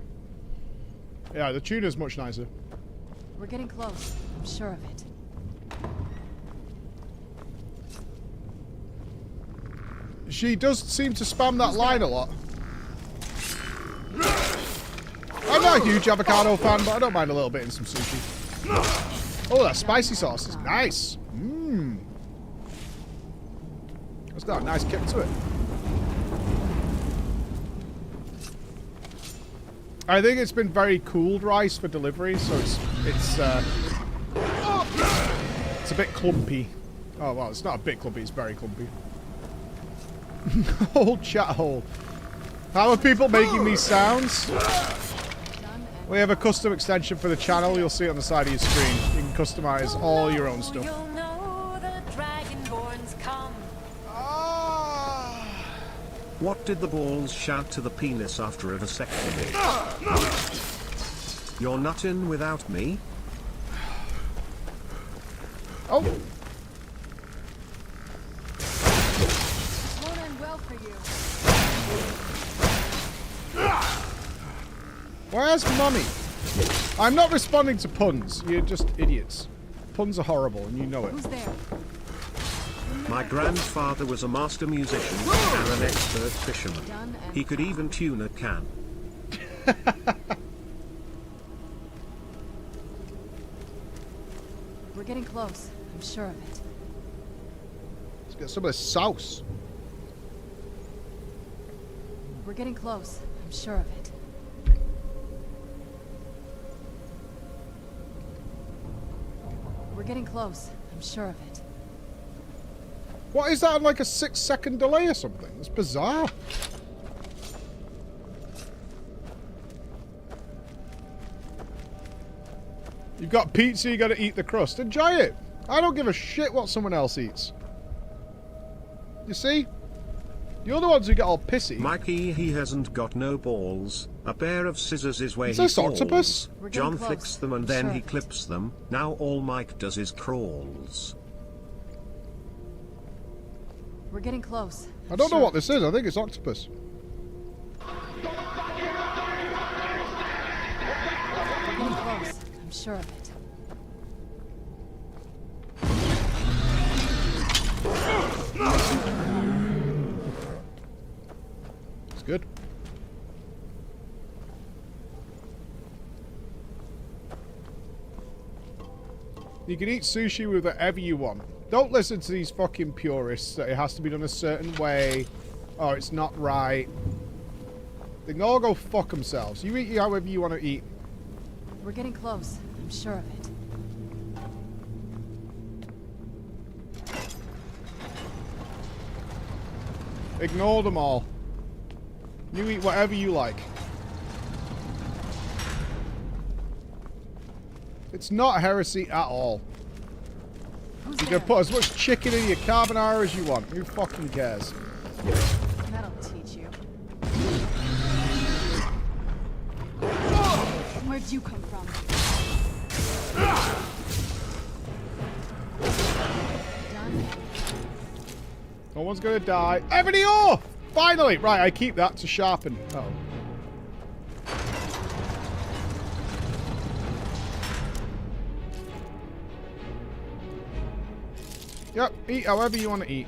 Speaker 1: Yeah, the tuna's much nicer.
Speaker 7: We're getting close. I'm sure of it.
Speaker 1: She does seem to spam that line a lot. I'm not a huge avocado fan, but I don't mind a little bit in some sushi. Oh, that spicy sauce is nice. Mmm. It's got a nice kick to it. I think it's been very cooled rice for delivery, so it's a bit clumpy. Oh well, it's not a bit clumpy; it's very clumpy. Old chat hole. How are people making these sounds? We have a custom extension for the channel. You'll see it on the side of your screen. You can customize all your own stuff.
Speaker 4: You'll know the dragonborns come.
Speaker 3: What did the balls shout to the penis after a vasectomy? You're not in without me?
Speaker 1: Oh!
Speaker 7: Won't end well for you.
Speaker 1: Where's Mummy? I'm not responding to puns. You're just idiots. Puns are horrible, and you know it.
Speaker 7: Who's there?
Speaker 3: My grandfather was a master musician and an expert fisherman. He could even tune a can.
Speaker 7: We're getting close. I'm sure of it.
Speaker 1: Let's get some of this sauce.
Speaker 7: We're getting close. I'm sure of it. We're getting close. I'm sure of it.
Speaker 1: What is that on like a 6-second delay or something? It's bizarre. You've got pizza, you gotta eat the crust. Enjoy it. I don't give a shit what someone else eats. You see? You're the ones who get all pissy.
Speaker 3: Mikey, he hasn't got no balls. A pair of scissors is where
Speaker 1: Is
Speaker 3: he
Speaker 1: this
Speaker 3: falls.
Speaker 1: octopus?
Speaker 3: John flicks them and then he clips them. Now all Mike does is crawls.
Speaker 7: We're getting close.
Speaker 1: I don't know what this is. I think it's octopus.
Speaker 7: We're getting close. I'm sure of it.
Speaker 1: It's good. You can eat sushi with whatever you want. Don't listen to these fucking purists that it has to be done a certain way. Oh, it's not right. They can all go fuck themselves. You eat however you want to eat.
Speaker 7: We're getting close. I'm sure of it.
Speaker 1: Ignore them all. You eat whatever you like. It's not heresy at all. You can put as much chicken in your carbonara as you want. Who fucking cares?
Speaker 7: That'll teach you. Where'd you come from? Done.
Speaker 1: No one's gonna die. Ebony ore! Finally! Right, I keep that to sharpen. Oh. Yep, eat however you want to eat.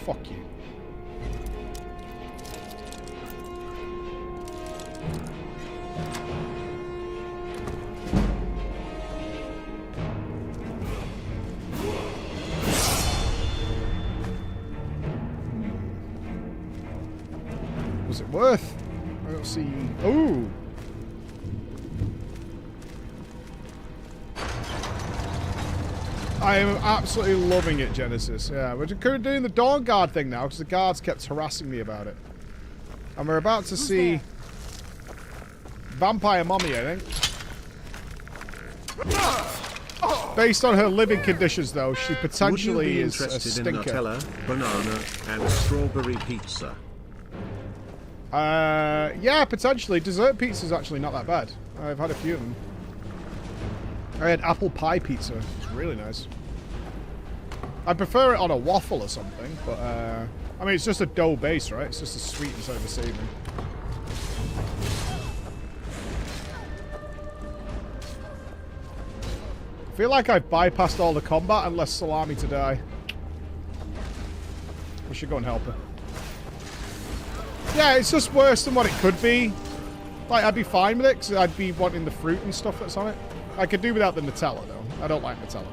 Speaker 1: Fuck you. Was it worth? I don't see. Ooh. I am absolutely loving it, Genesis. Yeah, we're doing the Dawn Guard thing now because the guards kept harassing me about it. And we're about to see Vampire Mommy, I think. Based on her living conditions, though, she potentially is a stinker.
Speaker 3: Would you be interested in Nutella, banana, and strawberry pizza?
Speaker 1: Yeah, potentially. Dessert pizza's actually not that bad. I've had a few of them. I had apple pie pizza. It's really nice. I prefer it on a waffle or something, but I mean, it's just a dough base, right? It's just a sweet instead of a savory. I feel like I've bypassed all the combat and left Salami to die. We should go and help her. Yeah, it's just worse than what it could be. Like, I'd be fine with it, because I'd be wanting the fruit and stuff that's on it. I could do without the Nutella, though. I don't like Nutella.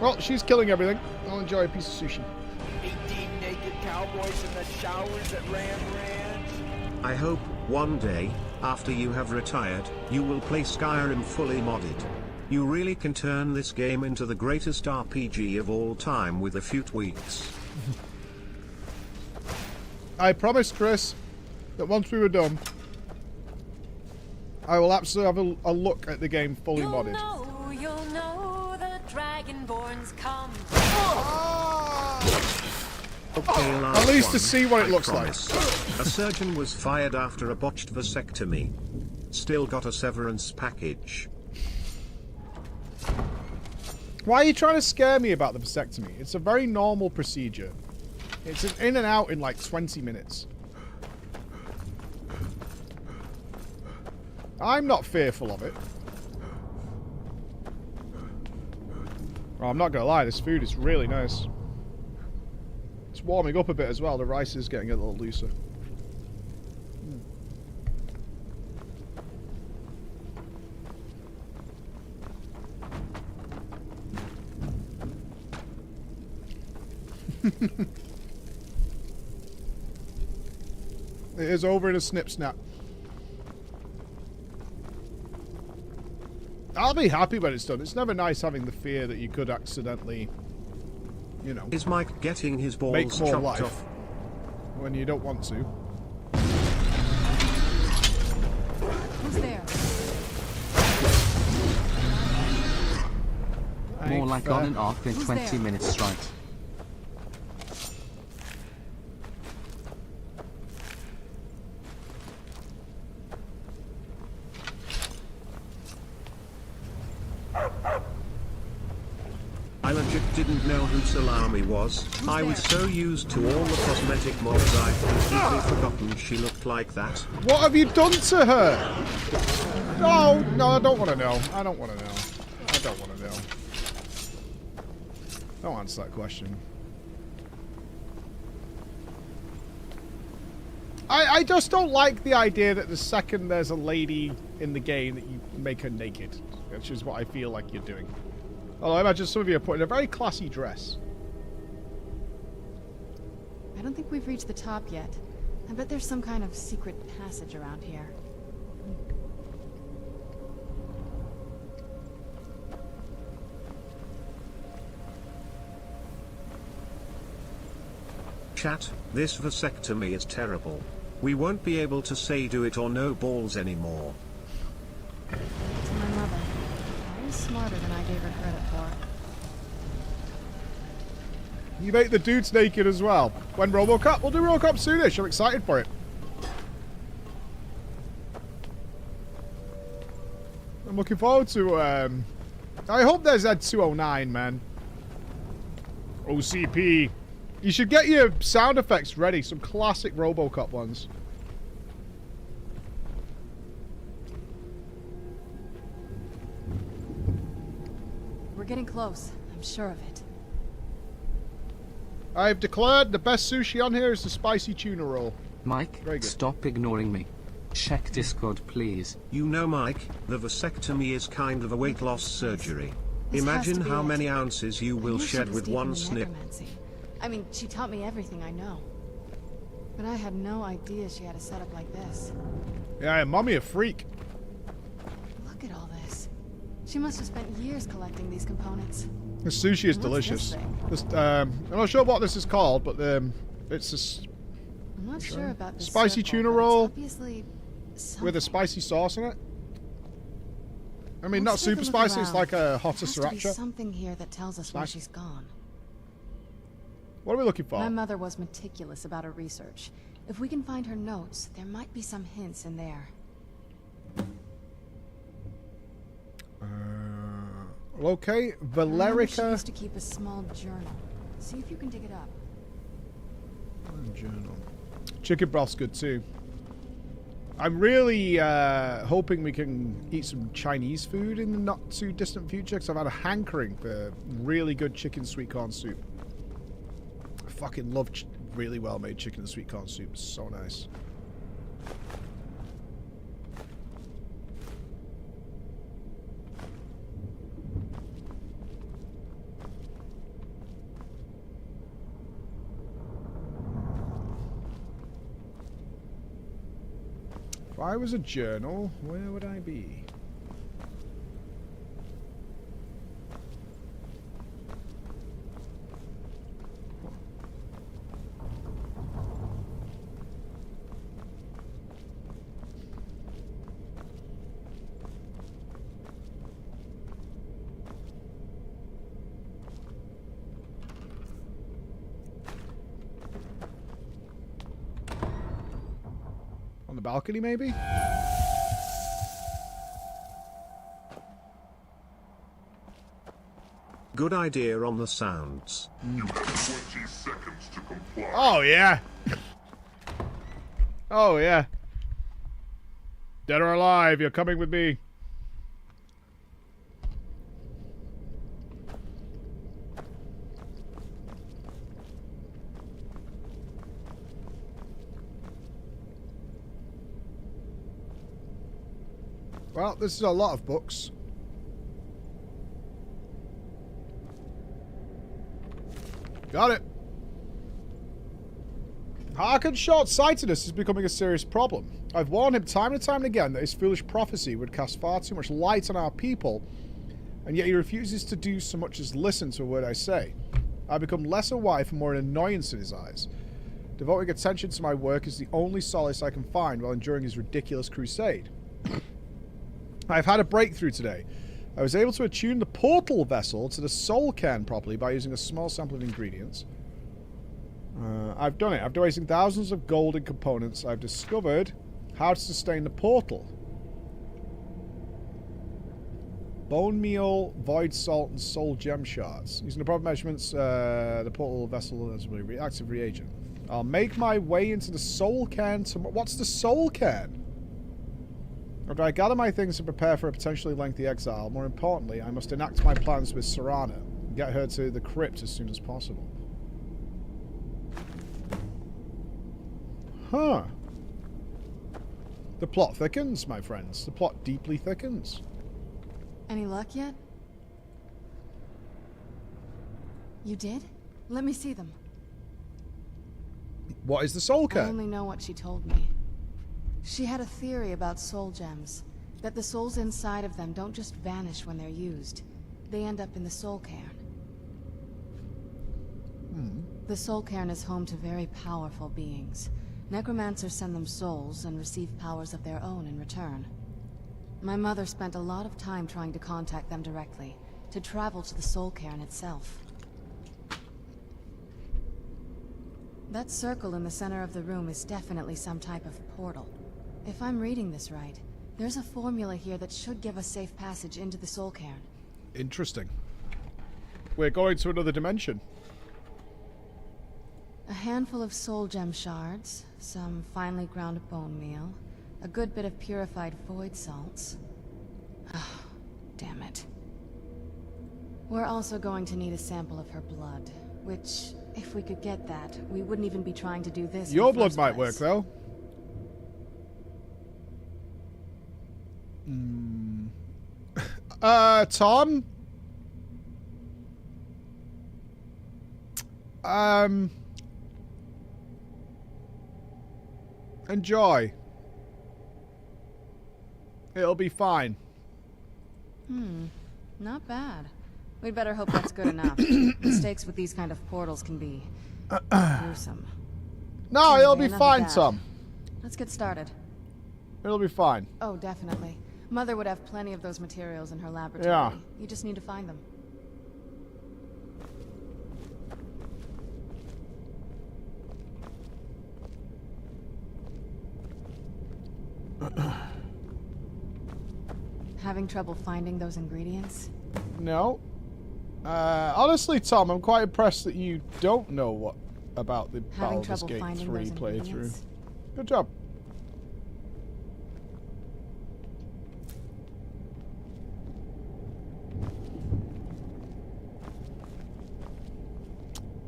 Speaker 1: Well, she's killing everything. I'll enjoy a piece of sushi.
Speaker 21: 18 naked cowboys in the showers at Ram Ranch.
Speaker 3: I hope, one day, after you have retired, you will play Skyrim fully modded. You really can turn this game into the greatest RPG of all time with a few tweaks.
Speaker 1: I promised Chris that once we were done, I will absolutely have a look at the game fully modded.
Speaker 4: You'll know the Dragonborn's come.
Speaker 3: Okay,
Speaker 1: at least to see what it looks like.
Speaker 3: A surgeon was fired after a botched vasectomy. Still got a severance package.
Speaker 1: Why are you trying to scare me about the vasectomy? It's a very normal procedure. It's an in and out in like 20 minutes. I'm not fearful of it. Well, I'm not gonna lie, this food is really nice. It's warming up a bit as well. The rice is getting a little looser. It is over in a snip snap. I'll be happy when it's done. It's never nice having the fear that you could accidentally, you know,
Speaker 3: Is Mike getting his balls
Speaker 1: make more
Speaker 3: chopped
Speaker 1: life
Speaker 3: off?
Speaker 1: when you don't want to.
Speaker 7: Who's there?
Speaker 20: More like on and off in
Speaker 7: Who's
Speaker 20: 20
Speaker 7: there?
Speaker 20: minutes, right?
Speaker 3: I legit didn't know who Salami was. I was so used to all the cosmetic mods I've completely forgotten she looked like that.
Speaker 1: What have you done to her? No, no, I don't want to know. I don't want to know. I don't want to know. Don't answer that question. I just don't like the idea that the second there's a lady in the game that you make her naked, which is what I feel like you're doing. Although I imagine some of you are putting a very classy dress.
Speaker 7: I don't think we've reached the top yet. I bet there's some kind of secret passage around here.
Speaker 3: Chat, this vasectomy is terrible. We won't be able to say do it or no balls anymore.
Speaker 7: To my mother. Why is smarter than I gave her credit for.
Speaker 1: You make the dudes naked as well. When RoboCop? We'll do RoboCop soonish. I'm excited for it. I'm looking forward to, I hope there's Z209, man. OCP. You should get your sound effects ready. Some classic RoboCop ones.
Speaker 7: We're getting close. I'm sure of it.
Speaker 1: I've declared the best sushi on here is the spicy tuna roll.
Speaker 20: Mike, stop ignoring me. Check Discord, please.
Speaker 3: You know, Mike, the vasectomy is kind of a weight loss surgery. Imagine how many ounces you will shed with one snip.
Speaker 7: I mean, she taught me everything I know. But I had no idea she had a setup like this.
Speaker 1: Yeah, mommy a freak.
Speaker 7: Look at all this. She must have spent years collecting these components.
Speaker 1: The sushi is delicious. I'm not sure what this is called, but it's a
Speaker 7: I'm not sure about this
Speaker 1: spicy
Speaker 7: circle,
Speaker 1: tuna
Speaker 7: but
Speaker 1: roll
Speaker 7: it's obviously
Speaker 1: with a spicy sauce in it. I mean,
Speaker 7: Let's
Speaker 1: not
Speaker 7: take
Speaker 1: super
Speaker 7: a look
Speaker 1: spicy. It's
Speaker 7: around.
Speaker 1: like a hotter
Speaker 7: Has to be
Speaker 1: sriracha.
Speaker 7: something here that tells us where she's gone.
Speaker 1: What are we looking for?
Speaker 7: My mother was meticulous about her research. If we can find her notes, there might be some hints in there.
Speaker 1: Okay,
Speaker 7: I remember she
Speaker 1: Valerica.
Speaker 7: used to keep a small journal. See if you can dig it up.
Speaker 1: Journal. Chicken broth's good too. I'm really hoping we can eat some Chinese food in the not too distant future because I've had a hankering for really good chicken sweet corn soup. I fucking love really well made chicken and sweet corn soup. It's so nice. If I was a journal, where would I be? On the balcony, maybe?
Speaker 3: Good idea on the sounds.
Speaker 6: You have 20 seconds to comply.
Speaker 1: Oh, yeah. Oh, yeah. Dead or alive, you're coming with me. Well, this is a lot of books. Got it. Harken's short-sightedness is becoming a serious problem. I've warned him time and time again that his foolish prophecy would cast far too much light on our people, and yet he refuses to do so much as listen to a word I say. I've become less a wife and more an annoyance in his eyes. Devoting attention to my work is the only solace I can find while enduring his ridiculous crusade. I've had a breakthrough today. I was able to attune the portal vessel to the soul cairn properly by using a small sample of ingredients. I've done it. After wasting thousands of gold in components, I've discovered how to sustain the portal. Bone meal, void salt, and soul gem shards. Using the proper measurements, the portal vessel has a reactive reagent. I'll make my way into the soul cairn tomorrow. What's the soul cairn? After I gather my things and prepare for a potentially lengthy exile, more importantly, I must enact my plans with Serana and get her to the crypt as soon as possible. Huh. The plot thickens, my friends. The plot deeply thickens.
Speaker 7: Any luck yet? You did? Let me see them.
Speaker 1: What is the soul
Speaker 7: I
Speaker 1: cairn?
Speaker 7: only know what she told me. She had a theory about soul gems, that the souls inside of them don't just vanish when they're used. They end up in the soul cairn. The soul cairn is home to very powerful beings. Necromancers send them souls and receive powers of their own in return. My mother spent a lot of time trying to contact them directly, to travel to the Soul Cairn itself. That circle in the center of the room is definitely some type of portal. If I'm reading this right, there's a formula here that should give us safe passage into the Soul Cairn.
Speaker 1: Interesting. We're going to another dimension.
Speaker 7: A handful of soul gem shards, some finely ground bone meal, a good bit of purified void salts. Oh, damn it. We're also going to need a sample of her blood, which, if we could get that, we wouldn't even be trying to do this.
Speaker 1: Your blood might work, though. Tom? Enjoy. It'll be fine.
Speaker 7: Not bad. We'd better hope that's good enough. Mistakes with these kind of portals can be gruesome.
Speaker 1: No,
Speaker 7: Anyway,
Speaker 1: it'll be
Speaker 7: enough of
Speaker 1: fine,
Speaker 7: that.
Speaker 1: Tom.
Speaker 7: Let's get started.
Speaker 1: It'll be fine.
Speaker 7: Oh, definitely. Mother would have plenty of those materials in her laboratory.
Speaker 1: Yeah.
Speaker 7: You just need to find them. Having trouble finding those ingredients?
Speaker 1: No. Honestly, Tom, I'm quite impressed that you don't know what about the
Speaker 7: Having
Speaker 1: Baldur's
Speaker 7: trouble
Speaker 1: Gate
Speaker 7: finding
Speaker 1: 3
Speaker 7: those
Speaker 1: playthrough.
Speaker 7: ingredients?
Speaker 1: Good job.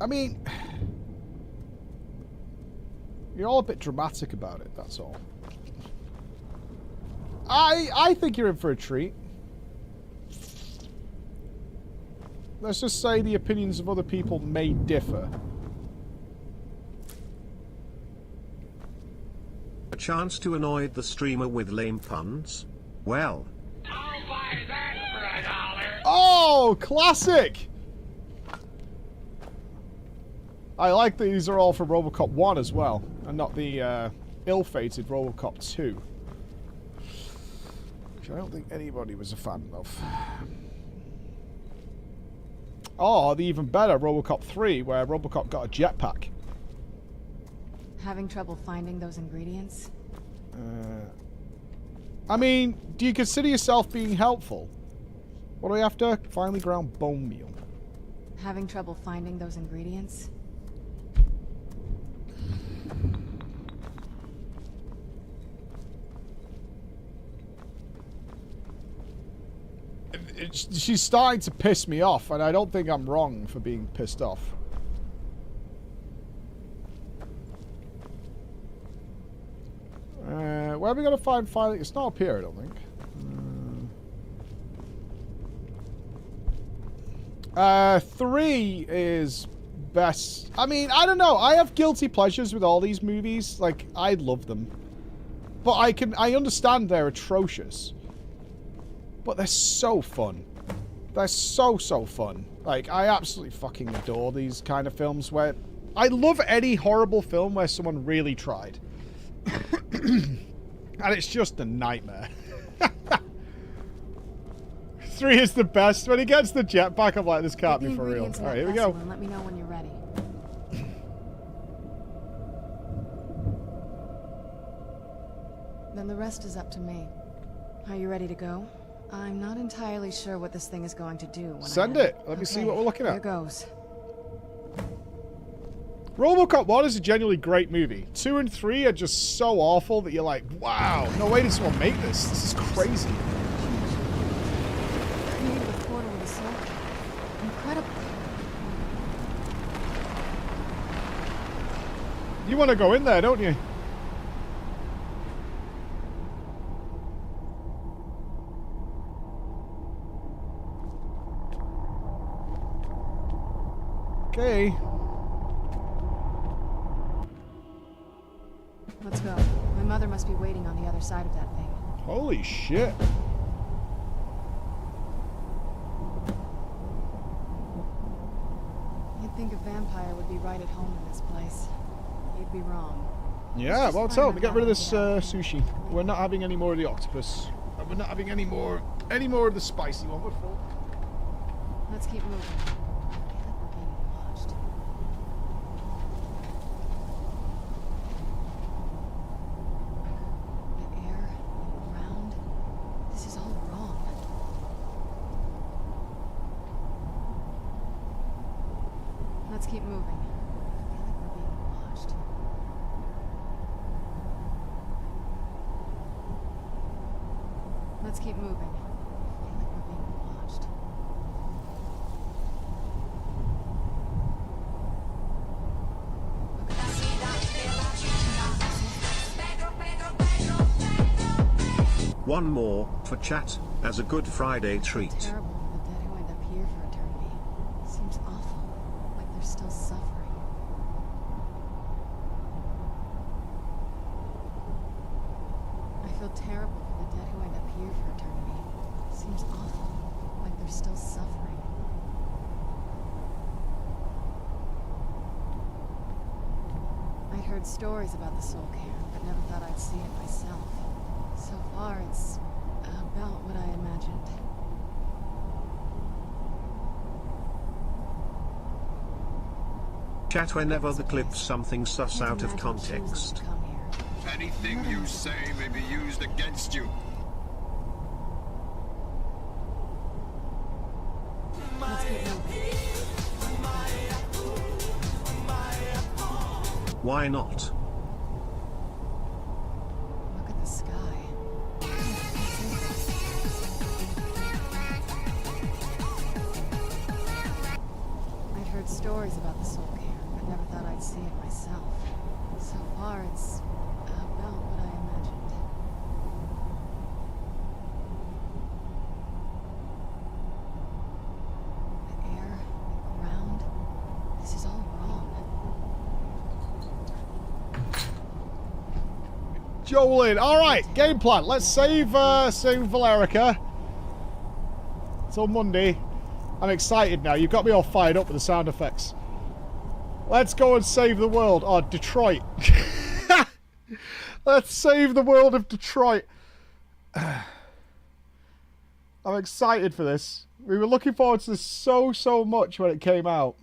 Speaker 1: I mean, you're all a bit dramatic about it, that's all. I think you're in for a treat. Let's just say the opinions of other people may differ.
Speaker 3: A chance to annoy the streamer with lame puns? Well.
Speaker 1: Oh, classic! I like that these are all from ROBOCOP 1 as well, and not the ill-fated ROBOCOP 2. Which I don't think anybody was a fan of. Or the even better ROBOCOP 3, where ROBOCOP got a jetpack.
Speaker 7: Having trouble finding those ingredients?
Speaker 1: I mean, do you consider yourself being helpful? What do we have to? Finely ground bone meal.
Speaker 7: Having trouble finding those ingredients?
Speaker 1: She's starting to piss me off, and I don't think I'm wrong for being pissed off. Where are we going to find finally? It's not up here, I don't think. 3 is best. I mean, I don't know. I have guilty pleasures with all these movies. Like, I love them. But I understand they're atrocious. But they're so fun. They're so fun. Like, I absolutely fucking adore these kind of films where... I love any horrible film where someone really tried. And it's just a nightmare. 3 is the best. When he gets the jetpack, I'm like, this can't be for real. Alright, here we go.
Speaker 7: And let me know when you're ready. Then the rest is up to me. Are you ready to go? I'm not entirely sure what this thing is going to do.
Speaker 1: Send it. Let me see what we're looking at.
Speaker 7: Here goes.
Speaker 1: ROBOCOP 1 is a genuinely great movie. 2 and 3 are just so awful that you're like, wow, no way did someone make this. This is crazy.
Speaker 7: Created a portal with a soul. Incredible.
Speaker 1: You want to go in there, don't you? Okay.
Speaker 7: Let's go. My mother must be waiting on the other side of that thing.
Speaker 1: Holy shit.
Speaker 7: You'd think a vampire would be right at home in this place. You'd be wrong.
Speaker 1: Yeah, well, tell me, get rid of this sushi. We're not having any more of the octopus. we're not having any more of the spicy one. We're full.
Speaker 7: Let's keep moving. I feel like we're being watched. The air, the ground, this is all wrong. Let's keep moving. I feel like we're being watched. Let's keep moving. I feel like we're being watched.
Speaker 3: One more, for chat, as a Good Friday treat.
Speaker 7: Terrible for the dead who end up here for eternity. Seems awful, like they're still suffering. I feel terrible for the dead who end up here for eternity. Seems awful, like they're still suffering. I'd heard stories about the soul camp, but never thought I'd see it myself. So far, it's about what I imagined.
Speaker 3: Chat whenever the clip's something sus out of context.
Speaker 11: Anything you say may be used against you.
Speaker 3: Why not?
Speaker 7: Look at the sky. I'd heard stories about the soul camp, but never thought I'd see it myself. So far, it's about what I imagined. The air, the ground, this is all wrong.
Speaker 1: Jolene, all right, game plan. Let's save Valerica till Monday. I'm excited now. You've got me all fired up with the sound effects. Let's go and save the world. Oh, Detroit. Let's save the world of Detroit. I'm excited for this. We were looking forward to this so much when it came out.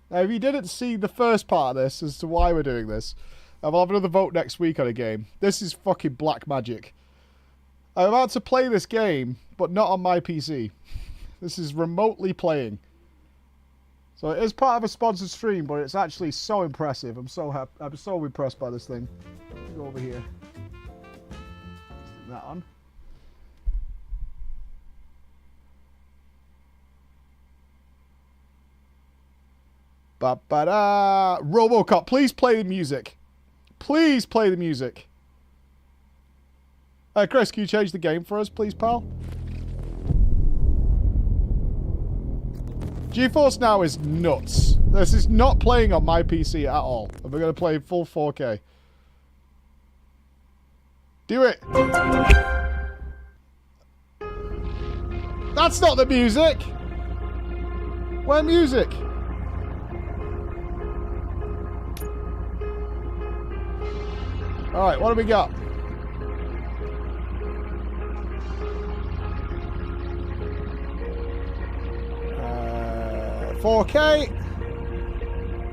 Speaker 1: Now, if you didn't see the first part of this as to why we're doing this, I'll have another vote next week on a game. This is fucking black magic. I'm about to play this game, but not on my PC. This is remotely playing. So it is part of a sponsored stream, but it's actually so impressive. I'm so happy. I'm so impressed by this thing. Go over here. Stick that on. Ba-ba-da! ROBOCOP, please play the music. Please play the music. Chris, can you change the game for us, please, pal? GeForce Now is nuts. This is not playing on my PC at all. And we're going to play full 4K. Do it! That's not the music! Where music? Alright, what do we got? 4K.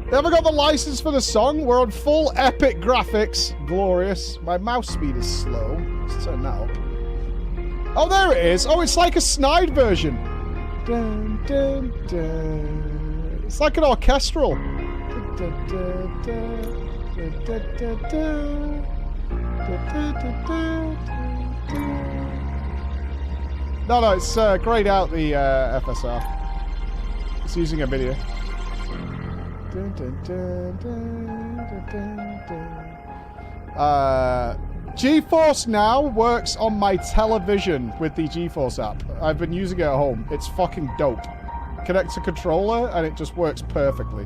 Speaker 1: They haven't got the license for the song. We're on full epic graphics. Glorious. My mouse speed is slow. Let's turn that up. Oh, there it is. Oh, it's like a snide version. Dun, dun, dun. It's like an orchestral. Dun, dun, dun, dun, dun, dun, dun. No, it's grayed out the FSR. It's using a video. GeForce Now works on my television with the GeForce app. I've been using it at home. It's fucking dope. Connect to controller and it just works perfectly.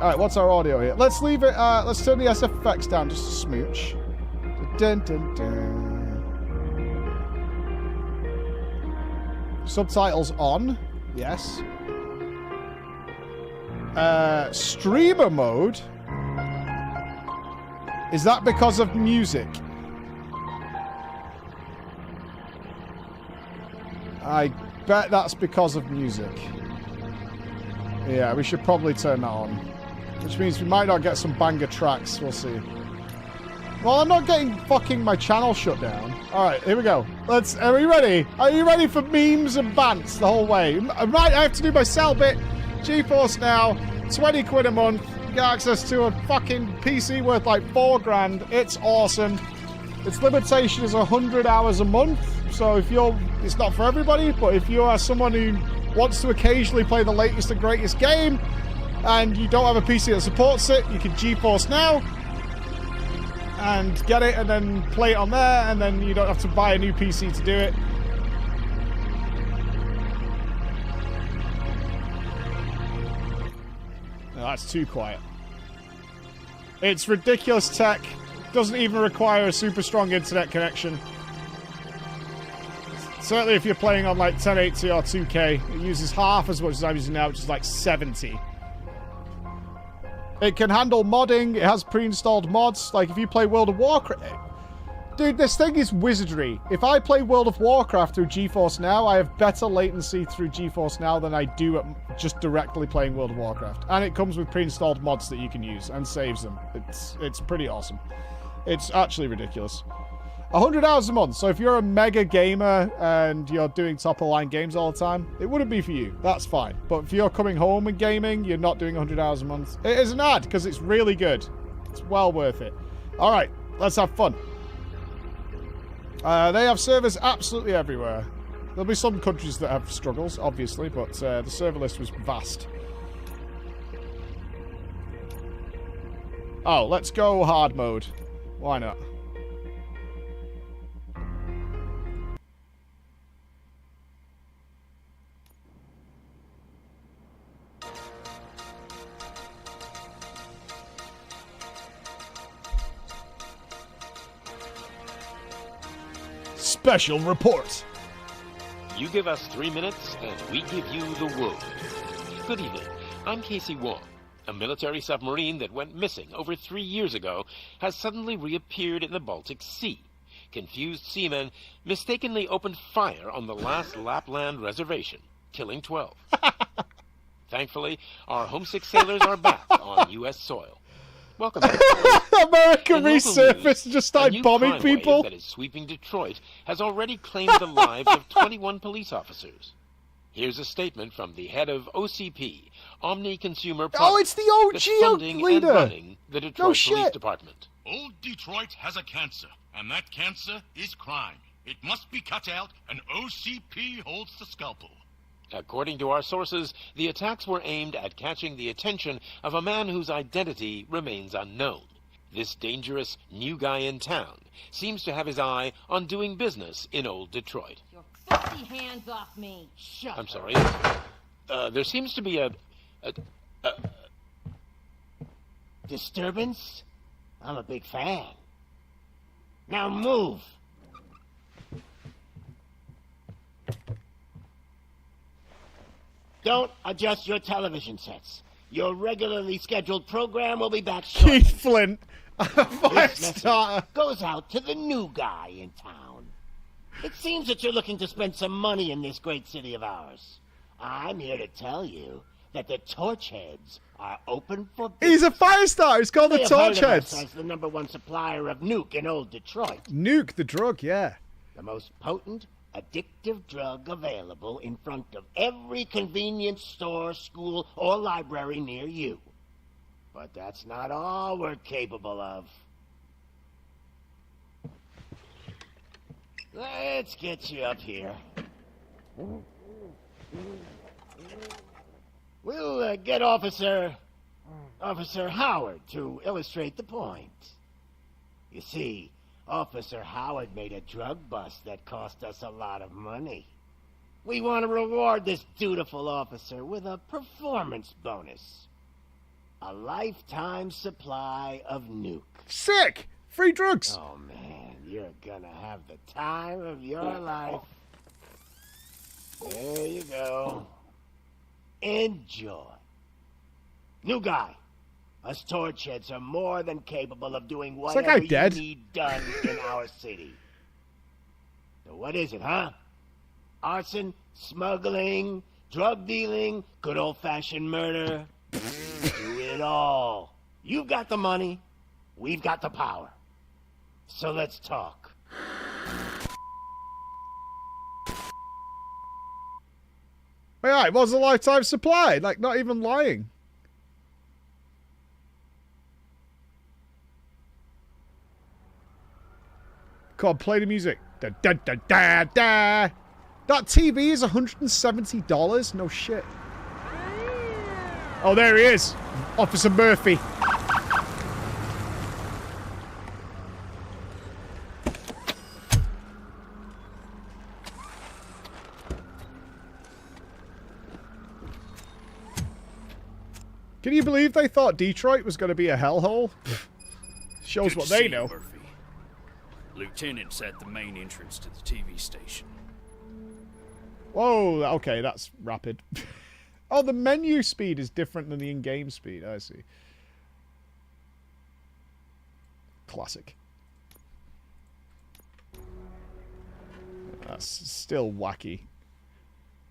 Speaker 1: Alright, what's our audio here? Let's leave it, let's turn the SFX down just a smooch. Dun, dun, dun. Subtitles on. Yes. Streamer mode. Is that because of music? I bet that's because of music. Yeah, we should probably turn that on. Which means we might not get some banger tracks. We'll see. Well, I'm not getting fucking my channel shut down. Alright, here we go. Are we ready? Are you ready for memes and bants the whole way? I have to do my sell bit. GeForce Now, 20 quid a month. You get access to a fucking PC worth like $4,000. It's awesome. Its limitation is 100 hours a month. So if it's not for everybody, but if you are someone who wants to occasionally play the latest and greatest game, and you don't have a PC that supports it, you can GeForce Now and get it and then play it on there, and then you don't have to buy a new PC to do it. No, that's too quiet. It's ridiculous tech. Doesn't even require a super strong internet connection. Certainly if you're playing on like 1080 or 2K, it uses half as much as I'm using now, which is like 70. It can handle modding. It has pre-installed mods. Like if you play World of Warcraft... Dude, this thing is wizardry. If I play World of Warcraft through GeForce Now, I have better latency through GeForce Now than I do at just directly playing World of Warcraft. And it comes with pre-installed mods that you can use and saves them. It's pretty awesome. It's actually ridiculous. 100 hours a month. So if you're a mega gamer and you're doing top-of-the-line games all the time, it wouldn't be for you. That's fine. But if you're coming home and gaming, you're not doing 100 hours a month. It is an ad because it's really good. It's well worth it. All right, let's have fun. They have servers absolutely everywhere. There'll be some countries that have struggles, obviously, but the server list was vast. Oh, let's go hard mode. Why not? Special report.
Speaker 16: You give us 3 minutes, and we give you the world. Good evening. I'm Casey Wong. A military submarine that went missing over 3 years ago has suddenly reappeared in the Baltic Sea. Confused seamen mistakenly opened fire on the last Lapland reservation, killing 12. Thankfully, our homesick sailors are back on U.S. soil. Welcome.
Speaker 1: America resurfaced and just started bombing people.
Speaker 16: That is sweeping Detroit has already claimed the lives of 21 police officers. Here's a statement from the head of OCP, Omni Consumer Products.
Speaker 1: Oh, it's the OG leader.
Speaker 16: And running the Detroit Police Department.
Speaker 22: Old Detroit has a cancer, and that cancer is crime. It must be cut out, and OCP holds the scalpel.
Speaker 16: According to our sources, the attacks were aimed at catching the attention of a man whose identity remains unknown. This dangerous new guy in town seems to have his eye on doing business in old Detroit.
Speaker 12: Your filthy hands off me. Shut
Speaker 16: I'm sorry. There seems to be a
Speaker 23: disturbance? I'm a big fan. Now move! Don't adjust your television sets. Your regularly scheduled program will be back shortly.
Speaker 1: Keith Flint,
Speaker 23: This message goes out to the new guy in town. It seems that you're looking to spend some money in this great city of ours. I'm here to tell you that the Torchheads are open for business.
Speaker 1: He's a fire starter. It's called the Torchheads.
Speaker 23: As the #1 supplier of Nuke in old Detroit.
Speaker 1: Nuke, the drug, yeah.
Speaker 23: The most potent, addictive drug available in front of every convenience store, school, or library near you. But that's not all we're capable of. Let's get you up here. We'll get Officer Howard to illustrate the point. You see, Officer Howard made a drug bust that cost us a lot of money. We want to reward this dutiful officer with a performance bonus. A lifetime supply of Nuke.
Speaker 1: Sick! Free drugs!
Speaker 23: Oh man, you're gonna have the time of your life. There you go. Enjoy. New guy, Us torchheads are more than capable of doing
Speaker 1: Is that
Speaker 23: whatever
Speaker 1: guy dead?
Speaker 23: you need done in our city. So what is it, huh? Arson, smuggling, drug dealing, good old-fashioned murder. Do it all. You've got the money, we've got the power. So let's talk.
Speaker 1: Yeah, it was a lifetime supply. Like, not even lying. Come on, play the music. Da, da, da, da, da. That TV is $170? No shit. Oh, there he is. Officer Murphy. Can you believe they thought Detroit was going to be a hellhole? Shows what they know.
Speaker 10: Murphy. Lieutenant's at the main entrance to the TV station.
Speaker 1: Whoa, okay, that's rapid. Oh, the menu speed is different than the in-game speed. I see. Classic. That's still wacky.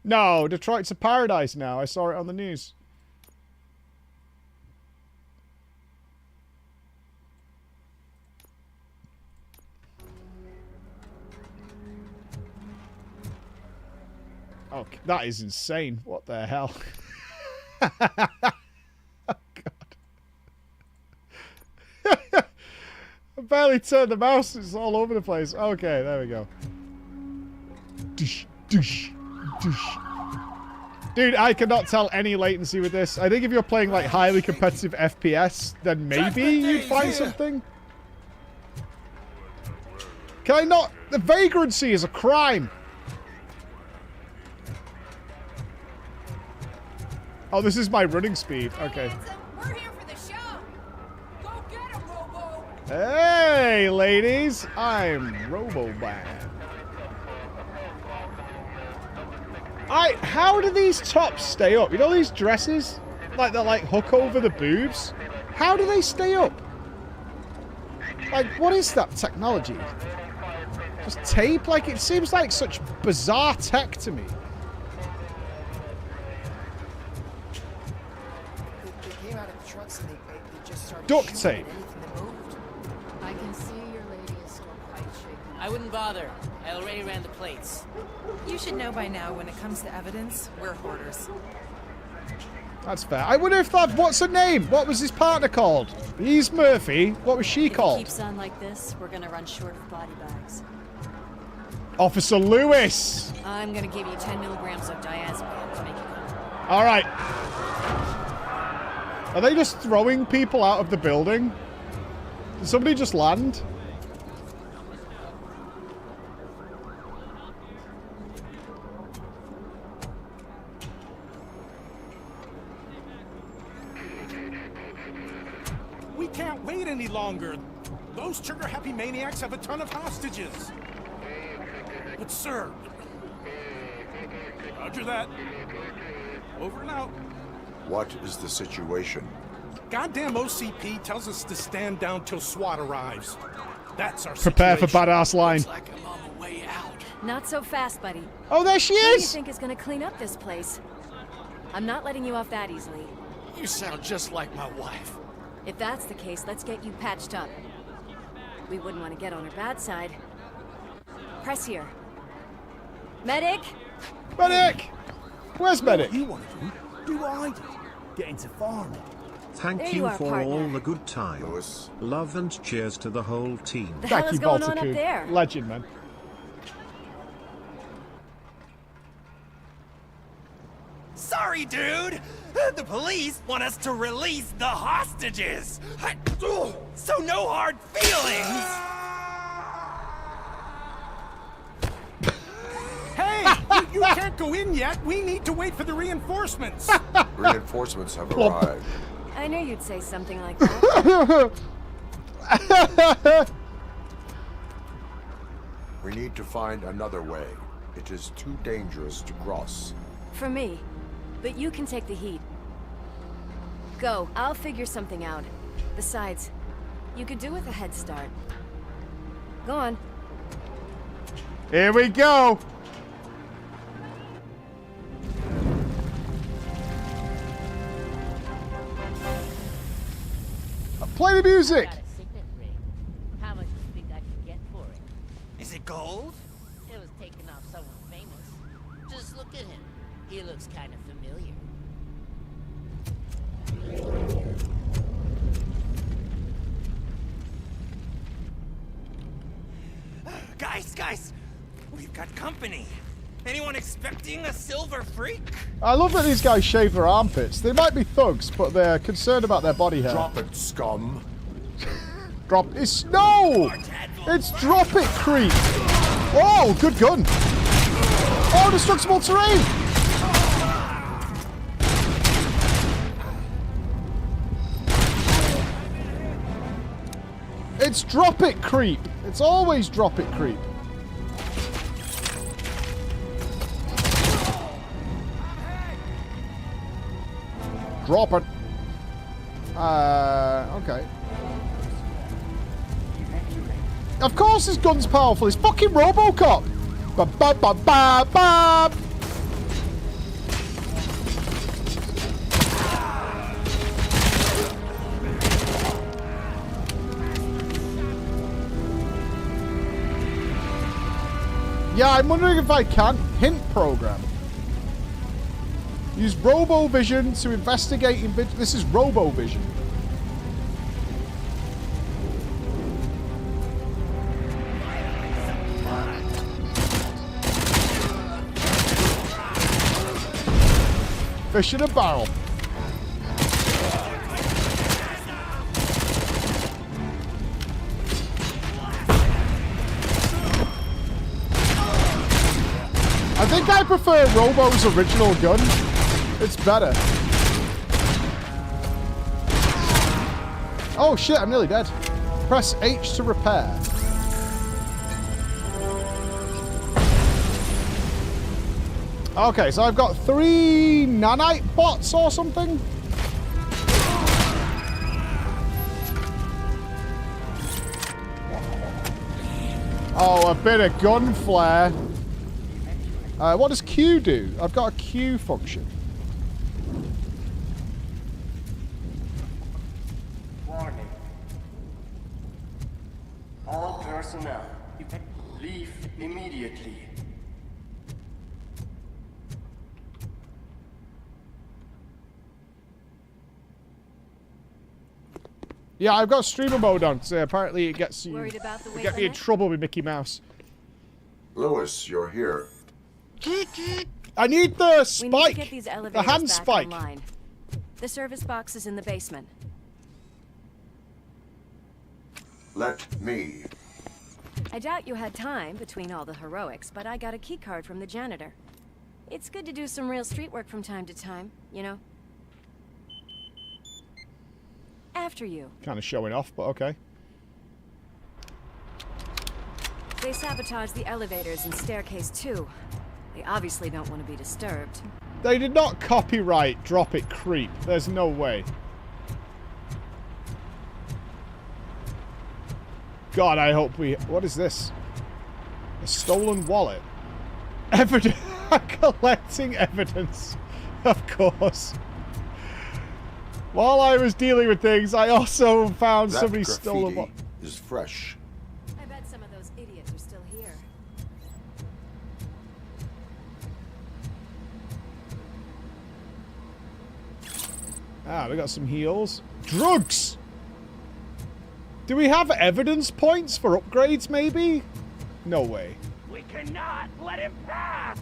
Speaker 1: No, Detroit's a paradise now. I saw it on the news. Oh, that is insane. What the hell? Oh, God. I barely turned the mouse. It's all over the place. Okay, there we go. Doosh, doosh, doosh. Dude, I cannot tell any latency with this. I think if you're playing like highly competitive FPS, then maybe you'd find something. Can I not? The vagrancy is a crime. Oh, this is my running speed. Okay.
Speaker 12: We're here for the show. Go get him, Robo.
Speaker 1: Hey, ladies. I'm RoboBan. How do these tops stay up? You know these dresses? Like, they're like hook over the boobs? How do they stay up? Like, what is that technology? Just tape? Like, it seems like such bizarre tech to me. Duct tape.
Speaker 4: I can see your lady is still quite shaken.
Speaker 14: I wouldn't bother. I already ran the plates.
Speaker 15: You should know by now when it comes to evidence, we're hoarders.
Speaker 1: That's fair. I wonder if that... What's her name? What was his partner called? He's Murphy. What was she called?
Speaker 15: If it keeps on like this, we're gonna run short of body bags.
Speaker 1: Officer Lewis.
Speaker 15: I'm gonna give you 10 milligrams of diazepam to make you come.
Speaker 1: All right. Are they just throwing people out of the building? Did somebody just land?
Speaker 9: We can't wait any longer. Those trigger-happy maniacs have a ton of hostages. But sir... Roger that. Over and out.
Speaker 19: What is the situation?
Speaker 9: Goddamn OCP tells us to stand down till SWAT arrives. That's our
Speaker 1: Prepare for
Speaker 9: situation.
Speaker 1: badass line.
Speaker 9: Looks like I'm on the way out.
Speaker 15: Not so fast, buddy.
Speaker 1: Oh, there she
Speaker 15: Who do you
Speaker 1: is!
Speaker 15: think is gonna clean up this place? I'm not letting you off that easily.
Speaker 10: You sound just like my wife.
Speaker 15: If that's the case, let's get you patched up. We wouldn't want to get on her bad side. Press here. Medic!
Speaker 1: Medic! Where's Medic?
Speaker 21: You want to do what I did. Get into farming.
Speaker 3: Thank
Speaker 15: There
Speaker 3: you
Speaker 15: you are,
Speaker 3: for
Speaker 15: partner.
Speaker 3: all the good times. Love and cheers to the whole team.
Speaker 15: The hell is going on up
Speaker 1: Balticu.
Speaker 15: there?
Speaker 1: Legend, man.
Speaker 21: Sorry, dude. The police want us to release the hostages. So no hard feelings.
Speaker 9: Hey, you can't go in yet. We need to wait for the reinforcements.
Speaker 19: Reinforcements have arrived.
Speaker 15: I knew you'd say something like that.
Speaker 19: We need to find another way. It is too dangerous to cross.
Speaker 15: For me. But you can take the heat. go. I'll figure something out. Besides, you could do with a head start. Go on.
Speaker 1: Here we go. Play the music.
Speaker 14: How much do you think I can get for it?
Speaker 21: Is it gold?
Speaker 14: It was taken off someone famous. Just look at him. He looks kind of familiar.
Speaker 21: Guys, we've got company. Anyone expecting a silver freak?
Speaker 1: I love that these guys shave their armpits. They might be thugs, but they're concerned about their body hair.
Speaker 19: Drop it, scum.
Speaker 1: Drop it's no! It's drop it, creep! Oh, good gun! Oh, destructible terrain! It's drop it, creep! It's always drop it, creep. Drop it. Okay. Of course his gun's powerful. It's fucking ROBOCOP. Ba ba ba ba ba. Yeah, I'm wondering if I can hint program. Use RoboVision to investigate. This is RoboVision. Fish in a barrel. I think I prefer Robo's original gun. It's better. Oh shit, I'm nearly dead. Press H to repair. Okay, so I've got 3 nanite bots or something. Oh, a bit of gun flare. What does Q do? I've got a Q function.
Speaker 2: Warning. All personnel, leave immediately.
Speaker 1: Yeah, I've got streamer mode on, so apparently it gets you.
Speaker 15: Worried about the weight
Speaker 1: Get me in
Speaker 15: limit?
Speaker 1: trouble with Mickey Mouse.
Speaker 19: Lewis, you're here.
Speaker 1: I need the spike.
Speaker 15: We need to get these elevators
Speaker 1: the hand
Speaker 15: back
Speaker 1: spike.
Speaker 15: online. The service box is in the basement.
Speaker 19: Let me.
Speaker 15: I doubt you had time between all the heroics, but I got a key card from the janitor. It's good to do some real street work from time to time, you know? After you.
Speaker 1: Kind of showing off, but okay.
Speaker 15: They sabotaged the elevators and staircase too. They obviously don't want to be disturbed.
Speaker 1: They did not copyright Drop It Creep. There's no way. God, I hope we... What is this? A stolen wallet. Evidence. Collecting evidence. Of course. While I was dealing with things, I also found somebody stolen wallet.
Speaker 19: Is fresh.
Speaker 15: I bet some of those idiots are still here.
Speaker 1: Ah, we got some heals. Drugs! Do we have evidence points for upgrades, maybe? No way.
Speaker 21: We cannot let him pass!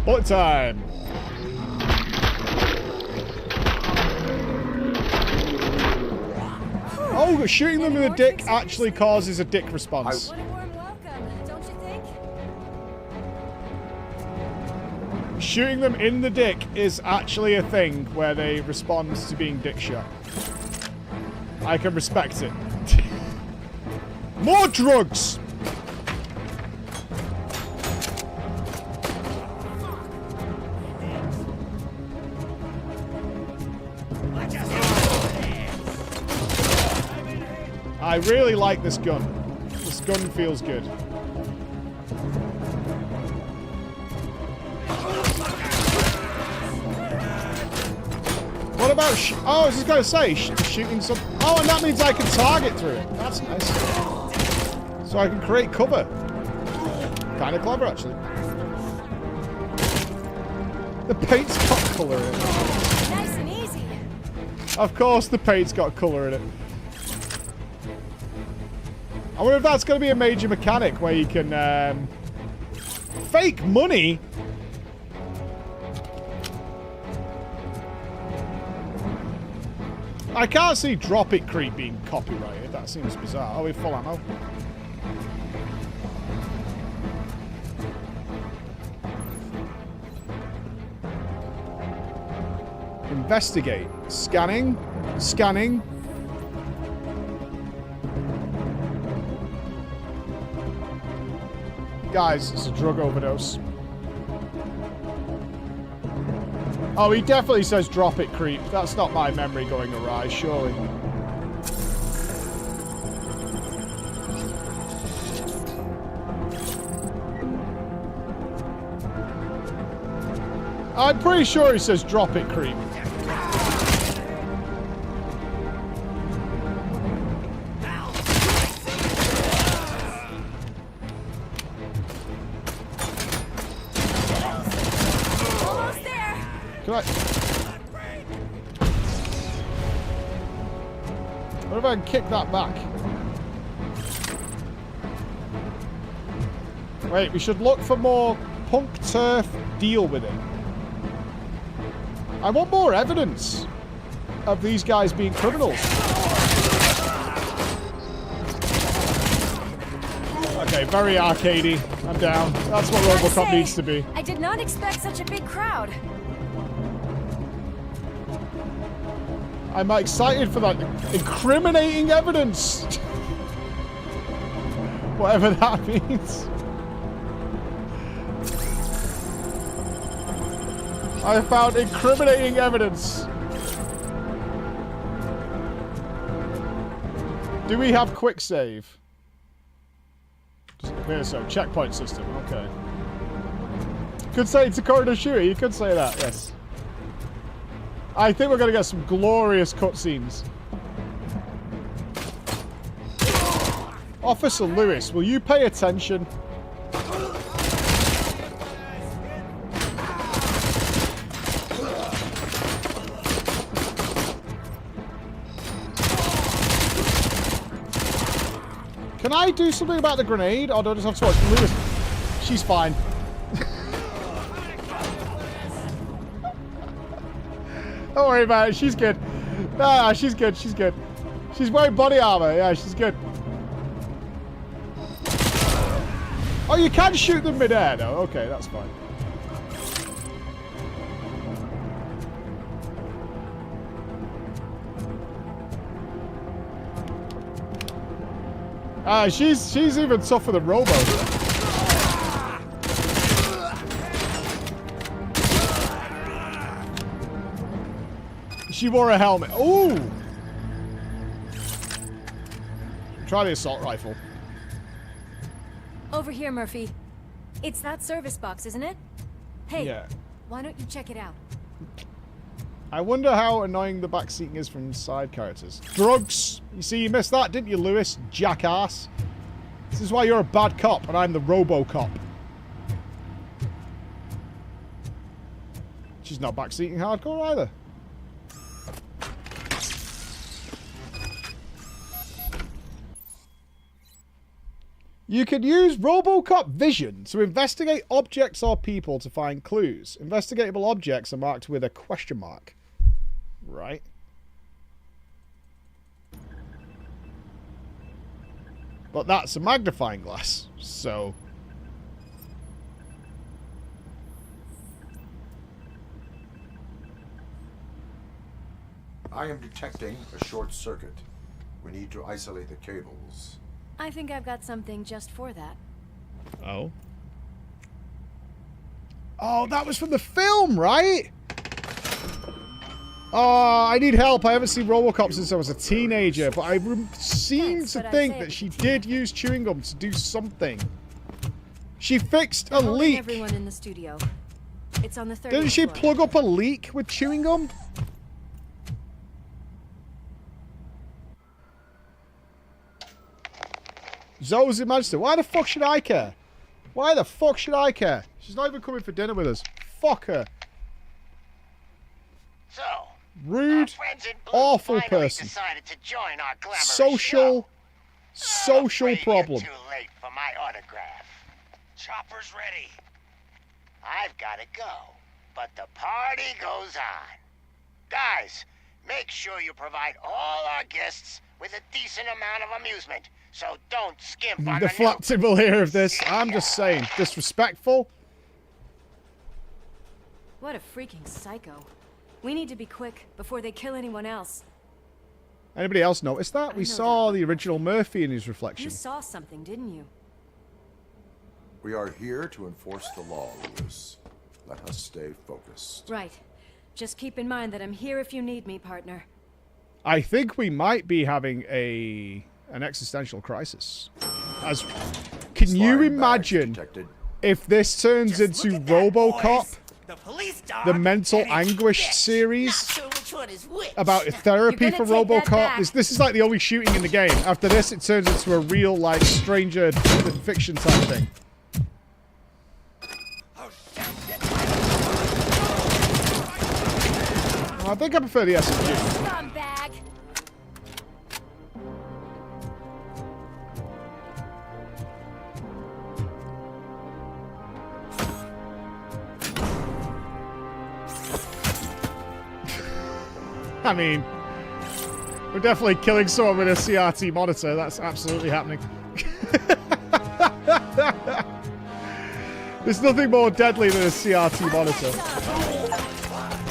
Speaker 1: Bullet time! Oh, shooting them in the dick actually causes a dick response.
Speaker 15: What a warm welcome, don't you think?
Speaker 1: Shooting them in the dick is actually a thing where they respond to being dick shot. I can respect it. More drugs! I really like this gun. This gun feels good. What about oh, I was just going to say, shooting some... Oh, and that means I can target through it. That's nice. So I can create cover. Kind of clever, actually. The paint's got colour in it.
Speaker 15: Nice and easy.
Speaker 1: Of course the paint's got colour in it. I wonder if that's going to be a major mechanic where you can... fake money? I can't see Drop It Creep being copyrighted. That seems bizarre. Oh, we're full ammo. Investigate. Scanning. Scanning. Guys, it's a drug overdose. Oh, he definitely says drop it, creep. That's not my memory going awry, surely. I'm pretty sure he says drop it, creep. What if I can kick that back? Wait, we should look for more punk turf, deal with it. I want more evidence of these guys being criminals. Okay, very arcadey. I'm down. That's what ROBOCOP needs to be.
Speaker 15: I did not expect such a big crowd.
Speaker 1: I'm excited for that incriminating evidence. Whatever that means. I found incriminating evidence. Do we have quick save? Here, so checkpoint system. Okay. Could say it's a corridor shooter. You could say that. Yes. I think we're going to get some glorious cutscenes. Officer Lewis, will you pay attention? Can I do something about the grenade, or do I just have to watch Lewis? She's fine. Don't worry about it. She's good. Ah, she's good. She's good. She's wearing body armor. Yeah, she's good. Oh, you can shoot them mid-air, though. Okay, that's fine. She's even tougher than Robo. She wore a helmet. Ooh! Try the assault rifle.
Speaker 15: Over here, Murphy. It's that service box, isn't it? Hey,
Speaker 1: yeah.
Speaker 15: Why don't you check it out?
Speaker 1: I wonder how annoying the backseating is from side characters. Drugs! You see, you missed that, didn't you, Lewis? Jackass. This is why you're a bad cop, and I'm the ROBOCOP. She's not backseating hardcore either. You could use ROBOCOP vision to investigate objects or people to find clues. Investigatable objects are marked with a question mark. Right. But that's a magnifying glass, so...
Speaker 19: I am detecting a short circuit. We need to isolate the cables.
Speaker 15: I think I've got something just for that.
Speaker 1: Oh. Oh, that was from the film, right? Oh, I need help. I haven't seen ROBOCOP since I was a teenager, but I seem to think that she did use chewing gum to do something. She fixed a leak.
Speaker 15: Everyone in the studio. It's on the 30th
Speaker 1: Didn't she
Speaker 15: floor.
Speaker 1: plug up a leak with chewing gum? Zoe's Majesty. Why the fuck should I care? Why the fuck should I care? She's not even coming for dinner with us. Fuck her.
Speaker 23: So,
Speaker 1: Rude, awful person. Social problem.
Speaker 23: Too late for my autograph. Chopper's ready. I've got to go, but the party goes on. Guys, make sure you provide all our guests with a decent amount of amusement, so don't skimp on
Speaker 1: The Flapton will hear of this. I'm just saying, disrespectful.
Speaker 15: What a freaking psycho. We need to be quick before they kill anyone else.
Speaker 1: Anybody else notice that? We saw the original Murphy in his reflection.
Speaker 15: You saw something, didn't you?
Speaker 19: We are here to enforce the law, Lewis. Let us stay focused.
Speaker 15: Right. Just keep in mind that I'm here if you need me, partner.
Speaker 1: I think we might be having an existential crisis. Can you imagine if this turns into ROBOCOP? The mental anguish series about therapy for ROBOCOP. This is like the only shooting in the game. After this, it turns into a real, like, Stranger Than Fiction type thing. I think I prefer the SMG.
Speaker 15: Scumbag.
Speaker 1: I mean, we're definitely killing someone with a CRT monitor. That's absolutely happening. There's nothing more deadly than a CRT monitor.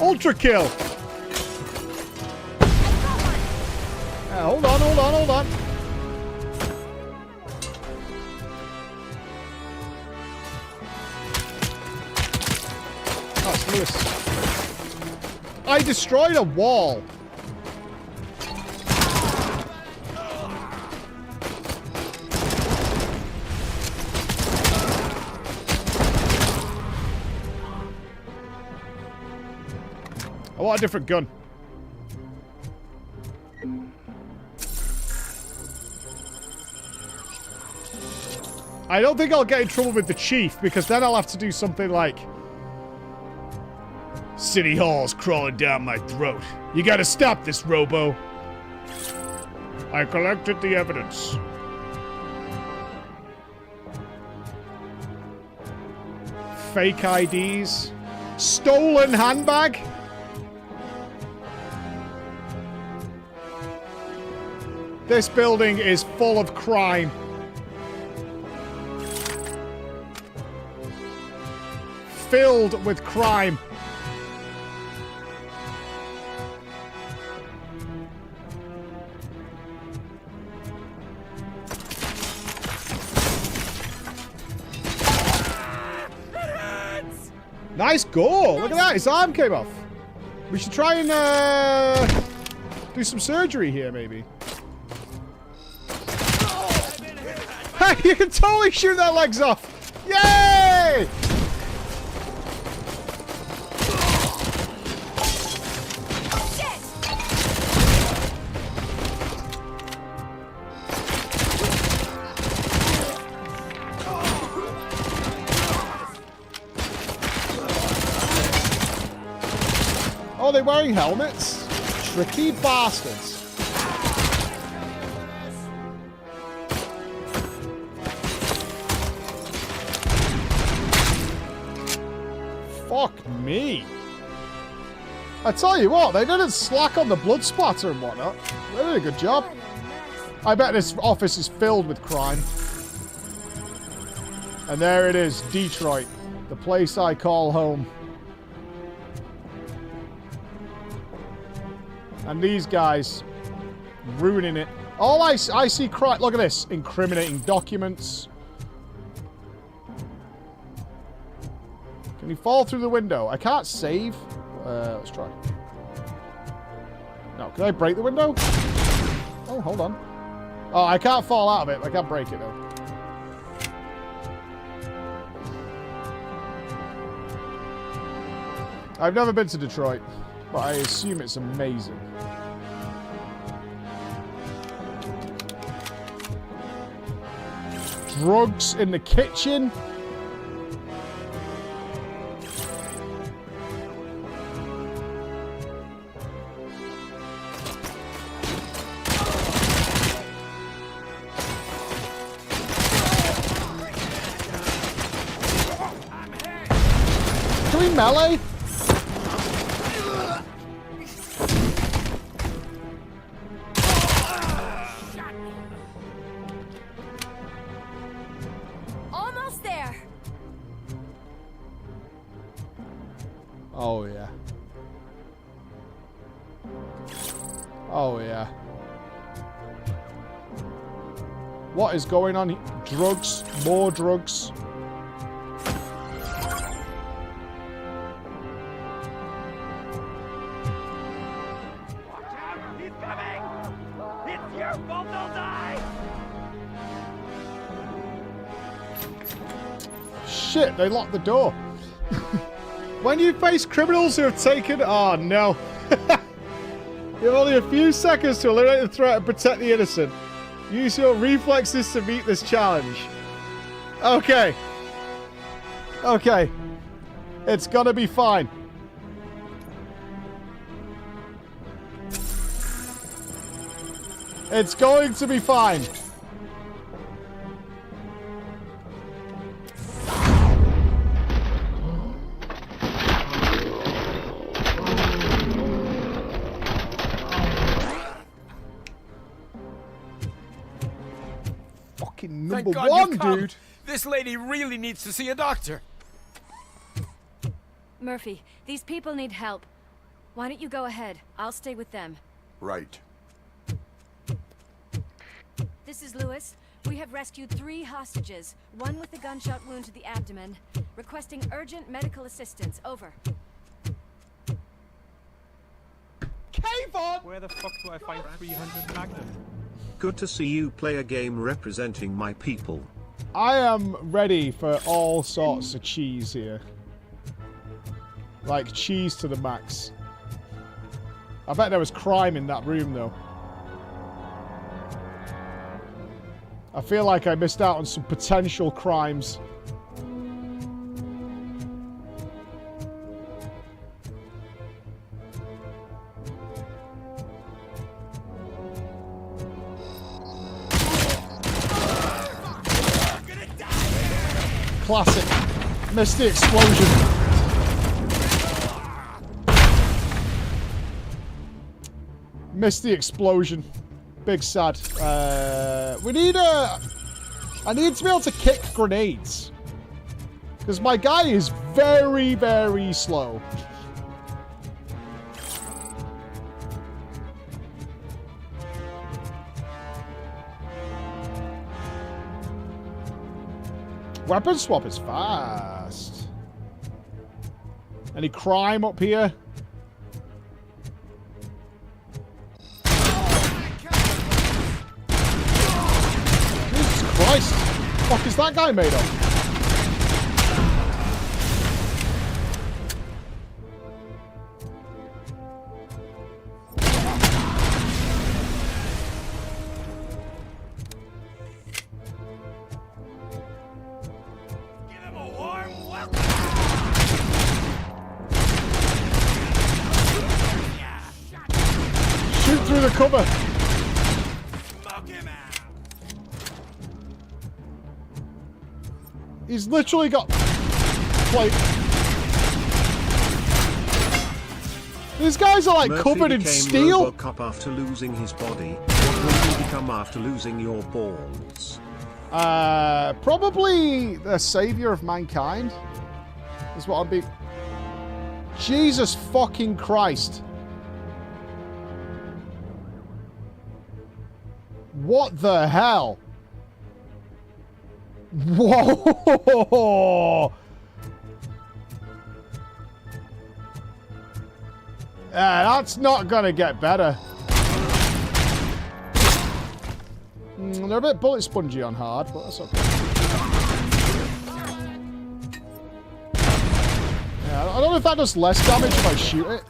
Speaker 1: Ultra kill. Hold on. Oh, it's Lewis. I destroyed a wall. I want a different gun. I don't think I'll get in trouble with the chief, because then I'll have to do something like... City Hall's crawling down my throat. You gotta stop this, Robo. I collected the evidence. Fake IDs. Stolen handbag. This building is full of crime. Filled with crime. Nice goal! Look at that, his arm came off. We should try and do some surgery here, maybe. Hey, you can totally shoot their legs off! Yay! Oh, they're wearing helmets? Tricky bastards. Fuck me. I tell you what, they didn't slack on the blood splatter and whatnot. They did a good job. I bet this office is filled with crime. And there it is, Detroit. The place I call home. And these guys ruining it. All I see crime. Look at this. Incriminating documents. Can you fall through the window? I can't save. Let's try. No, can I break the window? Oh, hold on. Oh, I can't fall out of it. I can't break it, though. I've never been to Detroit, but I assume it's amazing. Drugs in the kitchen? Can we melee?
Speaker 15: Almost there.
Speaker 1: Oh, yeah. Oh, yeah. What is going on here? Drugs. More drugs.
Speaker 21: He's coming! It's your fault they'll die!
Speaker 1: Shit, they locked the door. When you face criminals who have taken... Oh, no. You have only a few seconds to eliminate the threat and protect the innocent. Use your reflexes to meet this challenge. Okay. Okay. It's gonna be fine. It's going to be fine. Fucking number
Speaker 21: Thank God
Speaker 1: one,
Speaker 21: you come.
Speaker 1: dude.
Speaker 21: This lady really needs to see a doctor.
Speaker 15: Murphy, these people need help. Why don't you go ahead? I'll stay with them.
Speaker 19: Right.
Speaker 15: This is Lewis. We have rescued 3 hostages, one with a gunshot wound to the abdomen, requesting urgent medical assistance. Over.
Speaker 1: Kayvon!
Speaker 5: Where the fuck do I find 300 Magnum?
Speaker 3: Good to see you play a game representing my people.
Speaker 1: I am ready for all sorts of cheese here. Like cheese to the max. I bet there was crime in that room, though. I feel like I missed out on some potential crimes. Classic. Missed the explosion. Missed the explosion. Big sad. We need a... I need to be able to kick grenades. Because my guy is very, very slow. Weapon swap is fast. Any crime up here? Jesus Christ. What the fuck is that guy made of? Shoot through the cover. He's literally got like these guys are like
Speaker 3: Murphy
Speaker 1: covered in
Speaker 3: became
Speaker 1: steel.
Speaker 3: ROBOCOP after losing his body. What will you become after losing your balls?
Speaker 1: Probably the savior of mankind is what I'd be. Jesus fucking Christ. What the hell? Whoa! That's not gonna get better. They're a bit bullet spongy on hard, but that's okay. Yeah, I don't know if that does less damage if I shoot it.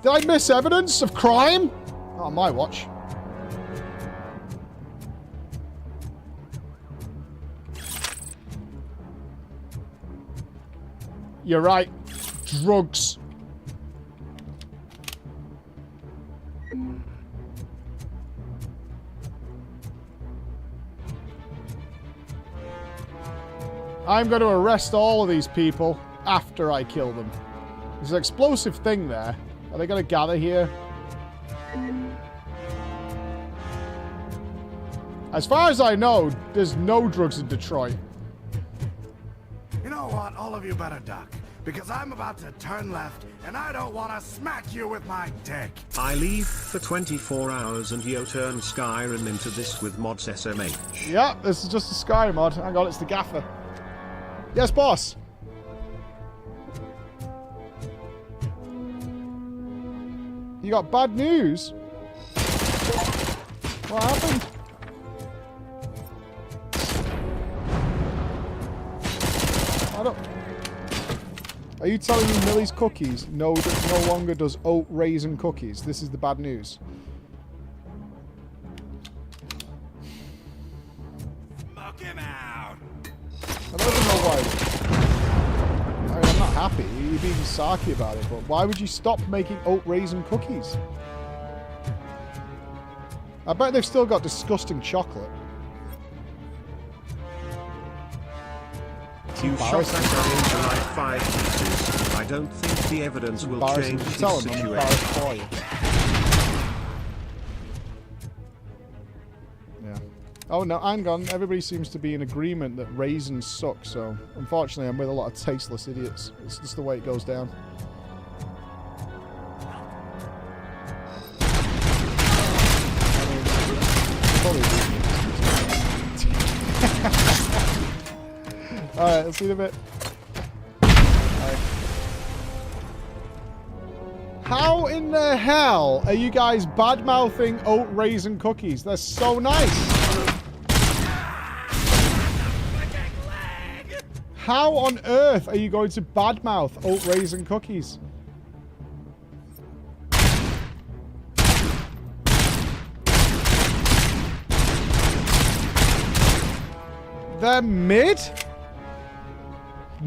Speaker 1: Did I miss evidence of crime? Not on my watch. You're right. Drugs. I'm going to arrest all of these people after I kill them. There's an explosive thing there. Are they going to gather here? As far as I know, there's no drugs in Detroit.
Speaker 8: You know what? All of you better duck. Because I'm about to turn left, and I don't want to smack you with my dick.
Speaker 3: I leave for 24 hours and yo turn Skyrim into this with mods SMH.
Speaker 1: Yeah, this is just a Skyrim mod. Hang on, it's the gaffer. Yes, boss. You got bad news? What happened? I don't... Are you telling me Millie's Cookies no longer does oat raisin cookies? This is the bad news.
Speaker 8: Smoke him out.
Speaker 1: I don't even know why. I mean, I'm not happy. You're being sarky about it, but why would you stop making oat raisin cookies? I bet they've still got disgusting chocolate.
Speaker 3: You shot that guy into like 5 pieces. I don't think the evidence will change the situation.
Speaker 1: Yeah. Oh no, hang on. Everybody seems to be in agreement that raisins suck, so unfortunately I'm with a lot of tasteless idiots. It's just the way it goes down. Alright, let's see in a bit. Right. How in the hell are you guys bad-mouthing oat raisin cookies? They're so nice. How on earth are you going to badmouth oat raisin cookies? They're mid?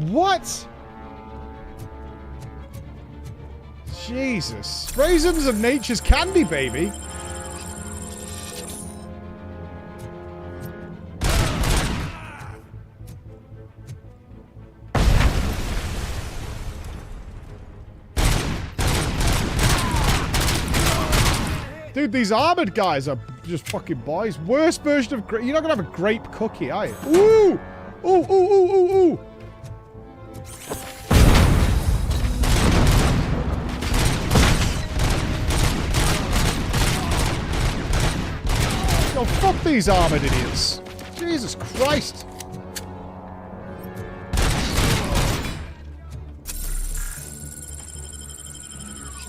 Speaker 1: What? Jesus. Raisins are nature's candy, baby. Dude, these armored guys are just fucking boys. Worst version of grape. You're not gonna have a grape cookie, are you? Ooh! Ooh, ooh, ooh, ooh, ooh! Oh, fuck these armored idiots. Jesus Christ.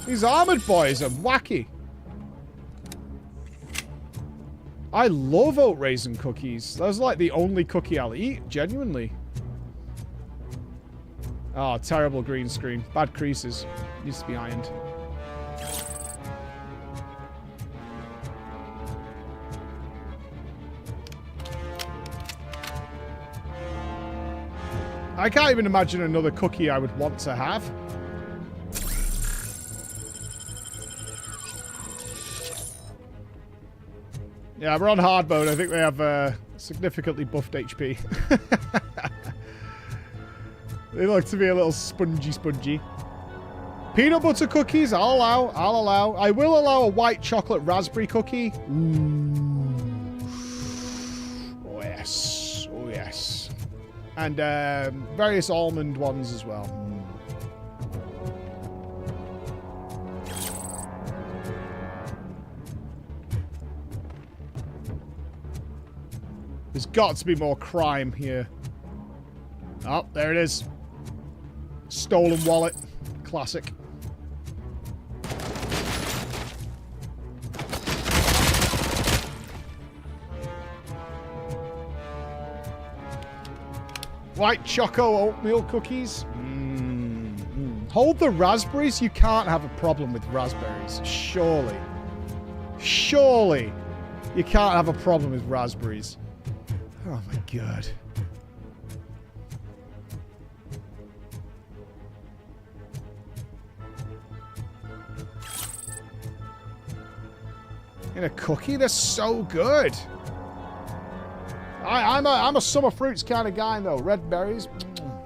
Speaker 1: These armored boys are wacky. I love oat raisin cookies. That's like the only cookie I'll eat, genuinely. Oh, terrible green screen. Bad creases. Needs to be ironed. I can't even imagine another cookie I would want to have. Yeah, we're on hard mode. I think they have significantly buffed HP. They look to be a little spongy. Peanut butter cookies, I'll allow. I will allow a white chocolate raspberry cookie. Ooh. Oh, yes. Oh, yes. And various almond ones as well. There's got to be more crime here. Oh, there it is. Stolen wallet. Classic. White choco oatmeal cookies. Hold the raspberries. You can't have a problem with raspberries. Surely. Surely. You can't have a problem with raspberries. Oh my god. In a cookie? They're so good. I'm a summer fruits kind of guy though. Red berries.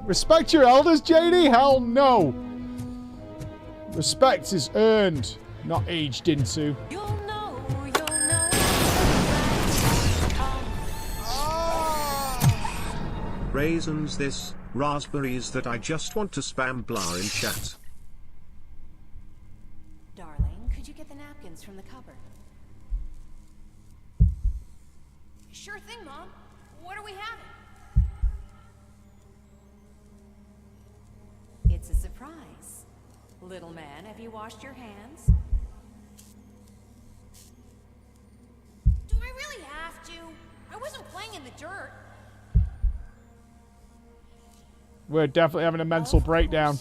Speaker 1: Respect your elders, JD? Hell no. Respect is earned, not aged into.
Speaker 3: Raisins this, raspberries that. I just want to spam blah in chat.
Speaker 15: Darling, could you get the napkins from the cupboard?
Speaker 12: Sure thing, Mom. What are we having?
Speaker 15: It's a surprise. Little man, have you washed your hands?
Speaker 12: Do I really have to? I wasn't playing in the dirt.
Speaker 1: We're definitely having a mental breakdown.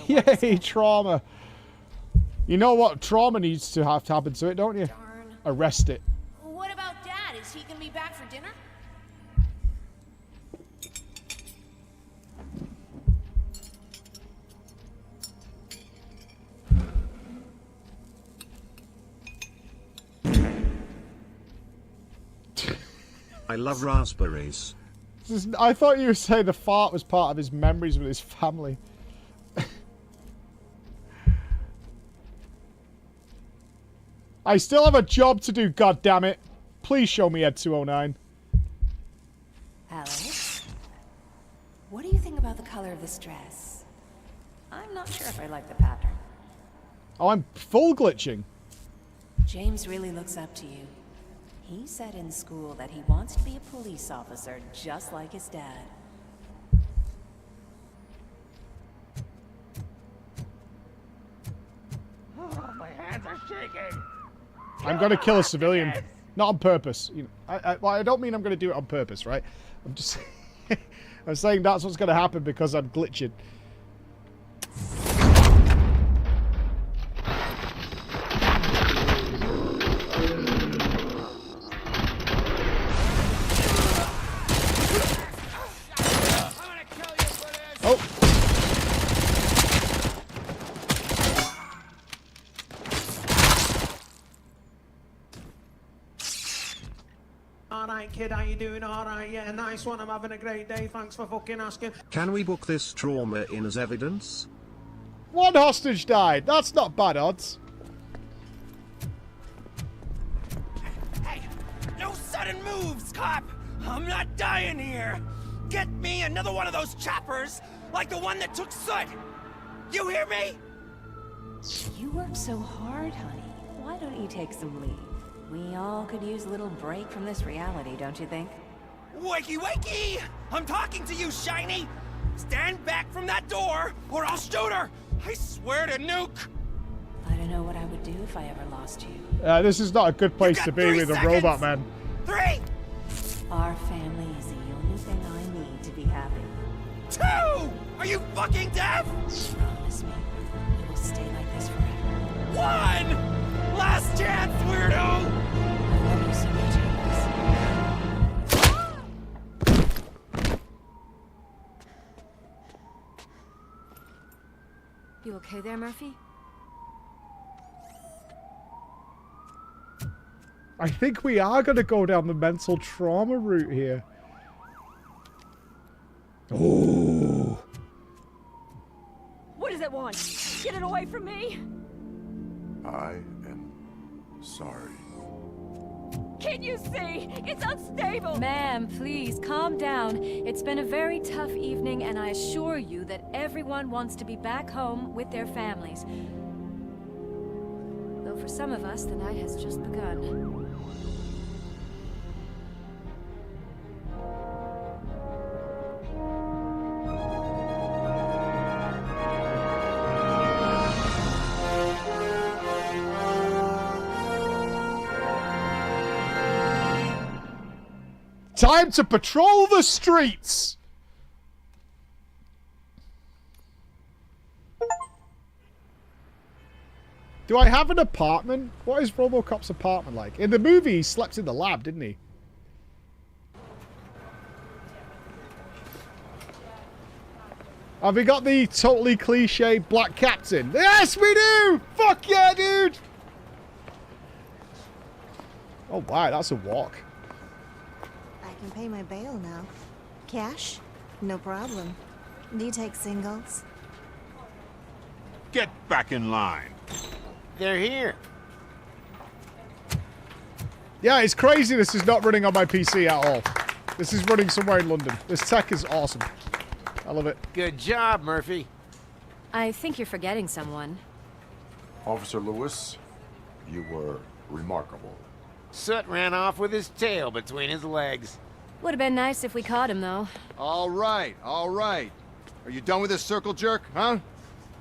Speaker 1: Yay, trauma. You know what trauma needs to have to happen to it, don't you?
Speaker 12: Darn.
Speaker 1: Arrest it.
Speaker 12: What about Dad? Is he gonna be back for dinner?
Speaker 3: I love raspberries.
Speaker 1: I thought you were saying the fart was part of his memories with his family. I still have a job to do, goddammit. Please show me Ed 209.
Speaker 15: Alex? What do you think about the color of this dress? I'm not sure if I like the pattern.
Speaker 1: Oh, I'm full glitching.
Speaker 15: James really looks up to you. He said in school that he wants to be a police officer just like his dad.
Speaker 21: Oh, my hands are shaking.
Speaker 1: I'm going to kill a civilian. Not on purpose. You know, I don't mean I'm going to do it on purpose, right? I'm just... I'm saying that's what's going to happen because I'm glitching.
Speaker 21: Alright kid, how you doing? Alright, yeah, nice one, I'm having a great day, thanks for fucking asking.
Speaker 3: Can we book this trauma in as evidence?
Speaker 1: One hostage died. That's not bad odds.
Speaker 21: Hey, no sudden moves, cop! I'm not dying here! Get me another one of those choppers, like the one that took Soot! You hear me?
Speaker 15: You work so hard, honey. Why don't you take some leave? We all could use a little break from this reality, don't you think?
Speaker 21: Wakey, wakey! I'm talking to you, Shiny! Stand back from that door, or I'll shoot her! I swear to nuke!
Speaker 15: I don't know what I would do if I ever lost you.
Speaker 1: This is not a good place to be with a robot man.
Speaker 21: 3!
Speaker 15: Our family is the only thing I need to be happy.
Speaker 21: 2! Are you fucking deaf?
Speaker 15: Promise me, we will stay like this forever.
Speaker 21: 1! Last chance, weirdo!
Speaker 15: I love you so much, Alex. You okay there, Murphy?
Speaker 1: I think we are going to go down the mental trauma route here. Oh.
Speaker 13: What does it want? Get it away from me!
Speaker 19: I am sorry.
Speaker 13: Can you see? It's unstable!
Speaker 15: Ma'am, please, calm down. It's been a very tough evening, and I assure you that everyone wants to be back home with their families. Though for some of us, the night has just begun.
Speaker 1: Time to patrol the streets! Do I have an apartment? What is RoboCop's apartment like? In the movie, he slept in the lab, didn't he? Have we got the totally cliche black captain? Yes, we do! Fuck yeah, dude! Oh, wow, that's a walk.
Speaker 17: I can pay my bail now. Cash? No problem. Do you take singles?
Speaker 11: Get back in line.
Speaker 14: They're here.
Speaker 1: Yeah, it's crazy this is not running on my PC at all. This is running somewhere in London. This tech is awesome. I love it.
Speaker 14: Good job, Murphy.
Speaker 15: I think you're forgetting someone.
Speaker 19: Officer Lewis, you were remarkable.
Speaker 14: Soot ran off with his tail between his legs.
Speaker 15: Would have been nice if we caught him, though.
Speaker 11: All right, all right. Are you done with this circle jerk, huh?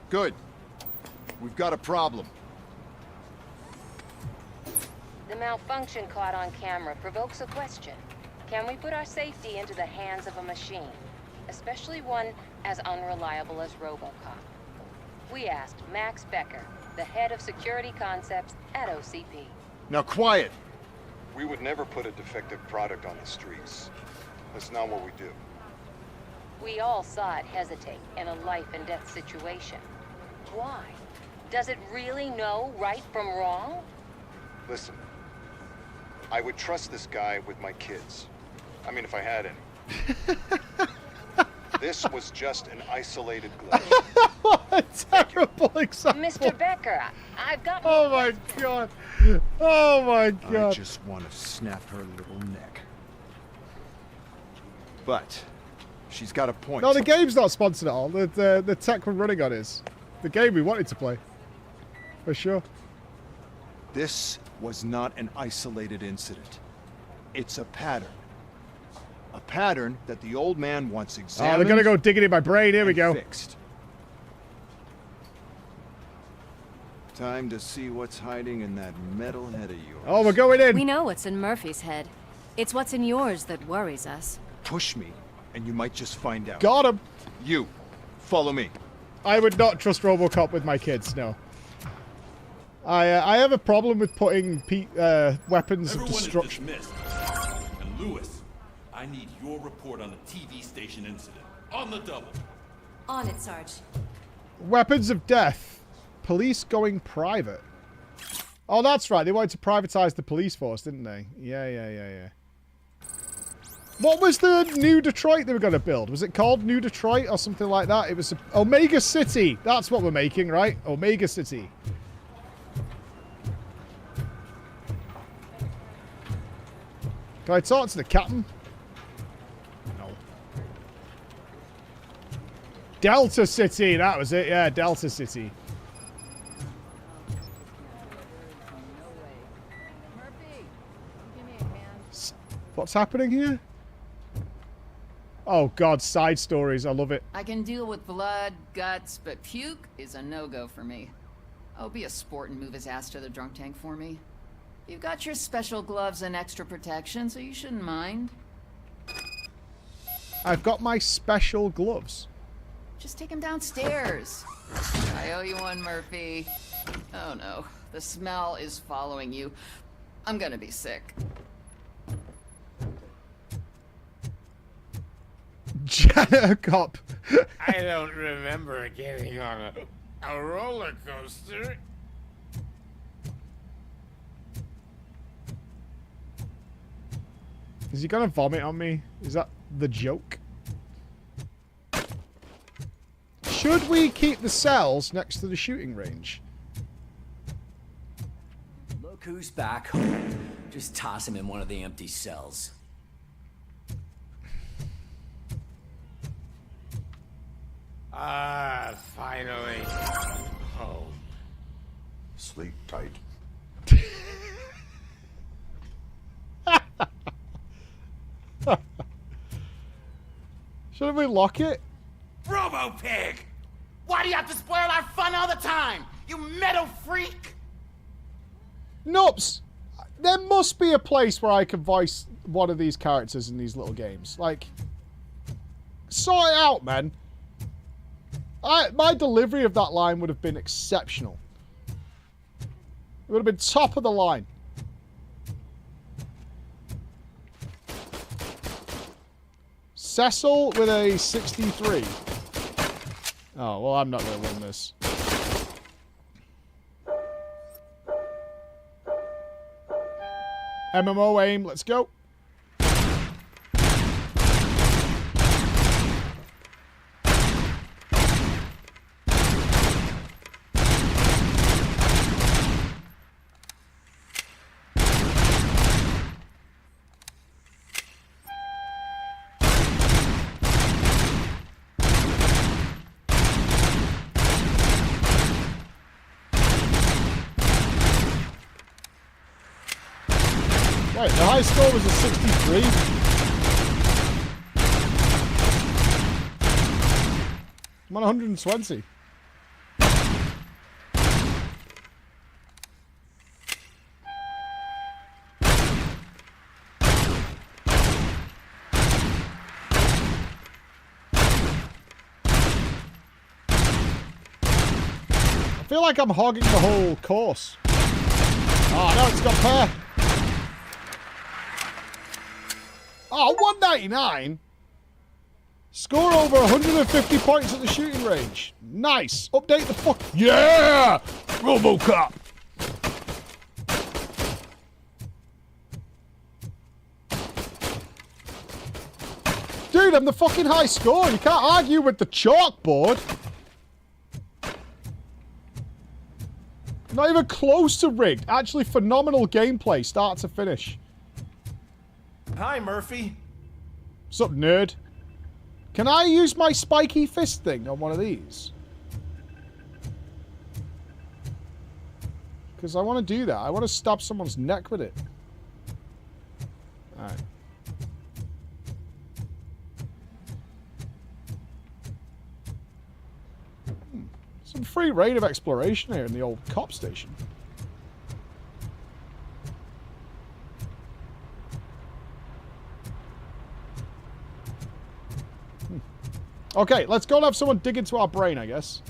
Speaker 11: Good. We've got a problem.
Speaker 18: The malfunction caught on camera provokes a question. Can we put our safety into the hands of a machine? Especially one as unreliable as ROBOCOP. We asked Max Becker, the head of security concepts at OCP.
Speaker 11: Now quiet!
Speaker 20: We would never put a defective product on the streets. That's not what we do.
Speaker 18: We all saw it hesitate in a life and death situation. Why? Does it really know right from wrong?
Speaker 20: Listen, I would trust this guy with my kids. I mean, if I had any. This was just an isolated glitch.
Speaker 1: What a terrible example.
Speaker 18: Mr. Becker, I've got...
Speaker 1: Oh my god. Oh my god.
Speaker 11: I just want to snap her little neck. But she's got a point.
Speaker 1: No, the game's not sponsored at all. The tech we're running on is. The game we wanted to play. For sure.
Speaker 11: This was not an isolated incident. It's a pattern. A pattern that the old man wants examined.
Speaker 1: Oh, they're gonna go digging in my brain. Here we go.
Speaker 11: Fixed. Time to see what's hiding in that metal head of yours.
Speaker 1: Oh, we're going in.
Speaker 15: We know what's in Murphy's head. It's what's in yours that worries us.
Speaker 11: Push me, and you might just find out.
Speaker 1: Got him.
Speaker 11: You, follow me.
Speaker 1: I would not trust RoboCop with my kids. No. I have a problem with putting weapons of destruction.
Speaker 24: Everyone is dismissed. And Lewis, I need your report on the TV station incident. On the double.
Speaker 15: On it, Sarge.
Speaker 1: Weapons of death. Police going private. Oh, that's right. They wanted to privatize the police force, didn't they? Yeah. What was the new Detroit they were going to build? Was it called New Detroit or something like that? It was Omega City. That's what we're making, right? Omega City. Can I talk to the captain? No. Delta City. That was it. Yeah, Delta City. What's happening here? Oh god, side stories. I love it.
Speaker 25: I can deal with blood, guts, but puke is a no-go for me. Oh, be a sport and move his ass to the drunk tank for me. You've got your special gloves and extra protection, so you shouldn't mind.
Speaker 1: I've got my special gloves.
Speaker 25: Just take him downstairs. I owe you one, Murphy. Oh no, the smell is following you. I'm gonna be sick.
Speaker 1: Janitor cop.
Speaker 14: I don't remember getting on a roller coaster.
Speaker 1: Is he gonna vomit on me? Is that the joke? Should we keep the cells next to the shooting range?
Speaker 26: Look who's back home. Just toss him in one of the empty cells.
Speaker 14: Ah, finally. Home.
Speaker 19: Sleep tight.
Speaker 1: Shouldn't we lock it?
Speaker 21: Robo-Pig! Why do you have to spoil our fun all the time? You metal freak!
Speaker 1: Nups! There must be a place where I can voice one of these characters in these little games. Like, sort it out, man. My delivery of that line would have been exceptional. It would have been top of the line. Cecil with a 63. Oh, well, I'm not going to win this. MMO aim, let's go. Wait, the high score was a 63? I'm on 120. I feel like I'm hogging the whole course. Oh no, it's got pair. Oh, 199? Score over 150 points at the shooting range. Nice. Update the fuck. Yeah! ROBOCOP. Dude, I'm the fucking high score. You can't argue with the chalkboard. Not even close to rigged. Actually, phenomenal gameplay, start to finish.
Speaker 21: Hi, Murphy.
Speaker 1: What's up, nerd? Can I use my spiky fist thing on one of these? Because I want to do that. I want to stab someone's neck with it. Alright. Some free reign of exploration here in the old cop station. Okay, let's go and have someone dig into our brain, I guess.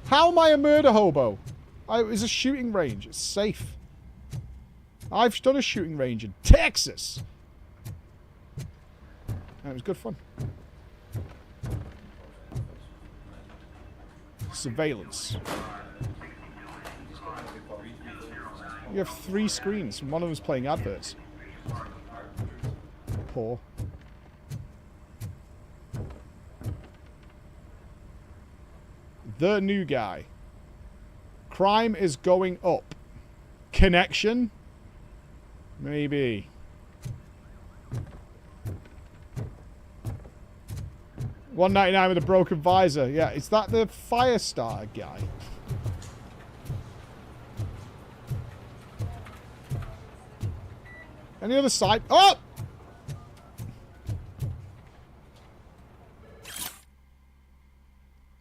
Speaker 1: How am I a murder hobo? It's a shooting range. It's safe. I've done a shooting range in Texas. And it was good fun. Surveillance. You have 3 screens, and one of them's playing adverts. Poor. The new guy. Crime is going up. Connection? Maybe. $199 with a broken visor. Yeah, is that the Firestarter guy? Any other side? Oh!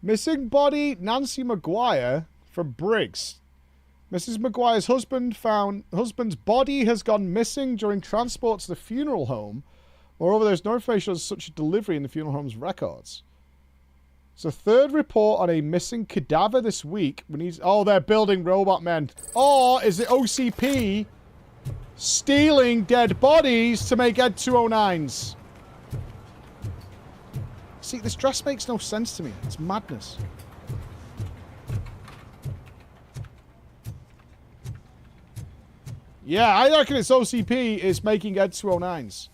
Speaker 1: Missing body Nancy McGuire from Briggs. Mrs. McGuire's husband's body has gone missing during transport to the funeral home. Moreover, there's no information on such a delivery in the funeral home's records. It's a 3rd report on a missing cadaver this week. Oh, they're building robot men. Or is it OCP stealing dead bodies to make Ed 209s? See, this dress makes no sense to me. It's madness. Yeah, I reckon it's OCP is making Ed 209s.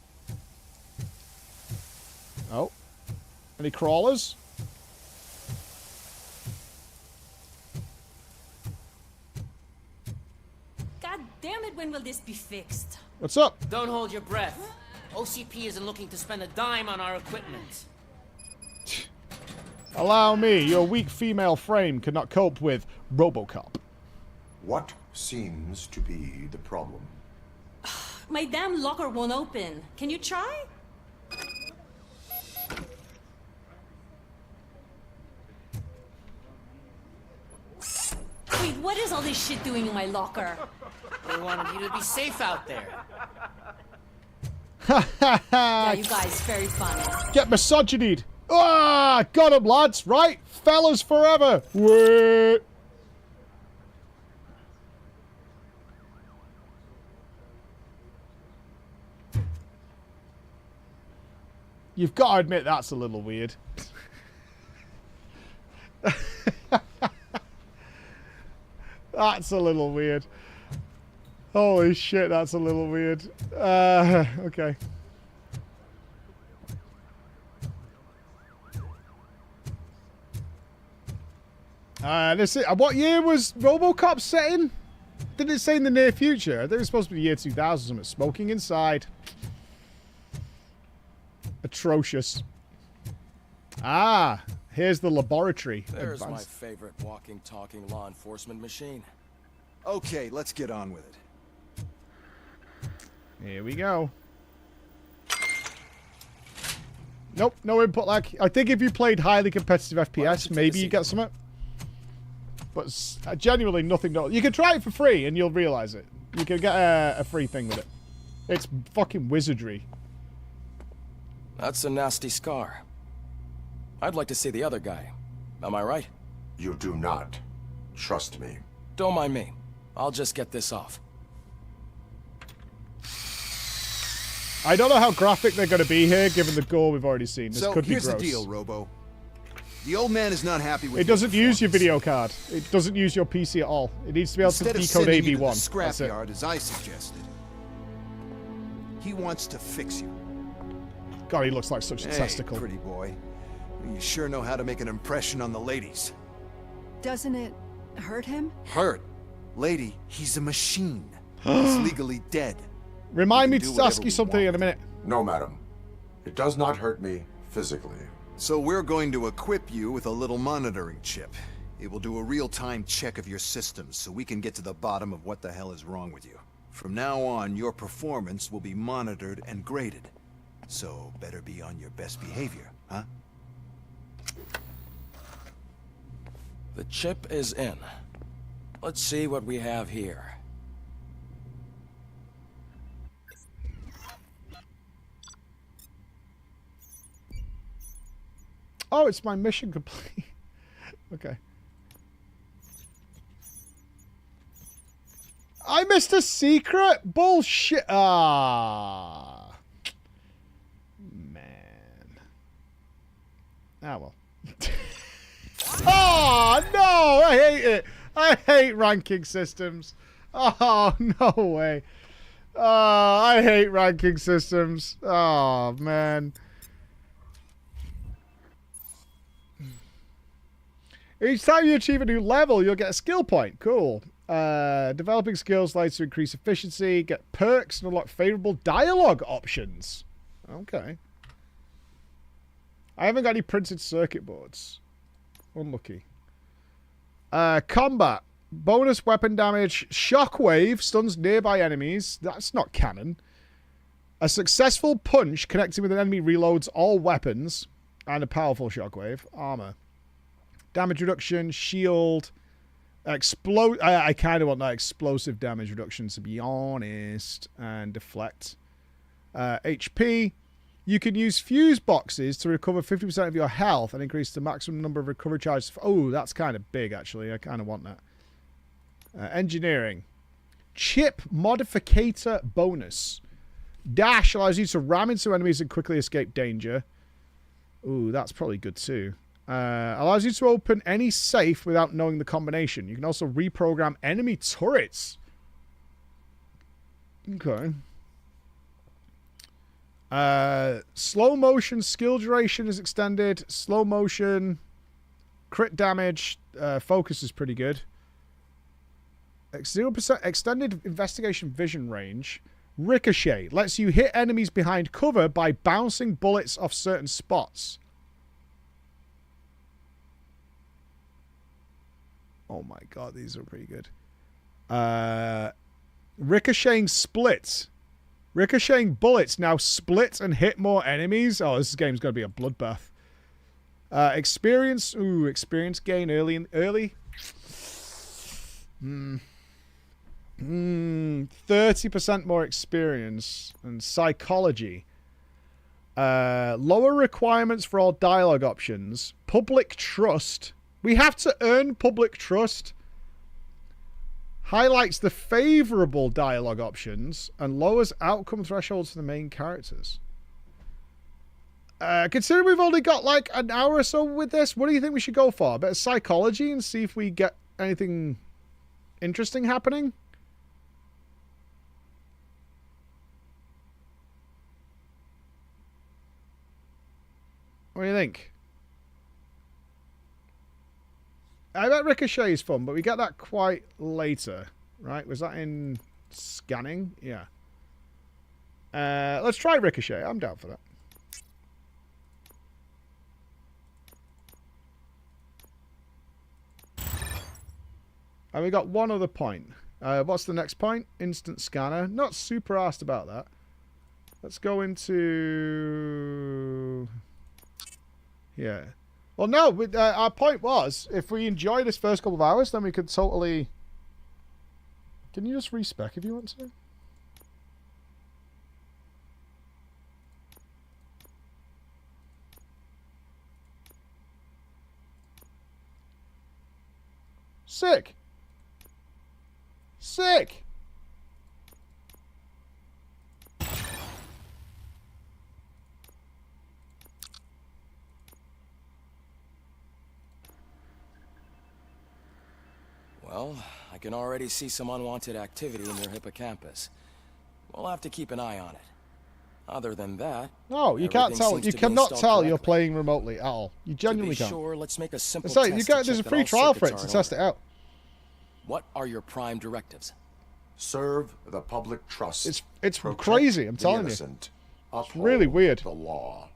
Speaker 1: Oh. Any crawlers?
Speaker 4: God damn it, when will this be fixed?
Speaker 1: What's up?
Speaker 14: Don't hold your breath. OCP isn't looking to spend a dime on our equipment.
Speaker 1: Allow me, your weak female frame cannot cope with ROBOCOP.
Speaker 19: What seems to be the problem?
Speaker 4: My damn locker won't open. Can you try? Wait, what is all this shit doing in my locker?
Speaker 14: They wanted you to be safe out there.
Speaker 4: Yeah, you guys, very funny.
Speaker 1: Get misogynied. Ah, got him, lads. Right? Fellas forever. Wait. You've got to admit that's a little weird. That's a little weird. Holy shit, that's a little weird. Okay. What year was RoboCop set in? Didn't it say in the near future? I think it was supposed to be the year 2000 or something. Smoking inside. Atrocious. Ah, here's the laboratory.
Speaker 6: There's
Speaker 1: Advanced.
Speaker 6: my favorite walking, talking law enforcement machine.
Speaker 11: Okay, let's get on with it.
Speaker 1: Here we go. Nope, no input lag. I think if you played highly competitive FPS, maybe you get some. But genuinely nothing. You can try it for free and you'll realize it. You can get a free thing with it. It's fucking wizardry.
Speaker 6: That's a nasty scar. I'd like to see the other guy. Am I right?
Speaker 19: You do not. Trust me.
Speaker 6: Don't mind me. I'll just get this off.
Speaker 1: I don't know how graphic they're going to be here, given the gore we've already seen. This
Speaker 11: So
Speaker 1: could be
Speaker 11: here's
Speaker 1: gross.
Speaker 11: the deal, Robo. The old man is not happy with
Speaker 1: It doesn't use your video card. It doesn't use your PC at all. It needs to be able to decode
Speaker 11: Instead of sending you to the
Speaker 1: AV1. That's it.
Speaker 11: scrapyard, as I suggested, he wants to fix you.
Speaker 1: God, he looks like such a
Speaker 11: Hey,
Speaker 1: testicle.
Speaker 11: pretty boy. You sure know how to make an impression on the ladies.
Speaker 7: Doesn't it hurt him?
Speaker 11: Hurt? Lady, he's a machine. He's legally dead.
Speaker 1: Remind me
Speaker 11: do
Speaker 1: to
Speaker 11: whatever
Speaker 1: ask you
Speaker 11: we
Speaker 1: something in a minute.
Speaker 19: No, madam. It does not hurt me physically.
Speaker 11: So we're going to equip you with a little monitoring chip. It will do a real-time check of your systems so we can get to the bottom of what the hell is wrong with you. From now on, your performance will be monitored and graded. So better be on your best behavior, huh?
Speaker 6: The chip is in. Let's see what we have here.
Speaker 1: Oh, it's my mission complete. Okay. I missed a secret? Bullshit. Ah. Man. Ah, well. Oh, no. I hate it. I hate ranking systems. Oh, no way. I hate ranking systems. Oh, man. Each time you achieve a new level, you'll get a skill point. Cool. Developing skills allows to increase efficiency, get perks, and unlock favorable dialogue options. Okay. I haven't got any printed circuit boards. Unlucky. Combat. Bonus weapon damage. Shockwave stuns nearby enemies. That's not canon. A successful punch connecting with an enemy reloads all weapons. And a powerful shockwave. Armor. Damage reduction, shield, explode. I kind of want that explosive damage reduction, to be honest, and deflect. HP. You can use fuse boxes to recover 50% of your health and increase the maximum number of recovery charges. Oh, that's kind of big, actually. I kind of want that. Engineering. Chip modificator bonus. Dash allows you to ram into enemies and quickly escape danger. Ooh, that's probably good too. Allows you to open any safe without knowing the combination. You can also reprogram enemy turrets. Okay. Slow motion skill duration is extended. Slow motion. Crit damage. Focus is pretty good. 0% extended investigation vision range. Ricochet lets you hit enemies behind cover by bouncing bullets off certain spots. Oh my god, these are pretty good. Ricocheting splits. Ricocheting bullets now split and hit more enemies. Oh, this game's going to be a bloodbath. Experience. Ooh, experience gain early. 30% more experience. And psychology. Lower requirements for all dialogue options. Public trust. We have to earn public trust. Highlights the favorable dialogue options and lowers outcome thresholds for the main characters. Considering we've only got like an hour or so with this, what do you think we should go for? A bit of psychology and see if we get anything interesting happening? What do you think? I bet Ricochet is fun, but we get that quite later, right? Was that in scanning? Yeah. Let's try Ricochet. I'm down for that. And we got one other point. What's the next point? Instant scanner. Not super asked about that. Let's go into... Yeah. Well, no. Our point was, if we enjoy this first couple of hours, then we could totally... Can you just respec if you want to? Sick. Sick.
Speaker 6: Well, I can already see some unwanted activity in your hippocampus. We'll have to keep an eye on it. Other than that...
Speaker 1: No, you can't tell. You cannot tell you're playing remotely at all. You genuinely can't.
Speaker 6: Sure, let's make a simple
Speaker 1: test.
Speaker 6: You
Speaker 1: got, there's a free trial for it to test it out.
Speaker 6: What are your prime directives?
Speaker 19: Serve the public trust.
Speaker 1: It's crazy, I'm telling you. It's really weird.
Speaker 19: The law.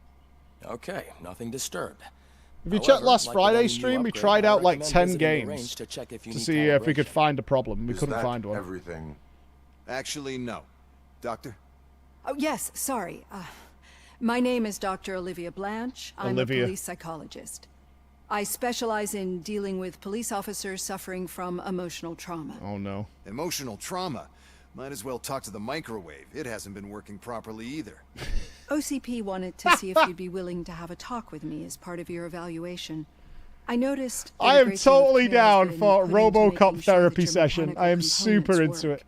Speaker 6: Okay, nothing disturbed.
Speaker 1: If you checked last Friday's stream, we tried out like 10 games to see if we could find a problem. We couldn't find one.
Speaker 19: Everything.
Speaker 11: Actually, no. Doctor?
Speaker 7: Oh, yes, sorry. My name is Dr. Olivia Blanche. I'm a police psychologist. I specialize in dealing with police officers suffering from emotional trauma.
Speaker 1: Oh, no.
Speaker 11: Emotional trauma? Might as well talk to the microwave. It hasn't been working properly either.
Speaker 7: OCP wanted to see if you'd be willing to have a talk with me as part of your evaluation. I noticed...
Speaker 1: I am totally down for ROBOCOP therapy session. I am super into it.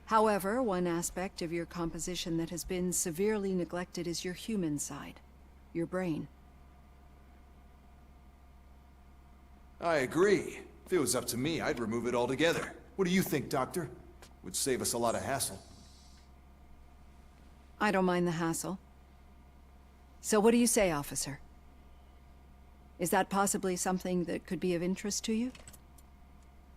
Speaker 7: However, one aspect of your composition that has been severely neglected is your human side. Your brain.
Speaker 11: I agree. If it was up to me, I'd remove it altogether. What do you think, Doctor? Would save us a lot of hassle.
Speaker 7: I don't mind the hassle. So what do you say, officer? Is that possibly something that could be of interest to you?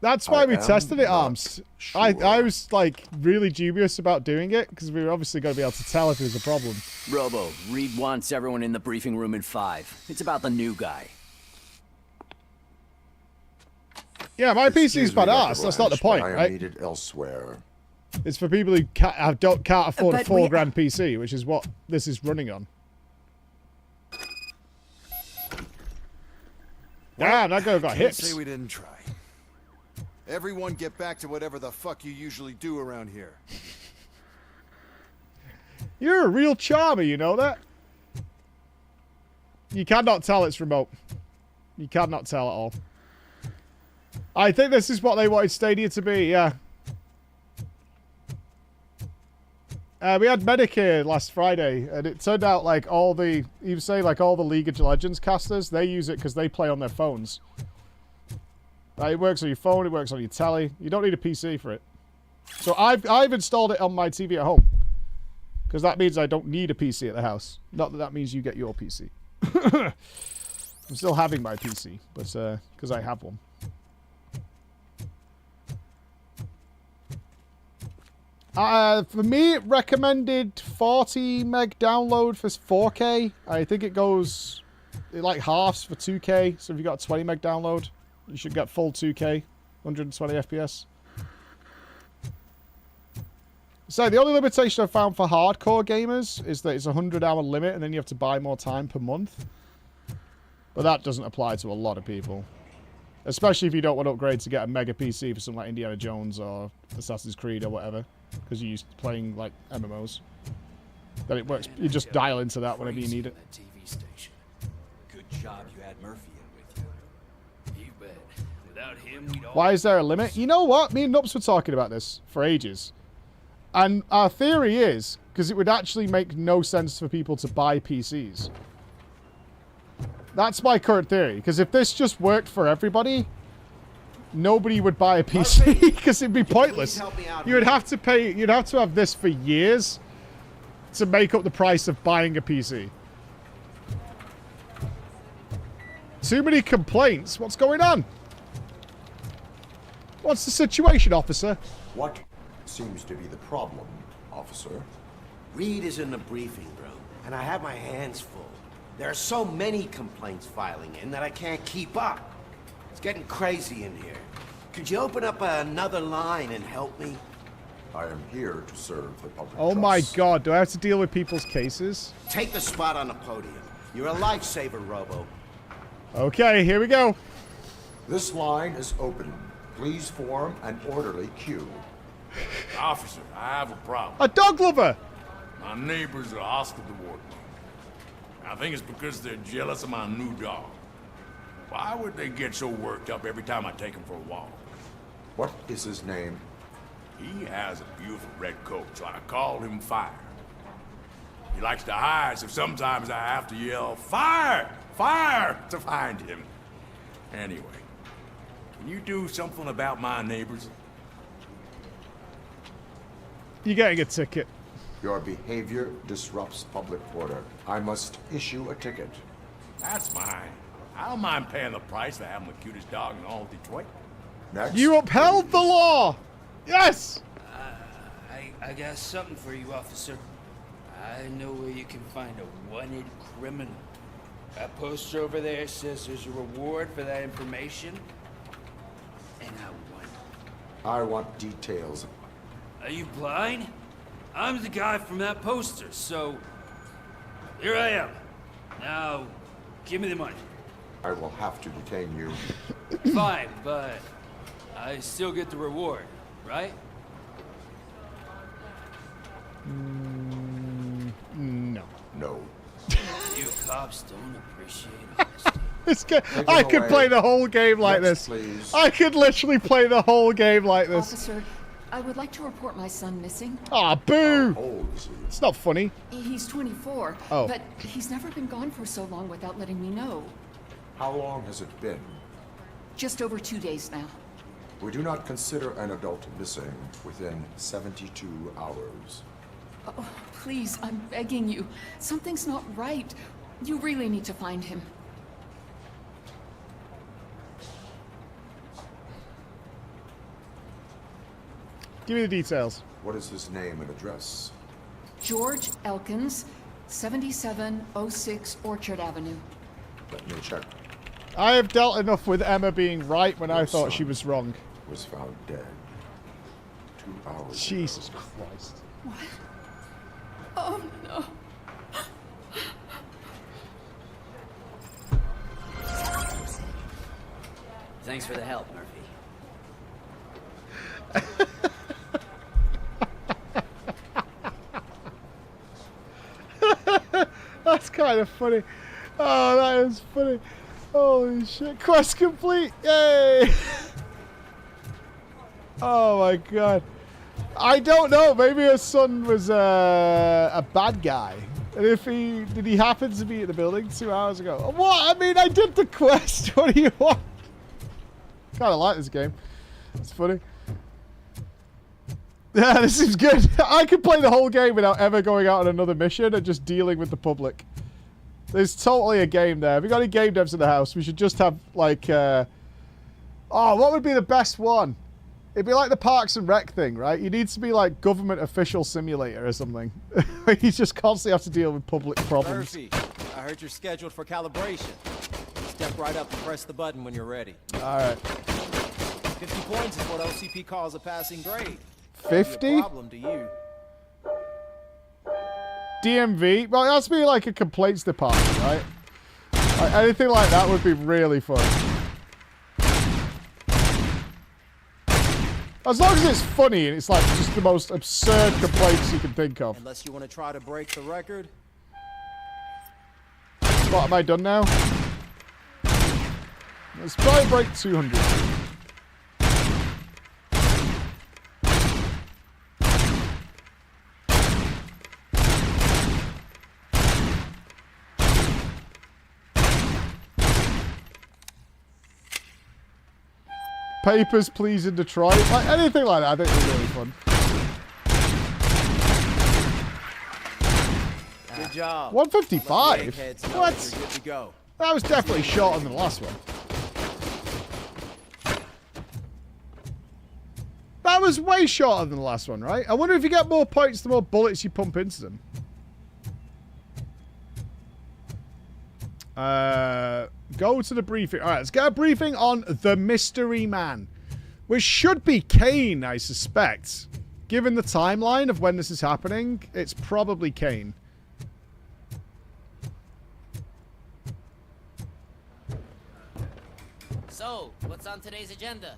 Speaker 1: That's why we tested it, Arms. Sure. I was, like, really dubious about doing it, because we were obviously going to be able to tell if there was a problem.
Speaker 26: Robo, Reed wants everyone in the briefing room in 5. It's about the new guy.
Speaker 1: Yeah, my PC's badass. That's not the point, right?
Speaker 19: I am needed elsewhere.
Speaker 1: It's for people who can't afford a $4,000 PC, which is what this is running on. Damn, that guy got hips.
Speaker 11: Can't say we didn't try. Everyone get back to whatever the fuck you usually do around here.
Speaker 1: You're a real charmer, you know that? You cannot tell it's remote. You cannot tell at all. I think this is what they wanted Stadia to be, yeah. We had Medicare last Friday, and it turned out like all the, you say like all the League of Legends casters, they use it because they play on their phones. It works on your phone, it works on your telly. You don't need a PC for it. So I've installed it on my TV at home. Because that means I don't need a PC at the house. Not that that means you get your PC. I'm still having my PC, but because I have one. For me, it recommended 40 meg download for 4K. I think it goes, it like halves for 2K. So if you got a 20 meg download, you should get full 2K, 120 FPS. So the only limitation I've found for hardcore gamers is that it's a 100-hour limit, and then you have to buy more time per month. But that doesn't apply to a lot of people. Especially if you don't want to upgrade to get a mega PC for something like Indiana Jones or Assassin's Creed or whatever. Because you're used to playing, like, MMOs. Then it works. You just dial into that whenever you need it.
Speaker 26: TV station. Good job you had Murphy in with you. You bet. Without him, we'd all...
Speaker 1: Why is there a limit? You know what? Me and Nups were talking about this for ages. And our theory is, because it would actually make no sense for people to buy PCs. That's my current theory. Because if this just worked for everybody, nobody would buy a PC because it'd be pointless. You would have to pay. You'd have to have this for years to make up the price of buying a PC. Too many complaints. What's going on? What's the situation, officer?
Speaker 19: What seems to be the problem, officer?
Speaker 2: Reed is in the briefing room, and I have my hands full. There are so many complaints filing in that I can't keep up. It's getting crazy in here. Could you open up another line and help me?
Speaker 19: I am here to serve the public.
Speaker 1: Oh my god, do I have to deal with people's cases?
Speaker 2: Take the spot on the podium. You're a lifesaver, Robo.
Speaker 1: Okay, here we go.
Speaker 19: This line is open. Please form an orderly queue.
Speaker 9: Officer, I have a problem.
Speaker 1: A dog lover!
Speaker 9: My neighbors are hostile toward me. I think it's because they're jealous of my new dog. Why would they get so worked up every time I take him for a walk?
Speaker 19: What is his name?
Speaker 9: He has a beautiful red coat, so I call him Fire. He likes to hide, so sometimes I have to yell, "Fire! Fire!" to find him. Anyway, can you do something about my neighbors?
Speaker 1: You're getting a ticket.
Speaker 19: Your behavior disrupts public order. I must issue a ticket.
Speaker 9: That's mine. I don't mind paying the price for having the cutest dog in all of Detroit.
Speaker 19: Next.
Speaker 1: You upheld the law! Yes!
Speaker 10: I got something for you, officer. I know where you can find a wanted criminal. That poster over there says there's a reward for that information. And
Speaker 19: I want details.
Speaker 10: Are you blind? I'm the guy from that poster, so... Here I am. Now, give me the money.
Speaker 19: I will have to detain you.
Speaker 10: Fine, but I still get the reward, right?
Speaker 1: No.
Speaker 19: No.
Speaker 10: You cops don't appreciate honesty.
Speaker 1: This game, I could play the whole game like this.
Speaker 19: Please.
Speaker 1: I could literally play the whole game like this.
Speaker 25: Officer, I would like to report my son missing.
Speaker 1: Ah, boo!
Speaker 19: How old is he?
Speaker 1: It's not funny.
Speaker 25: He's 24,
Speaker 1: Oh.
Speaker 25: but he's never been gone for so long without letting me know.
Speaker 19: How long has it been?
Speaker 25: Just over 2 days now.
Speaker 19: We do not consider an adult missing within 72 hours.
Speaker 25: Oh, please, I'm begging you. Something's not right. You really need to find him.
Speaker 1: Give me the details.
Speaker 19: What is his name and address?
Speaker 25: George Elkins, 7706 Orchard Avenue.
Speaker 19: Let me check.
Speaker 1: I have dealt enough with Emma being right when I thought she was wrong.
Speaker 19: Was found dead 2 hours
Speaker 1: Jesus Christ.
Speaker 25: What? Oh, no.
Speaker 14: Thanks for the help, Murphy.
Speaker 1: That's kind of funny. Oh, that is funny. Holy shit. Quest complete. Yay. Oh my god. I don't know. Maybe her son was a bad guy. And if did he happen to be in the building 2 hours ago? What? I mean, I did the quest. What do you want? Kind of like this game. It's funny. Yeah, this is good. I could play the whole game without ever going out on another mission and just dealing with the public. There's totally a game there. Have we got any game devs in the house? We should just have, like, oh, what would be the best one? It'd be like the Parks and Rec thing, right? You need to be like government official simulator or something. You just constantly have to deal with public problems.
Speaker 16: Murphy, I heard you're scheduled for calibration. Step right up and press the button when you're ready.
Speaker 1: All right.
Speaker 16: 50 points is what OCP calls a passing grade.
Speaker 1: 50?
Speaker 16: Problem to you.
Speaker 1: DMV? Well, it has to be like a complaints department, right? Like, anything like that would be really fun. As long as it's funny and it's like just the most absurd complaints you can think of.
Speaker 16: Unless you want to try to break the record.
Speaker 1: What, am I done now? Let's try break 200. Papers, Please in Detroit. Like, anything like that, I think would be really fun.
Speaker 16: Good job.
Speaker 1: 155? What?
Speaker 16: You're good to go.
Speaker 1: That was definitely shorter than the last one. That was way shorter than the last one, right? I wonder if you get more points the more bullets you pump into them. Go to the briefing. All right, let's get a briefing on the mystery man, which should be Kane, I suspect. Given the timeline of when this is happening, it's probably Kane.
Speaker 14: So, what's on today's agenda?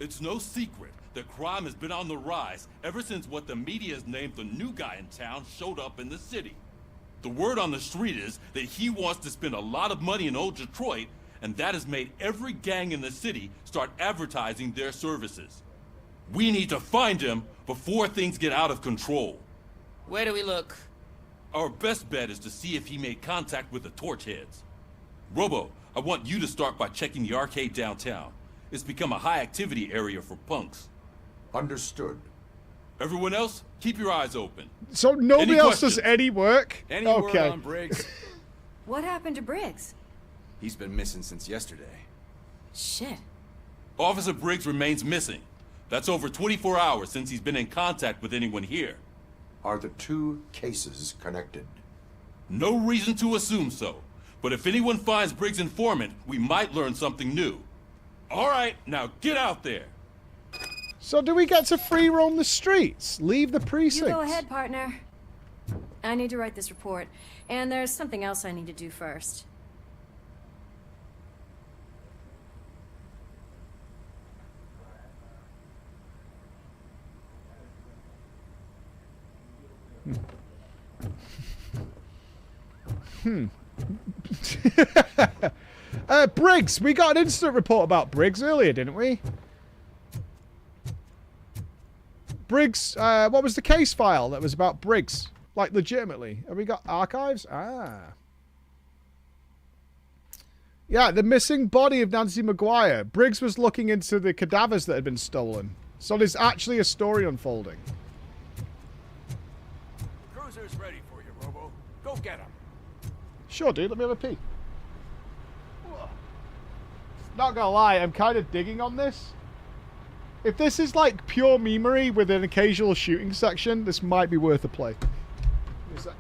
Speaker 24: It's no secret that crime has been on the rise ever since what the media has named the new guy in town showed up in the city. The word on the street is that he wants to spend a lot of money in old Detroit, and that has made every gang in the city start advertising their services. We need to find him before things get out of control.
Speaker 14: Where do we look?
Speaker 24: Our best bet is to see if he made contact with the Torchheads. Robo, I want you to start by checking the arcade downtown. It's become a high-activity area for punks.
Speaker 19: Understood.
Speaker 24: Everyone else, keep your eyes open.
Speaker 1: So nobody else does any work?
Speaker 16: Any
Speaker 1: okay.
Speaker 16: word on Briggs?
Speaker 15: What happened to Briggs?
Speaker 16: He's been missing since yesterday.
Speaker 15: Shit.
Speaker 24: Officer Briggs remains missing. That's over 24 hours since he's been in contact with anyone here.
Speaker 19: Are the two cases connected?
Speaker 24: No reason to assume so. But if anyone finds Briggs' informant, we might learn something new. All right, now get out there.
Speaker 1: So do we get to free roam the streets? Leave the precinct?
Speaker 15: You go ahead, partner. I need to write this report, and there's something else I need to do first.
Speaker 1: Briggs, we got an incident report about Briggs earlier, didn't we? Briggs, what was the case file that was about Briggs? Like, legitimately. Have we got archives? Ah. Yeah, the missing body of Nancy Maguire. Briggs was looking into the cadavers that had been stolen. So there's actually a story unfolding.
Speaker 9: Cruiser's ready for you, Robo. Go get him.
Speaker 1: Sure, dude. Let me have a pee. Not gonna lie, I'm kind of digging on this. If this is like pure memery with an occasional shooting section, this might be worth a play. Give me a sec.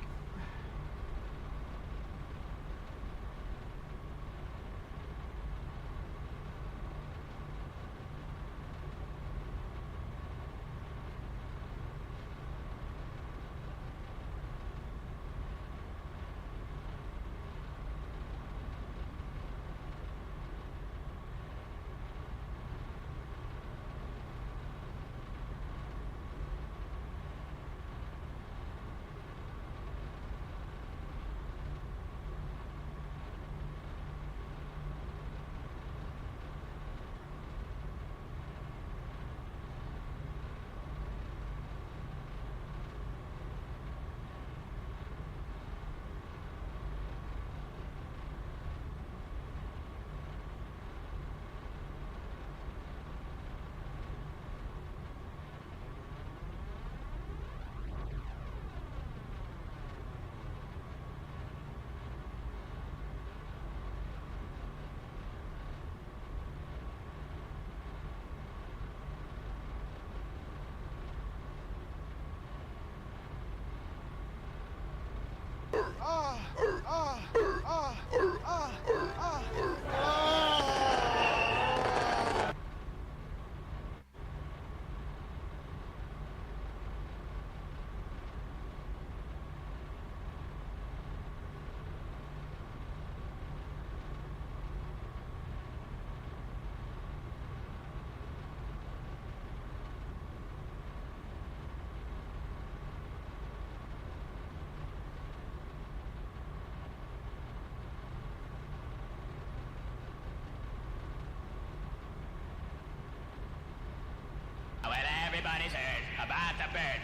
Speaker 21: Well, everybody's heard about the bird.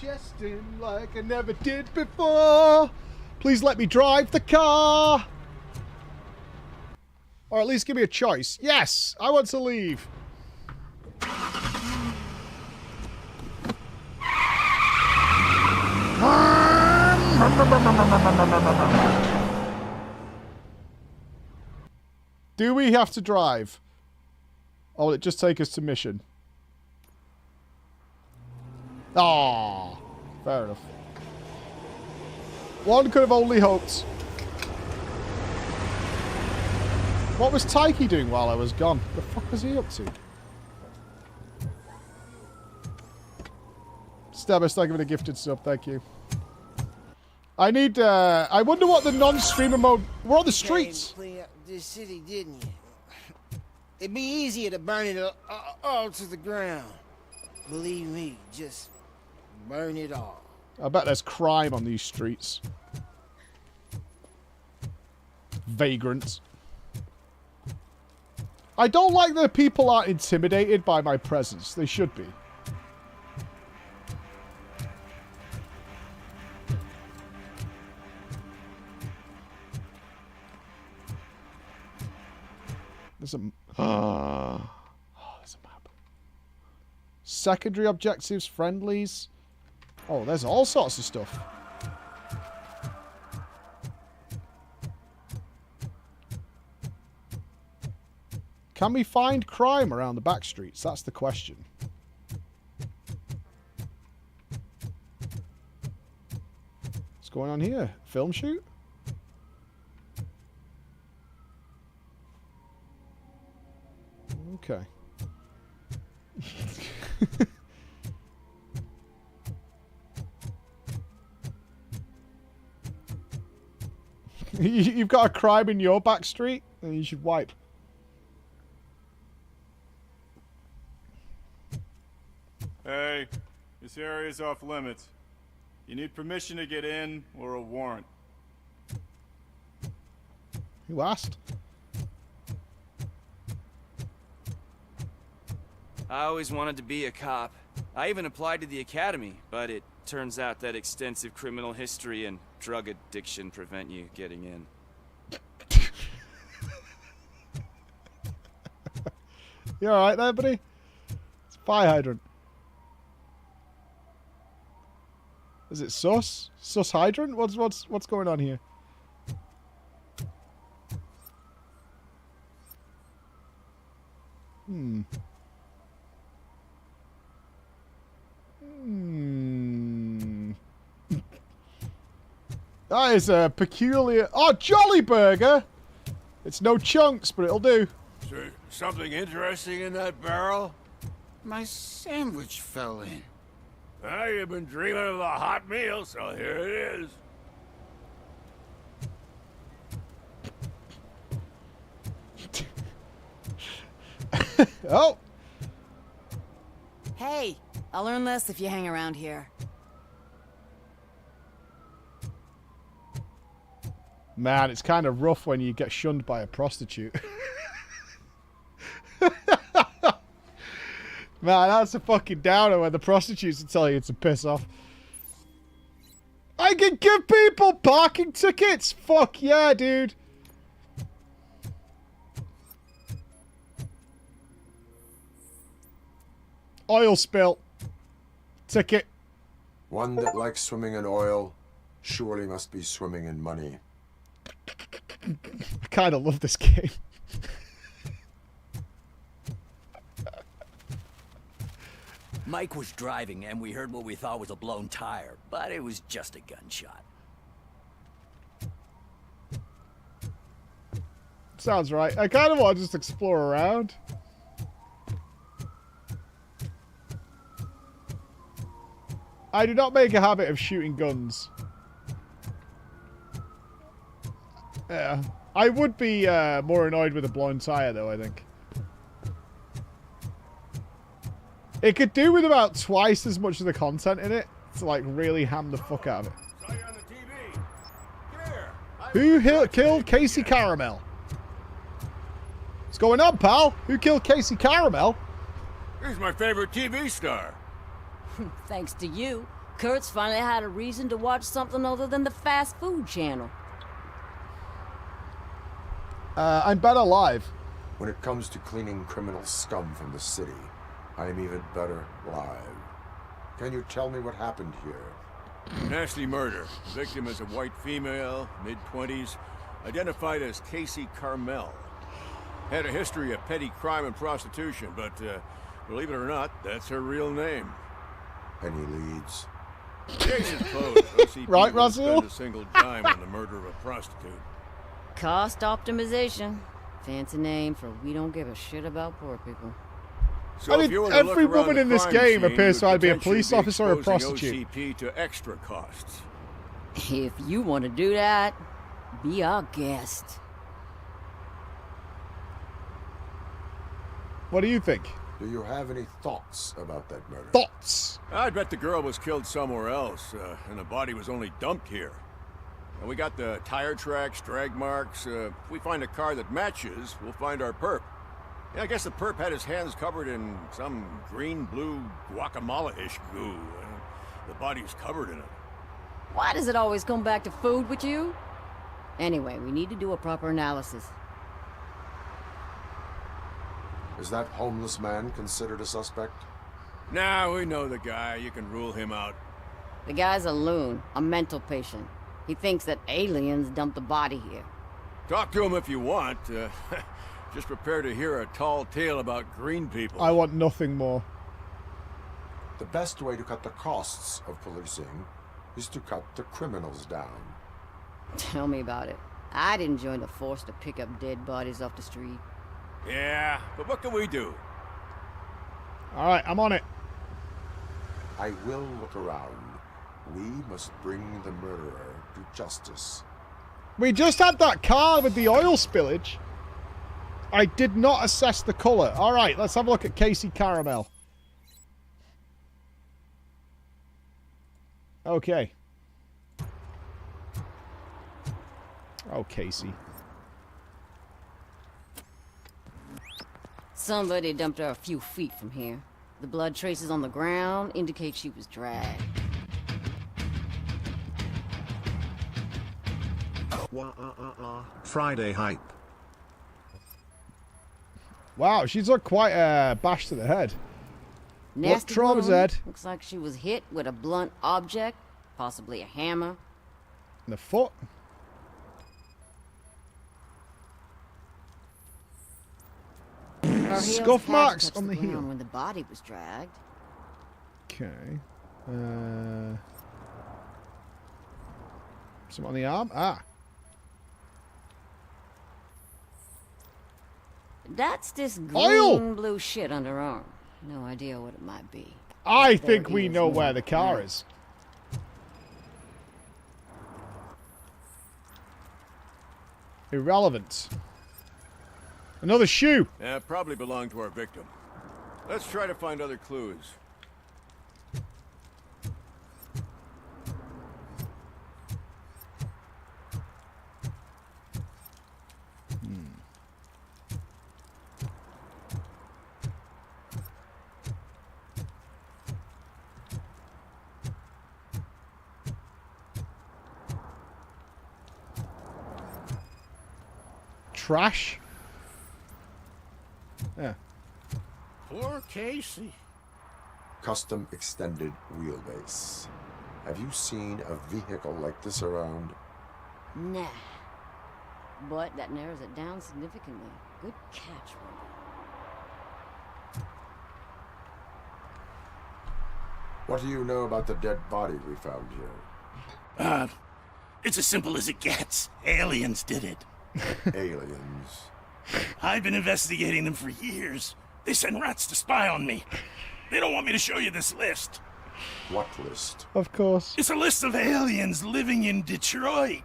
Speaker 1: jesting like I never did before. Please let me drive the car. Or at least give me a choice. Yes, I want to leave. Do we have to drive? Or will it just take us to mission? Ah, fair enough. One could have only hoped. What was Taiki doing while I was gone? The fuck was he up to? Stabber, thank you for the gifted sub, thank you. I need, I wonder what the non-streamer mode... We're on the streets!
Speaker 21: Clean up this city, didn't you? It'd be easier to burn it all to the ground. Believe me, just burn it all.
Speaker 1: I bet there's crime on these streets. Vagrants. I don't like that people aren't intimidated by my presence. They should be. There's a... Oh, there's a map. Secondary objectives, friendlies. Oh, there's all sorts of stuff. Can we find crime around the back streets? That's the question. What's going on here? Film shoot? Okay. You've got a crime in your back street, and you should wipe.
Speaker 3: Hey, this area is off limits. You need permission to get in or a warrant.
Speaker 1: Who asked?
Speaker 5: I always wanted to be a cop. I even applied to the academy, but it turns out that extensive criminal history and drug addiction prevent you getting in.
Speaker 1: You alright there, buddy? It's a fire hydrant. Is it sus? Sus hydrant? What's going on here? That is a peculiar... Oh, Jolly Burger! It's no chunks, but it'll do.
Speaker 21: Is there something interesting in that barrel? My sandwich fell in.
Speaker 9: Well, you've been dreaming of a hot meal, so here it
Speaker 7: is.
Speaker 1: Oh!
Speaker 15: Hey, I'll learn less if you hang around here.
Speaker 1: Man, it's kind of rough when you get shunned by a prostitute. Man, that's a fucking downer when the prostitutes will tell you to piss off. I can give people parking tickets! Fuck yeah, dude! Oil spill. Ticket.
Speaker 19: One that likes swimming in oil surely must be swimming in money.
Speaker 1: I kind of love this game.
Speaker 8: Mike was driving and we heard what we thought was a blown tire, but it was just a gunshot.
Speaker 1: Sounds right. I kind of want to just explore around. I do not make a habit of shooting guns. Yeah. I would be more annoyed with a blown tire, though, I think. It could do with about twice as much of the content in it to, like, really ham the fuck out of it. Who killed Casey Caramel? What's going on, pal? Who killed Casey Caramel?
Speaker 9: He's my favorite TV star.
Speaker 13: Thanks to you.
Speaker 12: Kurt's finally had a reason to watch something other than the fast food channel.
Speaker 1: I'm better live.
Speaker 19: When it comes to cleaning criminal scum from the city, I am even better live. Can you tell me what happened here?
Speaker 17: Nasty murder. The victim is a white female, mid-20s, identified as Casey Carmel. Had a history of petty crime and prostitution, but believe it or not, that's her real name.
Speaker 19: Any leads?
Speaker 17: Case is closed. OCP
Speaker 1: Right,
Speaker 17: won't
Speaker 1: Russell?
Speaker 17: spend a single dime on the murder of a prostitute.
Speaker 12: Cost optimization. Fancy name for we don't give a shit about poor people.
Speaker 17: So
Speaker 1: I mean,
Speaker 17: if you were to look
Speaker 1: every
Speaker 17: around
Speaker 1: woman
Speaker 17: the
Speaker 1: in this
Speaker 17: crime
Speaker 1: game
Speaker 17: scene,
Speaker 1: appears
Speaker 17: you'd
Speaker 1: to either be a
Speaker 17: potentially
Speaker 1: police officer or a
Speaker 17: exposing
Speaker 1: prostitute.
Speaker 17: OCP to extra costs.
Speaker 12: If you want to do that, be our guest.
Speaker 1: What do you think?
Speaker 19: Do you have any thoughts about that murder?
Speaker 1: Thoughts?
Speaker 17: I'd bet the girl was killed somewhere else, and the body was only dumped here. And we got the tire tracks, drag marks. If we find a car that matches, we'll find our perp. Yeah, I guess the perp had his hands covered in some green-blue guacamole-ish goo. The body's covered in it.
Speaker 12: Why does it always come back to food with you? Anyway, we need to do a proper analysis.
Speaker 19: Is that homeless man considered a suspect?
Speaker 17: Nah, we know the guy. You can rule him out.
Speaker 12: The guy's a loon, a mental patient. He thinks that aliens dumped the body here.
Speaker 17: Talk to him if you want. Just prepare to hear a tall tale about green people.
Speaker 1: I want nothing more.
Speaker 19: The best way to cut the costs of policing is to cut the criminals down.
Speaker 12: Tell me about it. I didn't join the force to pick up dead bodies off the street.
Speaker 17: Yeah, but what can we do?
Speaker 1: Alright, I'm on it.
Speaker 19: I will look around. We must bring the murderer to justice.
Speaker 1: We just had that car with the oil spillage. I did not assess the colour. Alright, let's have a look at Casey Caramel. Okay. Oh, Casey.
Speaker 12: Somebody dumped her a few feet from here. The blood traces on the ground indicate she was dragged.
Speaker 18: Friday hype.
Speaker 1: Wow, she's looked quite bashed to the head.
Speaker 12: Nasty
Speaker 1: What trauma's
Speaker 12: wound.
Speaker 1: head?
Speaker 12: Looks like she was hit with a blunt object, possibly a hammer.
Speaker 1: In the foot?
Speaker 12: Her heels
Speaker 1: Scuff
Speaker 12: had
Speaker 1: marks
Speaker 12: touched
Speaker 1: on the
Speaker 12: ground
Speaker 1: heel.
Speaker 12: when the body was dragged.
Speaker 1: Okay. Something on the arm? Ah.
Speaker 12: That's this
Speaker 1: Oil!
Speaker 12: green blue shit under her arm. No idea what it might be.
Speaker 1: I
Speaker 12: There
Speaker 1: think we
Speaker 12: is
Speaker 1: know
Speaker 12: no
Speaker 1: where the car
Speaker 12: plan.
Speaker 1: is. Irrelevant. Another shoe.
Speaker 17: Yeah, probably belonged to our victim. Let's try to find other clues.
Speaker 1: Trash. Yeah.
Speaker 17: Poor Casey.
Speaker 19: Custom extended wheelbase. Have you seen a vehicle like this around?
Speaker 12: Nah. But that narrows it down significantly. Good catch, Robert.
Speaker 19: What do you know about the dead body we found here?
Speaker 20: It's as simple as it gets. Aliens did it.
Speaker 19: Aliens.
Speaker 20: I've been investigating them for years. They send rats to spy on me. They don't want me to show you this list.
Speaker 19: What list?
Speaker 1: Of course.
Speaker 20: It's a list of aliens living in Detroit.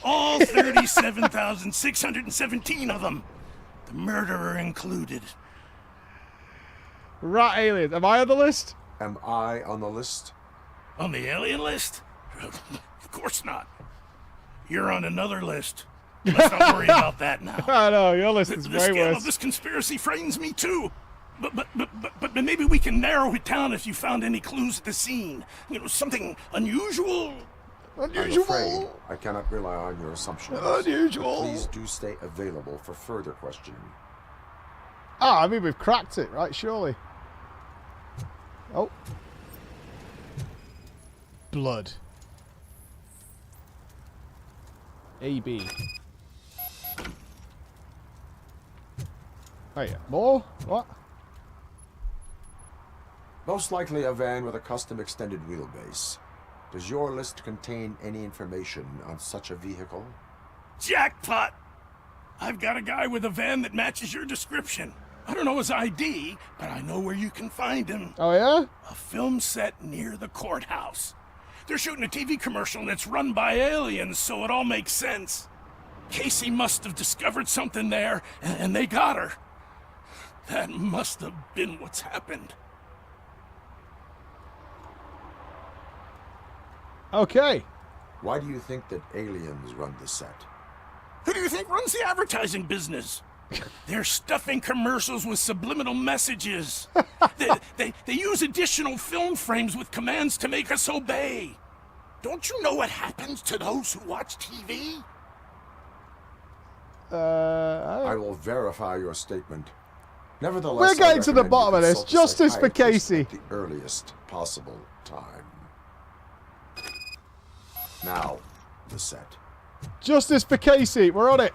Speaker 20: All 37,617 of them. The murderer included.
Speaker 1: Rat aliens. Am I on the list?
Speaker 19: Am I on the list?
Speaker 20: On the alien list? Of course not. You're on another list. Let's not worry about that now.
Speaker 1: I know, your list is
Speaker 20: The
Speaker 1: way
Speaker 20: scale
Speaker 1: worse.
Speaker 20: of this conspiracy frightens me too. But maybe we can narrow it down if you found any clues at the scene. You know, something unusual.
Speaker 19: I'm afraid I cannot rely on your assumptions.
Speaker 1: Unusual.
Speaker 19: Please do stay available for further questioning.
Speaker 1: Ah, I mean, we've cracked it, right? Surely. Oh. Blood. AB. Oh yeah, more? What?
Speaker 19: Most likely a van with a custom extended wheelbase. Does your list contain any information on such a vehicle?
Speaker 20: Jackpot! I've got a guy with a van that matches your description. I don't know his ID, but I know where you can find him.
Speaker 1: Oh yeah?
Speaker 20: A film set near the courthouse. They're shooting a TV commercial and it's run by aliens, so it all makes sense. Casey must have discovered something there, and they got her. That must have been what's happened.
Speaker 1: Okay.
Speaker 19: Why do you think that aliens run the set?
Speaker 20: Who do you think runs the advertising business? They're stuffing commercials with subliminal messages. They use additional film frames with commands to make us obey. Don't you know what happens to those who watch TV?
Speaker 19: I will verify your statement. Nevertheless,
Speaker 1: we're getting to the bottom of this. Justice for Casey.
Speaker 19: At the earliest possible time. Now, the set.
Speaker 1: Justice for Casey. We're on it.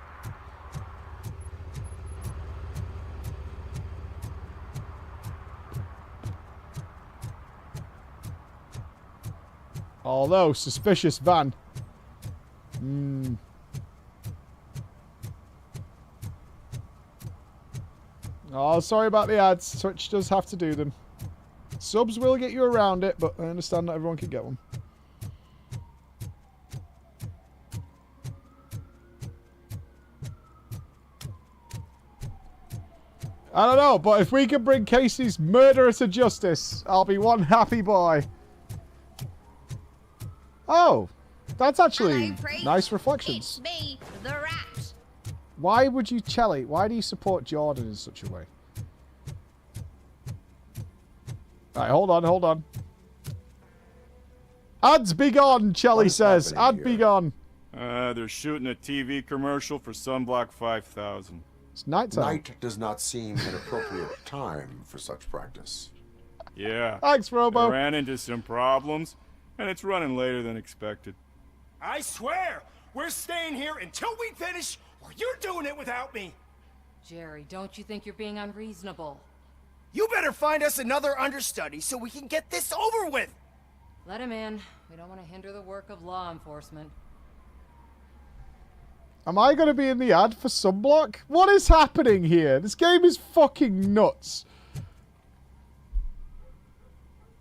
Speaker 1: Although, suspicious van. Oh, sorry about the ads. Twitch does have to do them. Subs will get you around it, but I understand not everyone can get one. I don't know, but if we can bring Casey's murderer to justice, I'll be one happy boy. Oh, that's actually nice reflections.
Speaker 14: It's me, the rat.
Speaker 1: Why would you, Chelly? Why do you support Jordan in such a way? Alright, hold on. Ads be gone, Chelly says. Ad be gone.
Speaker 3: They're shooting a TV commercial for Sunblock 5000.
Speaker 1: It's nighttime.
Speaker 19: Night does not seem an appropriate time for such practice.
Speaker 3: Yeah.
Speaker 1: Thanks, Robo.
Speaker 3: I ran into some problems, and it's running later than expected.
Speaker 21: I swear, we're staying here until we finish, or you're doing it without me.
Speaker 4: Jerry, don't you think you're being unreasonable?
Speaker 21: You better find us another understudy so we can get this over with.
Speaker 4: Let him in. We don't want to hinder the work of law enforcement.
Speaker 1: Am I going to be in the ad for Sunblock? What is happening here? This game is fucking nuts.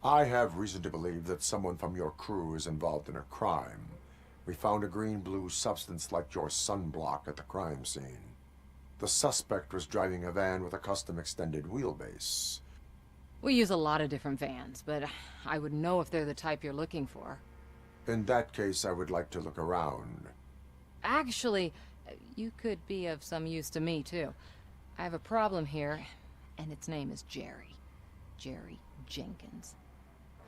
Speaker 19: I have reason to believe that someone from your crew is involved in a crime. We found a green-blue substance like your sunblock at the crime scene. The suspect was driving a van with a custom extended wheelbase.
Speaker 4: We use a lot of different vans, but I wouldn't know if they're the type you're looking for.
Speaker 19: In that case, I would like to look around.
Speaker 4: Actually, you could be of some use to me, too. I have a problem here, and its name is Jerry. Jerry Jenkins.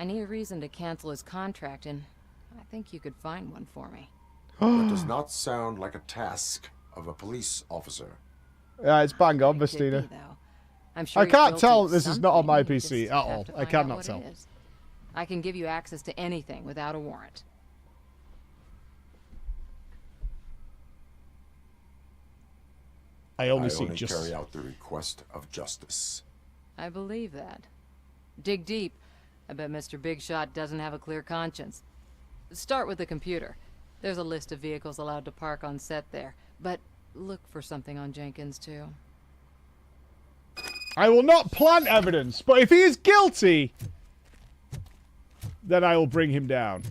Speaker 4: I need a reason to cancel his contract, and I think you could find one for me.
Speaker 19: That does not sound like a task of a police officer.
Speaker 1: Yeah, it's bang on, Vestina.
Speaker 4: I'm sure
Speaker 1: I can't tell
Speaker 4: that
Speaker 1: this is not on my PC at all. I cannot tell.
Speaker 4: I can give you access to anything without a warrant.
Speaker 19: I
Speaker 1: only
Speaker 19: carry out the request of justice.
Speaker 4: I believe that. Dig deep. I bet Mr. Big Shot doesn't have a clear conscience. Start with the computer. There's a list of vehicles allowed to park on set there, but look for something on Jenkins, too.
Speaker 1: I will not plant evidence, but if he is guilty, then I will bring him down.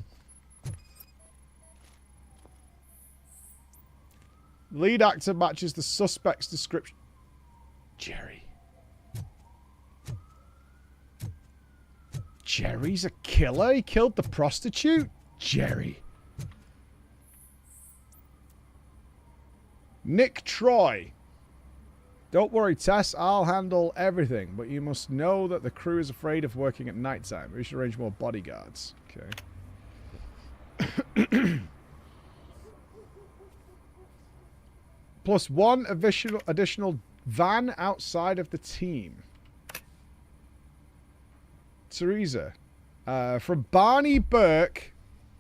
Speaker 1: Lead actor matches the suspect's description. Jerry. Jerry's a killer? He killed the prostitute? Jerry. Nick Troy. Don't worry, Tess. I'll handle everything. But you must know that the crew is afraid of working at nighttime. We should arrange more bodyguards. Okay. Plus one additional van outside of the team. Teresa. From Barney Burke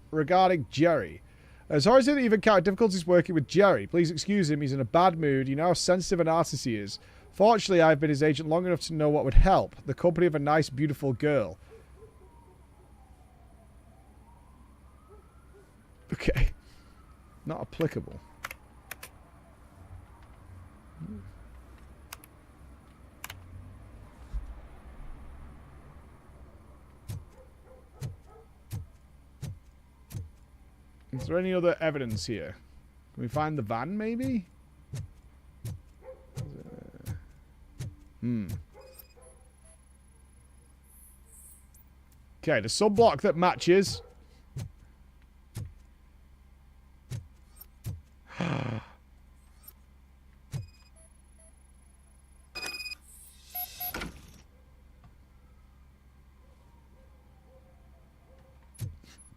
Speaker 1: regarding Jerry. Sorry to even count difficulties working with Jerry. Please excuse him. He's in a bad mood. You know how sensitive and artist he is. Fortunately, I've been his agent long enough to know what would help. The company of a nice, beautiful girl. Okay. Not applicable. Is there any other evidence here? Can we find the van, maybe? Okay, the subblock that matches.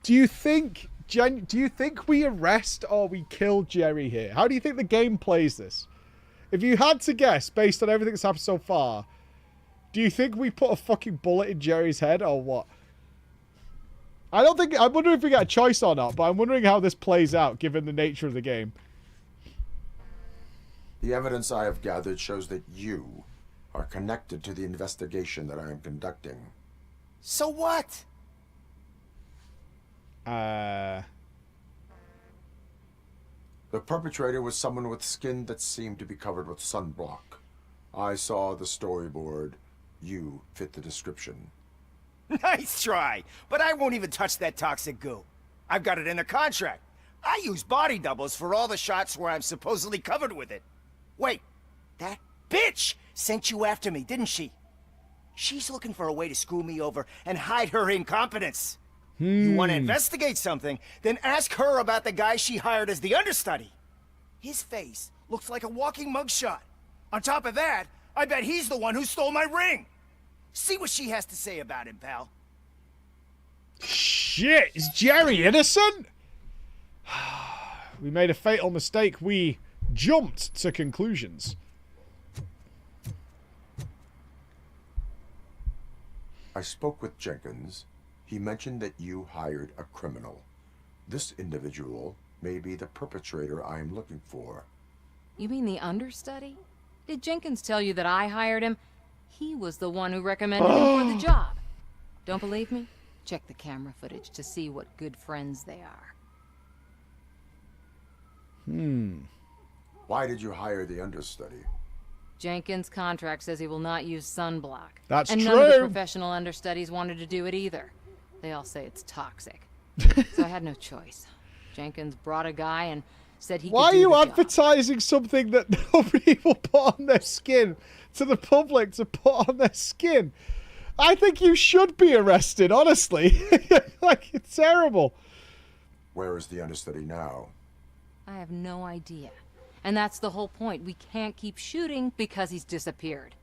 Speaker 1: Do you think we arrest or we kill Jerry here? How do you think the game plays this? If you had to guess, based on everything that's happened so far, do you think we put a fucking bullet in Jerry's head or what? I'm wondering if we get a choice or not, but I'm wondering how this plays out given the nature of the game.
Speaker 19: The evidence I have gathered shows that you are connected to the investigation that I am conducting.
Speaker 21: So what?
Speaker 19: The perpetrator was someone with skin that seemed to be covered with sunblock. I saw the storyboard. You fit the description.
Speaker 21: Nice try, but I won't even touch that toxic goo. I've got it in the contract. I use body doubles for all the shots where I'm supposedly covered with it. Wait, that bitch sent you after me, didn't she? She's looking for a way to screw me over and hide her incompetence. You want to investigate something, then ask her about the guy she hired as the understudy. His face looks like a walking mugshot. On top of that, I bet he's the one who stole my ring. See what she has to say about him, pal.
Speaker 1: Shit, is Jerry innocent? We made a fatal mistake. We jumped to conclusions.
Speaker 19: I spoke with Jenkins. He mentioned that you hired a criminal. This individual may be the perpetrator I am looking for.
Speaker 4: You mean the understudy? Did Jenkins tell you that I hired him? He was the one who recommended him for the job. Don't believe me? Check the camera footage to see what good friends they are.
Speaker 19: Why did you hire the understudy?
Speaker 4: Jenkins' contract says he will not use sunblock.
Speaker 1: That's
Speaker 4: and
Speaker 1: true.
Speaker 4: None of the professional understudies wanted to do it either. They all say it's toxic. So I had no choice. Jenkins brought a guy and said he could do the job.
Speaker 1: Why are you advertising something that nobody will put on their skin to the public to put on their skin? I think you should be arrested, honestly. Like, it's terrible.
Speaker 19: Where is the understudy now?
Speaker 4: I have no idea. And that's the whole point. We can't keep shooting because he's disappeared.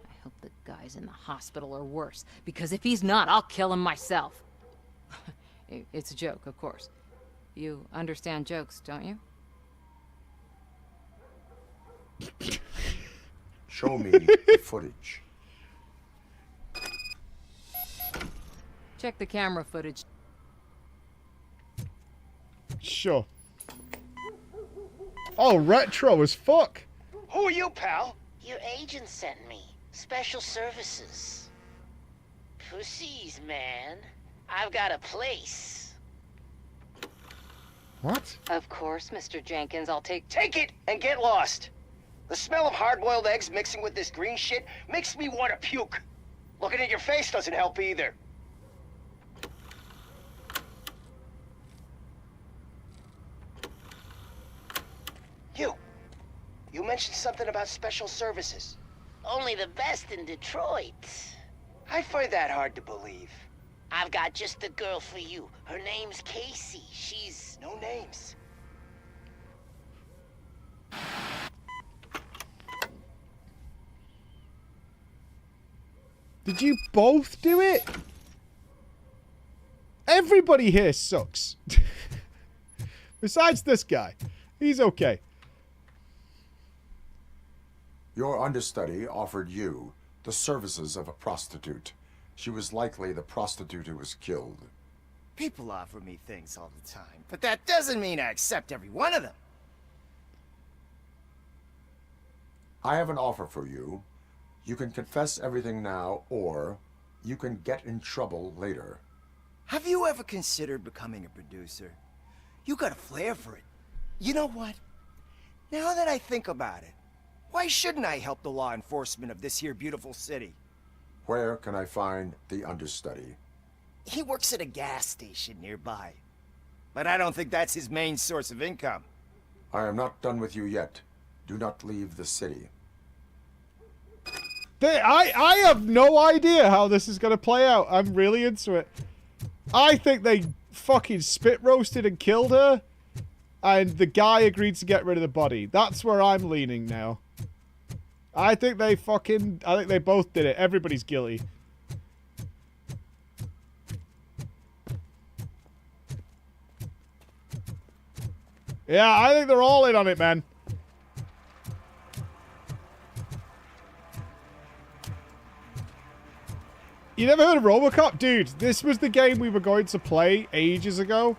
Speaker 4: I hope the guy's in the hospital or worse, because if he's not, I'll kill him myself. It's a joke, of course. You understand jokes, don't you?
Speaker 19: Show me the footage.
Speaker 4: Check the camera footage.
Speaker 1: Sure. Oh, retro as fuck.
Speaker 21: Who are you, pal?
Speaker 14: Your agent sent me. Special services. Pussies, man. I've got a place.
Speaker 1: What?
Speaker 4: Of course, Mr. Jenkins. I'll take
Speaker 21: Take it and get lost. The smell of hard-boiled eggs mixing with this green shit makes me want to puke. Looking at your face doesn't help either. You mentioned something about special services.
Speaker 14: Only the best in Detroit.
Speaker 21: I find that hard to believe.
Speaker 14: I've got just the girl for you. Her name's Casey. She's...
Speaker 21: No names.
Speaker 1: Did you both do it? Everybody here sucks. Besides this guy. He's okay.
Speaker 19: Your understudy offered you the services of a prostitute. She was likely the prostitute who was killed.
Speaker 21: People offer me things all the time, but that doesn't mean I accept every one of them.
Speaker 19: I have an offer for you. You can confess everything now, or you can get in trouble later.
Speaker 21: Have you ever considered becoming a producer? You got a flair for it. You know what? Now that I think about it, why shouldn't I help the law enforcement of this here beautiful city?
Speaker 19: Where can I find the understudy?
Speaker 21: He works at a gas station nearby. But I don't think that's his main source of income.
Speaker 19: I am not done with you yet. Do not leave the city.
Speaker 1: I have no idea how this is going to play out. I'm really into it. I think they fucking spit roasted and killed her. And the guy agreed to get rid of the body. That's where I'm leaning now. I think they both did it. Everybody's guilty. Yeah, I think they're all in on it, man. You never heard of ROBOCOP? Dude, this was the game we were going to play ages ago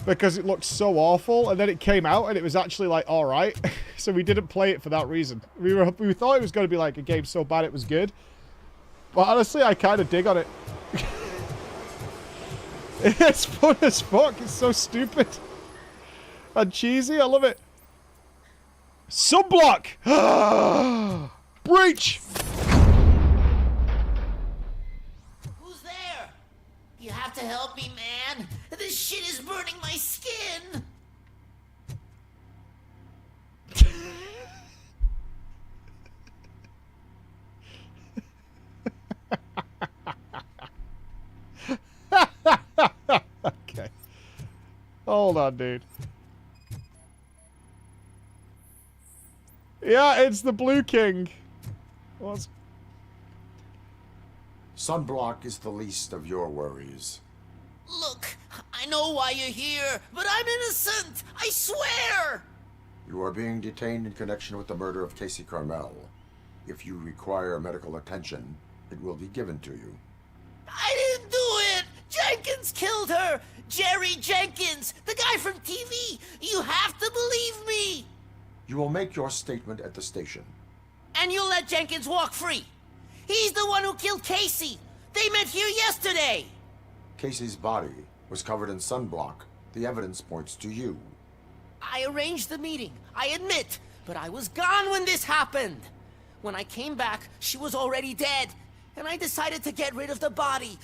Speaker 1: because it looked so awful, and then it came out and it was actually like alright. So we didn't play it for that reason. We thought it was going to be like a game so bad it was good. But honestly, I kind of dig on it. It's fun as fuck. It's so stupid. And cheesy. I love it. Sunblock! Breach!
Speaker 14: You have to help me, man. This shit is burning my skin.
Speaker 1: Okay. Hold on, dude. Yeah, it's the Blue King. What's...
Speaker 19: Sunblock is the least of your worries.
Speaker 14: Look, I know why you're here, but I'm innocent. I swear.
Speaker 19: You are being detained in connection with the murder of Casey Carmel. If you require medical attention, it will be given to you.
Speaker 14: I didn't do it. Jenkins killed her. Jerry Jenkins, the guy from TV. You have to believe me.
Speaker 19: You will make your statement at the station.
Speaker 14: And you'll let Jenkins walk free. He's the one who killed Casey. They met here yesterday.
Speaker 19: Casey's body was covered in sunblock. The evidence points to you.
Speaker 14: I arranged the meeting, I admit, but I was gone when this happened. When I came back, she was already dead, and I decided to get rid of the body.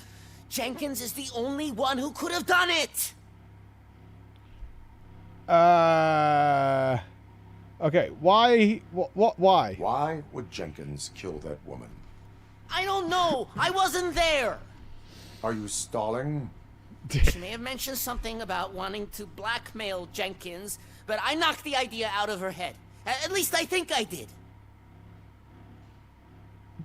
Speaker 14: Jenkins is the only one who could have done it.
Speaker 1: Okay, why? Why?
Speaker 19: Why would Jenkins kill that woman?
Speaker 14: I don't know. I wasn't there.
Speaker 19: Are you stalling?
Speaker 14: She may have mentioned something about wanting to blackmail Jenkins, but I knocked the idea out of her head. At least I think I did.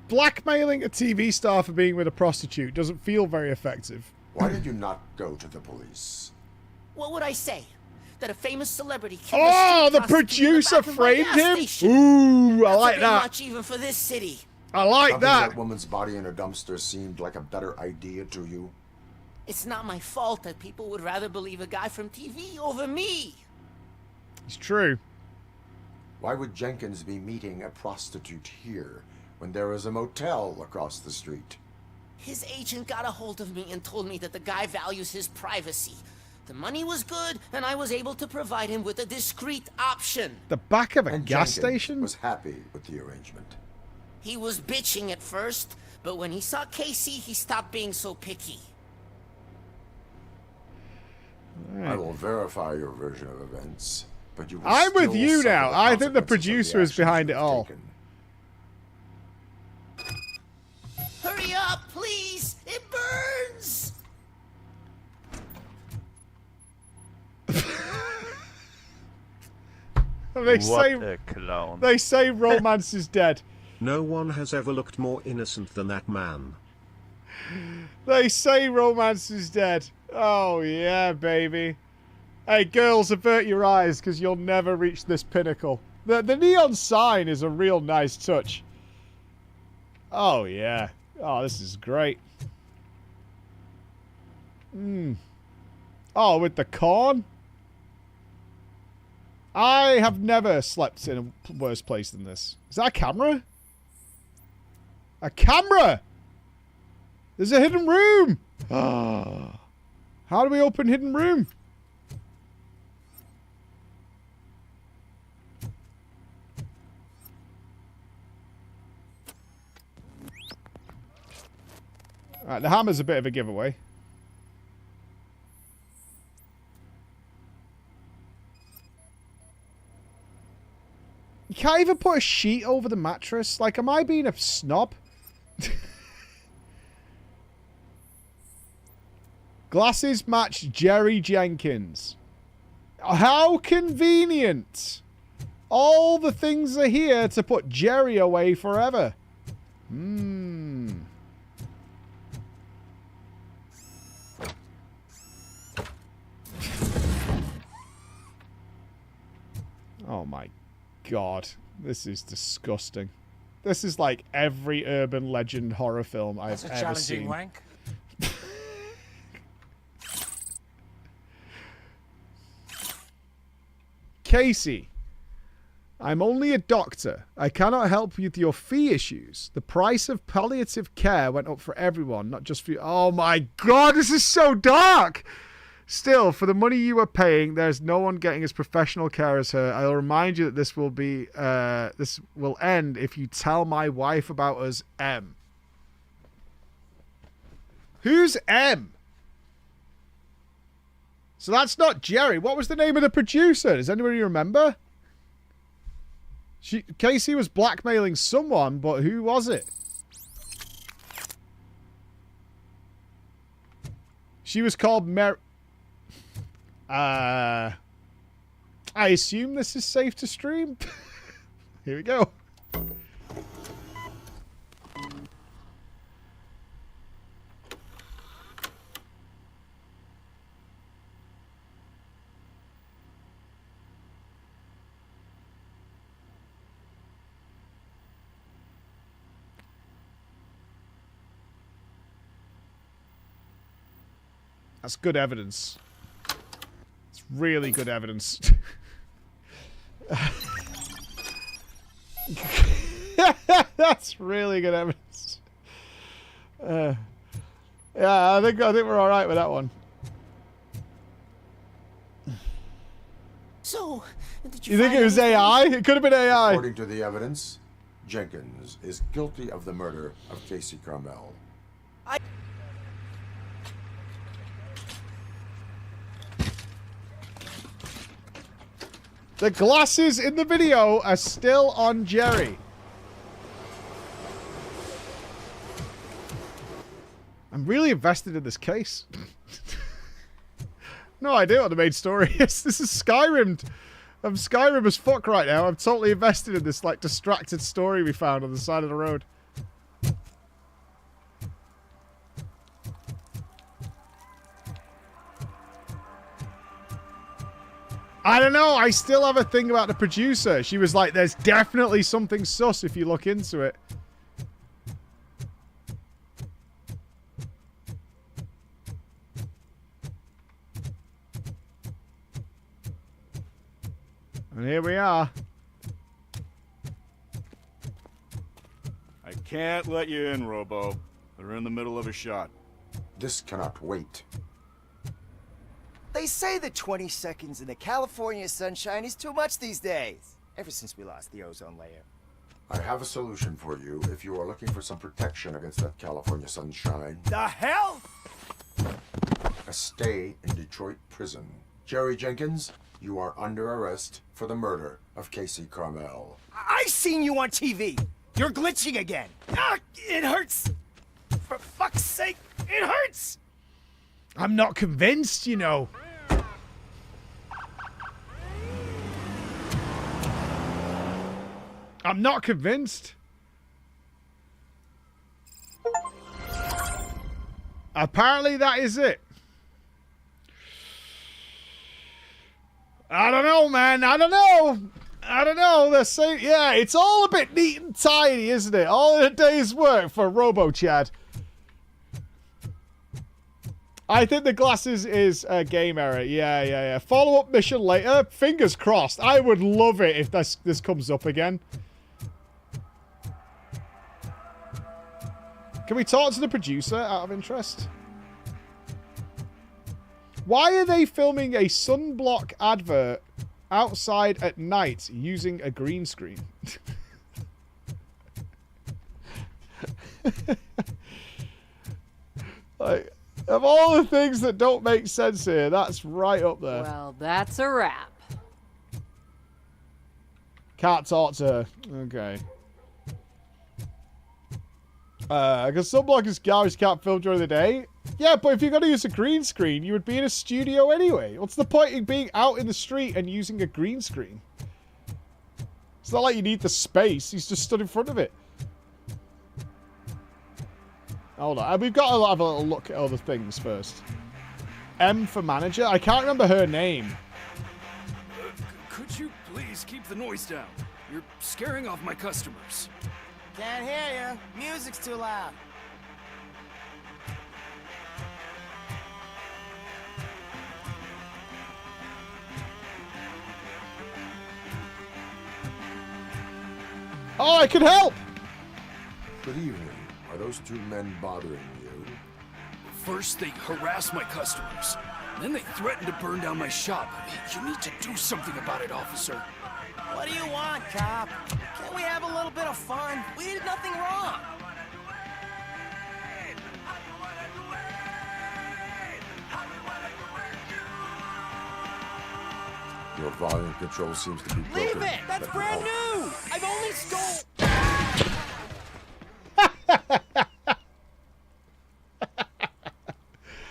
Speaker 1: Blackmailing a TV star for being with a prostitute doesn't feel very effective.
Speaker 19: Why did you not go to the police?
Speaker 14: What would I say? That a famous celebrity killed
Speaker 1: Oh, the producer framed him? Ooh, I like that.
Speaker 14: Much even for this city.
Speaker 1: I like
Speaker 19: Dumping that woman's body in a dumpster seemed like a better idea to you.
Speaker 14: It's not my fault that people would rather believe a guy from TV over me.
Speaker 1: It's true.
Speaker 19: Why would Jenkins be meeting a prostitute here when there is a motel across the street?
Speaker 14: His agent got a hold of me and told me that the guy values his privacy. The money was good, and I was able to provide him with a discreet option.
Speaker 1: The back of a
Speaker 19: And
Speaker 1: gas
Speaker 19: Jenkins
Speaker 1: station?
Speaker 19: was happy with the arrangement.
Speaker 14: He was bitching at first, but when he saw Casey, he stopped being so picky.
Speaker 19: I will verify your version of events, but you will
Speaker 1: I'm with
Speaker 19: still
Speaker 1: you
Speaker 19: suffer
Speaker 1: now.
Speaker 19: the
Speaker 1: I think the
Speaker 19: consequences of
Speaker 1: producer is
Speaker 19: actions
Speaker 1: behind
Speaker 19: you
Speaker 1: it
Speaker 19: have
Speaker 1: all.
Speaker 19: taken.
Speaker 14: Hurry up, please! It burns!
Speaker 1: They say romance is dead.
Speaker 6: No one has ever looked more innocent than that man.
Speaker 1: They say romance is dead. Oh, yeah, baby. Hey, girls, avert your eyes, because you'll never reach this pinnacle. The neon sign is a real nice touch. Oh, yeah. Oh, this is great. Oh, with the corn? I have never slept in a worse place than this. Is that a camera? A camera! There's a hidden room! How do we open hidden room? Alright, the hammer's a bit of a giveaway. You can't even put a sheet over the mattress? Like, am I being a snob? Glasses match Jerry Jenkins. How convenient. All the things are here to put Jerry away forever. Oh my God. This is disgusting. This is like every urban legend horror film I've ever seen.
Speaker 11: Wank.
Speaker 1: Casey, I'm only a doctor. I cannot help with your fee issues. The price of palliative care went up for everyone, not just for you. Oh my God, this is so dark. Still, for the money you are paying, there's no one getting as professional care as her. I'll remind you that this will end if you tell my wife about us, M. Who's M? So that's not Jerry. What was the name of the producer? Does anybody remember? Casey was blackmailing someone, but who was it? She was called I assume this is safe to stream. Here we go. That's good evidence. It's really good evidence. That's really good evidence. Yeah, I think we're all right with that one.
Speaker 14: So, did
Speaker 1: You think it was AI? It could have been AI.
Speaker 19: According to the evidence, Jenkins is guilty of the murder of Casey Carmel.
Speaker 1: The glasses in the video are still on Jerry. I'm really invested in this case. No idea what the main story is. This is Skyrim. I'm Skyrim as fuck right now. I'm totally invested in this, like, distracted story we found on the side of the road. I don't know. I still have a thing about the producer. She was like, there's definitely something sus if you look into it. And here we are.
Speaker 3: I can't let you in, Robo. They're in the middle of a shot.
Speaker 19: This cannot wait.
Speaker 21: They say the 20 seconds in the California sunshine is too much these days. Ever since we lost the ozone layer.
Speaker 19: I have a solution for you if you are looking for some protection against that California sunshine.
Speaker 21: The hell?
Speaker 19: A stay in Detroit prison. Jerry Jenkins, you are under arrest for the murder of Casey Carmel.
Speaker 21: I seen you on TV. You're glitching again. Ah, it hurts. For fuck's sake, it hurts.
Speaker 1: I'm not convinced, you know. I'm not convinced. Apparently that is it. I don't know, man. I don't know. They're saying, yeah, it's all a bit neat and tidy, isn't it? All in a day's work for RoboChad. I think the glasses is a game error. Yeah. Follow-up mission later. Fingers crossed. I would love it if this comes up again. Can we talk to the producer out of interest? Why are they filming a sunblock advert outside at night using a green screen? Like, of all the things that don't make sense here, that's right up there.
Speaker 4: Well, that's a wrap.
Speaker 1: Can't talk to her. Okay. Because sunblock is garbage, can't film during the day. Yeah, but if you're going to use a green screen, you would be in a studio anyway. What's the point in being out in the street and using a green screen? It's not like you need the space. He's just stood in front of it. Hold on. We've got to have a little look at other things first. M for manager? I can't remember her name.
Speaker 2: Could you please keep the noise down? You're scaring off my customers.
Speaker 14: Can't hear you. Music's too loud.
Speaker 1: Oh, I can help!
Speaker 19: Good evening. Are those two men bothering you?
Speaker 2: First, they harass my customers. Then they threaten to burn down my shop. You need to do something about it, officer.
Speaker 14: What do you want, cop? Can't we have a little bit of fun? We did nothing wrong.
Speaker 19: Your volume control seems to be broken.
Speaker 14: Leave it! That's brand new! I've only stole...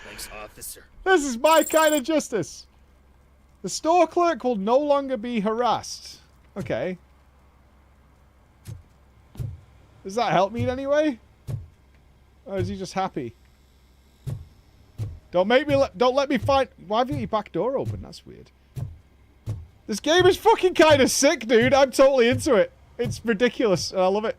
Speaker 2: Thanks, officer.
Speaker 1: This is my kind of justice. The store clerk will no longer be harassed. Okay. Does that help me in any way? Or is he just happy? Don't let me find... Why have you got your back door open? That's weird. This game is fucking kind of sick, dude. I'm totally into it. It's ridiculous, and I love it.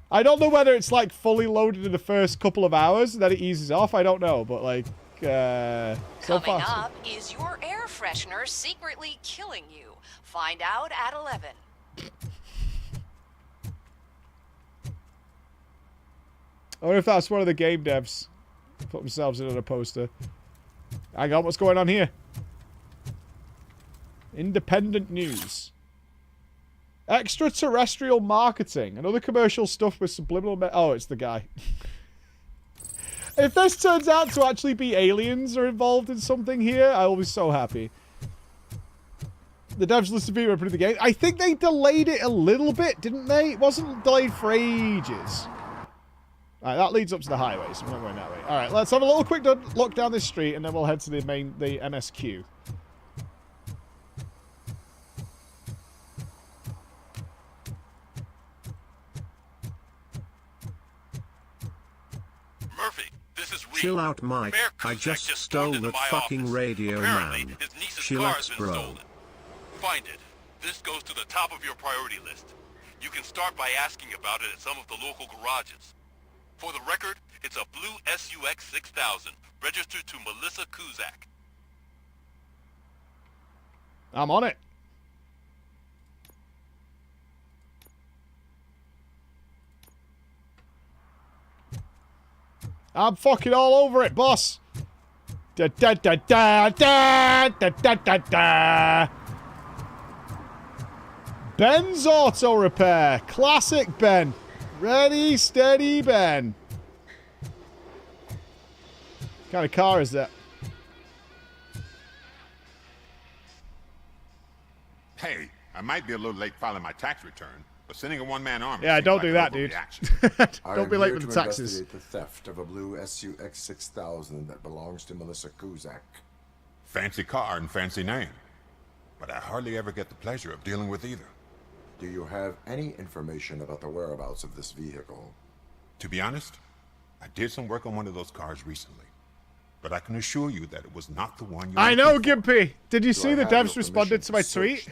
Speaker 1: I don't know whether it's, like, fully loaded in the first couple of hours, and then it eases off. I don't know, but, like, so
Speaker 11: Coming
Speaker 1: far,
Speaker 11: up, is your air freshener secretly killing you? Find out at 11.
Speaker 1: I wonder if that's one of the game devs put themselves in on a poster. Hang on, what's going on here? Independent news. Extraterrestrial marketing. Another commercial stuff with subliminal... Oh, it's the guy. If this turns out to actually be aliens are involved in something here, I will be so happy. The devs listed video put in the game. I think they delayed it a little bit, didn't they? It wasn't delayed for ages. Alright, that leads up to the highway, so we're not going that way. Alright, let's have a little quick look down this street, and then we'll head to the MSQ.
Speaker 18: Murphy, this is Reed.
Speaker 6: Chill out, Mike. I just stole that fucking radio, man. Chillax, bro.
Speaker 18: Find it. This goes to the top of your priority list. You can start by asking about it at some of the local garages. For the record, it's a blue SUX 6000, registered to Melissa Kuzak.
Speaker 1: I'm on it. I'm fucking all over it, boss. Da da da da da da da da da. Ben's Auto Repair. Classic Ben. Ready, steady, Ben. What kind of car is that?
Speaker 22: Hey, I might be a little late filing my tax return, but sending a one-man army...
Speaker 1: Yeah, don't do that, dude. Don't be late with
Speaker 19: to
Speaker 1: the taxes.
Speaker 19: investigate the theft of a blue SUX 6000 that belongs to Melissa Kuzak.
Speaker 22: Fancy car and fancy name. But I hardly ever get the pleasure of dealing with either.
Speaker 19: Do you have any information about the whereabouts of this vehicle?
Speaker 22: To be honest, I did some work on one of those cars recently, but I can assure you that it was not the one you
Speaker 1: I know, Gimpy. Did you see the devs responded to my tweet?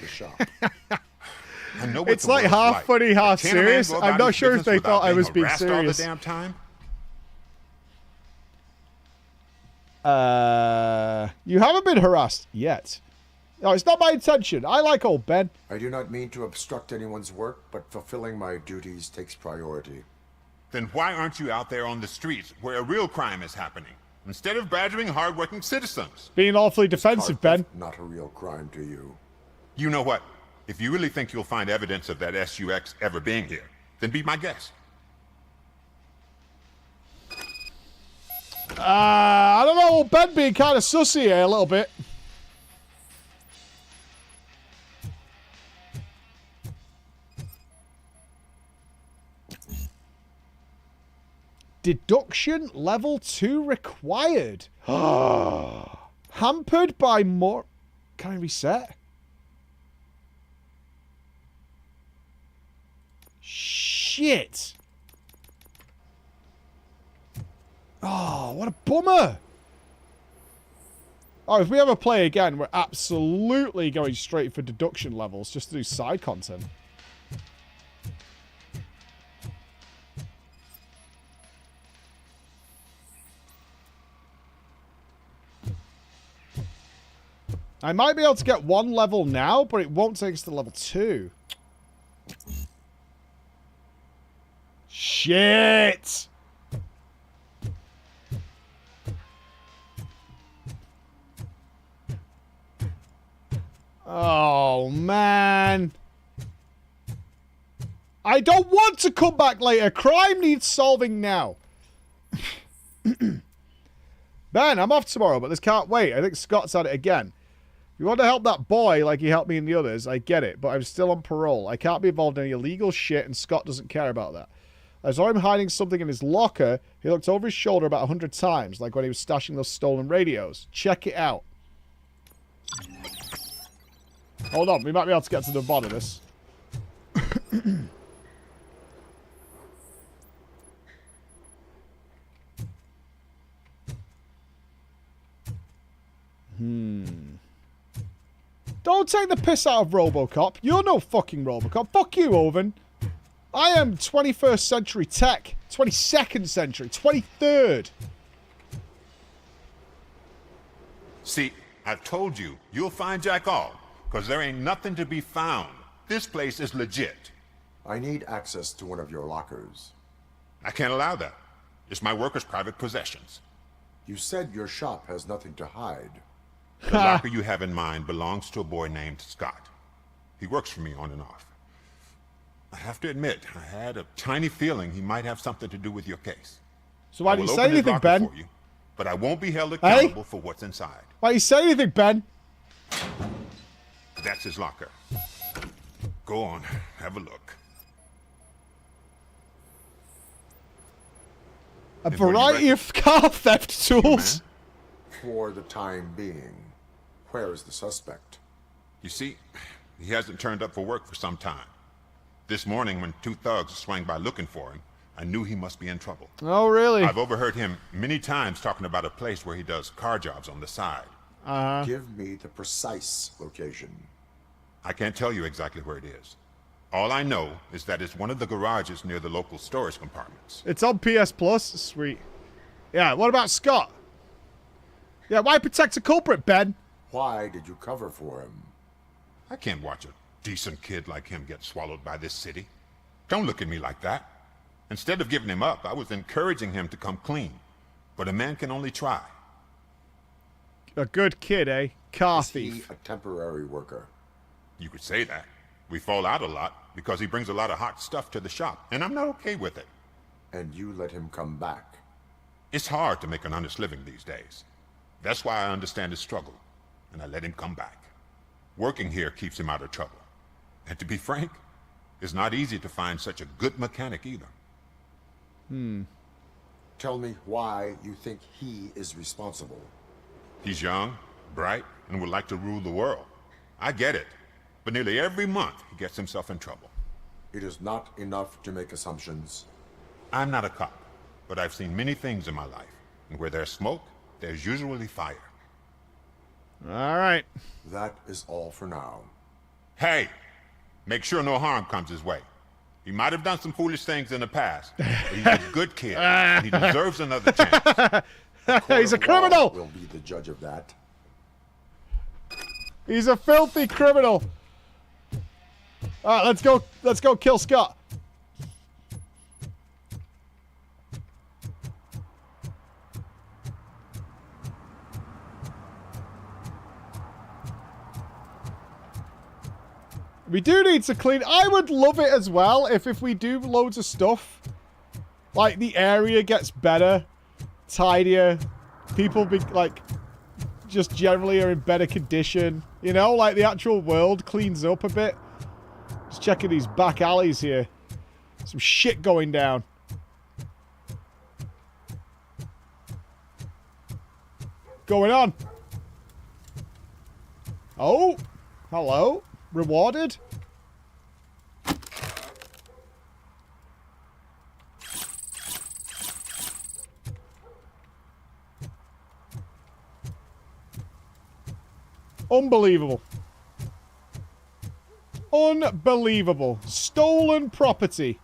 Speaker 22: I know what
Speaker 1: It's
Speaker 22: the
Speaker 1: like
Speaker 22: world's
Speaker 1: half funny, half
Speaker 22: But can a man
Speaker 1: serious.
Speaker 22: go
Speaker 1: I'm
Speaker 22: about
Speaker 1: not
Speaker 22: his
Speaker 1: sure if
Speaker 22: business
Speaker 1: they
Speaker 22: without
Speaker 1: thought I
Speaker 22: being
Speaker 1: was being
Speaker 22: harassed all the
Speaker 1: serious.
Speaker 22: damn time?
Speaker 1: You haven't been harassed yet. No, it's not my intention. I like old Ben.
Speaker 19: I do not mean to obstruct anyone's work, but fulfilling my duties takes priority.
Speaker 22: Then why aren't you out there on the streets where a real crime is happening, instead of badgering hardworking citizens?
Speaker 1: Being awfully defensive, Ben.
Speaker 19: Not a real crime to you.
Speaker 22: You know what? If you really think you'll find evidence of that SUX ever being here, then be my guest.
Speaker 1: I don't know, old Ben being kind of sussy here a little bit. Deduction level 2 required. Hampered by more... Can I reset? Shit. Oh, what a bummer. Oh, if we ever play again, we're absolutely going straight for deduction levels just to do side content. I might be able to get one level now, but it won't take us to level 2. Shit! Oh, man. I don't want to come back later. Crime needs solving now. Ben, I'm off tomorrow, but this can't wait. I think Scott's at it again. If you want to help that boy like he helped me and the others, I get it, but I'm still on parole. I can't be involved in any illegal shit, and Scott doesn't care about that. I saw him hiding something in his locker. He looked over his shoulder about 100 times, like when he was stashing those stolen radios. Check it out. Hold on, we might be able to get to the bottom of this. Don't take the piss out of RoboCop. You're no fucking RoboCop. Fuck you, Oven. I am 21st century tech. 22nd century. 23rd.
Speaker 22: See, I've told you, you'll find Jack all, because there ain't nothing to be found. This place is legit.
Speaker 19: I need access to one of your lockers.
Speaker 22: I can't allow that. It's my workers' private possessions.
Speaker 19: You said your shop has nothing to hide.
Speaker 22: The locker you have in mind belongs to a boy named Scott. He works for me on and off. I have to admit, I had a tiny feeling he might have something to do with your case.
Speaker 1: So why didn't you say anything, Ben?
Speaker 22: You, but I won't be held accountable for what's inside.
Speaker 1: Why didn't you say anything, Ben?
Speaker 22: That's his locker. Go on, have a look.
Speaker 1: A variety of car theft tools.
Speaker 19: For the time being, where is the suspect?
Speaker 22: You see, he hasn't turned up for work for some time. This morning, when 2 thugs swang by looking for him, I knew he must be in trouble.
Speaker 1: Oh, really?
Speaker 22: I've overheard him many times talking about a place where he does car jobs on the side.
Speaker 19: Give me the precise location.
Speaker 22: I can't tell you exactly where it is. All I know is that it's one of the garages near the local storage compartments.
Speaker 1: It's on PS Plus. Sweet. Yeah, what about Scott? Yeah, why protect a culprit, Ben?
Speaker 19: Why did you cover for him?
Speaker 22: I can't watch a decent kid like him get swallowed by this city. Don't look at me like that. Instead of giving him up, I was encouraging him to come clean. But a man can only try.
Speaker 1: A good kid, eh? Car thief.
Speaker 19: Is he a temporary worker?
Speaker 22: You could say that. We fall out a lot because he brings a lot of hot stuff to the shop, and I'm not okay with it.
Speaker 19: And you let him come back?
Speaker 22: It's hard to make an honest living these days. That's why I understand his struggle, and I let him come back. Working here keeps him out of trouble. And to be frank, it's not easy to find such a good mechanic either.
Speaker 19: Tell me why you think he is responsible.
Speaker 22: He's young, bright, and would like to rule the world. I get it. But nearly every month, he gets himself in trouble.
Speaker 19: It is not enough to make assumptions.
Speaker 22: I'm not a cop. but I've seen many things in my life. And where there's smoke, there's usually fire.
Speaker 1: All right.
Speaker 19: That is all for now.
Speaker 22: Hey, make sure no harm comes his way. He might have done some foolish things in the past, but he's a good kid, and he deserves another chance.
Speaker 1: He's a criminal!
Speaker 19: Will be the judge of that.
Speaker 1: He's a filthy criminal. All right, let's go kill Scott. We do need to clean. I would love it as well if we do loads of stuff, like the area gets better, tidier, people be like just generally are in better condition. You know, like the actual world cleans up a bit. Just checking these back alleys here. Some shit going down. Going on. Oh, hello. Rewarded? Unbelievable. Unbelievable. Stolen property.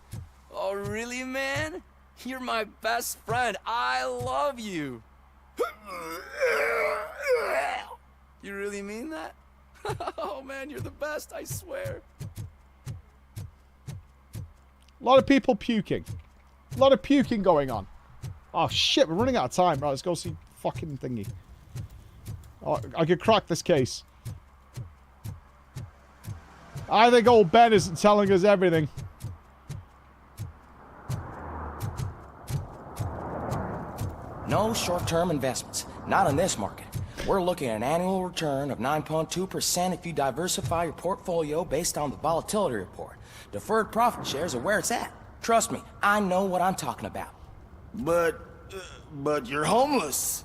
Speaker 5: Oh, really, man? You're my best friend. I love you. You really mean that? Oh, man, you're the best, I swear.
Speaker 1: A lot of people puking. A lot of puking going on. Oh, shit, we're running out of time. Right, let's go see fucking thingy. Oh, I could crack this case. I think old Ben isn't telling us everything.
Speaker 10: No short-term investments. Not in this market. We're looking at an annual return of 9.2% if you diversify your portfolio based on the volatility report. Deferred profit shares are where it's at. Trust me, I know what I'm talking about.
Speaker 21: But you're homeless.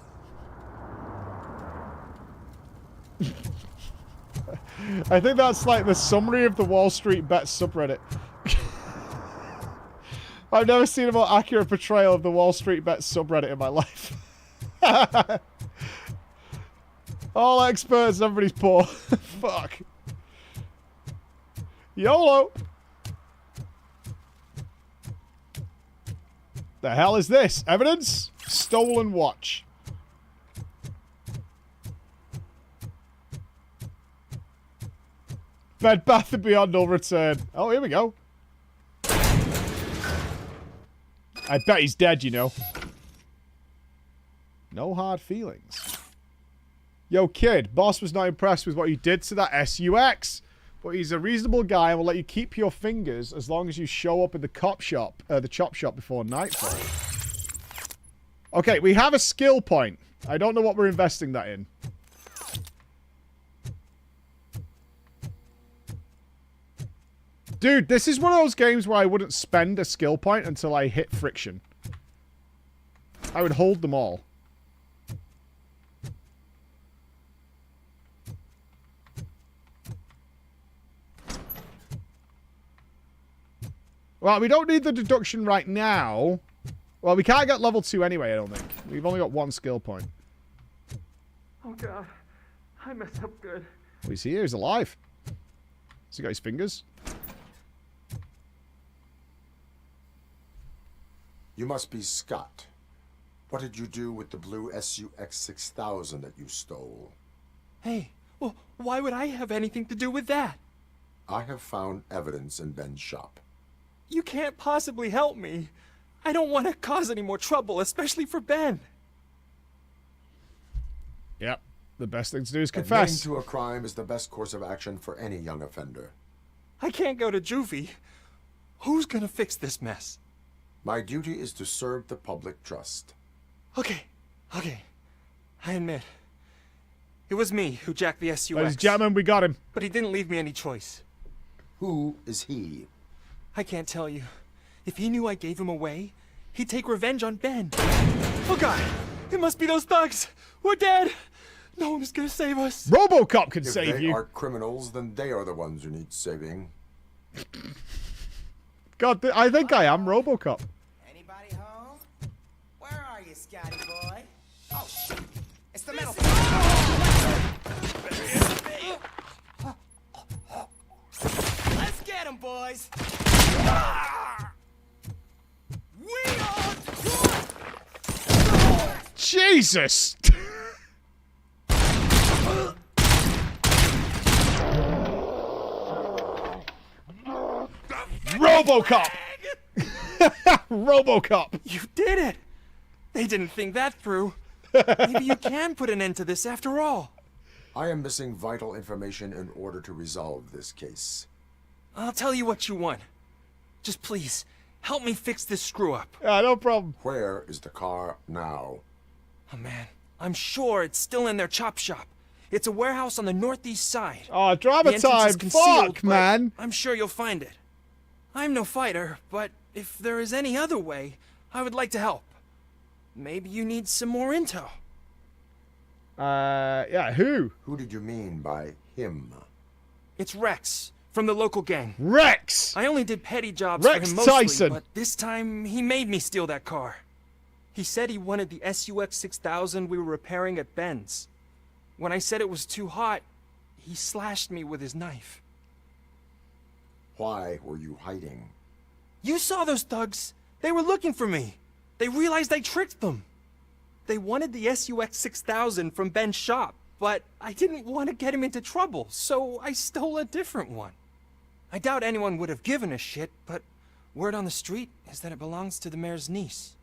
Speaker 1: I think that's like the summary of the Wall Street Bets subreddit. I've never seen a more accurate portrayal of the Wall Street Bets subreddit in my life. All experts, everybody's poor. Fuck. YOLO. The hell is this? Evidence? Stolen watch. Bed Bath & Beyond will return. Oh, here we go. I bet he's dead, you know. No hard feelings. Yo, kid, boss was not impressed with what you did to that SUX, but he's a reasonable guy and will let you keep your fingers as long as you show up in the chop shop before nightfall. Okay, we have a skill point. I don't know what we're investing that in. Dude, this is one of those games where I wouldn't spend a skill point until I hit friction. I would hold them all. Well, we don't need the deduction right now. Well, we can't get level 2 anyway, I don't think. We've only got one skill point.
Speaker 16: Oh, God. I messed up good.
Speaker 1: Well, he's here. He's alive. Has he got his fingers?
Speaker 19: You must be Scott. What did you do with the blue SUX 6000 that you stole?
Speaker 16: Hey, well, why would I have anything to do with that?
Speaker 19: I have found evidence in Ben's shop.
Speaker 16: You can't possibly help me. I don't want to cause any more trouble, especially for Ben.
Speaker 1: Yep. The best thing to do is confess.
Speaker 19: Admitting to a crime is the best course of action for any young offender.
Speaker 16: I can't go to juvie. Who's gonna fix this mess?
Speaker 19: My duty is to serve the public trust.
Speaker 16: Okay. I admit. It was me who jacked the SUX.
Speaker 1: Ladies and gentlemen, we got him.
Speaker 16: But he didn't leave me any choice.
Speaker 19: Who is he?
Speaker 16: I can't tell you. If he knew I gave him away, he'd take revenge on Ben. Oh, God. It must be those thugs. We're dead. No one's gonna save us.
Speaker 1: ROBOCOP can save
Speaker 19: If
Speaker 1: you.
Speaker 19: they are criminals, then they are the ones who need saving.
Speaker 1: God, I think I am ROBOCOP.
Speaker 14: Anybody home?
Speaker 21: Scotty boy. Oh, shit. It's the metal. Let's get him, boys. We are Detroit.
Speaker 1: Jesus! ROBOCOP! ROBOCOP!
Speaker 16: You did it! They didn't think that through. Maybe you can put an end to this after all.
Speaker 19: I am missing vital information in order to resolve this case.
Speaker 16: I'll tell you what you want. Just please, help me fix this screw-up.
Speaker 1: No problem.
Speaker 19: Where is the car now?
Speaker 16: Oh man, I'm sure it's still in their chop shop. It's a warehouse on the northeast side.
Speaker 1: Oh, drama
Speaker 16: The entrance is
Speaker 1: time.
Speaker 16: concealed,
Speaker 1: Fuck,
Speaker 16: but
Speaker 1: man.
Speaker 16: I'm sure you'll find it. I'm no fighter, but if there is any other way, I would like to help. Maybe you need some more intel.
Speaker 1: Yeah, who?
Speaker 19: Who did you mean by him?
Speaker 16: It's Rex, from the local gang.
Speaker 1: Rex!
Speaker 16: I only did petty jobs
Speaker 1: Rex
Speaker 16: for him mostly,
Speaker 1: Tyson.
Speaker 16: but this time he made me steal that car. He said he wanted the SUX 6000 we were repairing at Ben's. When I said it was too hot, he slashed me with his knife.
Speaker 19: Why were you hiding?
Speaker 16: You saw those thugs. They were looking for me. They realized I tricked them. They wanted the SUX 6000 from Ben's shop, but I didn't want to get him into trouble, so I stole a different one. I doubt anyone would have given a shit, but word on the street is that it belongs to the mayor's niece.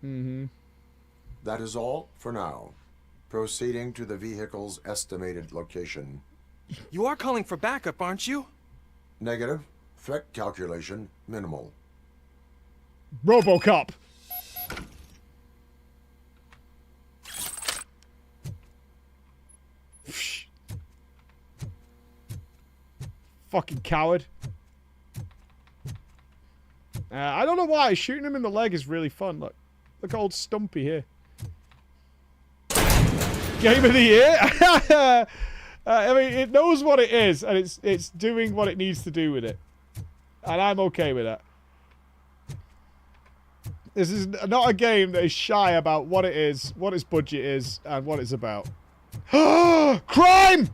Speaker 1: Mm-hmm.
Speaker 19: That is all for now. Proceeding to the vehicle's estimated location.
Speaker 16: You are calling for backup, aren't you?
Speaker 19: Negative. Threat calculation minimal.
Speaker 1: ROBOCOP. Fucking coward. I don't know why. Shooting him in the leg is really fun. Look old Stumpy here. Game of the year? I mean, it knows what it is, and it's doing what it needs to do with it. And I'm okay with that. This is not a game that is shy about what it is, what its budget is, and what it's about. Crime!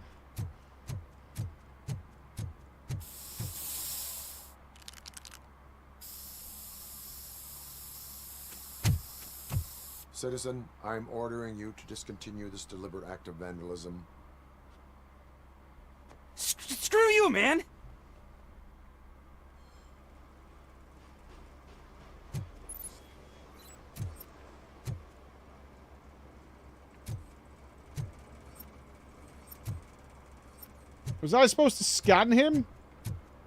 Speaker 19: Citizen, I'm ordering you to discontinue this deliberate act of vandalism.
Speaker 16: Screw you, man!
Speaker 1: Was I supposed to scan him?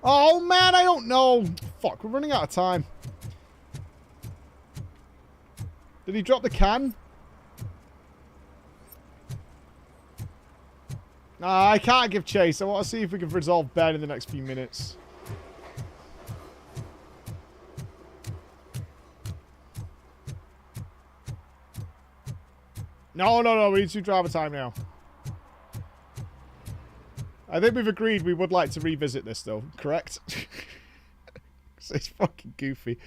Speaker 1: Oh, man, I don't know. Fuck, we're running out of time. Did he drop the can? Nah, I can't give chase. I want to see if we can resolve Ben in the next few minutes. No, we need to driver time now. I think we've agreed we would like to revisit this, though. Correct? It's fucking goofy.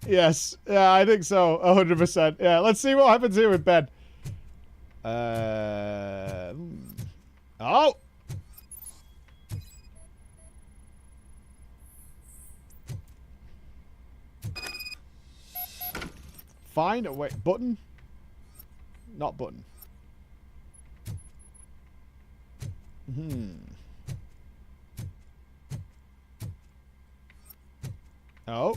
Speaker 1: Yes. Yeah, I think so. 100%. Yeah, let's see what happens here with Ben. Oh! Fine. Oh, wait. Button? Not button. Oh.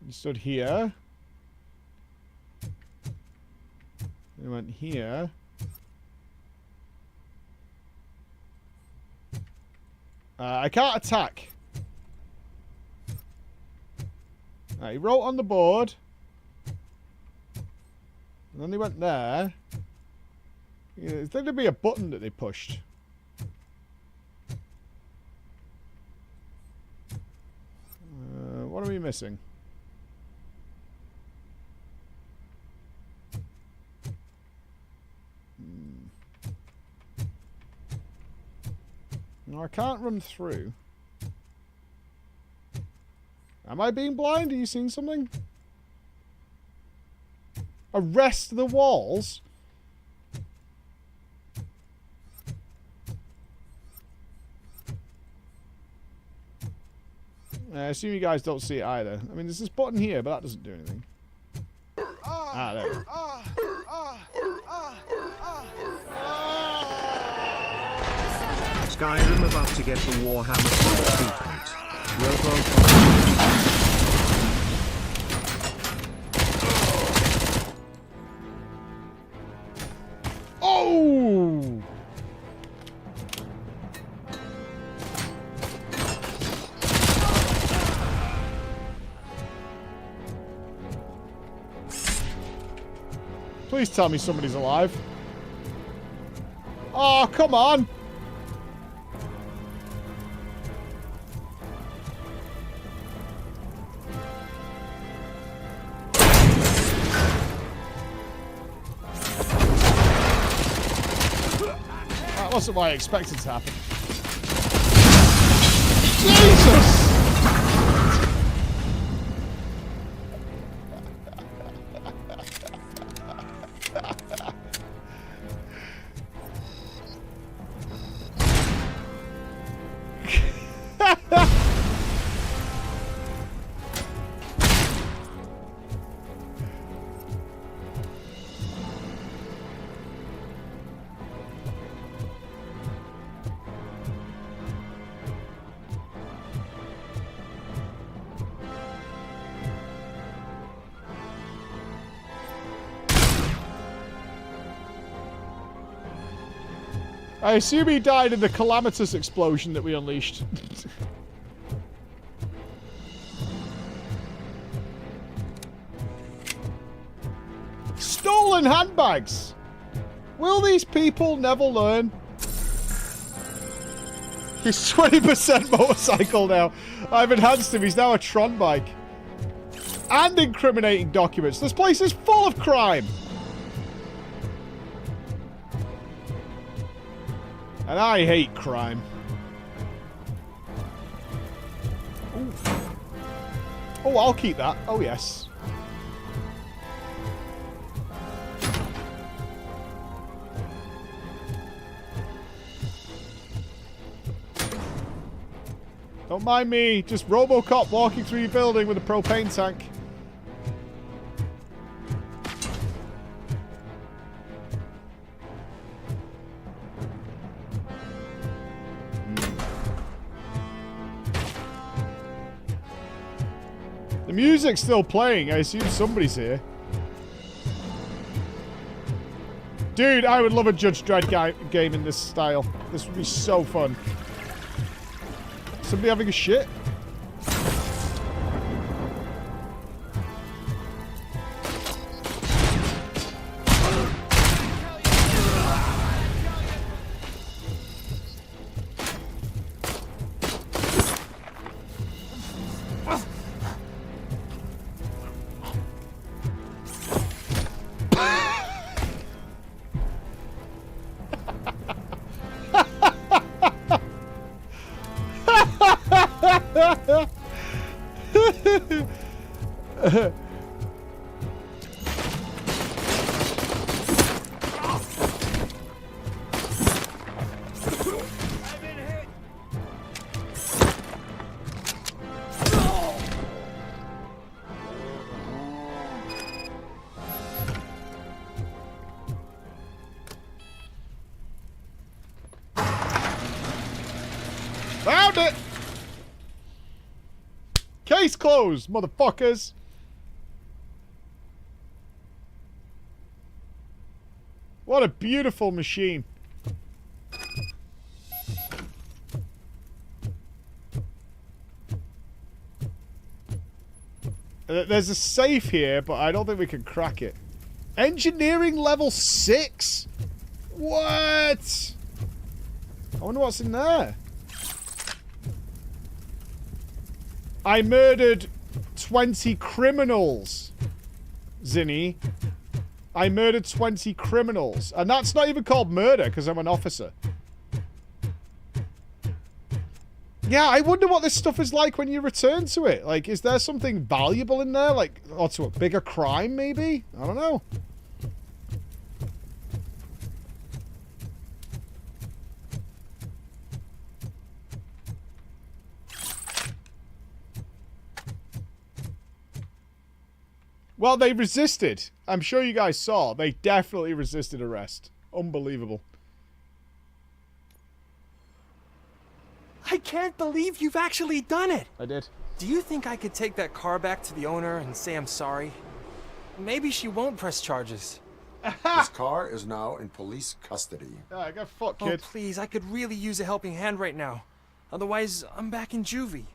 Speaker 1: You stood here. We went here. I can't attack. He wrote on the board. And then they went there. Yeah, there's going to be a button that they pushed. What are we missing? No, I can't run through. Am I being blind? Are you seeing something? Arrest the walls? I assume you guys don't see it either. I mean, there's this button here, but that doesn't do anything. Ah, there.
Speaker 6: Skyrim about to get the Warhammer 3 treatment.
Speaker 1: Oh! Please tell me somebody's alive. Oh, come on! That wasn't what I expected to happen. Jesus! I assume he died in the calamitous explosion that we unleashed. Stolen handbags! Will these people never learn? He's 20% motorcycle now. I've enhanced him. He's now a Tron bike. And incriminating documents. This place is full of crime. And I hate crime. Ooh. Oh, I'll keep that. Oh, yes. Don't mind me. Just RoboCop walking through your building with a propane tank. The music's still playing. I assume somebody's here. Dude, I would love a Judge Dredd game in this style. This would be so fun. Somebody having a shit? Found it! Case closed, motherfuckers! What a beautiful machine. There's a safe here, but I don't think we can crack it. Engineering level 6? What? I wonder what's in there. I murdered 20 criminals, Zinni. I murdered 20 criminals. And that's not even called murder, because I'm an officer. Yeah, I wonder what this stuff is like when you return to it. Like, is there something valuable in there? Like, or to a bigger crime, maybe? I don't know. Well, they resisted. I'm sure you guys saw. They definitely resisted arrest. Unbelievable.
Speaker 16: I can't believe you've actually done it.
Speaker 1: I did.
Speaker 16: Do you think I could take that car back to the owner and say I'm sorry? Maybe she won't press charges.
Speaker 19: This car is now in police custody.
Speaker 1: I got fucked, kid.
Speaker 16: Oh, please, I could really use a helping hand right now. Otherwise, I'm back in juvie.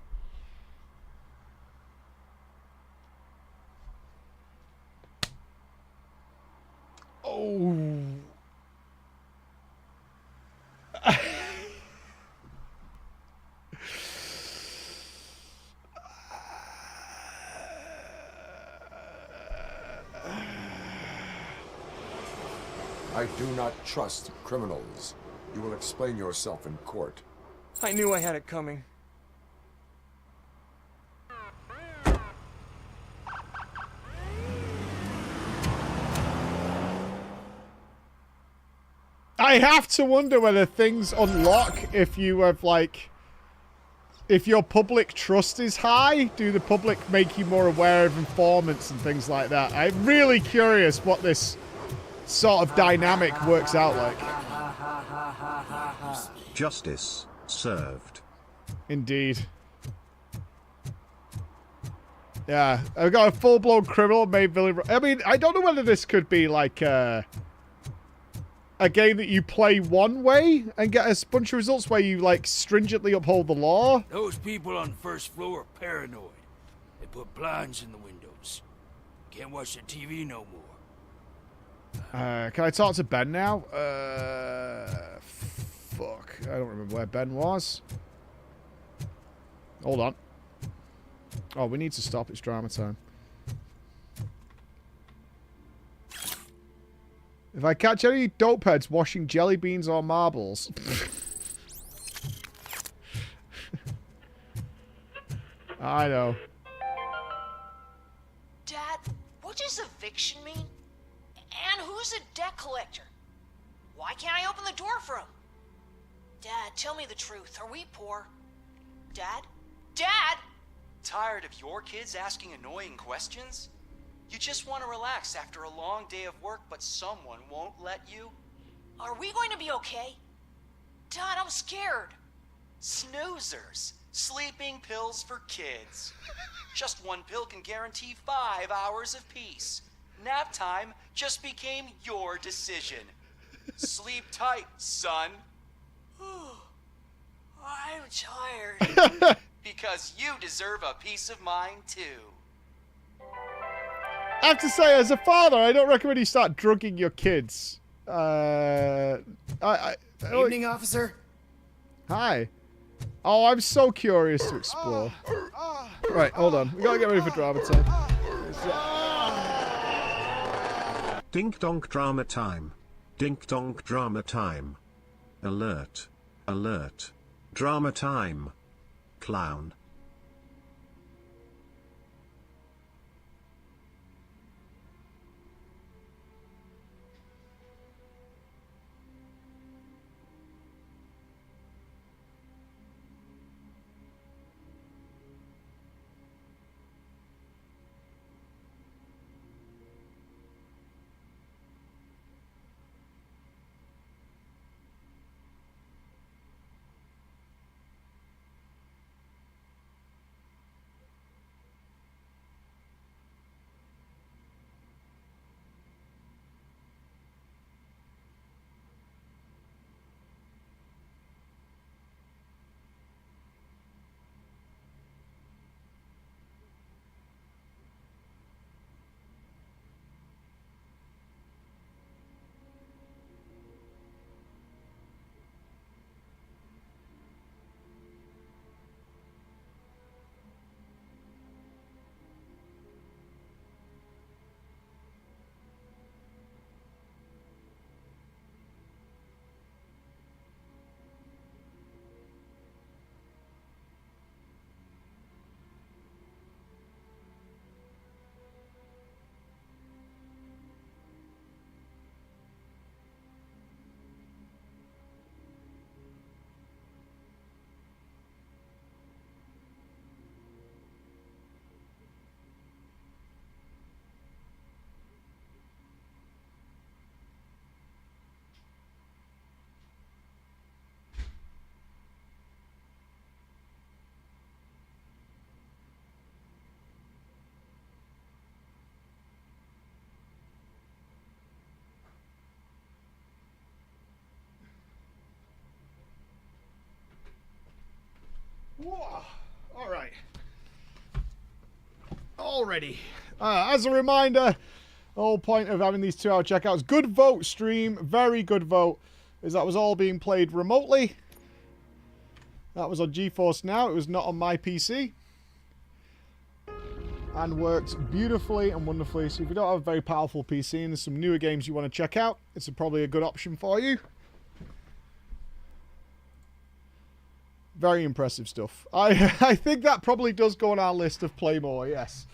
Speaker 1: Oh.
Speaker 19: I do not trust criminals. You will explain yourself in court.
Speaker 16: I knew I had it coming.
Speaker 1: I have to wonder whether things unlock if you have, like... If your public trust is high, do the public make you more aware of informants and things like that? I'm really curious what this sort of dynamic works out like.
Speaker 6: Justice served.
Speaker 1: Indeed. Yeah, I've got a full-blown criminal made villain. I mean, I don't know whether this could be like a game that you play one way and get a bunch of results where you like stringently uphold the law.
Speaker 2: Those people on the first floor are paranoid. They put blinds in the windows. Can't watch the TV no more.
Speaker 1: Can I talk to Ben now? Fuck. I don't remember where Ben was. Hold on. Oh, we need to stop. It's drama time. If I catch any dopeheads washing jelly beans or marbles... I know.
Speaker 11: Dad, what does eviction mean? And who's a debt collector? Why can't I open the door for him? Dad, tell me the truth. Are we poor? Dad? Dad!
Speaker 7: Tired of your kids asking annoying questions? You just want to relax after a long day of work, but someone won't let you?
Speaker 11: Are we going to be okay? Dad, I'm scared.
Speaker 7: Snoozers. Sleeping pills for kids. Just one pill can guarantee 5 hours of peace. Nap time just became your decision. Sleep tight, son.
Speaker 11: I'm tired.
Speaker 7: Because you deserve a peace of mind, too.
Speaker 1: I have to say, as a father, I don't recommend you start drugging your kids.
Speaker 15: Evening, officer.
Speaker 1: Hi. Oh, I'm so curious to explore. Right, hold on. We gotta get ready for drama time.
Speaker 6: Dink donk drama time. Dink donk drama time. Alert. Alert. Drama time. Clown.
Speaker 1: already. As a reminder, the whole point of having these 2-hour checkouts, good vote stream, very good vote, is that was all being played remotely. That was on GeForce Now. It was not on my PC. And worked beautifully and wonderfully. So if you don't have a very powerful PC and there's some newer games you want to check out, it's probably a good option for you. Very impressive stuff. I think that probably does go on our list of play more, yes.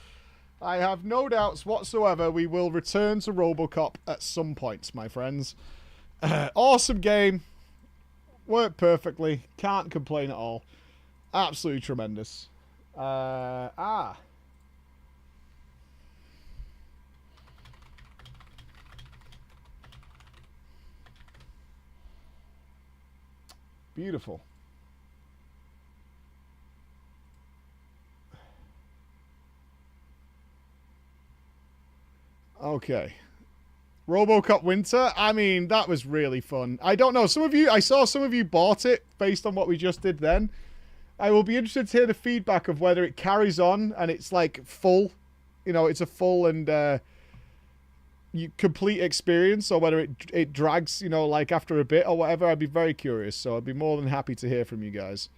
Speaker 1: I have no doubts whatsoever we will return to ROBOCOP at some point, my friends. Awesome game. Worked perfectly. Can't complain at all. Absolutely tremendous. Beautiful. Okay. RoboCop Winter. I mean, that was really fun. I don't know. I saw some of you bought it based on what we just did then. I will be interested to hear the feedback of whether it carries on and it's like full. You know, it's a full and complete experience, or whether it drags, you know, like after a bit or whatever. I'd be very curious. So I'd be more than happy to hear from you guys.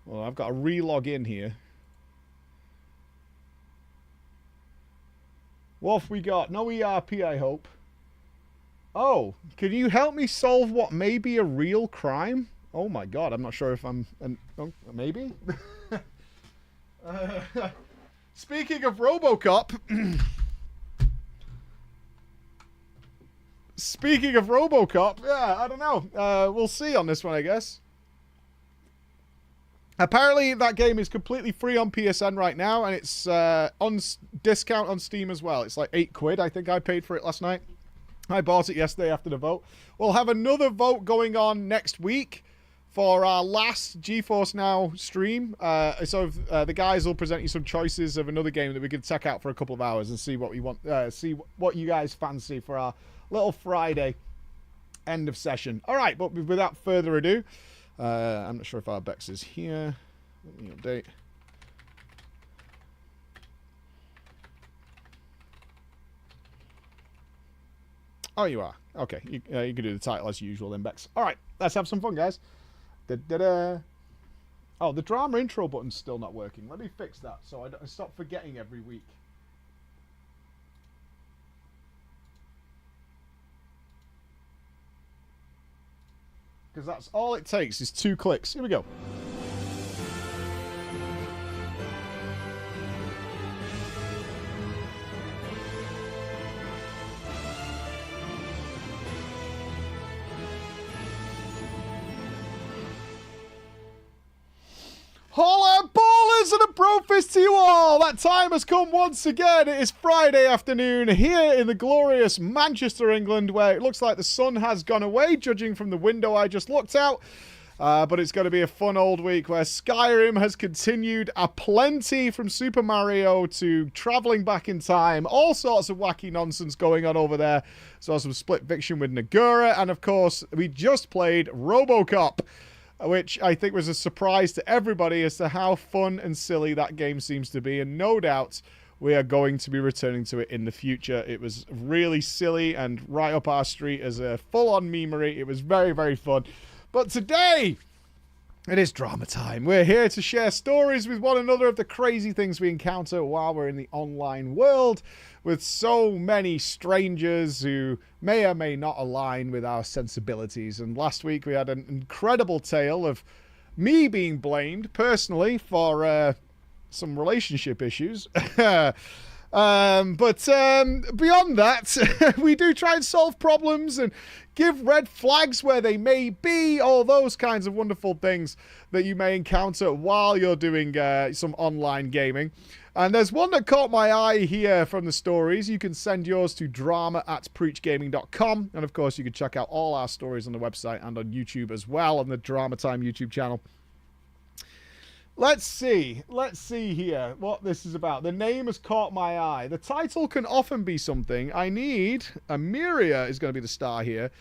Speaker 1: Well, I've got to re-log in here. What have we got? No ERP, I hope. Oh, can you help me solve what may be a real crime? Oh my god, I'm not sure if I'm... maybe? Speaking of RoboCop... Speaking of RoboCop, yeah, I don't know. We'll see on this one, I guess. Apparently, that game is completely free on PSN right now, and it's on discount on Steam as well. It's like £8, I think I paid for it last night. I bought it yesterday after the vote. We'll have another vote going on next week for our last GeForce Now stream. The guys will present you some choices of another game that we could check out for a couple of hours and see what we want, see what you guys fancy for our little Friday end of session. All right, but without further ado, I'm not sure if our Bex is here. Let me update. Oh, you are. Okay, you can do the title as usual then, Bex. All right, let's have some fun, guys. Da-da-da. Oh, the drama intro button's still not working. Let me fix that so I stop forgetting every week. Because that's all it takes is 2 clicks. Here we go. Holla ballers and a brofist to you all! That time has come once again. It is Friday afternoon here in the glorious Manchester, England, where it looks like the sun has gone away, judging from the window I just looked out. But it's going to be a fun old week where Skyrim has continued aplenty, from Super Mario to traveling back in time. All sorts of wacky nonsense going on over there. So some split fiction with Nagura. And of course, we just played RoboCop, which I think was a surprise to everybody as to how fun and silly that game seems to be. And no doubt we are going to be returning to it in the future. It was really silly and right up our street as a full-on memery. It was very, very fun. But today, it is drama time. We're here to share stories with one another of the crazy things we encounter while we're in the online world, with so many strangers who may or may not align with our sensibilities. And last week we had an incredible tale of me being blamed personally for some relationship issues. But beyond that, we do try and solve problems and give red flags where they may be, all those kinds of wonderful things that you may encounter while you're doing some online gaming. And there's one that caught my eye here from the stories. You can send yours to drama@preachgaming.com. And of course, you can check out all our stories on the website and on YouTube as well, on the Drama Time YouTube channel. Let's see here what this is about. The name has caught my eye. The title can often be something. I need... Amiria is going to be the star here.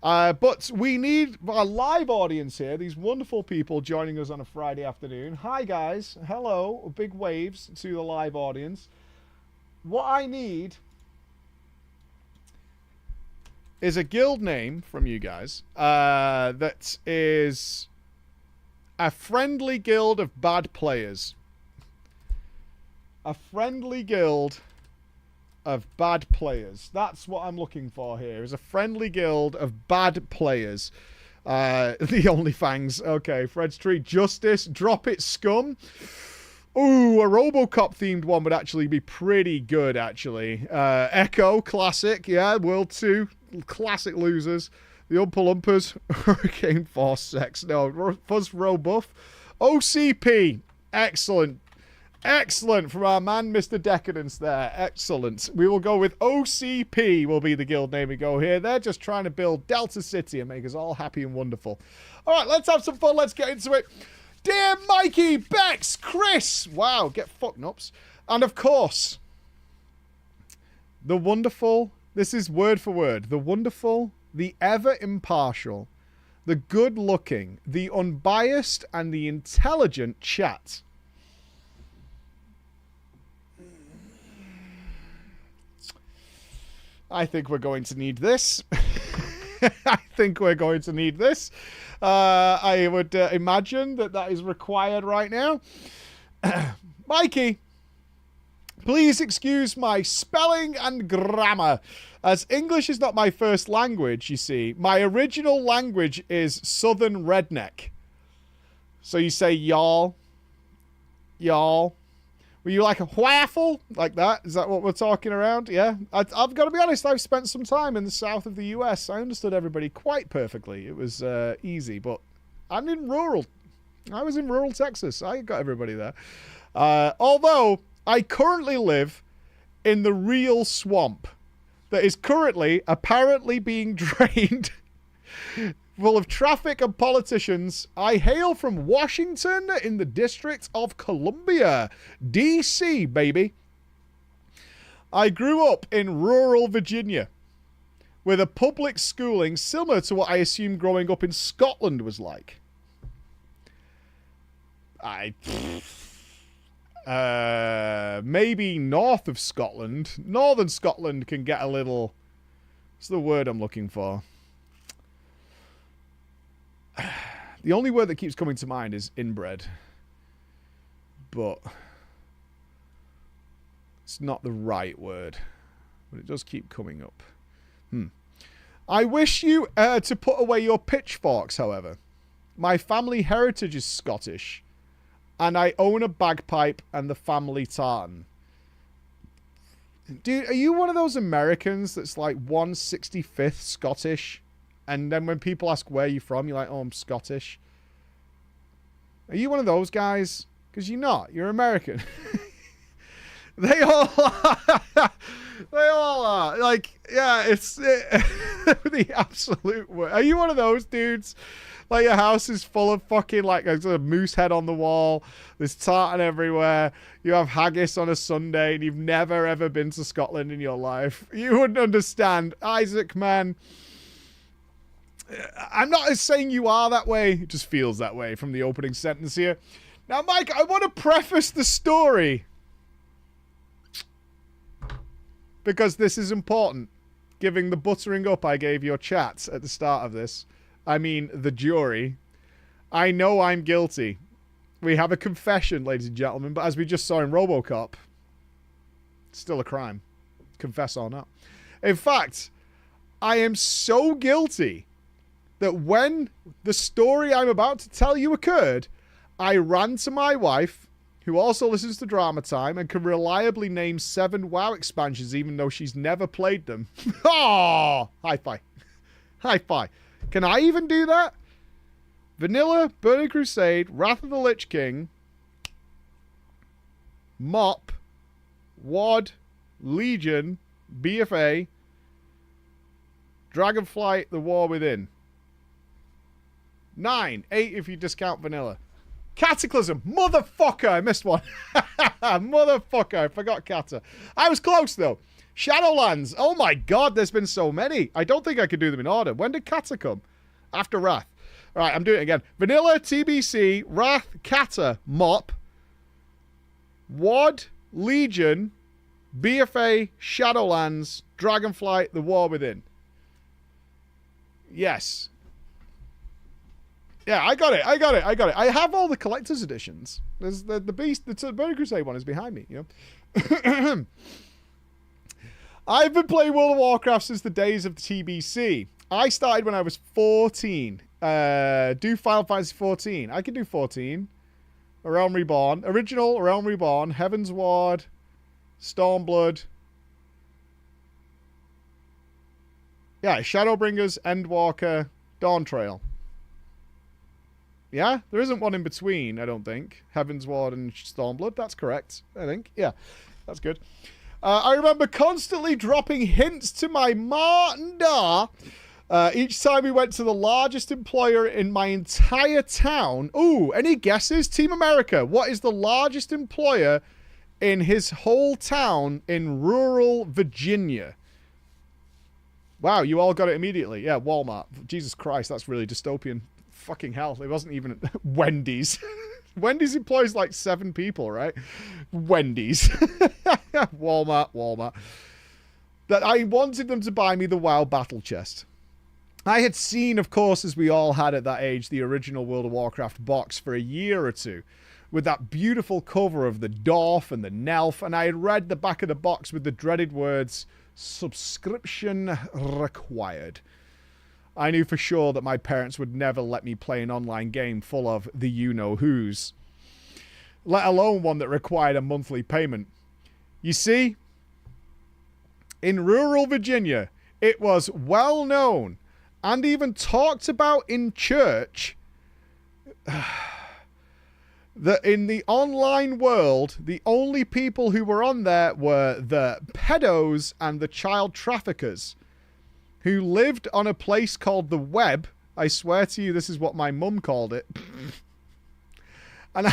Speaker 1: But we need a live audience here. These wonderful people joining us on a Friday afternoon. Hi, guys. Hello. Big waves to the live audience. What I need is a guild name from you guys that is a friendly guild of bad players. A friendly guild of bad players. That's what I'm looking for here, is a friendly guild of bad players. The Only Fangs. Okay, Fred's Tree. Justice. Drop It Scum. Ooh, a RoboCop themed one would actually be pretty good, actually. Echo. Classic. Yeah, World 2. Classic losers. The Oompa Loompas. Hurricane Force Sex. No, Fuzz Robuff. OCP. Excellent. Excellent from our man, Mr. Decadence there. Excellent. We will go with OCP will be the guild name we go here. They're just trying to build Delta City and make us all happy and wonderful. All right, let's have some fun. Let's get into it. Dear Mikey, Bex, Chris. Wow, get fucked nups. And of course, the wonderful, this is word for word, the wonderful, the ever impartial, the good looking, the unbiased, and the intelligent chat. I think we're going to need this. I think we're going to need this. I would imagine that is required right now. Mikey, please excuse my spelling and grammar. As English is not my first language, you see, my original language is Southern Redneck. So you say y'all. Y'all. Were you like a waffle? Like that? Is that what we're talking around? Yeah. I've got to be honest, I've spent some time in the south of the US. I understood everybody quite perfectly. It was easy, but I'm in rural. I was in rural Texas. I got everybody there. Although, I currently live in the real swamp that is currently apparently being drained full of traffic and politicians. I hail from Washington in the District of Columbia. D.C., baby. I grew up in rural Virginia with a public schooling similar to what I assume growing up in Scotland was like. Maybe north of Scotland. Northern Scotland can get a little... What's the word I'm looking for? The only word that keeps coming to mind is inbred. But it's not the right word. But it does keep coming up. I wish you to put away your pitchforks, however. My family heritage is Scottish. And I own a bagpipe and the family tartan. Dude, are you one of those Americans that's like 1/65th Scottish? And then when people ask where you're from, you're like, oh, I'm Scottish. Are you one of those guys? Because you're not. You're American. They all are. They all are. Like, yeah, it's the absolute worst. Are you one of those dudes? Like, your house is full of fucking, like, a moose head on the wall. There's tartan everywhere. You have haggis on a Sunday, and you've never, ever been to Scotland in your life. You wouldn't understand. Isaac, man. I'm not saying you are that way. It just feels that way from the opening sentence here. Now, Mike, I want to preface the story. Because this is important. Giving the buttering up I gave your chat at the start of this. I mean, the jury. I know I'm guilty. We have a confession, ladies and gentlemen. But as we just saw in RoboCop, it's still a crime. Confess or not. In fact, I am so guilty that when the story I'm about to tell you occurred, I ran to my wife, who also listens to Drama Time and can reliably name 7 WoW expansions even though she's never played them. Oh, high five. High five. Can I even do that? Vanilla, Burning Crusade, Wrath of the Lich King, Mop, WoD, Legion, BFA, Dragonflight, The War Within. 9. 8 if you discount Vanilla. Cataclysm. Motherfucker. I missed one. Motherfucker. I forgot Kata. I was close, though. Shadowlands. Oh my god, there's been so many. I don't think I could do them in order. When did Kata come? After Wrath. All right, I'm doing it again. Vanilla, TBC, Wrath, Kata, Mop, WoD, Legion, BFA, Shadowlands, Dragonflight, The War Within. Yes. Yeah, I got it. I have all the collector's editions. There's the Beast, the Burning Crusade one is behind me, you know. I've been playing World of Warcraft since the days of the TBC. I started when I was 14. Do Final Fantasy 14. I can do 14. A Realm Reborn. Original, Realm Reborn, Heaven's Ward, Stormblood. Yeah, Shadowbringers, Endwalker, Dawntrail. Yeah, there isn't one in between, I don't think. Heaven's Ward and Stormblood, that's correct, I think. Yeah, that's good. I remember constantly dropping hints to my ma and da each time we went to the largest employer in my entire town. Ooh, any guesses? Team America, what is the largest employer in his whole town in rural Virginia? Wow, you all got it immediately. Yeah, Walmart. Jesus Christ, that's really dystopian. Fucking hell, it wasn't even Wendy's. Wendy's employs like 7 people, right? Wendy's. Walmart. That I wanted them to buy me the WoW Battle Chest. I had seen, of course, as we all had at that age, the original World of Warcraft box for a year or two, with that beautiful cover of the Dwarf and the Nelf, and I had read the back of the box with the dreaded words, "Subscription required." I knew for sure that my parents would never let me play an online game full of the you-know-whos, let alone one that required a monthly payment. You see, in rural Virginia, it was well known and even talked about in church that in the online world, the only people who were on there were the pedos and the child traffickers who lived on a place called the Web. I swear to you, this is what my mum called it. And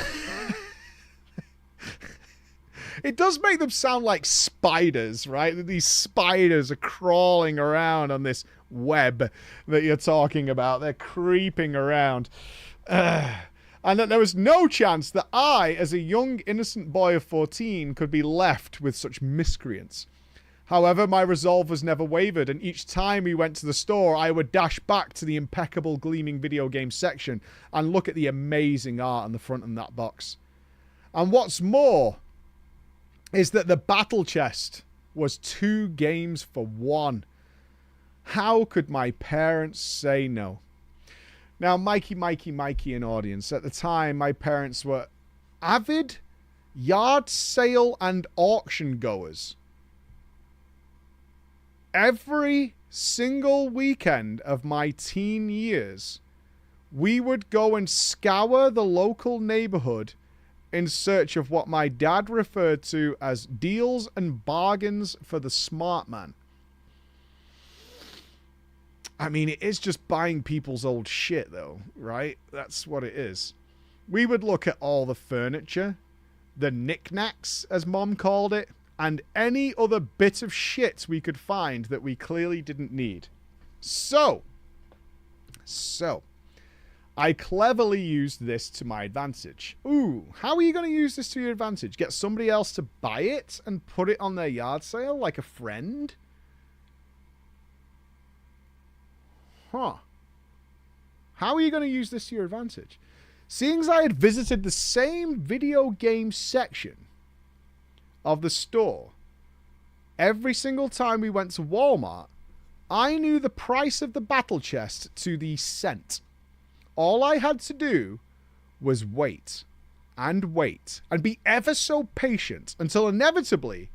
Speaker 1: it does make them sound like spiders, right? That these spiders are crawling around on this web that you're talking about. They're creeping around. And that there was no chance that I, as a young, innocent boy of 14, could be left with such miscreants. However, my resolve was never wavered, and each time we went to the store, I would dash back to the impeccable gleaming video game section and look at the amazing art on the front of that box. And what's more is that the battle chest was 2 games for 1. How could my parents say no? Now, Mikey and audience, at the time, my parents were avid yard sale and auction goers. Every single weekend of my teen years, we would go and scour the local neighborhood in search of what my dad referred to as deals and bargains for the smart man. I mean, it is just buying people's old shit, though, right? That's what it is. We would look at all the furniture, the knickknacks, as Mom called it, and any other bit of shit we could find that we clearly didn't need. So, I cleverly used this to my advantage. Ooh, how are you going to use this to your advantage? Get somebody else to buy it and put it on their yard sale like a friend? Huh. How are you going to use this to your advantage? Seeing as I had visited the same video game section of the store every single time we went to Walmart, I knew the price of the battle chest to the cent. All I had to do was wait and be ever so patient until inevitably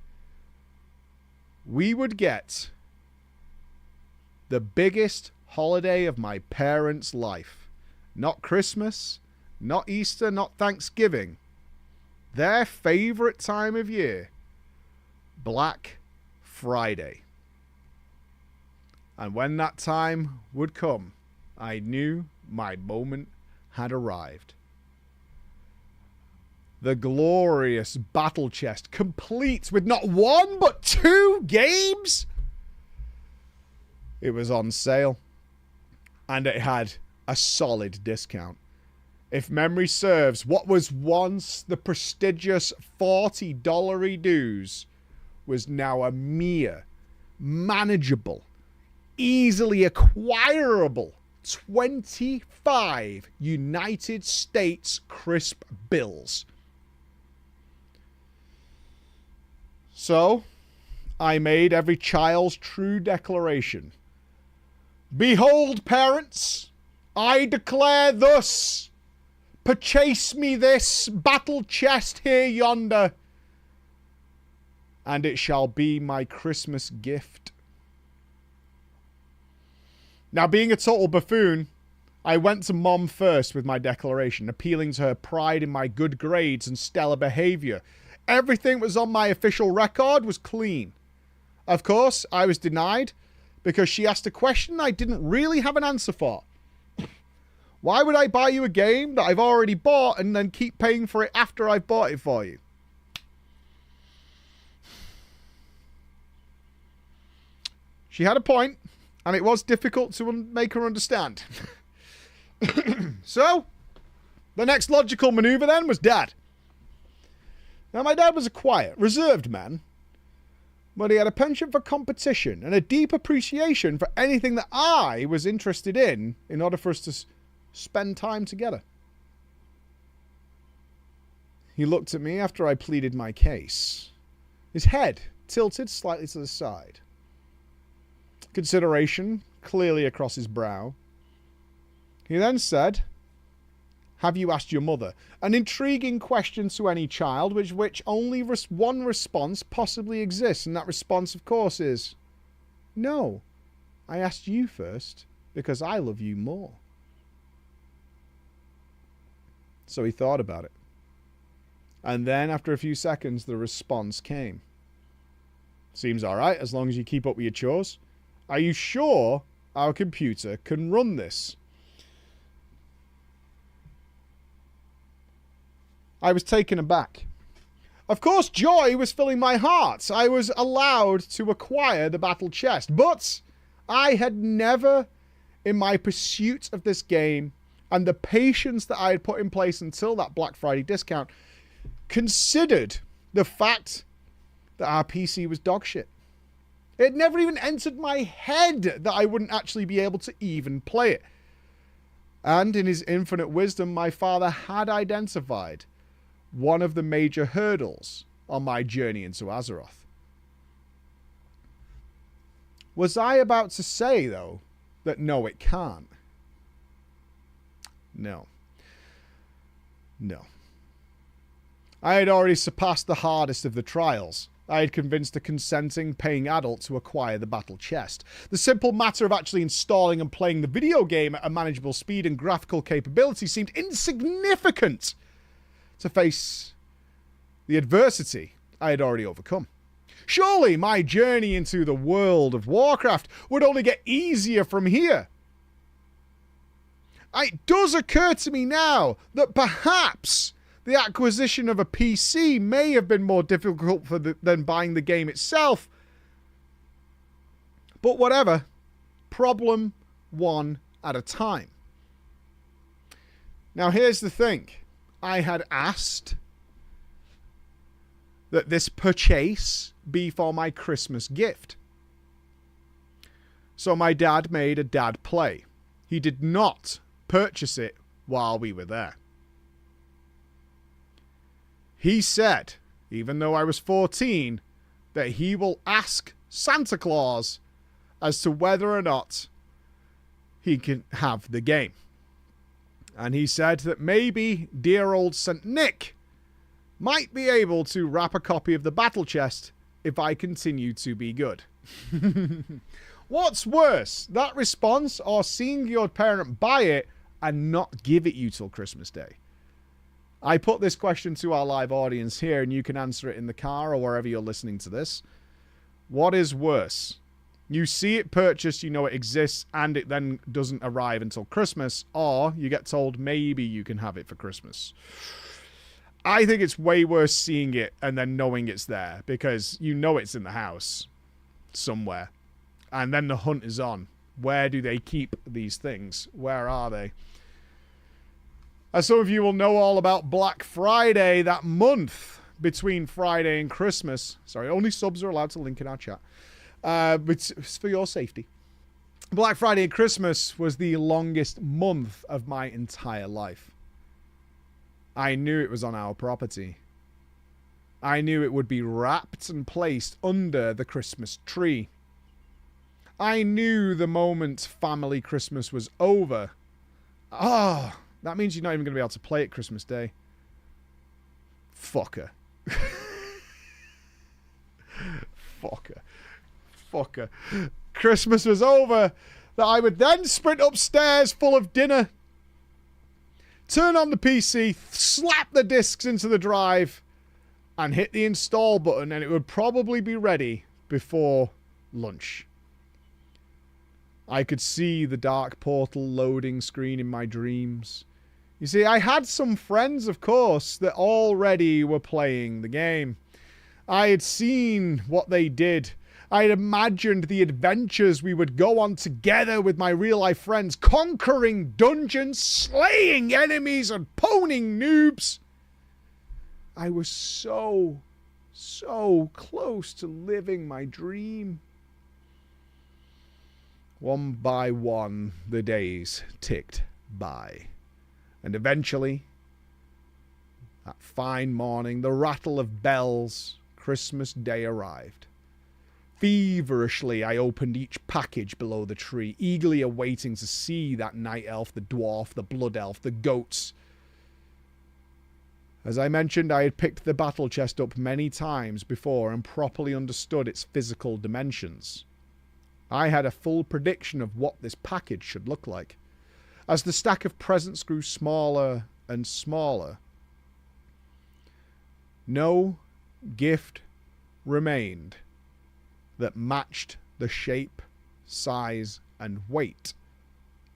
Speaker 1: we would get the biggest holiday of my parents' life. Not Christmas, not Easter, not Thanksgiving. Their favorite time of year, Black Friday. And when that time would come, I knew my moment had arrived. The glorious battle chest, complete with not one but 2 games. It was on sale, and it had a solid discount. If memory serves, what was once the prestigious $40 dues was now a mere, manageable, easily acquirable 25 United States crisp bills. So, I made every child's true declaration. Behold, parents, I declare thus, purchase me this battle chest here yonder, and it shall be my Christmas gift. Now, being a total buffoon, I went to Mom first with my declaration, appealing to her pride in my good grades and stellar behavior. Everything that was on my official record was clean. Of course, I was denied because she asked a question I didn't really have an answer for. Why would I buy you a game that I've already bought and then keep paying for it after I've bought it for you? She had a point, and it was difficult to make her understand. So, the next logical maneuver then was Dad. Now, my dad was a quiet, reserved man, but he had a penchant for competition and a deep appreciation for anything that I was interested in order for us to spend time together. He looked at me after I pleaded my case, his head tilted slightly to the side. Consideration clearly across his brow. He then said, "Have you asked your mother?" An intriguing question to any child, which only one response possibly exists, and that response, of course, is, "No, I asked you first, because I love you more." So he thought about it. And then, after a few seconds, the response came. "Seems alright, as long as you keep up with your chores. Are you sure our computer can run this?" I was taken aback. Of course, joy was filling my heart. I was allowed to acquire the battle chest, but I had never, in my pursuit of this game and the patience that I had put in place until that Black Friday discount, considered the fact that our PC was dog shit. It never even entered my head that I wouldn't actually be able to even play it. And in his infinite wisdom, my father had identified one of the major hurdles on my journey into Azeroth. Was I about to say, though, that no, it can't? No. No. I had already surpassed the hardest of the trials. I had convinced a consenting, paying adult to acquire the battle chest. The simple matter of actually installing and playing the video game at a manageable speed and graphical capability seemed insignificant to face the adversity I had already overcome. Surely my journey into the world of Warcraft would only get easier from here. It does occur to me now that perhaps the acquisition of a PC may have been more difficult than buying the game itself. But whatever. Problem one at a time. Now here's the thing. I had asked that this purchase be for my Christmas gift. So my dad made a dad play. He did not purchase it while we were there. He said, even though I was 14, that he will ask Santa Claus as to whether or not he can have the game. And he said that maybe dear old St. Nick might be able to wrap a copy of the battle chest if I continue to be good. What's worse, that response or seeing your parent buy it and not give it you till Christmas Day? I put this question to our live audience here, and you can answer it in the car or wherever you're listening to this. What is worse? You see it purchased, you know it exists, and it then doesn't arrive until Christmas, or you get told maybe you can have it for Christmas. I think it's way worse seeing it and then knowing it's there, because you know it's in the house somewhere. And then the hunt is on. Where do they keep these things? Where are they? As some of you will know all about Black Friday, that month between Friday and Christmas. Sorry, only subs are allowed to link in our chat. But it's for your safety. Black Friday and Christmas was the longest month of my entire life. I knew it was on our property. I knew it would be wrapped and placed under the Christmas tree. I knew the moment family Christmas was over. Ah, that means you're not even going to be able to play it Christmas Day. Fucker. Fucker. Christmas was over, that I would then sprint upstairs full of dinner, turn on the PC, slap the discs into the drive, and hit the install button, and it would probably be ready before lunch. I could see the dark portal loading screen in my dreams. You see, I had some friends, of course, that already were playing the game. I had seen what they did. I had imagined the adventures we would go on together with my real-life friends, conquering dungeons, slaying enemies, and pwning noobs. I was so close to living my dream. One by one, the days ticked by. And eventually, that fine morning, the rattle of bells, Christmas Day arrived. Feverishly, I opened each package below the tree, eagerly awaiting to see that night elf, the dwarf, the blood elf, the goats. As I mentioned, I had picked the battle chest up many times before and properly understood its physical dimensions. I had a full prediction of what this package should look like. As the stack of presents grew smaller and smaller, no gift remained that matched the shape, size, and weight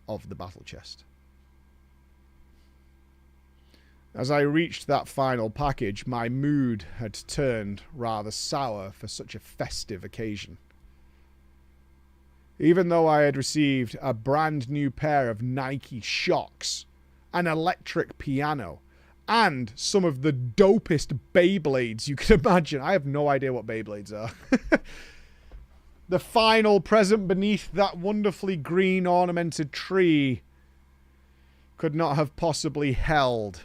Speaker 1: of the battle chest. As I reached that final package, my mood had turned rather sour for such a festive occasion. Even though I had received a brand new pair of Nike Shocks, an electric piano, and some of the dopest Beyblades you could imagine. I have no idea what Beyblades are. The final present beneath that wonderfully green ornamented tree could not have possibly held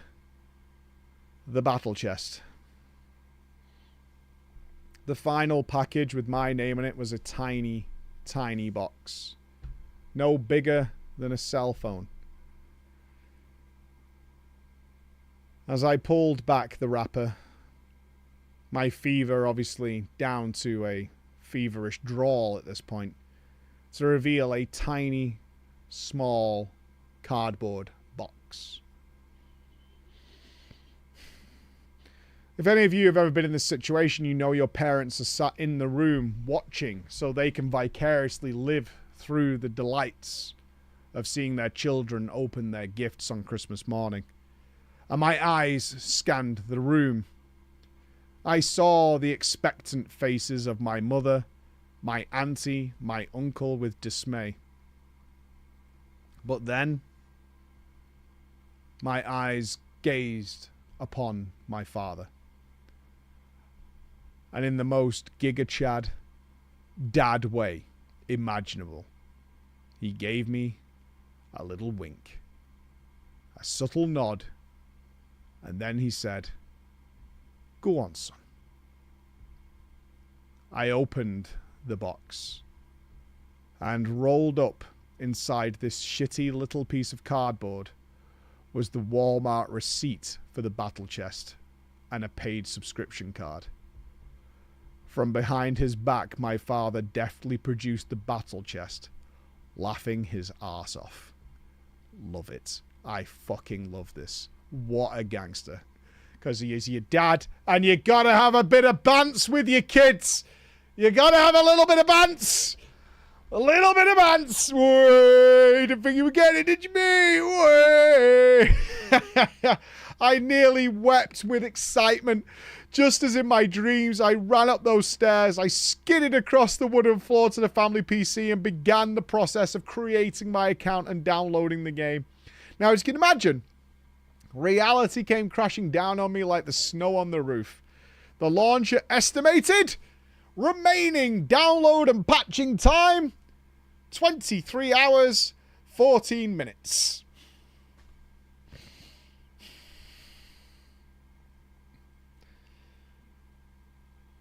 Speaker 1: the battle chest. The final package with my name on it was a tiny box. No bigger than a cell phone. As I pulled back the wrapper, my fever obviously down to a feverish drawl at this point, to reveal a tiny, small cardboard box. If any of you have ever been in this situation, you know your parents are sat in the room watching so they can vicariously live through the delights of seeing their children open their gifts on Christmas morning. And my eyes scanned the room. I saw the expectant faces of my mother, my auntie, my uncle with dismay. But then, my eyes gazed upon my father. And in the most Giga Chad dad way imaginable, he gave me a little wink, a subtle nod, and then he said, "Go on, son." I opened the box, and rolled up inside this shitty little piece of cardboard was the Walmart receipt for the battle chest and a paid subscription card. From behind his back, my father deftly produced the battle chest, laughing his arse off. Love it. I fucking love this. What a gangster. Because he is your dad, and you gotta have a bit of bants with your kids. You gotta have a little bit of bants. A little bit of bants. Way, didn't think you were getting it, did you, me? Way. I nearly wept with excitement. Just as in my dreams, I ran up those stairs, I skidded across the wooden floor to the family PC and began the process of creating my account and downloading the game. Now, as you can imagine, reality came crashing down on me like the snow on the roof. The launcher estimated remaining download and patching time 23 hours, 14 minutes.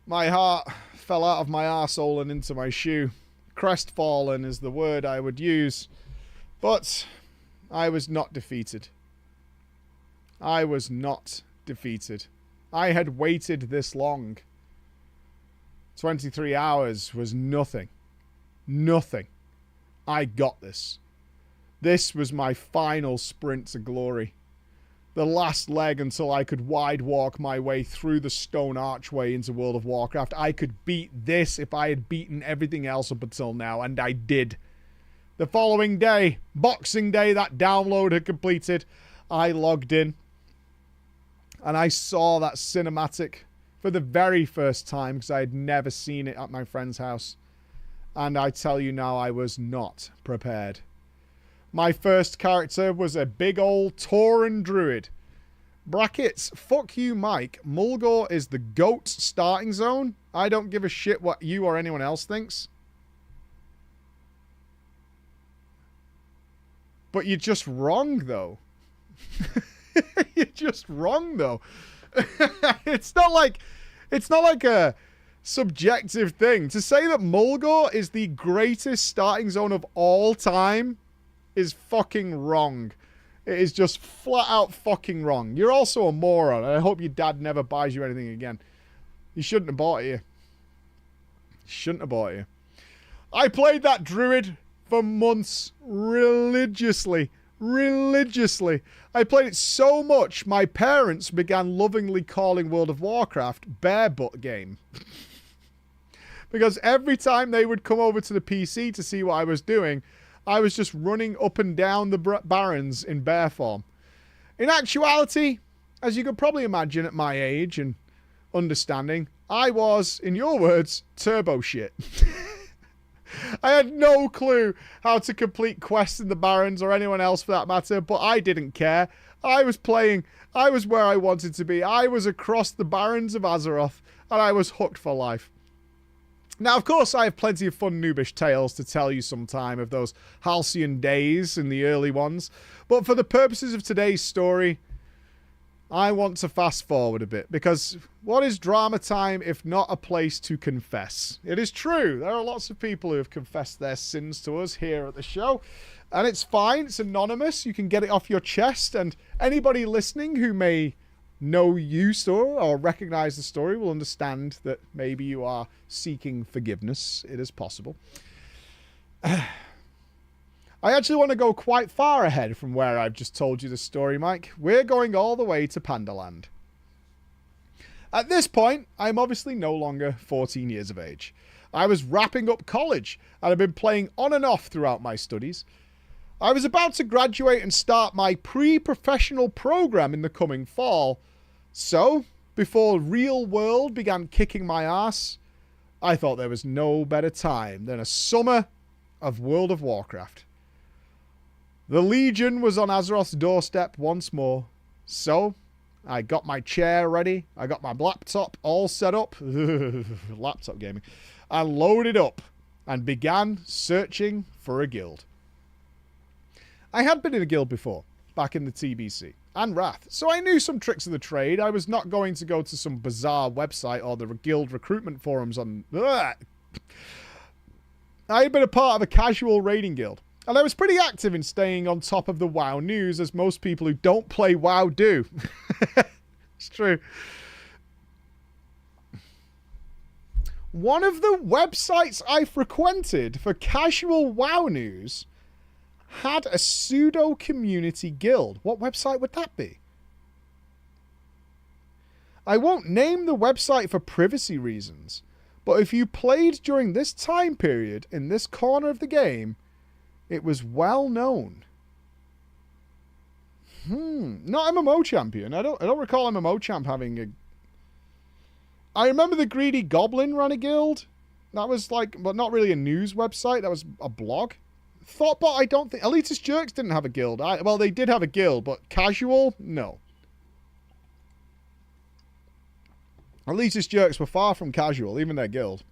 Speaker 1: My heart fell out of my arsehole and into my shoe. Crestfallen is the word I would use. But I was not defeated. I was not defeated. I had waited this long. 23 hours was nothing. Nothing. I got this. This was my final sprint to glory. The last leg until I could wide walk my way through the stone archway into World of Warcraft. I could beat this if I had beaten everything else up until now, and I did. The following day, Boxing Day, that download had completed. I logged in, and I saw that cinematic for the very first time because I had never seen it at my friend's house. And I tell you now, I was not prepared. My first character was a big old Tauren druid. Brackets, fuck you, Mike. Mulgore is the GOAT starting zone. I don't give a shit what you or anyone else thinks. But you're just wrong, though. You're just wrong, though. It's not like a subjective thing. To say that Mulgore is the greatest starting zone of all time is fucking wrong. It is just flat out fucking wrong. You're also a moron, and I hope your dad never buys you anything again. You shouldn't have bought it you. Shouldn't have bought you. I played that druid for months religiously. Religiously. I played it so much, my parents began lovingly calling World of Warcraft Bare Butt Game. Because every time they would come over to the PC to see what I was doing, I was just running up and down the barrens in bear form. In actuality, as you could probably imagine at my age and understanding, I was, in your words, turbo shit. I had no clue how to complete quests in the Barrens or anyone else for that matter, but I didn't care. I was playing. I was where I wanted to be. I was across the Barrens of Azeroth, and I was hooked for life. Now, of course, I have plenty of fun noobish tales to tell you sometime of those halcyon days in the early ones, but for the purposes of today's story, I want to fast forward a bit, because what is drama time if not a place to confess? It is true, there are lots of people who have confessed their sins to us here at the show, and it's fine, it's anonymous, you can get it off your chest, and anybody listening who may know you story or recognize the story will understand that maybe you are seeking forgiveness. It is possible. I actually want to go quite far ahead from where I've just told you the story, Mike. We're going all the way to Pandaland. At this point, I'm obviously no longer 14 years of age. I was wrapping up college and I've been playing on and off throughout my studies. I was about to graduate and start my pre-professional program in the coming fall. So, before real world began kicking my ass, I thought there was no better time than a summer of World of Warcraft. The Legion was on Azeroth's doorstep once more. So, I got my chair ready, I got my laptop all set up, laptop gaming, and loaded up, and began searching for a guild. I had been in a guild before, back in the TBC, and Wrath, so I knew some tricks of the trade. I was not going to go to some bizarre website or the guild recruitment forums on... I had been a part of a casual raiding guild, and I was pretty active in staying on top of the WoW news, as most people who don't play WoW do. It's true. One of the websites I frequented for casual WoW news had a pseudo-community guild. What website would that be? I won't name the website for privacy reasons, but if you played during this time period in this corner of the game, it was well known. Not MMO Champion. I don't recall MMO Champ having a... I remember the Greedy Goblin ran a guild. That was like, but not really a news website. That was a blog. Thoughtbot, I don't think... Elitist Jerks didn't have a guild. Well, they did have a guild, but casual? No. Elitist Jerks were far from casual, even their guild.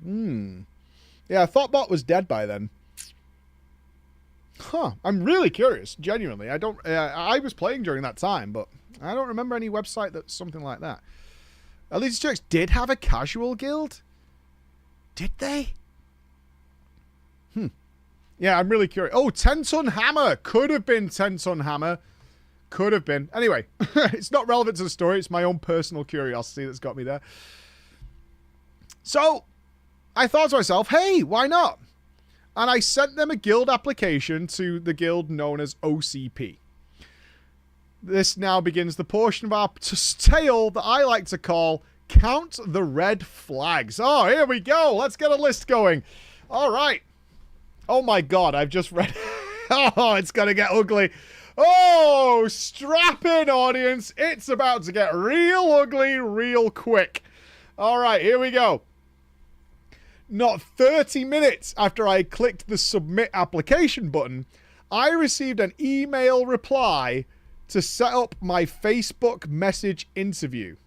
Speaker 1: Yeah, Thoughtbot was dead by then. Huh. I'm really curious, genuinely. I was playing during that time, but I don't remember any website that's something like that. Elitist Jerks did have a casual guild? Did they? Yeah, I'm really curious. Oh, 10-ton hammer. Could have been 10-ton hammer. Could have been. Anyway, it's not relevant to the story. It's my own personal curiosity that's got me there. So, I thought to myself, hey, why not? And I sent them a guild application to the guild known as OCP. This now begins the portion of our tale that I like to call Count the Red Flags. Oh, here we go. Let's get a list going. All right. Oh my god, I've just read... Oh, it's going to get ugly. Oh, strap in, audience. It's about to get real ugly real quick. All right, here we go. Not 30 minutes after I clicked the submit application button, I received an email reply to set up my Facebook message interview.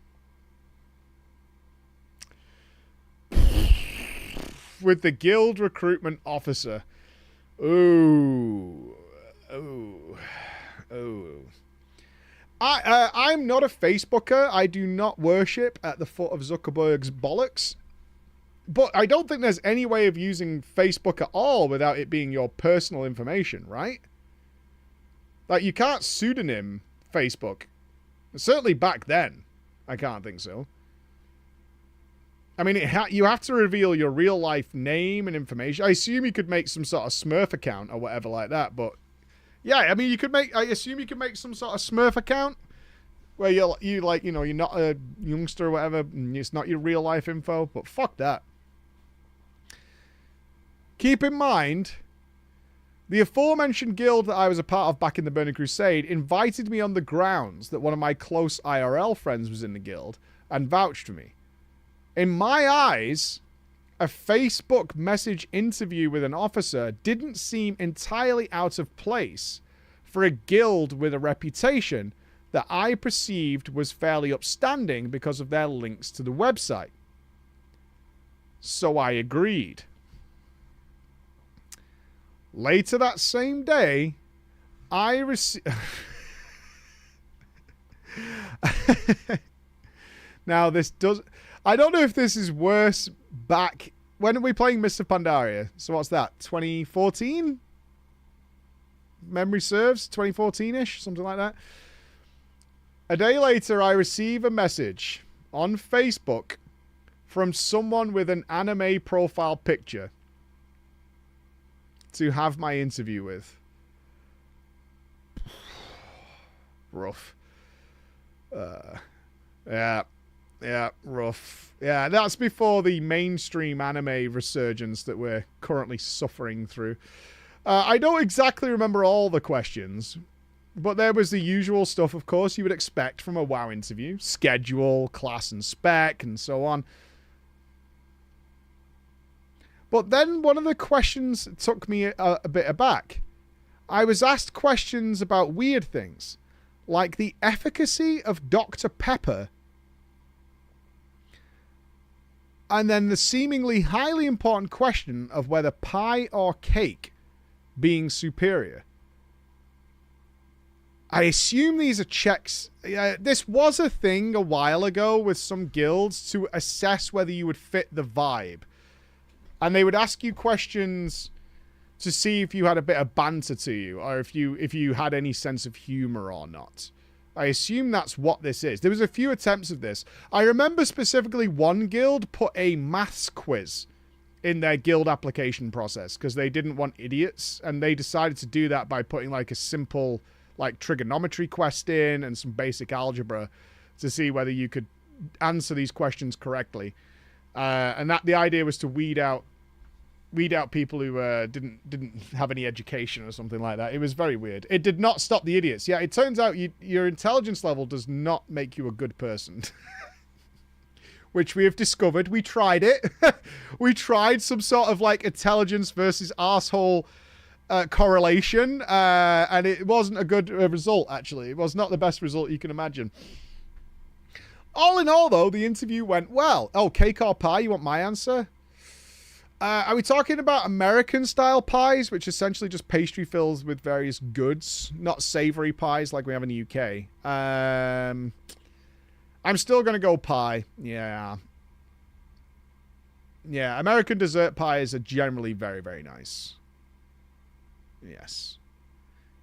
Speaker 1: With the guild recruitment officer. Ooh. I'm not a Facebooker. I do not worship at the foot of Zuckerberg's bollocks. But I don't think there's any way of using Facebook at all without it being your personal information, right? Like, you can't pseudonym Facebook. Certainly back then. I can't think so. I mean, you have to reveal your real-life name and information. I assume you could make some sort of Smurf account or whatever like that, but... Yeah, I mean, I assume you could make some sort of Smurf account where you're not a youngster or whatever, and it's not your real-life info, but fuck that. Keep in mind, the aforementioned guild that I was a part of back in the Burning Crusade invited me on the grounds that one of my close IRL friends was in the guild and vouched for me. In my eyes, a Facebook message interview with an officer didn't seem entirely out of place for a guild with a reputation that I perceived was fairly upstanding because of their links to the website. So I agreed. Later that same day, I received... Now, this does... I don't know if this is worse back... When are we playing Mists of Pandaria? So what's that? 2014? Memory serves? 2014-ish? Something like that. A day later, I receive a message on Facebook from someone with an anime profile picture to have my interview with. Rough. Yeah, rough. Yeah, that's before the mainstream anime resurgence that we're currently suffering through. I don't exactly remember all the questions, but there was the usual stuff, of course, you would expect from a WoW interview. Schedule, class and spec, and so on. But then one of the questions took me a bit aback. I was asked questions about weird things, like the efficacy of Dr. Pepper, and then the seemingly highly important question of whether pie or cake being superior. I assume these are checks. This was a thing a while ago with some guilds to assess whether you would fit the vibe. And they would ask you questions to see if you had a bit of banter to you, or if you had any sense of humor or not. I assume that's what this is. There was a few attempts of this. I remember specifically one guild put a maths quiz in their guild application process because they didn't want idiots, and they decided to do that by putting like a simple like trigonometry quest in and some basic algebra to see whether you could answer these questions correctly. And that the idea was to weed out weed out people who didn't have any education or something like that. It was very weird. It did not stop the idiots. Yeah, it turns out your intelligence level does not make you a good person. Which we have discovered. We tried it. We tried some sort of like intelligence versus arsehole correlation, and it wasn't a good result, actually. It was not the best result you can imagine. All in all, though, the interview went well. Oh, cake or pie? You want my answer? Are we talking about American-style pies, which essentially just pastry fills with various goods, not savory pies like we have in the UK? I'm still going to go pie. Yeah. Yeah, American dessert pies are generally very, very nice. Yes.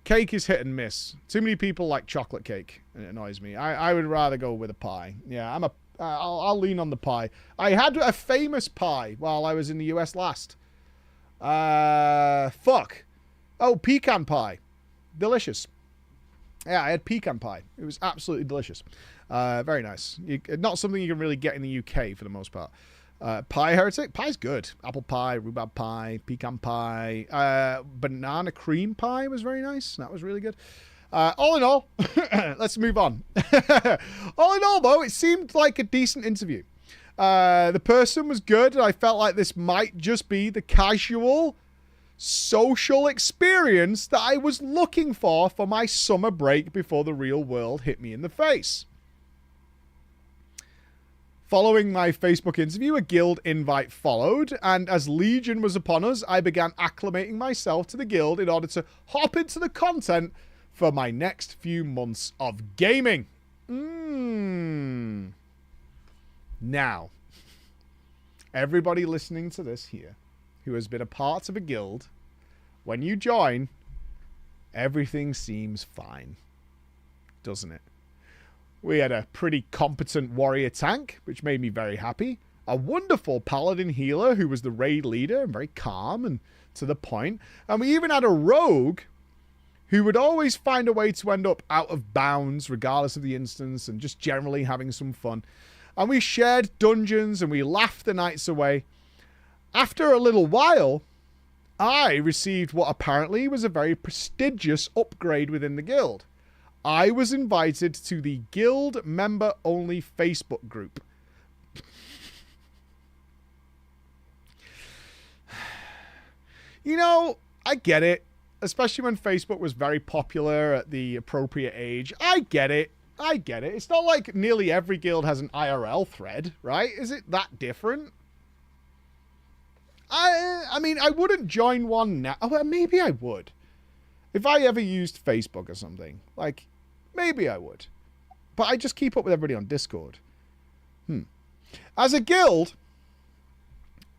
Speaker 1: Cake is hit and miss. Too many people like chocolate cake, and it annoys me. I would rather go with a pie. Yeah, I'll lean on the pie. I had a famous pie while I was in the US last. Fuck. Oh, pecan pie. Delicious. Yeah, I had pecan pie. It was absolutely delicious. Very nice. Not something you can really get in the UK for the most part. Pie heretic? Pie's good. Apple pie, rhubarb pie, pecan pie. Banana cream pie was very nice. That was really good. All in all, let's move on. All in all, though, it seemed like a decent interview. The person was good, and I felt like this might just be the casual social experience that I was looking for my summer break before the real world hit me in the face. Following my Facebook interview, a guild invite followed, and as Legion was upon us, I began acclimating myself to the guild in order to hop into the content for my next few months of gaming. Now, everybody listening to this here who has been a part of a guild, when you join, everything seems fine, doesn't it? We had a pretty competent warrior tank, which made me very happy. A wonderful paladin healer who was the raid leader and very calm and to the point. And we even had a rogue who would always find a way to end up out of bounds regardless of the instance and just generally having some fun. And we shared dungeons and we laughed the nights away. After a little while, I received what apparently was a very prestigious upgrade within the guild. I was invited to the guild member-only Facebook group. You know, I get it. Especially when Facebook was very popular at the appropriate age. I get it. I get it. It's not like nearly every guild has an IRL thread, right? Is it that different? I mean, I wouldn't join one now. Oh, well, maybe I would. If I ever used Facebook or something. Like, maybe I would. But I just keep up with everybody on Discord. As a guild,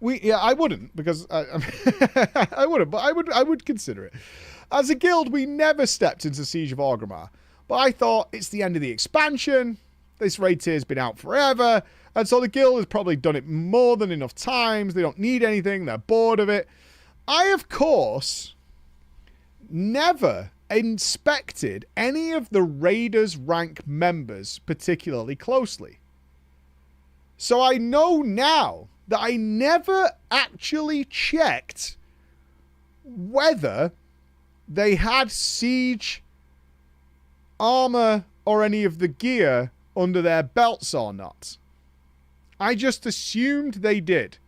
Speaker 1: I wouldn't, because I wouldn't, but I would consider it. As a guild, we never stepped into Siege of Orgrimmar. But I thought, it's the end of the expansion. This raid tier's been out forever. And so the guild has probably done it more than enough times. They don't need anything. They're bored of it. I, of course, never inspected any of the Raiders rank members particularly closely. So I know now that I never actually checked whether they had siege armor or any of the gear under their belts or not. I just assumed they did.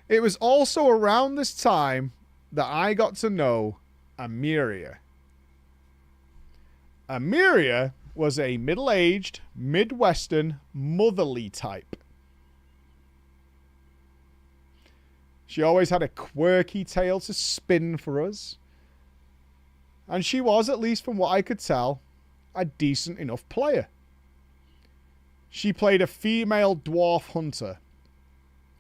Speaker 1: It was also around this time that I got to know Amiria. Amiria was a middle-aged, Midwestern, motherly type. She always had a quirky tale to spin for us. And she was, at least from what I could tell, a decent enough player. She played a female dwarf hunter.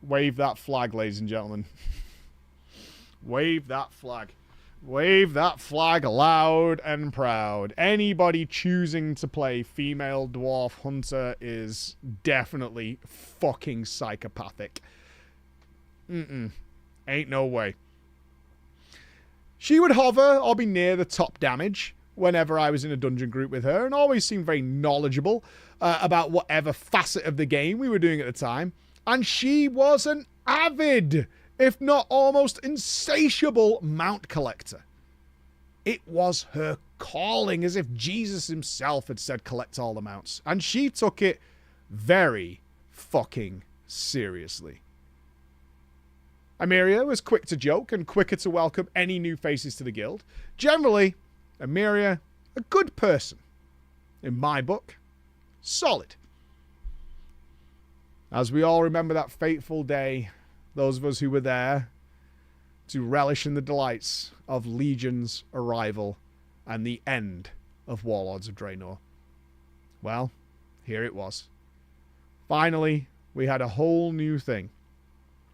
Speaker 1: Wave that flag, ladies and gentlemen. Wave that flag. Wave that flag loud and proud. Anybody choosing to play female dwarf hunter is definitely fucking psychopathic. Ain't no way. She would hover or be near the top damage whenever I was in a dungeon group with her, and always seemed very knowledgeable about whatever facet of the game we were doing at the time. And she was an avid, if not almost insatiable mount collector. It was her calling, as if Jesus himself had said collect all the mounts. And she took it very fucking seriously. Amiria was quick to joke and quicker to welcome any new faces to the guild. Generally, Amiria, a good person. In my book, solid. As we all remember that fateful day, those of us who were there, to relish in the delights of Legion's arrival and the end of Warlords of Draenor. Well, here it was. Finally, we had a whole new thing.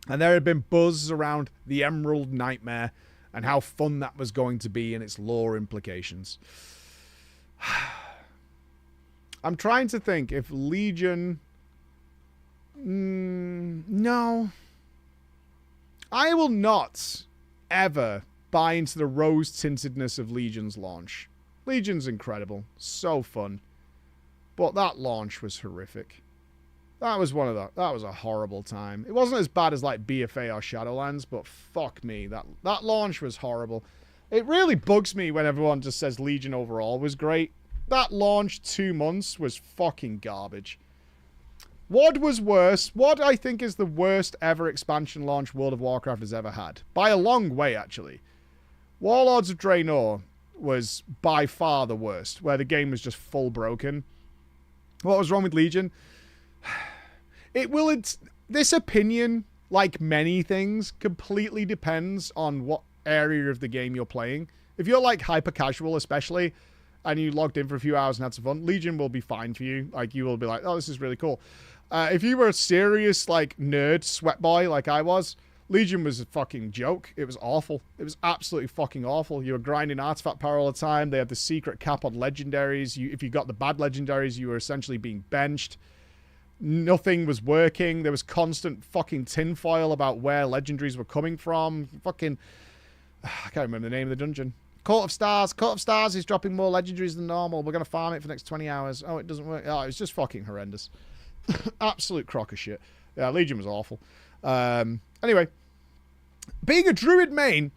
Speaker 1: And there had been buzz around the Emerald Nightmare and how fun that was going to be and its lore implications. I'm trying to think if Legion... no. I will not ever buy into the rose-tintedness of Legion's launch. Legion's incredible. So fun. But that launch was horrific. That was that was a horrible time. It wasn't as bad as like BFA or Shadowlands, but fuck me. That launch was horrible. It really bugs me when everyone just says Legion overall was great. That launch 2 months was fucking garbage. WoD was worse. WoD, I think, is the worst ever expansion launch World of Warcraft has ever had. By a long way, actually. Warlords of Draenor was by far the worst, where the game was just full broken. What was wrong with Legion? This opinion, like many things, completely depends on what area of the game you're playing. If you're like hyper casual, especially, and you logged in for a few hours and had some fun, Legion will be fine for you. Like, you will be like, oh, this is really cool. If you were a serious, like, nerd sweat boy like I was, Legion was a fucking joke. It was awful. It was absolutely fucking awful. You were grinding artifact power all the time. They had the secret cap on legendaries. If you got the bad legendaries, you were essentially being benched. Nothing was working. There was constant fucking tinfoil about where legendaries were coming from. Fucking... I can't remember the name of the dungeon. Court of Stars. Court of Stars is dropping more legendaries than normal. We're going to farm it for the next 20 hours. Oh, it doesn't work. Oh, it was just fucking horrendous. Absolute crock of shit. Yeah, Legion was awful. Anyway, being a druid main,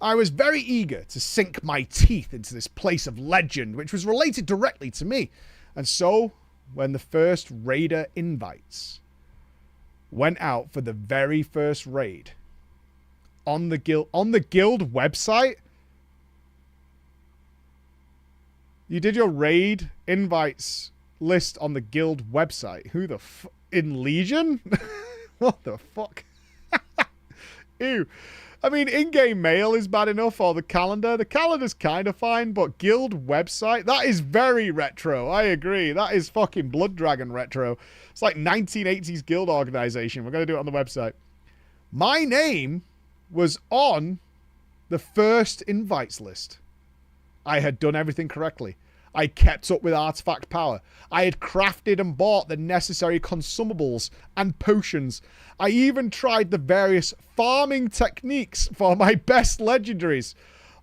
Speaker 1: I was very eager to sink my teeth into this place of legend, which was related directly to me. And so, when the first raider invites went out for the very first raid on the guild website, you did your raid invites list on the guild website. Who the in Legion? What the fuck? Ew. I mean, in-game mail is bad enough, or the calendar. The calendar's kind of fine, but guild website? That is very retro. I agree. That is fucking Blood Dragon retro. It's like 1980s guild organization. We're going to do it on the website. My name was on the first invites list. I had done everything correctly. I kept up with artifact power. I had crafted and bought the necessary consumables and potions. I even tried the various farming techniques for my best legendaries.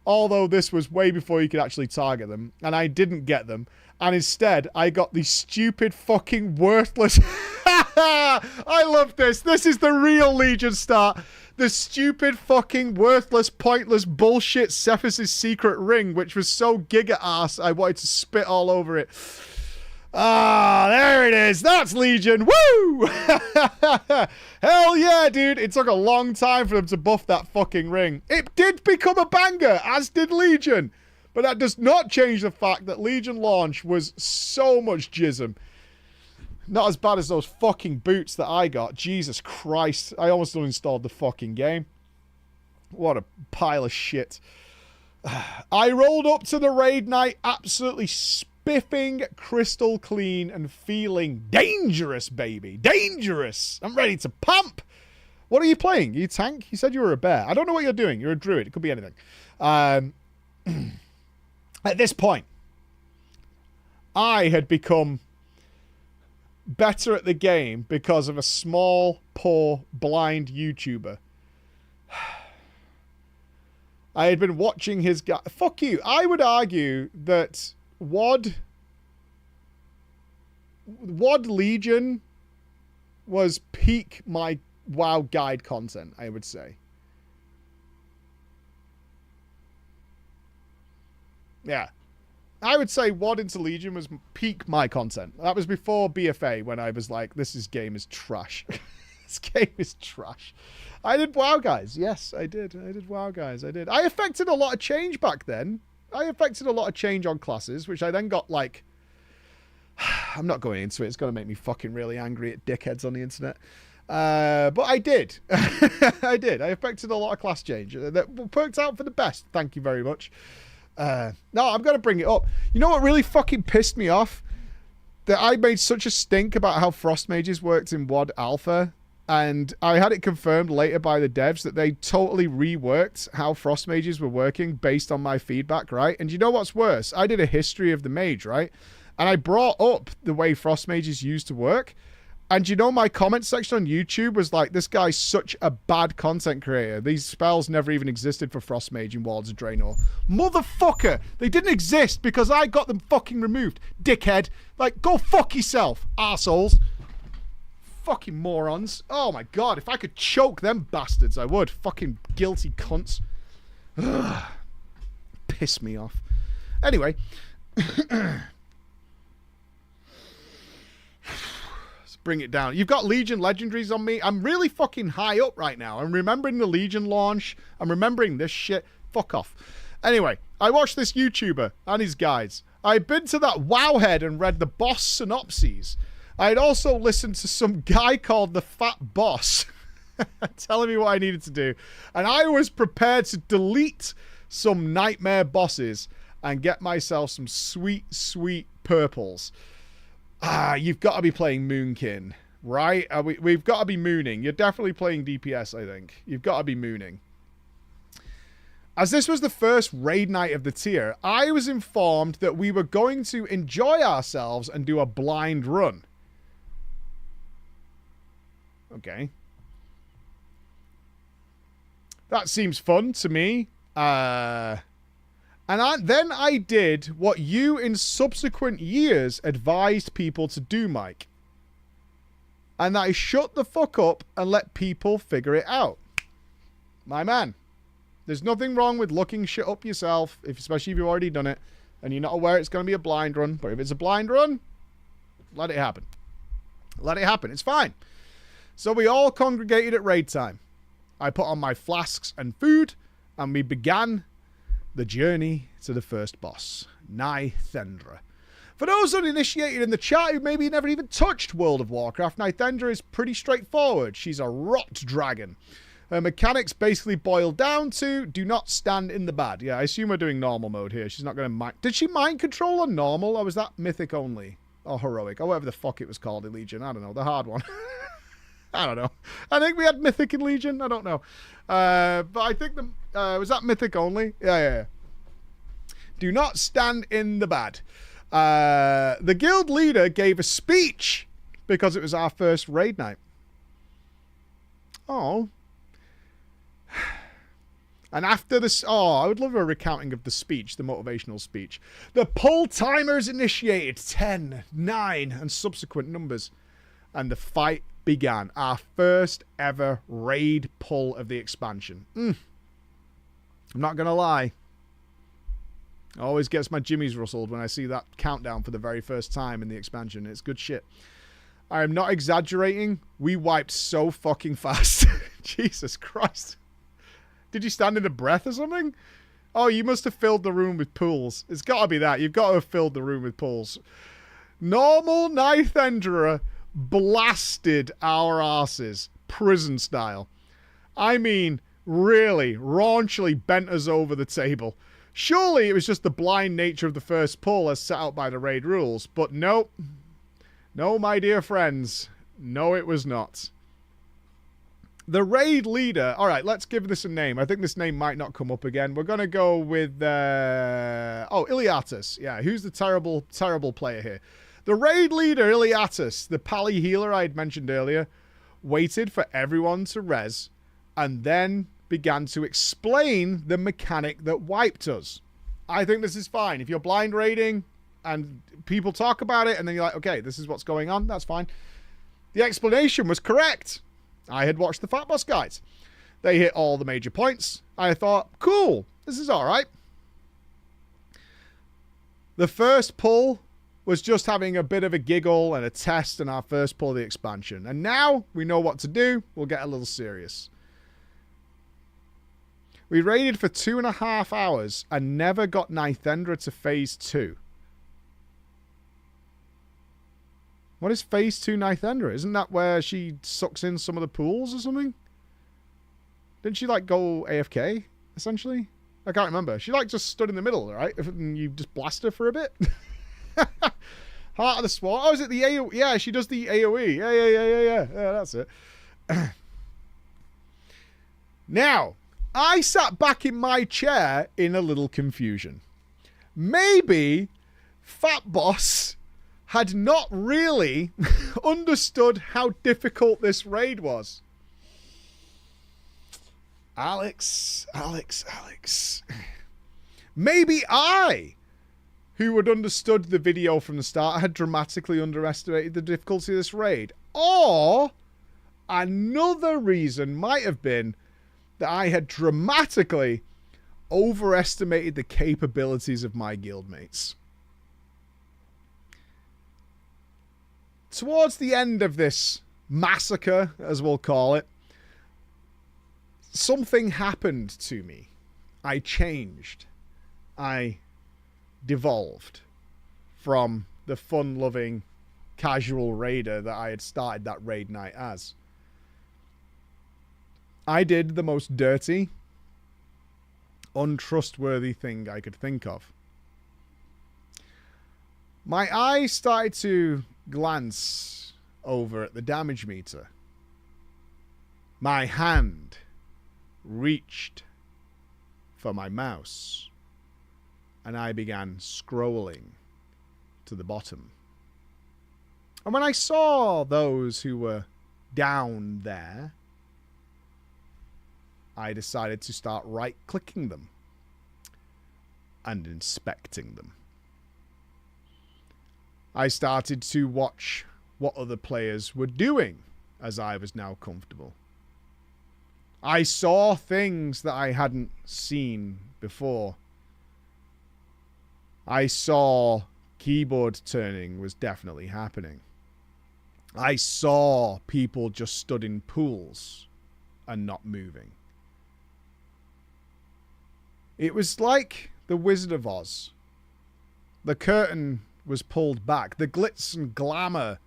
Speaker 1: Although this was way before you could actually target them. And I didn't get them. And instead, I got the stupid fucking worthless... I love this. This is the real Legion start. The stupid fucking worthless, pointless bullshit Cephas's secret ring, which was so giga-ass, I wanted to spit all over it. Ah, there it is. That's Legion. Woo! Hell yeah, dude. It took a long time for them to buff that fucking ring. It did become a banger, as did Legion. But that does not change the fact that Legion launch was so much jism. Not as bad as those fucking boots that I got. Jesus Christ. I almost uninstalled the fucking game. What a pile of shit. I rolled up to the raid night absolutely spiffing crystal clean and feeling dangerous, baby. Dangerous. I'm ready to pump. What are you playing? Are you tank? You said you were a bear. I don't know what you're doing. You're a druid. It could be anything. At this point, I had become better at the game because of a small, poor, blind YouTuber. I had been watching his guy. Fuck you. I would argue that WoD Legion was peak my WoW guide content, I would say. Yeah. I would say WoD into Legion was peak my content. That was before BFA, when I was like, this game is trash. This game is trash. I did WoW guys. Yes, I did. I did WoW guys. I did. I affected a lot of change back then. I affected a lot of change on classes, which I then got like... I'm not going into it. It's going to make me fucking really angry at dickheads on the internet. But I did. I did. I affected a lot of class change. That worked out for the best. Thank you very much. No, I'm going to bring it up. You know what really fucking pissed me off? That I made such a stink about how Frost Mages worked in WoD Alpha. And I had it confirmed later by the devs that they totally reworked how Frost Mages were working based on my feedback, right? And you know what's worse? I did a history of the mage, right? And I brought up the way Frost Mages used to work. And you know, my comment section on YouTube was like, this guy's such a bad content creator. These spells never even existed for Frost Mage in Wards of Draenor. Motherfucker! They didn't exist because I got them fucking removed. Dickhead. Like, go fuck yourself, arseholes. Fucking morons. Oh my god, if I could choke them bastards, I would. Fucking guilty cunts. Ugh. Piss me off. Anyway. Bring it down. You've got Legion legendaries on me. I'm really fucking high up right now. I'm remembering the Legion launch. I'm remembering this shit. Fuck off. Anyway, I watched this YouTuber and his guides. I'd been to that Wowhead and read the boss synopses. I'd also listened to some guy called the Fat Boss telling me what I needed to do. And I was prepared to delete some nightmare bosses and get myself some sweet, sweet purples. You've got to be playing Moonkin, right? We've got to be mooning. You're definitely playing DPS, I think. You've got to be mooning. As this was the first raid night of the tier, I was informed that we were going to enjoy ourselves and do a blind run. Okay. That seems fun to me. And then I did what you in subsequent years advised people to do, Mike. And I shut the fuck up and let people figure it out. My man. There's nothing wrong with looking shit up yourself, especially if you've already done it, and you're not aware it's going to be a blind run. But if it's a blind run, let it happen. Let it happen. It's fine. So we all congregated at raid time. I put on my flasks and food, and we began the journey to the first boss, Nythendra. For those uninitiated in the chat who maybe never even touched World of Warcraft, Nythendra is pretty straightforward. She's a rot dragon. Her mechanics basically boil down to do not stand in the bad. Yeah, I assume we're doing normal mode here. She's not going to mind. Did she mind control on normal, or was that mythic only? Or heroic, or whatever the fuck it was called in Legion. I don't know, the hard one. I don't know. I think we had Mythic in Legion. I don't know. But I think was that Mythic only? Yeah. Do not stand in the bad. The guild leader gave a speech because it was our first raid night. Oh. And after this... Oh, I would love a recounting of the speech, the motivational speech. The pull timers initiated. 10, 9, and subsequent numbers. And the fight began. Our first ever raid pull of the expansion. I'm not going to lie. Always gets my jimmies rustled when I see that countdown for the very first time in the expansion. It's good shit. I am not exaggerating. We wiped so fucking fast. Jesus Christ. Did you stand in a breath or something? Oh, you must have filled the room with pools. It's got to be that. You've got to have filled the room with pools. Normal Nythendra blasted our asses, prison style. I mean, really, raunchily bent us over the table. Surely it was just the blind nature of the first pull as set out by the raid rules, but nope. No, my dear friends. No, it was not. The raid leader... Alright, let's give this a name. I think this name might not come up again. We're going to go with... Iliatus. Yeah, who's the terrible, terrible player here? The raid leader, Iliatus, the pally healer I had mentioned earlier, waited for everyone to res and then began to explain the mechanic that wiped us. I think this is fine. If you're blind raiding and people talk about it and then you're like, okay, this is what's going on, that's fine. The explanation was correct. I had watched the Fat Boss guys. They hit all the major points. I thought, cool, this is all right. The first pull was just having a bit of a giggle and a test in our first pull of the expansion. And now we know what to do. We'll get a little serious. We raided for 2.5 hours and never got Nithendra to phase 2. What is phase 2 Nithendra? Isn't that where she sucks in some of the pools or something? Didn't she, like, go AFK, essentially? I can't remember. She, like, just stood in the middle, right? And you just blast her for a bit? Heart of the Swarm. Oh, is it the AoE? Yeah, she does the AoE. Yeah, that's it. Now, I sat back in my chair in a little confusion. Maybe Fat Boss had not really understood how difficult this raid was. Alex. Maybe I, who had understood the video from the start, had dramatically underestimated the difficulty of this raid. Or another reason might have been that I had dramatically overestimated the capabilities of my guildmates. Towards the end of this massacre, as we'll call it, something happened to me. I changed. I devolved from the fun-loving, casual raider that I had started that raid night as. I did the most dirty, untrustworthy thing I could think of. My eyes started to glance over at the damage meter. My hand reached for my mouse, and I began scrolling to the bottom. And when I saw those who were down there, I decided to start right-clicking them and inspecting them. I started to watch what other players were doing as I was now comfortable. I saw things that I hadn't seen before. I saw keyboard turning was definitely happening. I saw people just stood in pools and not moving. It was like the Wizard of Oz. The curtain was pulled back. The glitz and glamour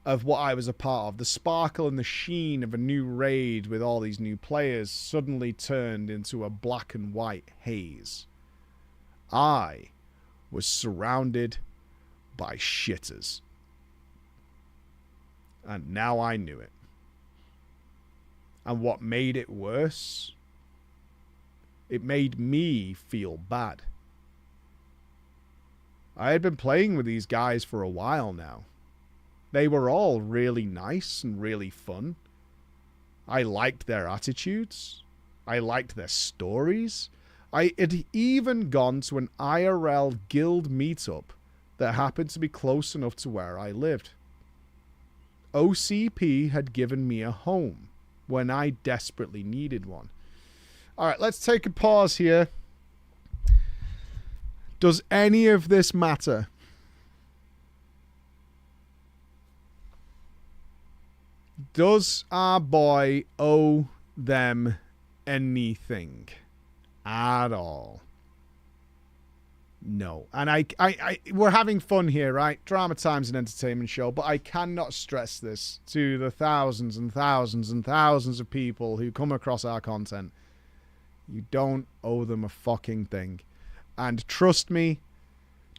Speaker 1: of what I was a part of, the sparkle and the sheen of a new raid with all these new players, suddenly turned into a black and white haze. I was surrounded by shitters. And now I knew it. And what made it worse? It made me feel bad. I had been playing with these guys for a while now. They were all really nice and really fun. I liked their attitudes. I liked their stories. I had even gone to an IRL guild meetup that happened to be close enough to where I lived. OCP had given me a home when I desperately needed one. All right, let's take a pause here. Does any of this matter? Does our boy owe them anything at all? No. And we're having fun here, right? Drama Time's an entertainment show, but I cannot stress this to the thousands and thousands and thousands of people who come across our content. You don't owe them a fucking thing. And trust me,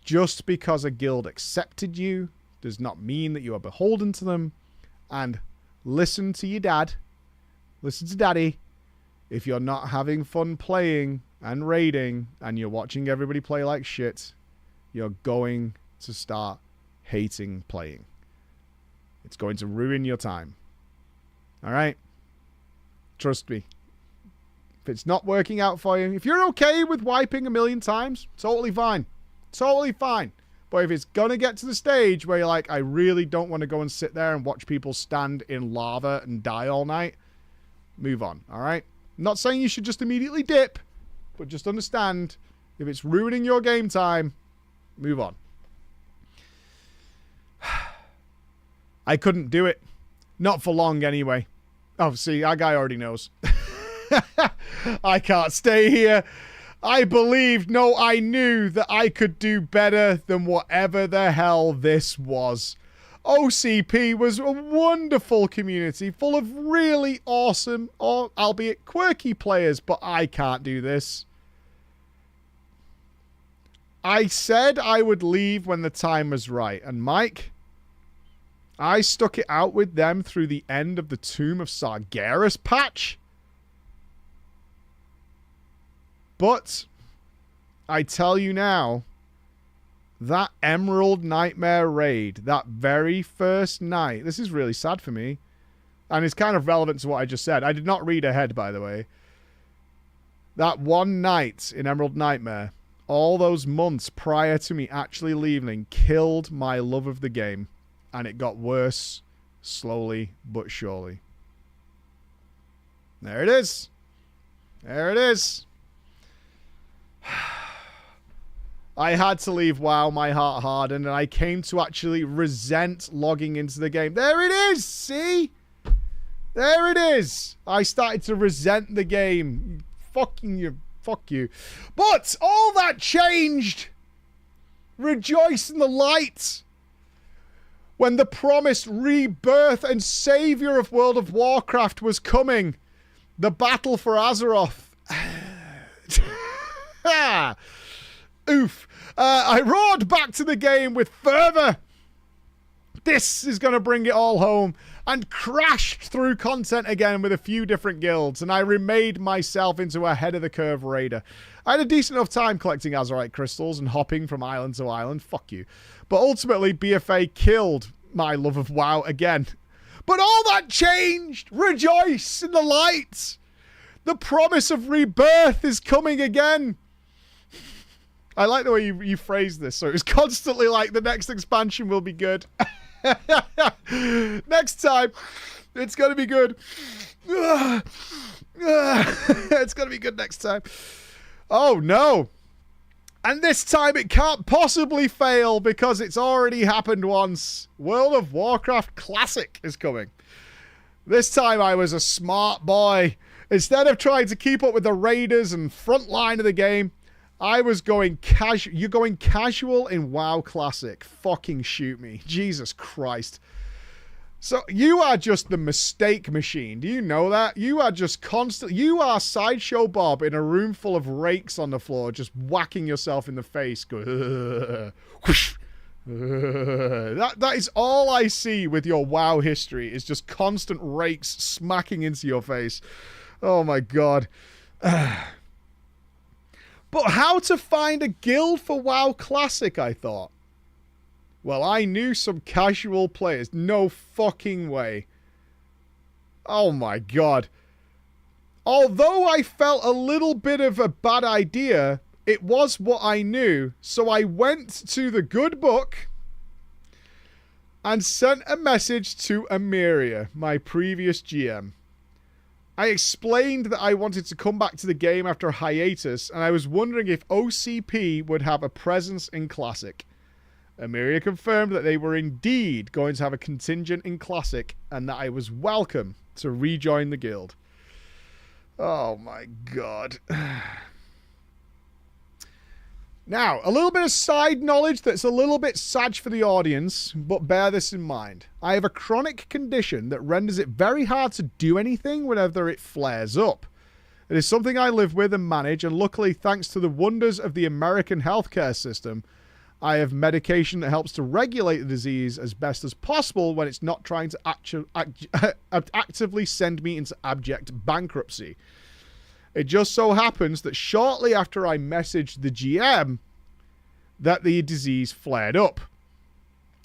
Speaker 1: just because a guild accepted you does not mean that you are beholden to them. And listen to your dad. Listen to daddy. If you're not having fun playing and raiding and you're watching everybody play like shit, you're going to start hating playing. It's going to ruin your time. All right? Trust me. If it's not working out for you, if you're okay with wiping 1,000,000 times, totally fine. Totally fine. But if it's going to get to the stage where you're like, I really don't want to go and sit there and watch people stand in lava and die all night, Move on, all right? I'm not saying you should just immediately dip, but just understand, if it's ruining your game time, move on. I couldn't do it. Not for long, anyway. Oh, see, that guy already knows. I can't stay here. I believed, no, I knew that I could do better than whatever the hell this was. OCP was a wonderful community full of really awesome, or albeit quirky players, but I can't do this. I said I would leave when the time was right, and Mike, I stuck it out with them through the end of the Tomb of Sargeras patch. But I tell you now, that Emerald Nightmare raid, that very first night, this is really sad for me, and it's kind of relevant to what I just said. I did not read ahead, by the way. That one night in Emerald Nightmare, all those months prior to me actually leaving, killed my love of the game. And it got worse, slowly but surely. There it is. There it is. I had to leave WoW, my heart hardened, and I came to actually resent logging into the game. There it is, see? There it is. I started to resent the game. Fuck you. But all that changed. Rejoice in the light. When the promised rebirth and savior of World of Warcraft was coming. The battle for Azeroth. Oof. I roared back to the game with fervor. This is going to bring it all home. And crashed through content again with a few different guilds. And I remade myself into a head-of-the-curve raider. I had a decent enough time collecting Azerite crystals and hopping from island to island. Fuck you. But ultimately, BFA killed my love of WoW again. But all that changed. Rejoice in the light. The promise of rebirth is coming again. I like the way you phrased this. So it's constantly like the next expansion will be good. Next time, it's going to be good. It's going to be good next time. Oh, no. And this time it can't possibly fail because it's already happened once. World of Warcraft Classic is coming. This time I was a smart boy. Instead of trying to keep up with the raiders and front line of the game, I was going casual. You're going casual in WoW Classic. Fucking shoot me. Jesus Christ. So you are just the mistake machine. Do you know that? You are just constant. You are Sideshow Bob in a room full of rakes on the floor, just whacking yourself in the face. Go, whoosh. That is all I see with your WoW history is just constant rakes smacking into your face. Oh my God. But how to find a guild for WoW Classic, I thought. Well, I knew some casual players. No fucking way. Oh my God. Although I felt a little bit of a bad idea, it was what I knew. So I went to the good book and sent a message to Amiria, my previous GM. I explained that I wanted to come back to the game after a hiatus, and I was wondering if OCP would have a presence in Classic. Amiria confirmed that they were indeed going to have a contingent in Classic, and that I was welcome to rejoin the guild. Oh my God. Now, a little bit of side knowledge that's a little bit sad for the audience, but bear this in mind. I have a chronic condition that renders it very hard to do anything whenever it flares up. It is something I live with and manage, and luckily, thanks to the wonders of the American healthcare system, I have medication that helps to regulate the disease as best as possible when it's not trying to actively send me into abject bankruptcy. It just so happens that shortly after I messaged the GM, that the disease flared up.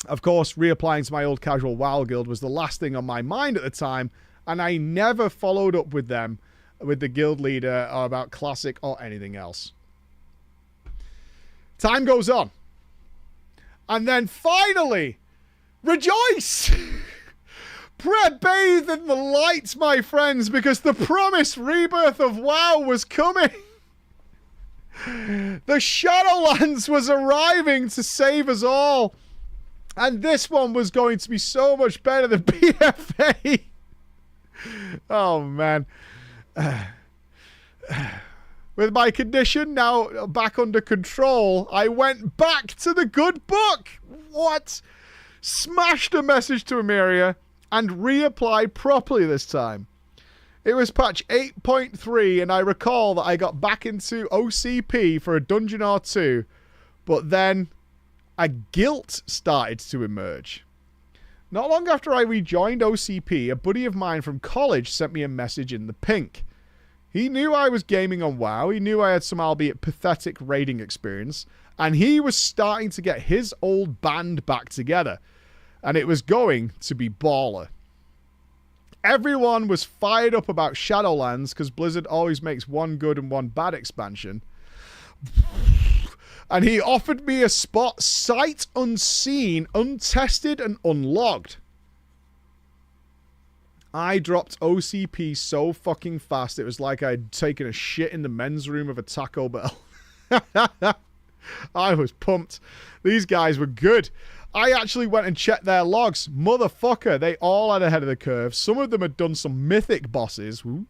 Speaker 1: Of course, reapplying to my old casual WoW guild was the last thing on my mind at the time, and I never followed up with them, with the guild leader, or about Classic or anything else. Time goes on. And then finally, rejoice! Bathe in the light, my friends, because the promised rebirth of WoW was coming. The Shadowlands was arriving to save us all. And this one was going to be so much better than BFA. Oh, man. With my condition now back under control, I went back to the good book. What? Smashed a message to Emiria and reapplied properly this time. It was patch 8.3, and I recall that I got back into OCP for a dungeon or two, but then a guilt started to emerge. Not long after I rejoined OCP, a buddy of mine from college sent me a message in the pink. He knew I was gaming on WoW, he knew I had some albeit pathetic raiding experience, and he was starting to get his old band back together. And it was going to be baller. Everyone was fired up about Shadowlands because Blizzard always makes one good and one bad expansion. And he offered me a spot sight unseen, untested, and unlogged. I dropped OCP so fucking fast it was like I'd taken a shit in the men's room of a Taco Bell. I was pumped. These guys were good. I actually went and checked their logs. Motherfucker, they all had ahead of the curve. Some of them had done some mythic bosses. Ooh.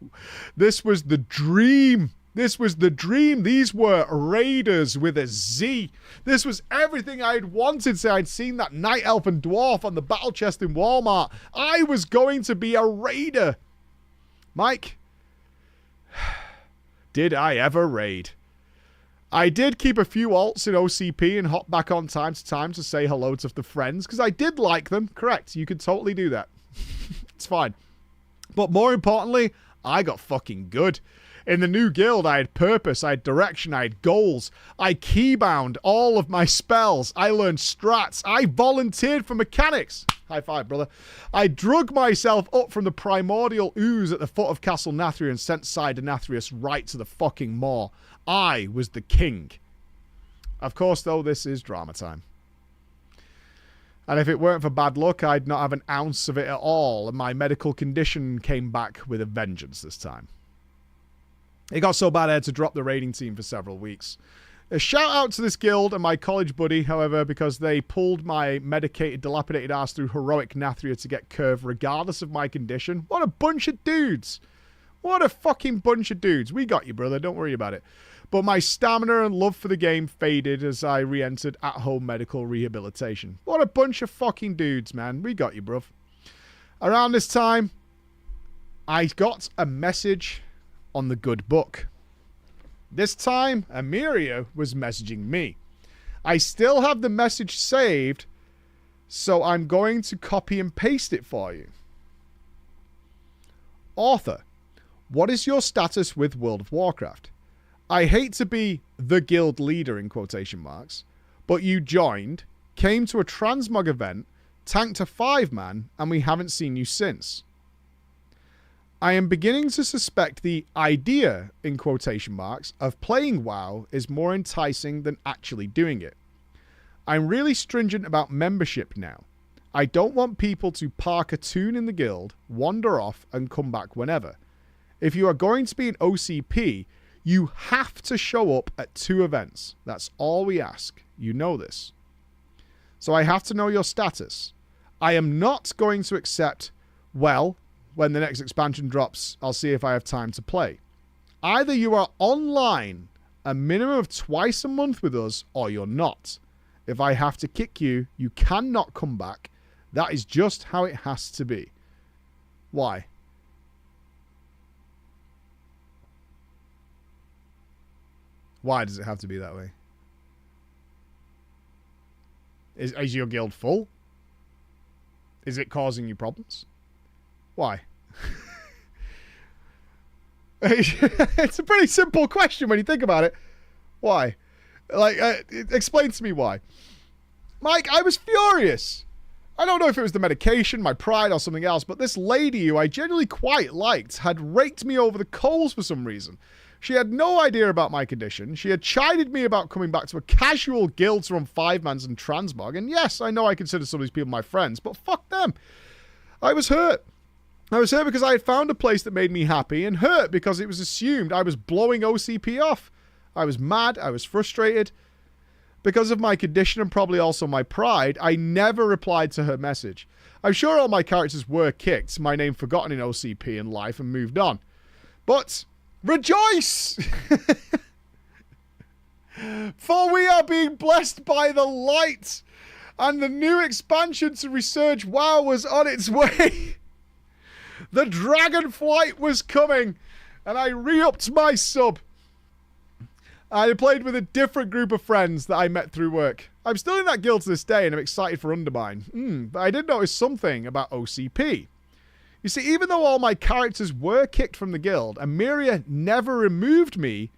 Speaker 1: This was the dream. This was the dream. These were raiders with a Z. This was everything I had wanted. Say I'd seen that night elf and dwarf on the battle chest in Walmart. I was going to be a raider. Mike, did I ever raid? I did keep a few alts in OCP and hop back on time to time to say hello to the friends, because I did like them. Correct, you could totally do that. It's fine. But more importantly, I got fucking good. In the new guild, I had purpose, I had direction, I had goals. I keybound all of my spells. I learned strats. I volunteered for mechanics. High five, brother. I drug myself up from the primordial ooze at the foot of Castle Nathria and sent Side Nathrius right to the fucking maw. I was the king. Of course, though, this is drama time. And if it weren't for bad luck, I'd not have an ounce of it at all, and my medical condition came back with a vengeance this time. It got so bad I had to drop the raiding team for several weeks. A shout out to this guild and my college buddy, however, because they pulled my medicated, dilapidated ass through heroic Nathria to get curve regardless of my condition. What a bunch of dudes. What a fucking bunch of dudes. We got you, brother. Don't worry about it. But my stamina and love for the game faded as I re-entered at-home medical rehabilitation. What a bunch of fucking dudes, man. We got you, bruv. Around this time, I got a message on the good book. This time, Emiria was messaging me. I still have the message saved, so I'm going to copy and paste it for you. Author, what is your status with World of Warcraft? I hate to be the guild leader in quotation marks, but you joined, came to a transmog event, tanked a 5-man, and we haven't seen you since. I am beginning to suspect the idea, in quotation marks, of playing WoW is more enticing than actually doing it. I'm really stringent about membership now. I don't want people to park a tune in the guild, wander off, and come back whenever. If you are going to be an OCP, you have to show up at 2 events. That's all we ask. You know this. So I have to know your status. I am not going to accept, well, when the next expansion drops, I'll see if I have time to play. Either you are online a minimum of twice a month with us, or you're not. If I have to kick you, you cannot come back. That is just how it has to be. Why? Why does it have to be that way? Is your guild full? Is it causing you problems? Why? It's a pretty simple question when you think about it. Why? Like, explain to me why. Mike, I was furious. I don't know if it was the medication, my pride, or something else, but this lady who I genuinely quite liked had raked me over the coals for some reason. She had no idea about my condition. She had chided me about coming back to a casual guild to run 5-mans and transmog. And yes, I know I consider some of these people my friends, but fuck them. I was hurt. I was hurt because I had found a place that made me happy, and hurt because it was assumed I was blowing OCP off. I was mad. I was frustrated. Because of my condition and probably also my pride, I never replied to her message. I'm sure all my characters were kicked, my name forgotten in OCP and life, and moved on. But rejoice! For we are being blessed by the light, and the new expansion to Resurge WoW was on its way. The Dragonflight was coming, and I re-upped my sub. I played with a different group of friends that I met through work. I'm still in that guild to this day, and I'm excited for Undermine. But I did notice something about OCP. You see, even though all my characters were kicked from the guild, Emiria never removed me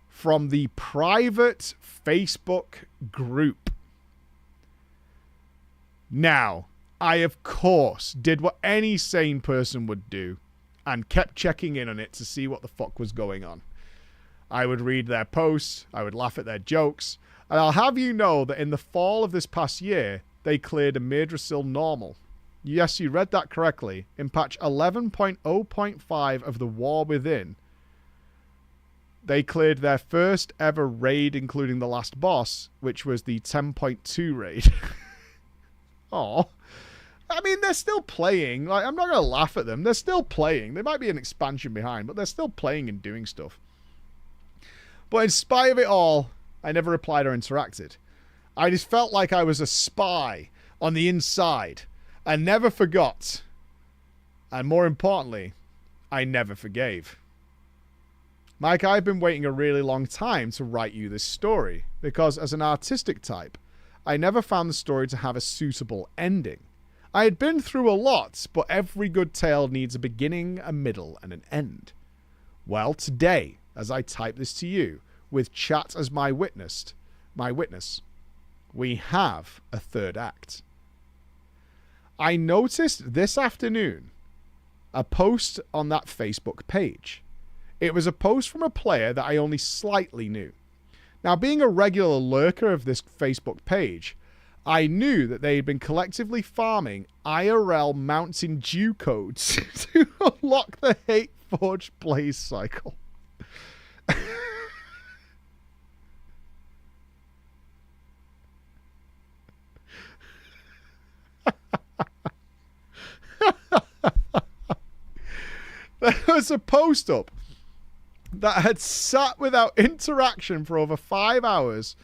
Speaker 1: from the private Facebook group. Now, I of course did what any sane person would do and kept checking in on it to see what the fuck was going on. I would read their posts, I would laugh at their jokes, and I'll have you know that in the fall of this past year, they cleared Yggdrasil normal. Yes, you read that correctly. In patch 11.0.5 of the War Within, they cleared their first ever raid, including the last boss, which was the 10.2 raid. Aw. I mean, they're still playing. Like, I'm not going to laugh at them. They're still playing. There might be an expansion behind, but they're still playing and doing stuff. But in spite of it all, I never replied or interacted. I just felt like I was a spy on the inside. I never forgot. And more importantly, I never forgave. Mike, I've been waiting a really long time to write you this story, because as an artistic type, I never found the story to have a suitable ending. I had been through a lot, but every good tale needs a beginning, a middle, and an end. Well, today, as I type this to you, with chat as my witness, we have a third act. I noticed this afternoon a post on that Facebook page. It was a post from a player that I only slightly knew. Now, being a regular lurker of this Facebook page, I knew that they had been collectively farming IRL Mountain Dew codes to unlock the Hate Forge Blaze cycle. There was a post up that had sat without interaction for over 5 hours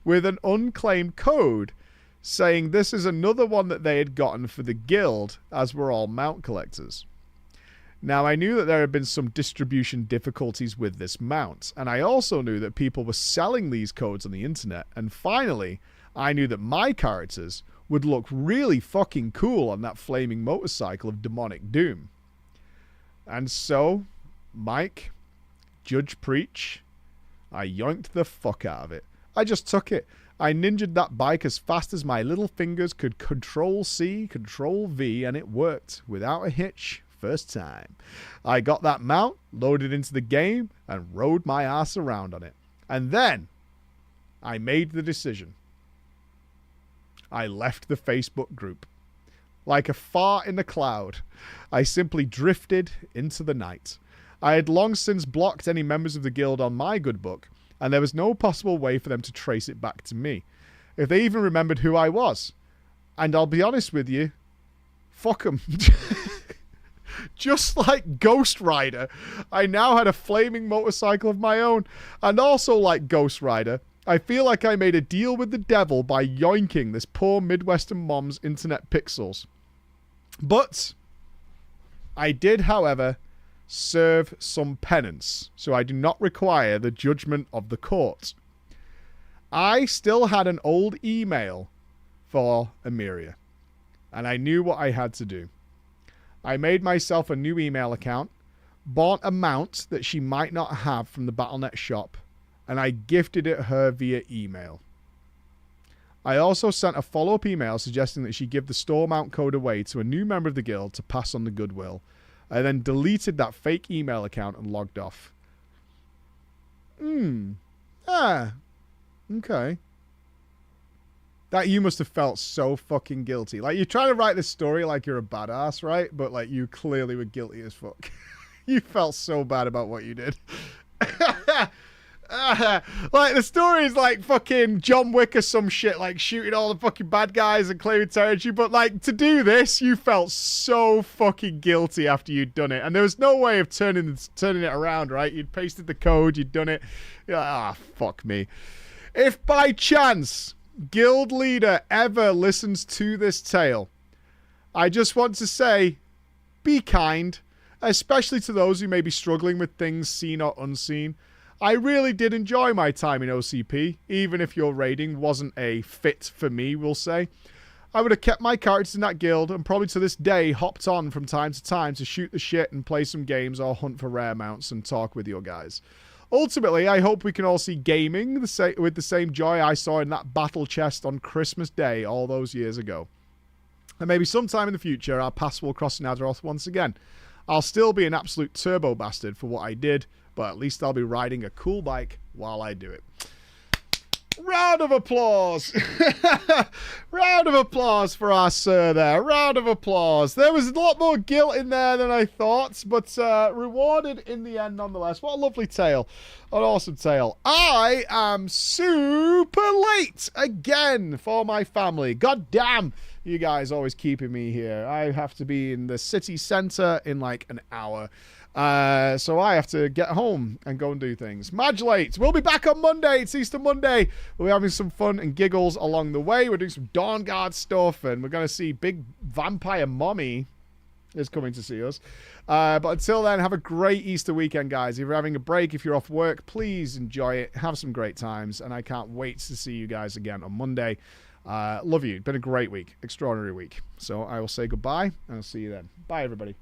Speaker 1: with an unclaimed code saying this is another one that they had gotten for the guild, as we're all mount collectors. Now, I knew that there had been some distribution difficulties with this mount, and I also knew that people were selling these codes on the internet, and finally, I knew that my characters would look really fucking cool on that flaming motorcycle of demonic doom. And so, Mike, Judge Preach, I yoinked the fuck out of it. I just took it. I ninja'd that bike as fast as my little fingers could Control-C, Control-V, and it worked without a hitch first time. I got that mount, loaded into the game, and rode my ass around on it. And then, I made the decision. I left the Facebook group. Like a fart in a cloud, I simply drifted into the night. I had long since blocked any members of the guild on my good book, and there was no possible way for them to trace it back to me, if they even remembered who I was. And I'll be honest with you, fuck them. Just like Ghost Rider, I now had a flaming motorcycle of my own, and also like Ghost Rider, I feel like I made a deal with the devil by yoinking this poor Midwestern mom's internet pixels. But I did, however, serve some penance, so I do not require the judgment of the court. I still had an old email for Emiria, and I knew what I had to do. I made myself a new email account, bought a mount that she might not have from the Battle.net shop, and I gifted it her via email. I also sent a follow-up email suggesting that she give the store mount code away to a new member of the guild to pass on the goodwill. I then deleted that fake email account and logged off. Okay. That you must have felt so fucking guilty. Like, you're trying to write this story like you're a badass, right? But, like, you clearly were guilty as fuck. You felt so bad about what you did. Like, the story is like fucking John Wick or some shit, like shooting all the fucking bad guys and claiming territory. But, like, to do this, you felt so fucking guilty after you'd done it. And there was no way of turning it around, right? You'd pasted the code, you'd done it. You're like, fuck me. If by chance guild leader ever listens to this tale, I just want to say, be kind, especially to those who may be struggling with things seen or unseen. I really did enjoy my time in OCP, even if your raiding wasn't a fit for me, we'll say. I would have kept my characters in that guild, and probably to this day hopped on from time to time to shoot the shit and play some games or hunt for rare mounts and talk with your guys. Ultimately, I hope we can all see gaming with the same joy I saw in that battle chest on Christmas Day all those years ago. And maybe sometime in the future, our paths will cross in Azeroth once again. I'll still be an absolute turbo bastard for what I did, but at least I'll be riding a cool bike while I do it. Round of applause. Round of applause for our sir there. Round of applause. There was a lot more guilt in there than I thought, but rewarded in the end nonetheless. What a lovely tale. An awesome tale. I am super late again for my family. God damn, you guys always keeping me here. I have to be in the city centre in like an hour. So I have to get home and go and do things. Madulate. We'll be back on Monday. It's Easter Monday. We'll be having some fun and giggles along the way. We're doing some Dawn Guard stuff, and we're going to see Big Vampire Mommy is coming to see us. But until then, have a great Easter weekend, guys. If you're having a break, if you're off work, please enjoy it. Have some great times, and I can't wait to see you guys again on Monday. Love you. It's been a great week. Extraordinary week. So I will say goodbye, and I'll see you then. Bye, everybody.